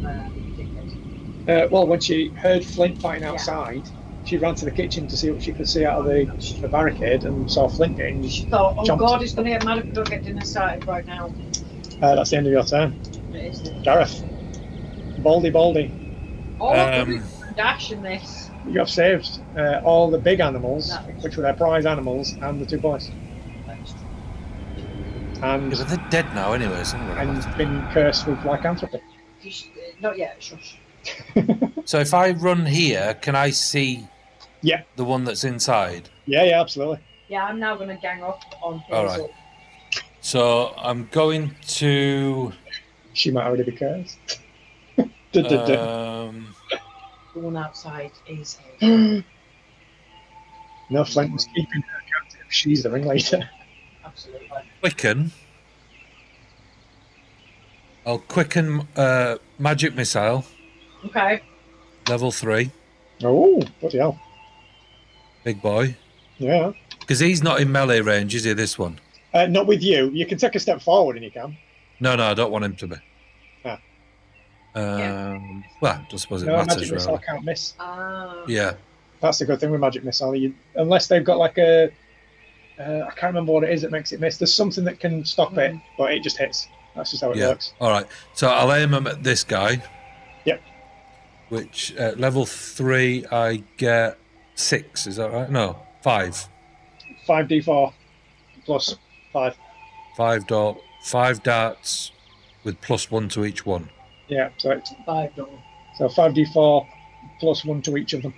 [SPEAKER 1] Well, when she heard Flint fighting outside. She ran to the kitchen to see what she could see out of the barricade and saw Flint getting. She
[SPEAKER 2] thought, "Oh God, he's going to get mad if we don't get dinner started right now."
[SPEAKER 1] That's the end of your turn.
[SPEAKER 2] It is.
[SPEAKER 1] Gareth, Baldy.
[SPEAKER 2] Dash in this.
[SPEAKER 1] You have saved all the big animals, which were their prize animals, and the two boys. And
[SPEAKER 3] but they're dead now, anyway.
[SPEAKER 1] And been cursed with lycanthropy.
[SPEAKER 2] Not yet, shush.
[SPEAKER 3] So if I run here, can I see the one that's inside?
[SPEAKER 1] Yeah, absolutely.
[SPEAKER 2] Yeah, I'm now going to gang up on Hazel.
[SPEAKER 3] All right. So I'm going to...
[SPEAKER 1] She might already be cursed.
[SPEAKER 2] The one outside is Hazel.
[SPEAKER 1] No, Flint was keeping her captive. She's the ringleader.
[SPEAKER 2] Absolutely.
[SPEAKER 3] Quicken. I'll quicken magic missile.
[SPEAKER 2] Okay.
[SPEAKER 3] Level 3.
[SPEAKER 1] Oh, bloody hell.
[SPEAKER 3] Big boy.
[SPEAKER 1] Yeah.
[SPEAKER 3] Because he's not in melee range, is he, this one?
[SPEAKER 1] Not with you. You can take a step forward and you can.
[SPEAKER 3] No, I don't want him to be. Well, I suppose it matters,
[SPEAKER 1] magic missile can't miss.
[SPEAKER 3] Yeah.
[SPEAKER 1] That's the good thing with magic missile. Unless they've got like a... I can't remember what it is that makes it miss. There's something that can stop it, but it just hits. That's just how it works.
[SPEAKER 3] All right. So I'll aim him at this guy.
[SPEAKER 1] Yep.
[SPEAKER 3] Which level 3 I get 6. Is that right? No, 5.
[SPEAKER 1] 5d4 plus 5.
[SPEAKER 3] 5 darts with +1 to each one.
[SPEAKER 1] Yeah, so it's
[SPEAKER 2] 5 darts.
[SPEAKER 1] So 5d4 plus 1 to each of them.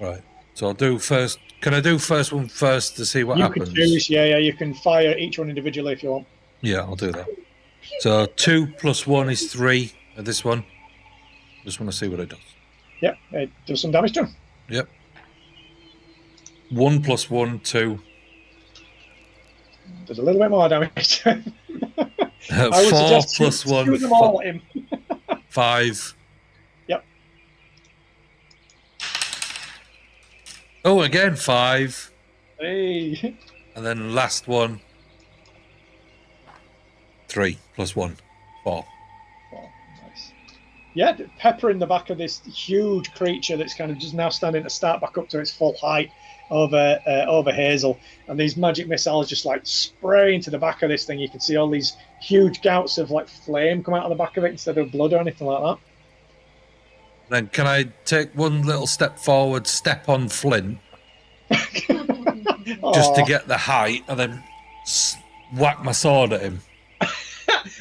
[SPEAKER 3] Right. So I'll do first. Can I do first one first to see what happens?
[SPEAKER 1] You can choose. Yeah. You can fire each one individually if you want.
[SPEAKER 3] Yeah, I'll do that. So 2 + 1 is 3 at this one. Just want to see what it does.
[SPEAKER 1] Yep, it does some damage to him.
[SPEAKER 3] Yep. 1 + 1, 2.
[SPEAKER 1] Does a little bit more damage.
[SPEAKER 3] 4 + 1,
[SPEAKER 1] shoot them all at him.
[SPEAKER 3] 5.
[SPEAKER 1] Yep.
[SPEAKER 3] Oh, again 5.
[SPEAKER 1] Hey.
[SPEAKER 3] And then last one. 3 + 1, 4.
[SPEAKER 1] Nice. Yeah, pepper in the back of this huge creature that's kind of just now standing to start back up to its full height over Hazel, and these magic missiles just like spray into the back of this thing. You can see all these huge gouts of like flame come out of the back of it instead of blood or anything like that.
[SPEAKER 3] Then can I take one little step forward, step on Flint, just to get the height, and then whack my sword at him?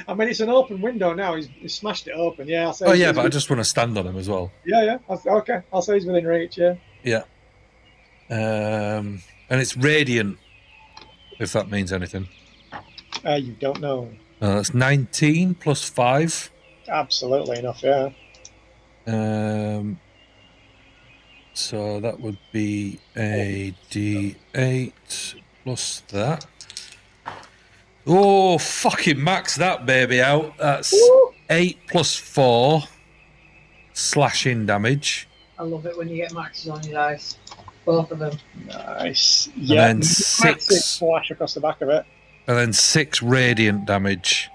[SPEAKER 1] I mean, it's an open window now. He's smashed it open. Yeah.
[SPEAKER 3] But I just want to stand on him as well.
[SPEAKER 1] Yeah. Okay. I'll say he's within reach. Yeah.
[SPEAKER 3] Yeah. And it's radiant, if that means anything.
[SPEAKER 1] You don't know.
[SPEAKER 3] That's 19 + 5.
[SPEAKER 1] Absolutely enough. Yeah.
[SPEAKER 3] So that would be a D8 plus that. Oh, fucking max that baby out. That's 8 plus 4 slashing damage.
[SPEAKER 2] I love it when you get maxes on your dice. Both of them.
[SPEAKER 1] Nice.
[SPEAKER 3] Yeah. And then 6
[SPEAKER 1] flash across the back of it.
[SPEAKER 3] And then 6 radiant damage.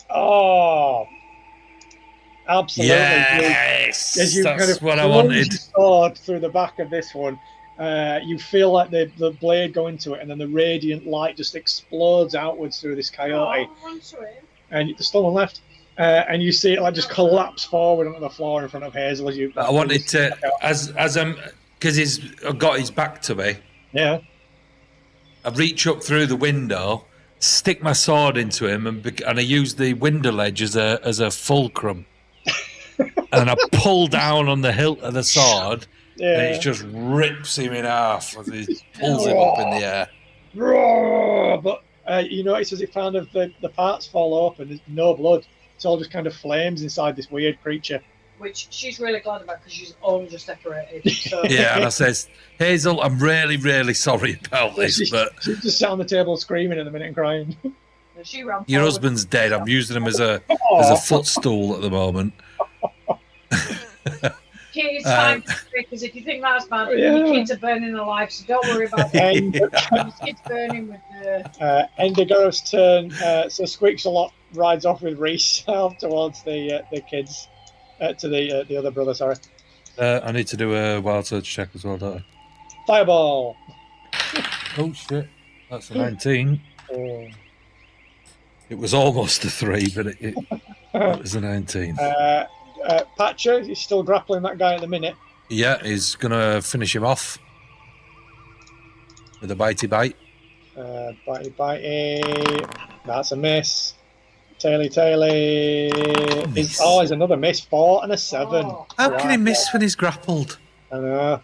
[SPEAKER 1] Oh, absolutely!
[SPEAKER 3] Yes,
[SPEAKER 1] as you
[SPEAKER 3] that's
[SPEAKER 1] kind of
[SPEAKER 3] what I wanted.
[SPEAKER 1] Sword through the back of this one, you feel like the blade go into it, and then the radiant light just explodes outwards through this coyote. And there's still one left. And you see it like just collapse forward onto the floor in front of Hazel as you.
[SPEAKER 3] I wanted to, as because he's got his back to me.
[SPEAKER 1] Yeah.
[SPEAKER 3] I reach up through the window, stick my sword into him, and I use the window ledge as a fulcrum. And I pull down on the hilt of the sword, and it just rips him in half as he pulls him up in the air.
[SPEAKER 1] But you notice as it kind of the parts fall open, there's no blood. It's all just kind of flames inside this weird creature.
[SPEAKER 2] Which she's really glad about because she's only just decorated. So.
[SPEAKER 3] Yeah, and I says, Hazel, I'm really, really sorry about this, but
[SPEAKER 1] she's just sat on the table screaming at the minute and crying.
[SPEAKER 3] Your husband's dead. I'm using him as a footstool at the moment.
[SPEAKER 2] It's fine because if you think that's bad, your kids are burning alive, so don't worry about it. Your kids burning with the.
[SPEAKER 1] Endigo's turn. So Squeaks-a-Lot rides off with Reese towards the kids, to the other brother. Sorry.
[SPEAKER 3] I need to do a wild surge check as well, don't I?
[SPEAKER 1] Fireball.
[SPEAKER 3] Oh shit! That's a 19.
[SPEAKER 1] Oh.
[SPEAKER 3] It was almost a 3, but it was a 19.
[SPEAKER 1] Patcher, he's still grappling that guy at the minute.
[SPEAKER 3] Yeah, he's gonna finish him off with a bitey bite.
[SPEAKER 1] Bitey. That's a miss. Taily. He's another miss. 4 and a 7.
[SPEAKER 3] Oh. How can he miss when he's grappled?
[SPEAKER 1] I know.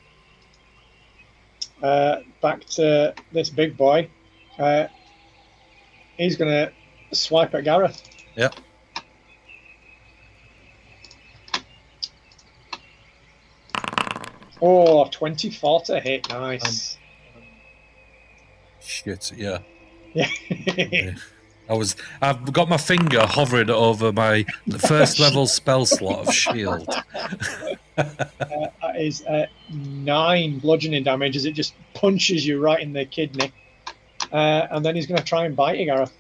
[SPEAKER 1] Back to this big boy. He's gonna swipe at Gareth.
[SPEAKER 3] Yep.
[SPEAKER 1] Oh, 24 to hit. Nice.
[SPEAKER 3] Shit, yeah.
[SPEAKER 1] Yeah.
[SPEAKER 3] I've got my finger hovering over my first level spell slot of shield.
[SPEAKER 1] That is 9 bludgeoning damage as it just punches you right in the kidney. And then he's going to try and bite you, Gareth.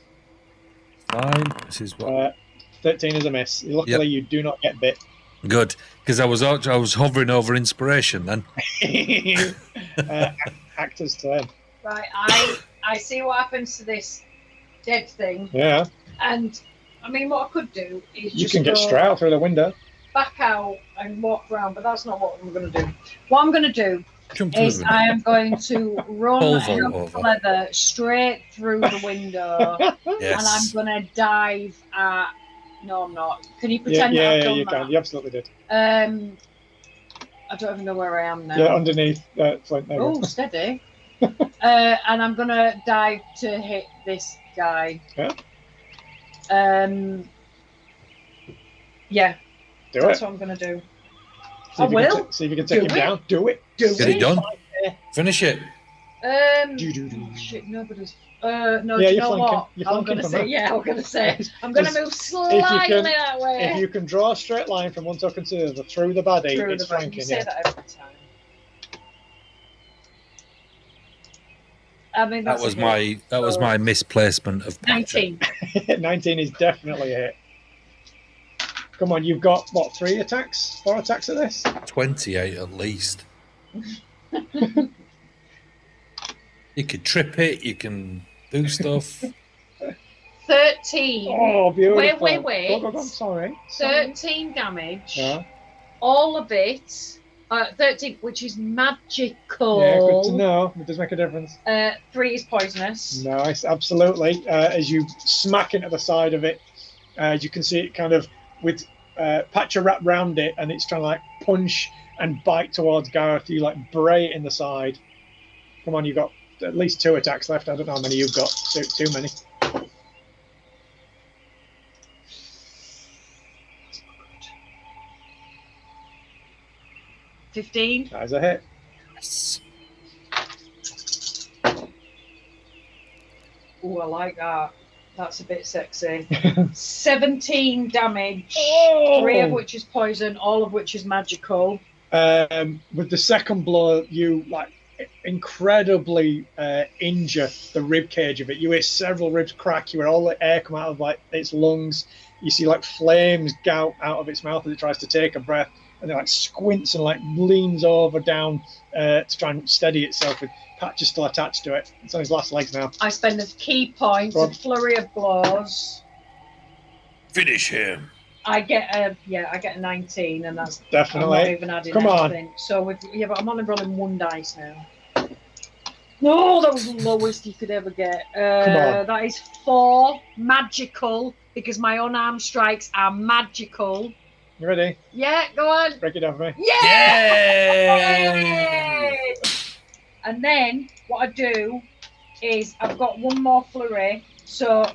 [SPEAKER 3] Fine. This is what.
[SPEAKER 1] 13 is a miss. Luckily, you do not get bit.
[SPEAKER 3] Good, because I was hovering over inspiration then.
[SPEAKER 1] Actor's turn.
[SPEAKER 2] Right, I see what happens to this dead thing.
[SPEAKER 1] Yeah.
[SPEAKER 2] And I mean, what I could do is
[SPEAKER 1] you can get straight out through the window,
[SPEAKER 2] back out and walk around, but that's not what I'm going to do. What I'm going to do is I am going to run leather straight through the window,
[SPEAKER 3] yes.
[SPEAKER 2] and I'm going to dive at. No, I'm not. Can you pretend that I've done
[SPEAKER 1] you
[SPEAKER 2] that?
[SPEAKER 1] can. You absolutely did.
[SPEAKER 2] I don't even know where I am now.
[SPEAKER 1] Yeah, underneath Flint.
[SPEAKER 2] Oh, steady. And I'm gonna dive to hit this guy.
[SPEAKER 1] Yeah.
[SPEAKER 2] Yeah. That's what I'm gonna do. I will.
[SPEAKER 1] See if you can take him down. Do it.
[SPEAKER 3] Get it done. Finish it.
[SPEAKER 2] Shit, nobody's. No,
[SPEAKER 1] yeah,
[SPEAKER 2] do you know what? I'm gonna say. I'm gonna move slightly that way.
[SPEAKER 1] If you can draw a straight line from one token to the other through the baddie, it's flanking.
[SPEAKER 2] You say that every time. I mean,
[SPEAKER 3] that was my misplacement of
[SPEAKER 2] 19.
[SPEAKER 1] 19 is definitely a hit. Come on, you've got what, 4 attacks at this?
[SPEAKER 3] 28 at least. You can trip it, you can do stuff.
[SPEAKER 2] 13.
[SPEAKER 1] Oh, beautiful.
[SPEAKER 2] Wait.
[SPEAKER 1] Go, sorry.
[SPEAKER 2] 13 damage.
[SPEAKER 1] Yeah.
[SPEAKER 2] All of it. 13, which is magical.
[SPEAKER 1] Yeah, good to know. It does make a difference.
[SPEAKER 2] 3 is poisonous.
[SPEAKER 1] Nice, absolutely. As you smack into the side of it, you can see it kind of with Patcher wrapped round it, and it's trying to like punch and bite towards Gareth. You like bray it in the side. Come on, you've got at least 2 attacks left. I don't know how many you've got. Too many.
[SPEAKER 2] 15.
[SPEAKER 1] That is a hit.
[SPEAKER 3] Yes.
[SPEAKER 2] Oh, I like that. That's a bit sexy. 17 damage, 3 of which is poison, all of which is magical.
[SPEAKER 1] With the second blow, you incredibly injure the rib cage of it. You hear several ribs crack. You hear all the air come out of its lungs. You see flames gout out of its mouth as it tries to take a breath, and then squints and leans over down to try and steady itself with Patch is still attached to it. It's on his last legs now.
[SPEAKER 2] I spend a key point, a flurry of blows.
[SPEAKER 3] Finish him.
[SPEAKER 2] I get a 19, and that's
[SPEAKER 1] definitely.
[SPEAKER 2] I'm not even adding
[SPEAKER 1] Come
[SPEAKER 2] anything.
[SPEAKER 1] On.
[SPEAKER 2] So but I'm only rolling 1 dice now. No, that was the lowest you could ever get.
[SPEAKER 1] Come on.
[SPEAKER 2] That is 4 magical because my unarmed strikes are magical.
[SPEAKER 1] You ready?
[SPEAKER 2] Yeah, go on.
[SPEAKER 1] Break it down for me.
[SPEAKER 2] Yay! And then what I do is I've got 1 more flurry, so.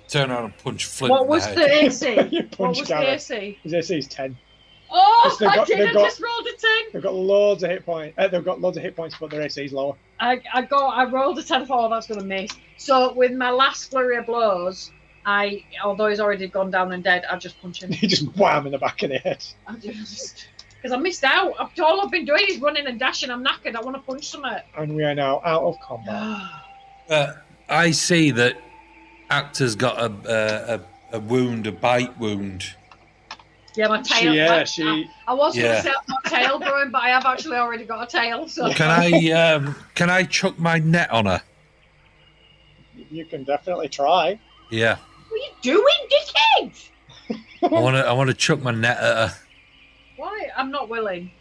[SPEAKER 3] Turn around and punch Flint.
[SPEAKER 2] What was the AC? What was
[SPEAKER 1] Gary.
[SPEAKER 2] the AC?
[SPEAKER 1] His AC is 10.
[SPEAKER 2] Oh, I just rolled a 10.
[SPEAKER 1] They've got loads of hit points. They've got loads of hit points, but their AC is lower.
[SPEAKER 2] I rolled a 10 for that's going to miss. So with my last flurry of blows, although he's already gone down and dead, I just punch him.
[SPEAKER 1] You just wham in the back of the head.
[SPEAKER 2] I just because I missed out. All I've been doing is running and dashing. I'm knackered. I want to punch something.
[SPEAKER 1] And we are now out of combat.
[SPEAKER 3] I see that Actor's got a wound, a bite wound.
[SPEAKER 2] Yeah, my tail.
[SPEAKER 1] I
[SPEAKER 2] was going to say I've got tail growing, but I have actually already got a tail. So
[SPEAKER 3] can I chuck my net on her?
[SPEAKER 1] You can definitely try.
[SPEAKER 3] Yeah.
[SPEAKER 2] What are you doing, dickhead?
[SPEAKER 3] I want to chuck my net at her.
[SPEAKER 2] Why? I'm not willing.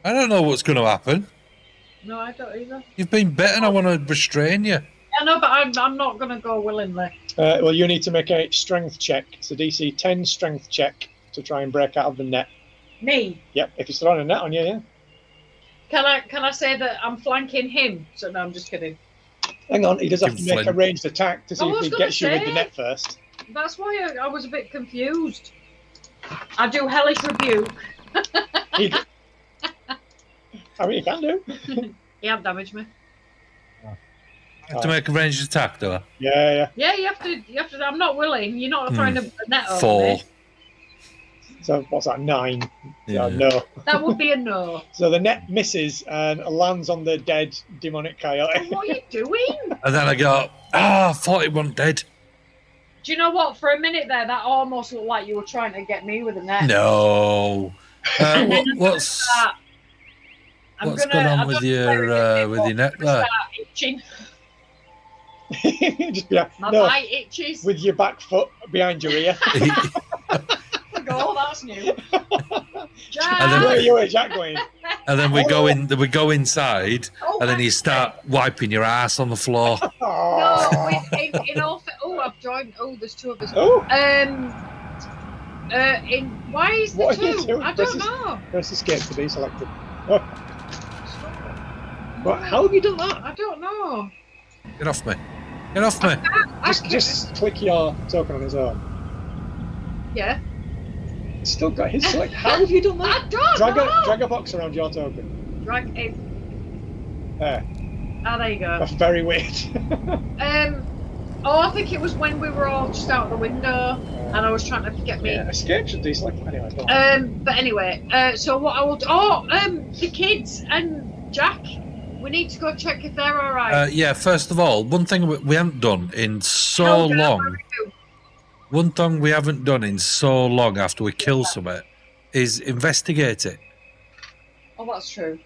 [SPEAKER 3] I don't know what's going to happen.
[SPEAKER 2] No, I don't either.
[SPEAKER 3] You've been bitten. I want to restrain you.
[SPEAKER 2] I know, but I'm not going to go willingly.
[SPEAKER 1] Well, you need to make a strength check. It's a DC 10 strength check to try and break out of the net.
[SPEAKER 2] Me?
[SPEAKER 1] Yep, if he's throwing a net on you, yeah.
[SPEAKER 2] Can I say that I'm flanking him? So no, I'm just kidding.
[SPEAKER 1] Hang on, he does have to make a ranged attack to see if he gets you with the net first.
[SPEAKER 2] That's why I was a bit confused. I do hellish rebuke.
[SPEAKER 1] I mean, you can do.
[SPEAKER 2] He had damaged me.
[SPEAKER 3] I have to make a ranged attack, do I?
[SPEAKER 1] Yeah.
[SPEAKER 2] Yeah, you have to. I'm not willing. You're not throwing a net over
[SPEAKER 3] 4.
[SPEAKER 2] me.
[SPEAKER 1] So what's that? 9.
[SPEAKER 3] Yeah.
[SPEAKER 1] No.
[SPEAKER 2] That would be a no.
[SPEAKER 1] So the net misses and lands on the dead demonic coyote.
[SPEAKER 2] What are you doing?
[SPEAKER 3] And then I go, I thought it wasn't dead.
[SPEAKER 2] Do you know what? For a minute there, that almost looked like you were trying to get me with a net.
[SPEAKER 3] No. What's going on with your net there?
[SPEAKER 2] Itching.
[SPEAKER 1] Just
[SPEAKER 2] My bite itches.
[SPEAKER 1] With your back foot behind your ear.
[SPEAKER 2] Oh, that's new. Jack!
[SPEAKER 3] And then,
[SPEAKER 1] Where are you at, Jack going?
[SPEAKER 3] And then we go inside, and then you start wiping your ass on the floor.
[SPEAKER 1] Oh.
[SPEAKER 2] No, in all. I've joined. Oh, there's 2 of us.
[SPEAKER 1] Oh.
[SPEAKER 2] Why is there
[SPEAKER 1] What are you
[SPEAKER 2] 2?
[SPEAKER 1] doing?
[SPEAKER 2] I don't know.
[SPEAKER 1] Press escape to be selected. Oh. What? How have you done that?
[SPEAKER 2] I don't know.
[SPEAKER 3] Get off me! Get off me!
[SPEAKER 1] Just click your token on his own.
[SPEAKER 2] Yeah.
[SPEAKER 1] It's still got his select. How have you done that?
[SPEAKER 2] I don't know.
[SPEAKER 1] Drag a box around your token.
[SPEAKER 2] Drag it.
[SPEAKER 1] There.
[SPEAKER 2] There you go.
[SPEAKER 1] That's very weird.
[SPEAKER 2] I think it was when we were all just out the window and I was trying to get me.
[SPEAKER 1] Yeah, escape should deselect anyway.
[SPEAKER 2] But anyway, so what I will do. The kids and Jack. We need to go check if they're all right.
[SPEAKER 3] Yeah, first of all, one thing we haven't done in so long. One thing we haven't done in so long after we kill something is investigate it.
[SPEAKER 2] Oh, that's true.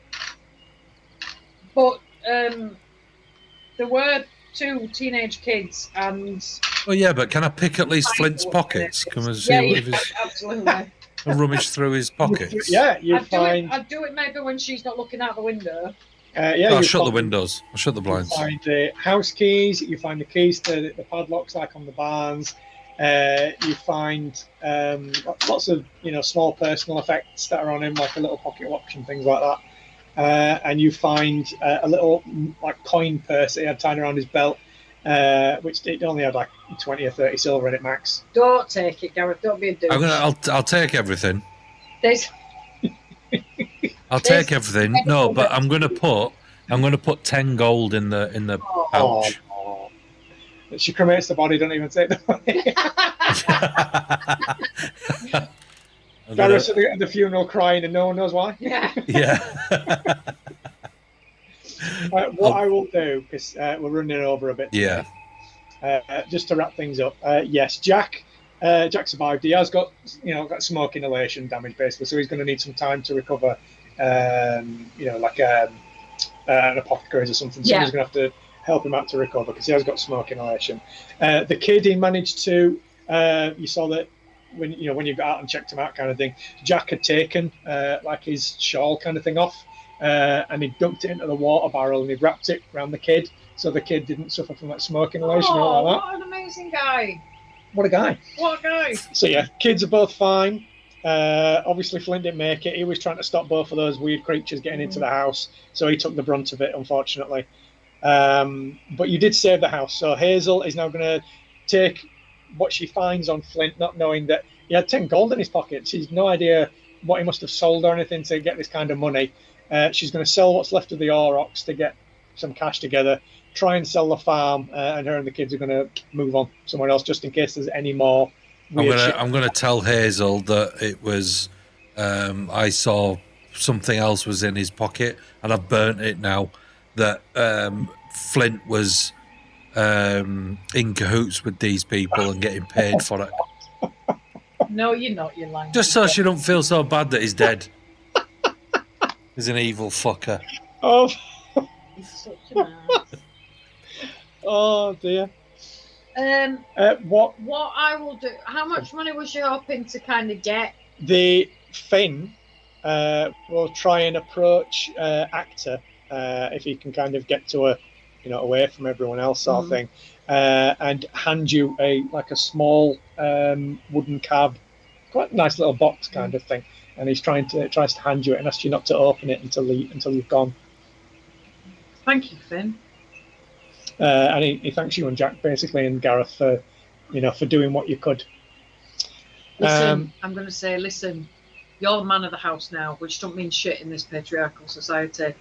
[SPEAKER 2] But there were 2 teenage kids and.
[SPEAKER 3] Oh yeah, but can I pick at least Flint's pockets? Can we see if he's
[SPEAKER 2] absolutely.
[SPEAKER 3] rummage through his pockets?
[SPEAKER 1] Yeah,
[SPEAKER 2] I'd do it maybe when she's not looking out the window.
[SPEAKER 3] I'll shut the windows. I'll shut the blinds.
[SPEAKER 1] You find the house keys. You find the keys to the padlocks, like on the barns. You find lots of small personal effects that are on him, like a little pocket watch and things like that. And you find a little coin purse that he had tied around his belt. which it only had like 20 or 30 silver in it max.
[SPEAKER 2] Don't take it, Gareth. Don't be a douche.
[SPEAKER 3] I'll take everything.
[SPEAKER 2] There's
[SPEAKER 3] I'll take everything. No, but I'm gonna put 10 gold in the pouch.
[SPEAKER 1] Oh. She cremates the body. Don't even take the body. Gareth's at the funeral crying, and no one knows why.
[SPEAKER 2] Yeah.
[SPEAKER 1] What I will do, because we're running over a bit.
[SPEAKER 3] Yeah.
[SPEAKER 1] Just to wrap things up. Yes, Jack survived. He has got smoke inhalation damage basically, so he's going to need some time to recover. Like an apothecary or something.
[SPEAKER 2] Yeah.
[SPEAKER 1] Someone's going to have to help him out to recover because he has got smoke inhalation. The kid, he managed to. You saw that when you got out and checked him out, kind of thing. Jack had taken like his shawl kind of thing off, and he dumped it into the water barrel and he wrapped it around the kid, so the kid didn't suffer from that smoke inhalation or like that.
[SPEAKER 2] What an amazing guy!
[SPEAKER 1] What a guy!
[SPEAKER 2] What a guy!
[SPEAKER 1] So yeah, kids are both fine. Obviously Flint didn't make it. He was trying to stop both of those weird creatures getting into the house, so he took the brunt of it, unfortunately. But you did save the house, so Hazel is now going to take what she finds on Flint, not knowing that he had 10 gold in his pocket. She's no idea what he must have sold or anything to get this kind of money. She's going to sell what's left of the Aurochs to get some cash together, try and sell the farm, and her and the kids are going to move on somewhere else just in case there's any more weird shit.
[SPEAKER 3] I'm gonna tell Hazel that it was I saw something else was in his pocket and I've burnt it now, that Flint was in cahoots with these people and getting paid for it.
[SPEAKER 2] No, you're not. You're lying.
[SPEAKER 3] Just so she don't feel so bad that he's dead. He's an evil fucker.
[SPEAKER 1] Oh,
[SPEAKER 2] He's such an ass.
[SPEAKER 1] oh dear.
[SPEAKER 2] What I will do? How much money was you hoping to kind of get?
[SPEAKER 1] The Finn will try and approach Actor if he can kind of get to her, away from everyone else, sort of thing, and hand you a small wooden cab, quite a nice little box kind of thing, and he's tries to hand you it and asks you not to open it until you've gone.
[SPEAKER 2] Thank you, Finn.
[SPEAKER 1] And he thanks you and Jack basically, and Gareth for doing what you could.
[SPEAKER 2] Listen, I'm going to say, listen, you're the man of the house now, which don't mean shit in this patriarchal society,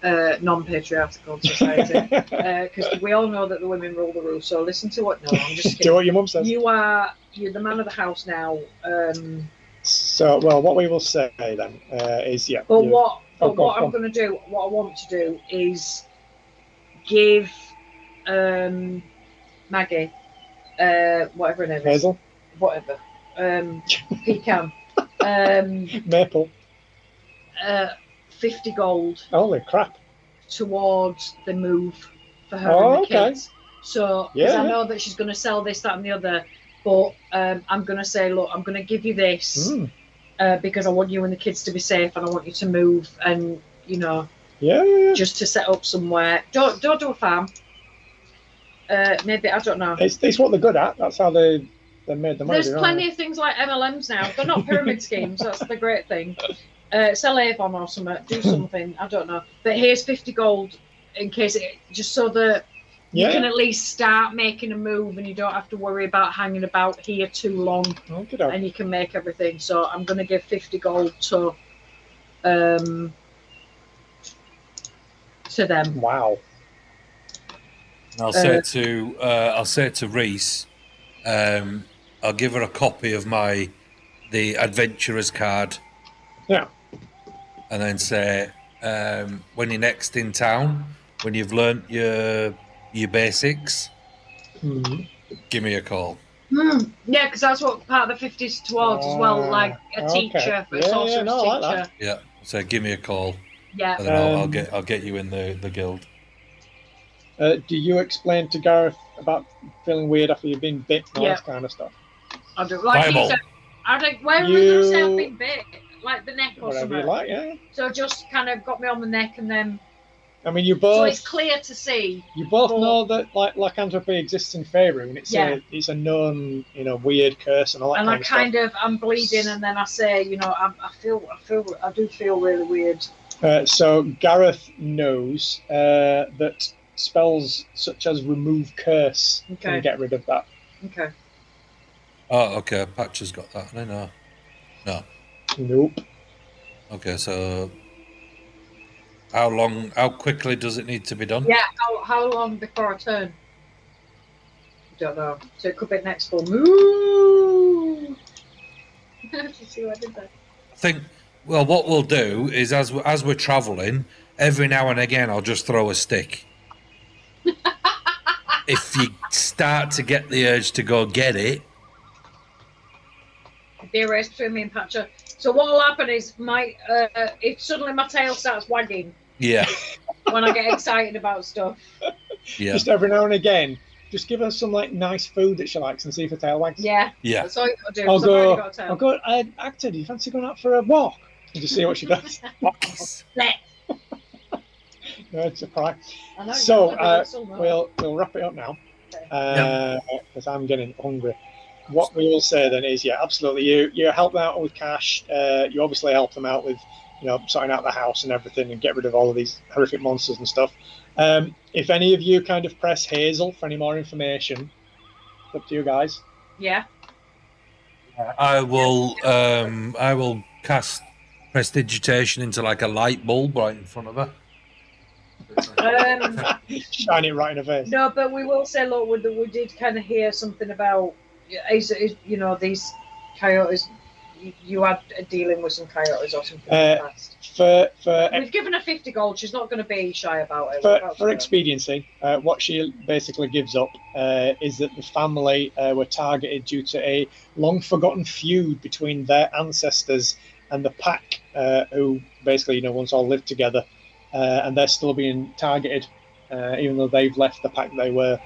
[SPEAKER 2] non-patriarchal society, because we all know that the women rule the roost. So listen to what. No, I'm just kidding.
[SPEAKER 1] Do what your mum says.
[SPEAKER 2] You're the man of the house now.
[SPEAKER 1] So, well, what we will say then is, yeah.
[SPEAKER 2] But what I'm going to do, what I want to do is give Maggie, whatever her name is,
[SPEAKER 1] Hazel,
[SPEAKER 2] whatever, Pecan,
[SPEAKER 1] Maple,
[SPEAKER 2] 50 gold.
[SPEAKER 1] Holy crap!
[SPEAKER 2] Towards the move for her and the kids. So, because I know that she's going to sell this, that, and the other, but I'm going to say, look, I'm going to give you this because I want you and the kids to be safe, and I want you to move, and just to set up somewhere. Don't do a farm. Maybe, I don't know.
[SPEAKER 1] It's what they're good at. That's how they made the money.
[SPEAKER 2] There's plenty of things like MLMs now. They're not pyramid schemes. That's the great thing. Sell Avon or something. Do something. I don't know. But here's 50 gold in case just so that you can at least start making a move and you don't have to worry about hanging about here too long. And you can make everything. So I'm going to give 50 gold to them.
[SPEAKER 1] Wow.
[SPEAKER 3] I'll say it to Reese. I'll give her a copy of the adventurer's card.
[SPEAKER 1] Yeah.
[SPEAKER 3] And then say, when you're next in town, when you've learnt your basics, give me a call.
[SPEAKER 2] Yeah, because that's what part of the 50s towards as well, like a teacher, a sorcerer's teacher.
[SPEAKER 3] Like yeah, so give me a call.
[SPEAKER 2] Yeah.
[SPEAKER 3] And then I'll get you in the guild.
[SPEAKER 1] Do you explain to Gareth about feeling weird after you've been bit and all that kind of stuff?
[SPEAKER 2] I do. Like he said, I think, where are we going to say I've been bit? Like the neck or something.
[SPEAKER 1] You like, yeah.
[SPEAKER 2] So just kind of got me on the neck and then.
[SPEAKER 1] I mean, you both.
[SPEAKER 2] So it's clear to see.
[SPEAKER 1] You both know that lycanthropy exists in Faerun. It's a known, weird curse and all that.
[SPEAKER 2] And
[SPEAKER 1] kind of
[SPEAKER 2] I'm bleeding, and then I say, I do feel really weird.
[SPEAKER 1] So Gareth knows that spells such as remove curse can get rid of that.
[SPEAKER 2] Okay.
[SPEAKER 3] Oh, okay. Patch has got that. I know. No.
[SPEAKER 1] Nope.
[SPEAKER 3] Okay, so how quickly does it need to be done?
[SPEAKER 2] Yeah, how long before I turn? Don't know. So it could be next full move. Did you see what I did there?
[SPEAKER 3] I think, well, what we'll do is as we're travelling, every now and again I'll just throw a stick. If you start to get the urge to go get it.
[SPEAKER 2] Be a race between me and Patcher. So what will happen is if suddenly my tail starts wagging.
[SPEAKER 3] Yeah.
[SPEAKER 2] When I get excited about stuff.
[SPEAKER 3] Yeah.
[SPEAKER 1] Just every now and again, just give her some like nice food that she likes and see if her tail wags.
[SPEAKER 2] Yeah.
[SPEAKER 3] Yeah.
[SPEAKER 2] That's all you got to do.
[SPEAKER 1] I'll go. Actor, do you fancy going out for a walk? And just see what she does. No, it's a cry. So we'll wrap it up now because I'm getting hungry. What we will say then is, absolutely. You help them out with cash. You obviously help them out with, sorting out the house and everything, and get rid of all of these horrific monsters and stuff. If any of you kind of press Hazel for any more information, up to you guys.
[SPEAKER 2] Yeah.
[SPEAKER 3] I will cast prestidigitation into like a light bulb right in front of her.
[SPEAKER 1] Shine it right in her face.
[SPEAKER 2] No, but we will say, look, we did kind of hear something about, these coyotes. You had a dealing with some coyotes or something in the past. We've given her 50 gold. She's not going to be shy about it.
[SPEAKER 1] For expediency, what she basically gives up is that the family were targeted due to a long-forgotten feud between their ancestors and the pack, who basically, once all lived together, and they're still being targeted, even though they've left the pack they were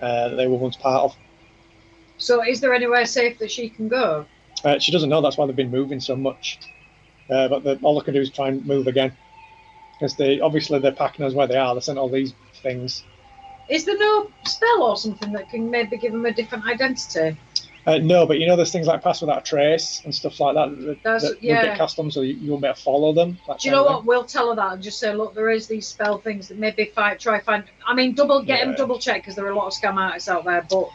[SPEAKER 1] once part of.
[SPEAKER 2] So, is there anywhere safe that she can go?
[SPEAKER 1] She doesn't know. That's why they've been moving so much. But all they can do is try and move again, because obviously their pack knows where they are. They sent all these things.
[SPEAKER 2] Is there no spell or something that can maybe give them a different identity?
[SPEAKER 1] No, but there's things like pass without a trace and stuff like that that will get cast on, so you won't be able to follow them.
[SPEAKER 2] Do you know what? We'll tell her that and just say, look, there is these spell things that maybe try find. I mean, double check, because there are a lot of scam artists out there, but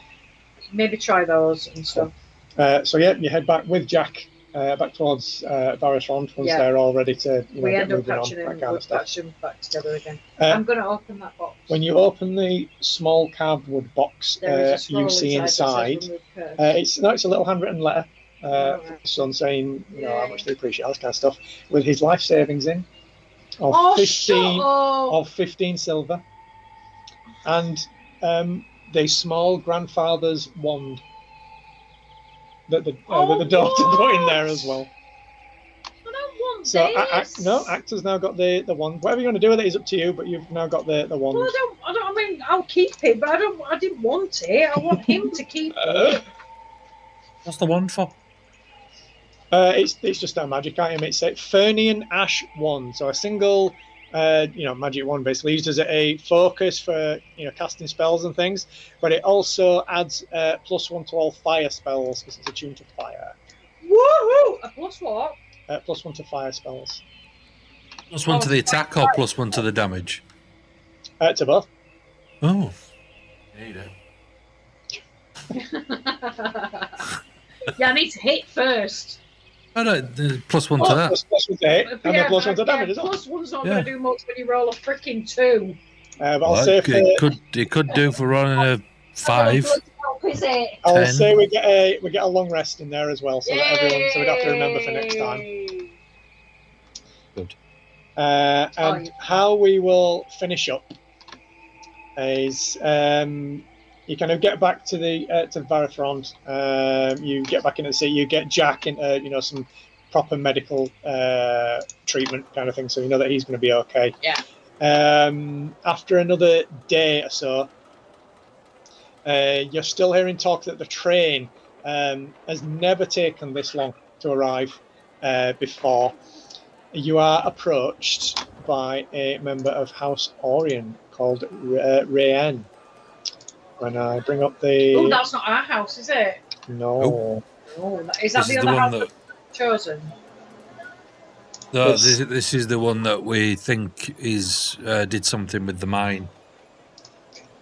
[SPEAKER 2] maybe try those and stuff.
[SPEAKER 1] You head back with Jack back towards Varusrond once they're all ready to
[SPEAKER 2] we
[SPEAKER 1] get
[SPEAKER 2] end up
[SPEAKER 1] moving on.
[SPEAKER 2] That kind of stuff. Patch them back together again. I'm going to open that box.
[SPEAKER 1] When you open the small carved wood box, you see inside. It's a little handwritten letter. Son saying how much they appreciate all this kind of stuff, with his life savings in of 15 silver, and the small grandfather's wand that the daughter put in there as well.
[SPEAKER 2] I don't want this.
[SPEAKER 1] Actor's now got the wand. Whatever you want to do with it is up to you, but you've now got the wand.
[SPEAKER 2] Well, I mean, I'll keep it, but I didn't want it. I want him to keep it.
[SPEAKER 3] What's the wand for?
[SPEAKER 1] It's just a magic item. It's a Fernian Ash wand, so a single magic wand, basically used as a focus for casting spells and things, but it also adds +1 to all fire spells because it's attuned to fire.
[SPEAKER 2] Woohoo! A plus what?
[SPEAKER 1] +1 to fire spells.
[SPEAKER 3] +1 to the attack or +1 to the damage?
[SPEAKER 1] To both.
[SPEAKER 3] Oh. There you go.
[SPEAKER 2] I need to hit first.
[SPEAKER 3] Oh no, +1 to that.
[SPEAKER 1] +1 to hit, and then +1 to damage as well.
[SPEAKER 2] +1's not going to do much when you roll a freaking 2.
[SPEAKER 1] But I'll say
[SPEAKER 3] it could do for running a 5.
[SPEAKER 1] I'll say we get a long rest in there as well, so that everyone, so we'd have to remember for next time.
[SPEAKER 3] Good.
[SPEAKER 1] And how we will finish up is you kind of get back to the to Varusrond. You get back into the city. You get Jack into some proper medical treatment kind of thing, so you know that he's going to be okay.
[SPEAKER 2] Yeah.
[SPEAKER 1] After another day or so, you're still hearing talk that the train has never taken this long to arrive before. You are approached by a member of House Orion called Rayen. When I bring up the...
[SPEAKER 2] Oh, that's not our house, is it?
[SPEAKER 1] No.
[SPEAKER 2] Oh, is that the other house that we've chosen?
[SPEAKER 3] No, this is the one that we think did something with the mine.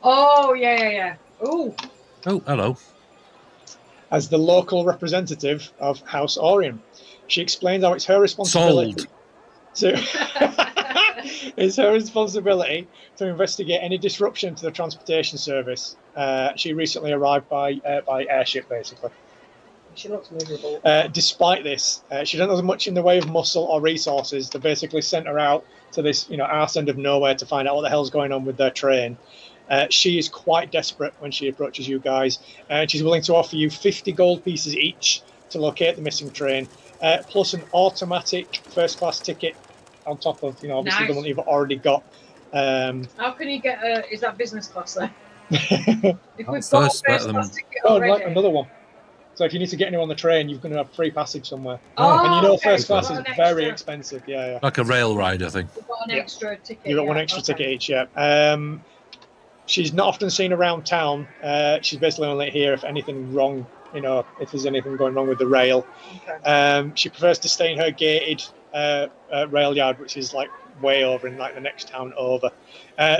[SPEAKER 2] Oh, yeah. Oh,
[SPEAKER 3] hello.
[SPEAKER 1] As the local representative of House Orion, she explains how it's her responsibility. It's her responsibility to investigate any disruption to the transportation service. She recently arrived by airship, basically.
[SPEAKER 2] She looks miserable.
[SPEAKER 1] Despite this, she doesn't have much in the way of muscle or resources. They basically sent her out to this, arse end of nowhere to find out what the hell's going on with their train. She is quite desperate when she approaches you guys, and she's willing to offer you 50 gold pieces each to locate the missing train, plus an automatic first-class ticket on top of, obviously the one you've already got.
[SPEAKER 2] How can you get is that business class then? If we've
[SPEAKER 3] got
[SPEAKER 2] a first-class ticket
[SPEAKER 1] already.
[SPEAKER 2] already.
[SPEAKER 1] Like another one. So if you need to get anyone on the train, you're going to have free passage somewhere.
[SPEAKER 2] Oh,
[SPEAKER 1] and first class is very expensive. Yeah.
[SPEAKER 3] Like a rail ride, I think.
[SPEAKER 2] You've got an extra ticket.
[SPEAKER 1] You've got one extra ticket each, yeah. She's not often seen around town. She's basically only here if anything wrong, if there's anything going wrong with the rail. Okay. She prefers to stay in her gated rail yard, which is like way over in like the next town over.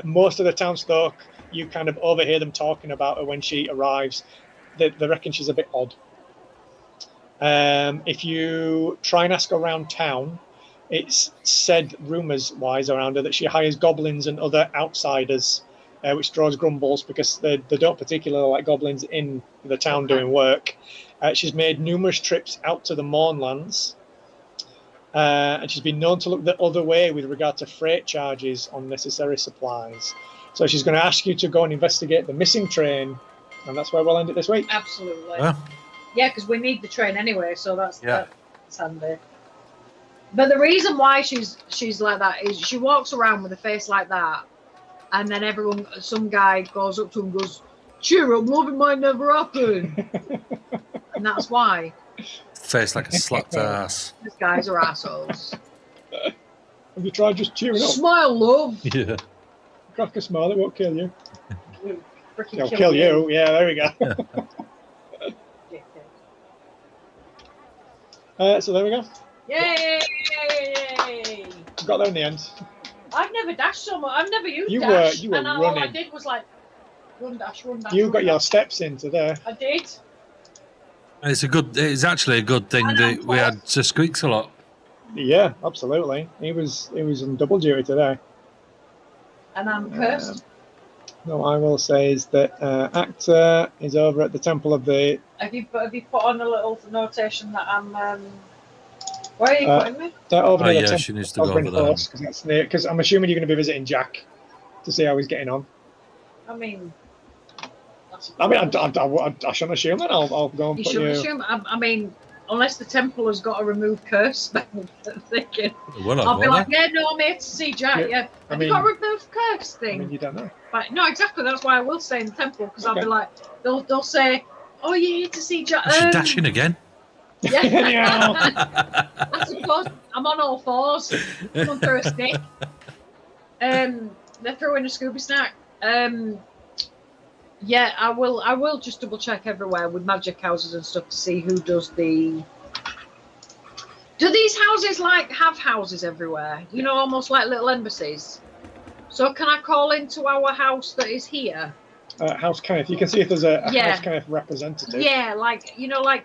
[SPEAKER 1] Most of the townsfolk, you kind of overhear them talking about her when she arrives. They reckon she's a bit odd. If you try and ask around town, it's said rumours-wise around her that she hires goblins and other outsiders, which draws grumbles because they don't particularly like goblins in the town doing work. She's made numerous trips out to the Mournlands, and she's been known to look the other way with regard to freight charges on necessary supplies. So she's going to ask you to go and investigate the missing train, and that's where we'll end it this week.
[SPEAKER 2] Absolutely. Yeah, because we need the train anyway, so that's handy. But the reason why she's like that is she walks around with a face like that, and then some guy goes up to him and goes, "Cheer up, love, it might never happen." And that's why.
[SPEAKER 3] Face like a slapped ass.
[SPEAKER 2] These guys are assholes.
[SPEAKER 1] Have you tried just cheering up?
[SPEAKER 2] Smile, love.
[SPEAKER 3] Yeah.
[SPEAKER 1] Crack a smile, it won't kill you.
[SPEAKER 2] It'll
[SPEAKER 1] kill you. Yeah, there we go. So there we go.
[SPEAKER 2] Yay!
[SPEAKER 1] Got there in the end.
[SPEAKER 2] I've never dashed so much. I've never used
[SPEAKER 1] you
[SPEAKER 2] dash.
[SPEAKER 1] You were
[SPEAKER 2] and
[SPEAKER 1] running.
[SPEAKER 2] All I did was like run dash.
[SPEAKER 1] You got your steps into there.
[SPEAKER 2] I did.
[SPEAKER 3] It's actually a good thing that we had Sir Squeaks a lot.
[SPEAKER 1] Yeah, absolutely. He was on double duty today.
[SPEAKER 2] And I'm cursed.
[SPEAKER 1] No, I will say is that Actor is over at the Temple of the.
[SPEAKER 2] Have you put on a little notation that I'm? Where are you putting me?
[SPEAKER 1] Over near the temple.
[SPEAKER 3] She needs to go over there.
[SPEAKER 1] Because I'm assuming you're going to be visiting Jack to see how he's getting on. I shouldn't assume that. I'll go and
[SPEAKER 2] you
[SPEAKER 1] put
[SPEAKER 2] shouldn't assume. I mean, unless the temple has got a remove curse, I'm thinking. I'll be like, yeah, no, I'm here to see Jack. Yeah, have you got a remove curse thing?
[SPEAKER 1] You don't know.
[SPEAKER 2] But no, exactly. That's why I will stay in the temple because I'll be like, they'll say, "Oh, you're here to see Jack."
[SPEAKER 3] Is she dashing again?
[SPEAKER 2] Yeah. I suppose I'm on all fours. Someone threw a stick. They're throwing a Scooby snack. Yeah, I will just double check everywhere with magic houses and stuff to see who does the. Do these houses have houses everywhere? Almost like little embassies. So can I call into our house that is here?
[SPEAKER 1] House Kenneth. You can see if there's a House Kenneth representative.
[SPEAKER 2] Yeah, like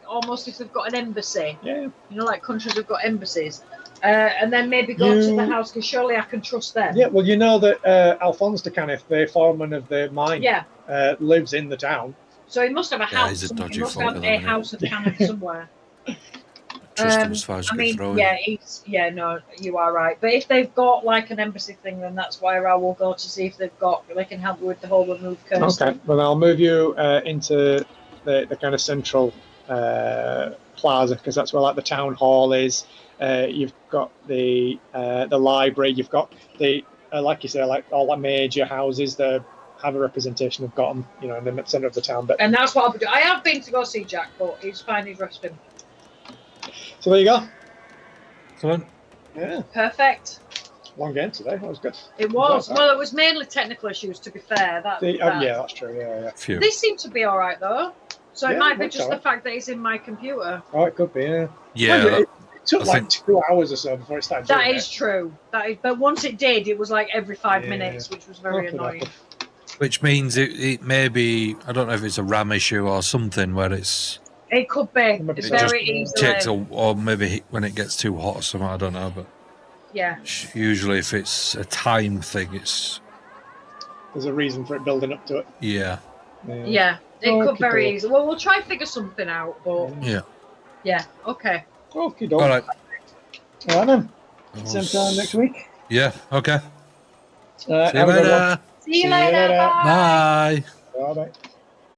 [SPEAKER 2] almost if they've got an embassy.
[SPEAKER 1] Yeah.
[SPEAKER 2] Like countries have got embassies. And then maybe go to the house because surely I can trust them.
[SPEAKER 1] Yeah, well, you know that Alphonse de Kenneth, the foreman of the mine, lives in the town.
[SPEAKER 2] So he must have a house.
[SPEAKER 3] He's a dodgy
[SPEAKER 2] he must have a house of Kenneth somewhere.
[SPEAKER 3] Trust him as far as you can throw him.
[SPEAKER 2] No, you are right. But if they've got like an embassy thing, then that's where I will go to see if they can help with the whole remove curse.
[SPEAKER 1] Okay, well, I'll move you into the kind of central plaza because that's where like the town hall is. You've got the library. You've got the like you say, like all the major houses that have a representation of Gotham, in the centre of the town.
[SPEAKER 2] And that's what I'll be doing. I have been to go see Jack, but he's fine. He's resting.
[SPEAKER 1] So there you go.
[SPEAKER 3] Excellent.
[SPEAKER 1] Yeah.
[SPEAKER 2] Perfect.
[SPEAKER 1] Long game today. That was good.
[SPEAKER 2] It was. Well, it was mainly technical issues, to be fair.
[SPEAKER 1] Yeah, that's true. Yeah.
[SPEAKER 3] Phew.
[SPEAKER 2] This seemed to be all right, though. So it might be just the fact that it's in my computer.
[SPEAKER 1] Oh, it could be, yeah.
[SPEAKER 3] Yeah.
[SPEAKER 1] Well, it took 2 hours or so before it started.
[SPEAKER 2] That is true. But once it did, it was like every 5 minutes, which was very annoying.
[SPEAKER 3] Which means it may be, I don't know if it's a RAM issue or something where it's...
[SPEAKER 2] It could be.
[SPEAKER 3] It
[SPEAKER 2] very easily.
[SPEAKER 3] Takes or maybe when it gets too hot or something, I don't know. But
[SPEAKER 2] yeah.
[SPEAKER 3] Usually if it's a time thing, it's...
[SPEAKER 1] There's a reason for it building up to it.
[SPEAKER 3] Yeah.
[SPEAKER 2] Yeah, it could very easily. Well, we'll try and figure something out, but...
[SPEAKER 3] Yeah.
[SPEAKER 2] Yeah, okay.
[SPEAKER 1] Okay,
[SPEAKER 3] all right.
[SPEAKER 1] All right, then. Same time next week.
[SPEAKER 3] Yeah, okay.
[SPEAKER 1] See you later.
[SPEAKER 2] See you later.
[SPEAKER 3] Bye.
[SPEAKER 1] Bye. Bye.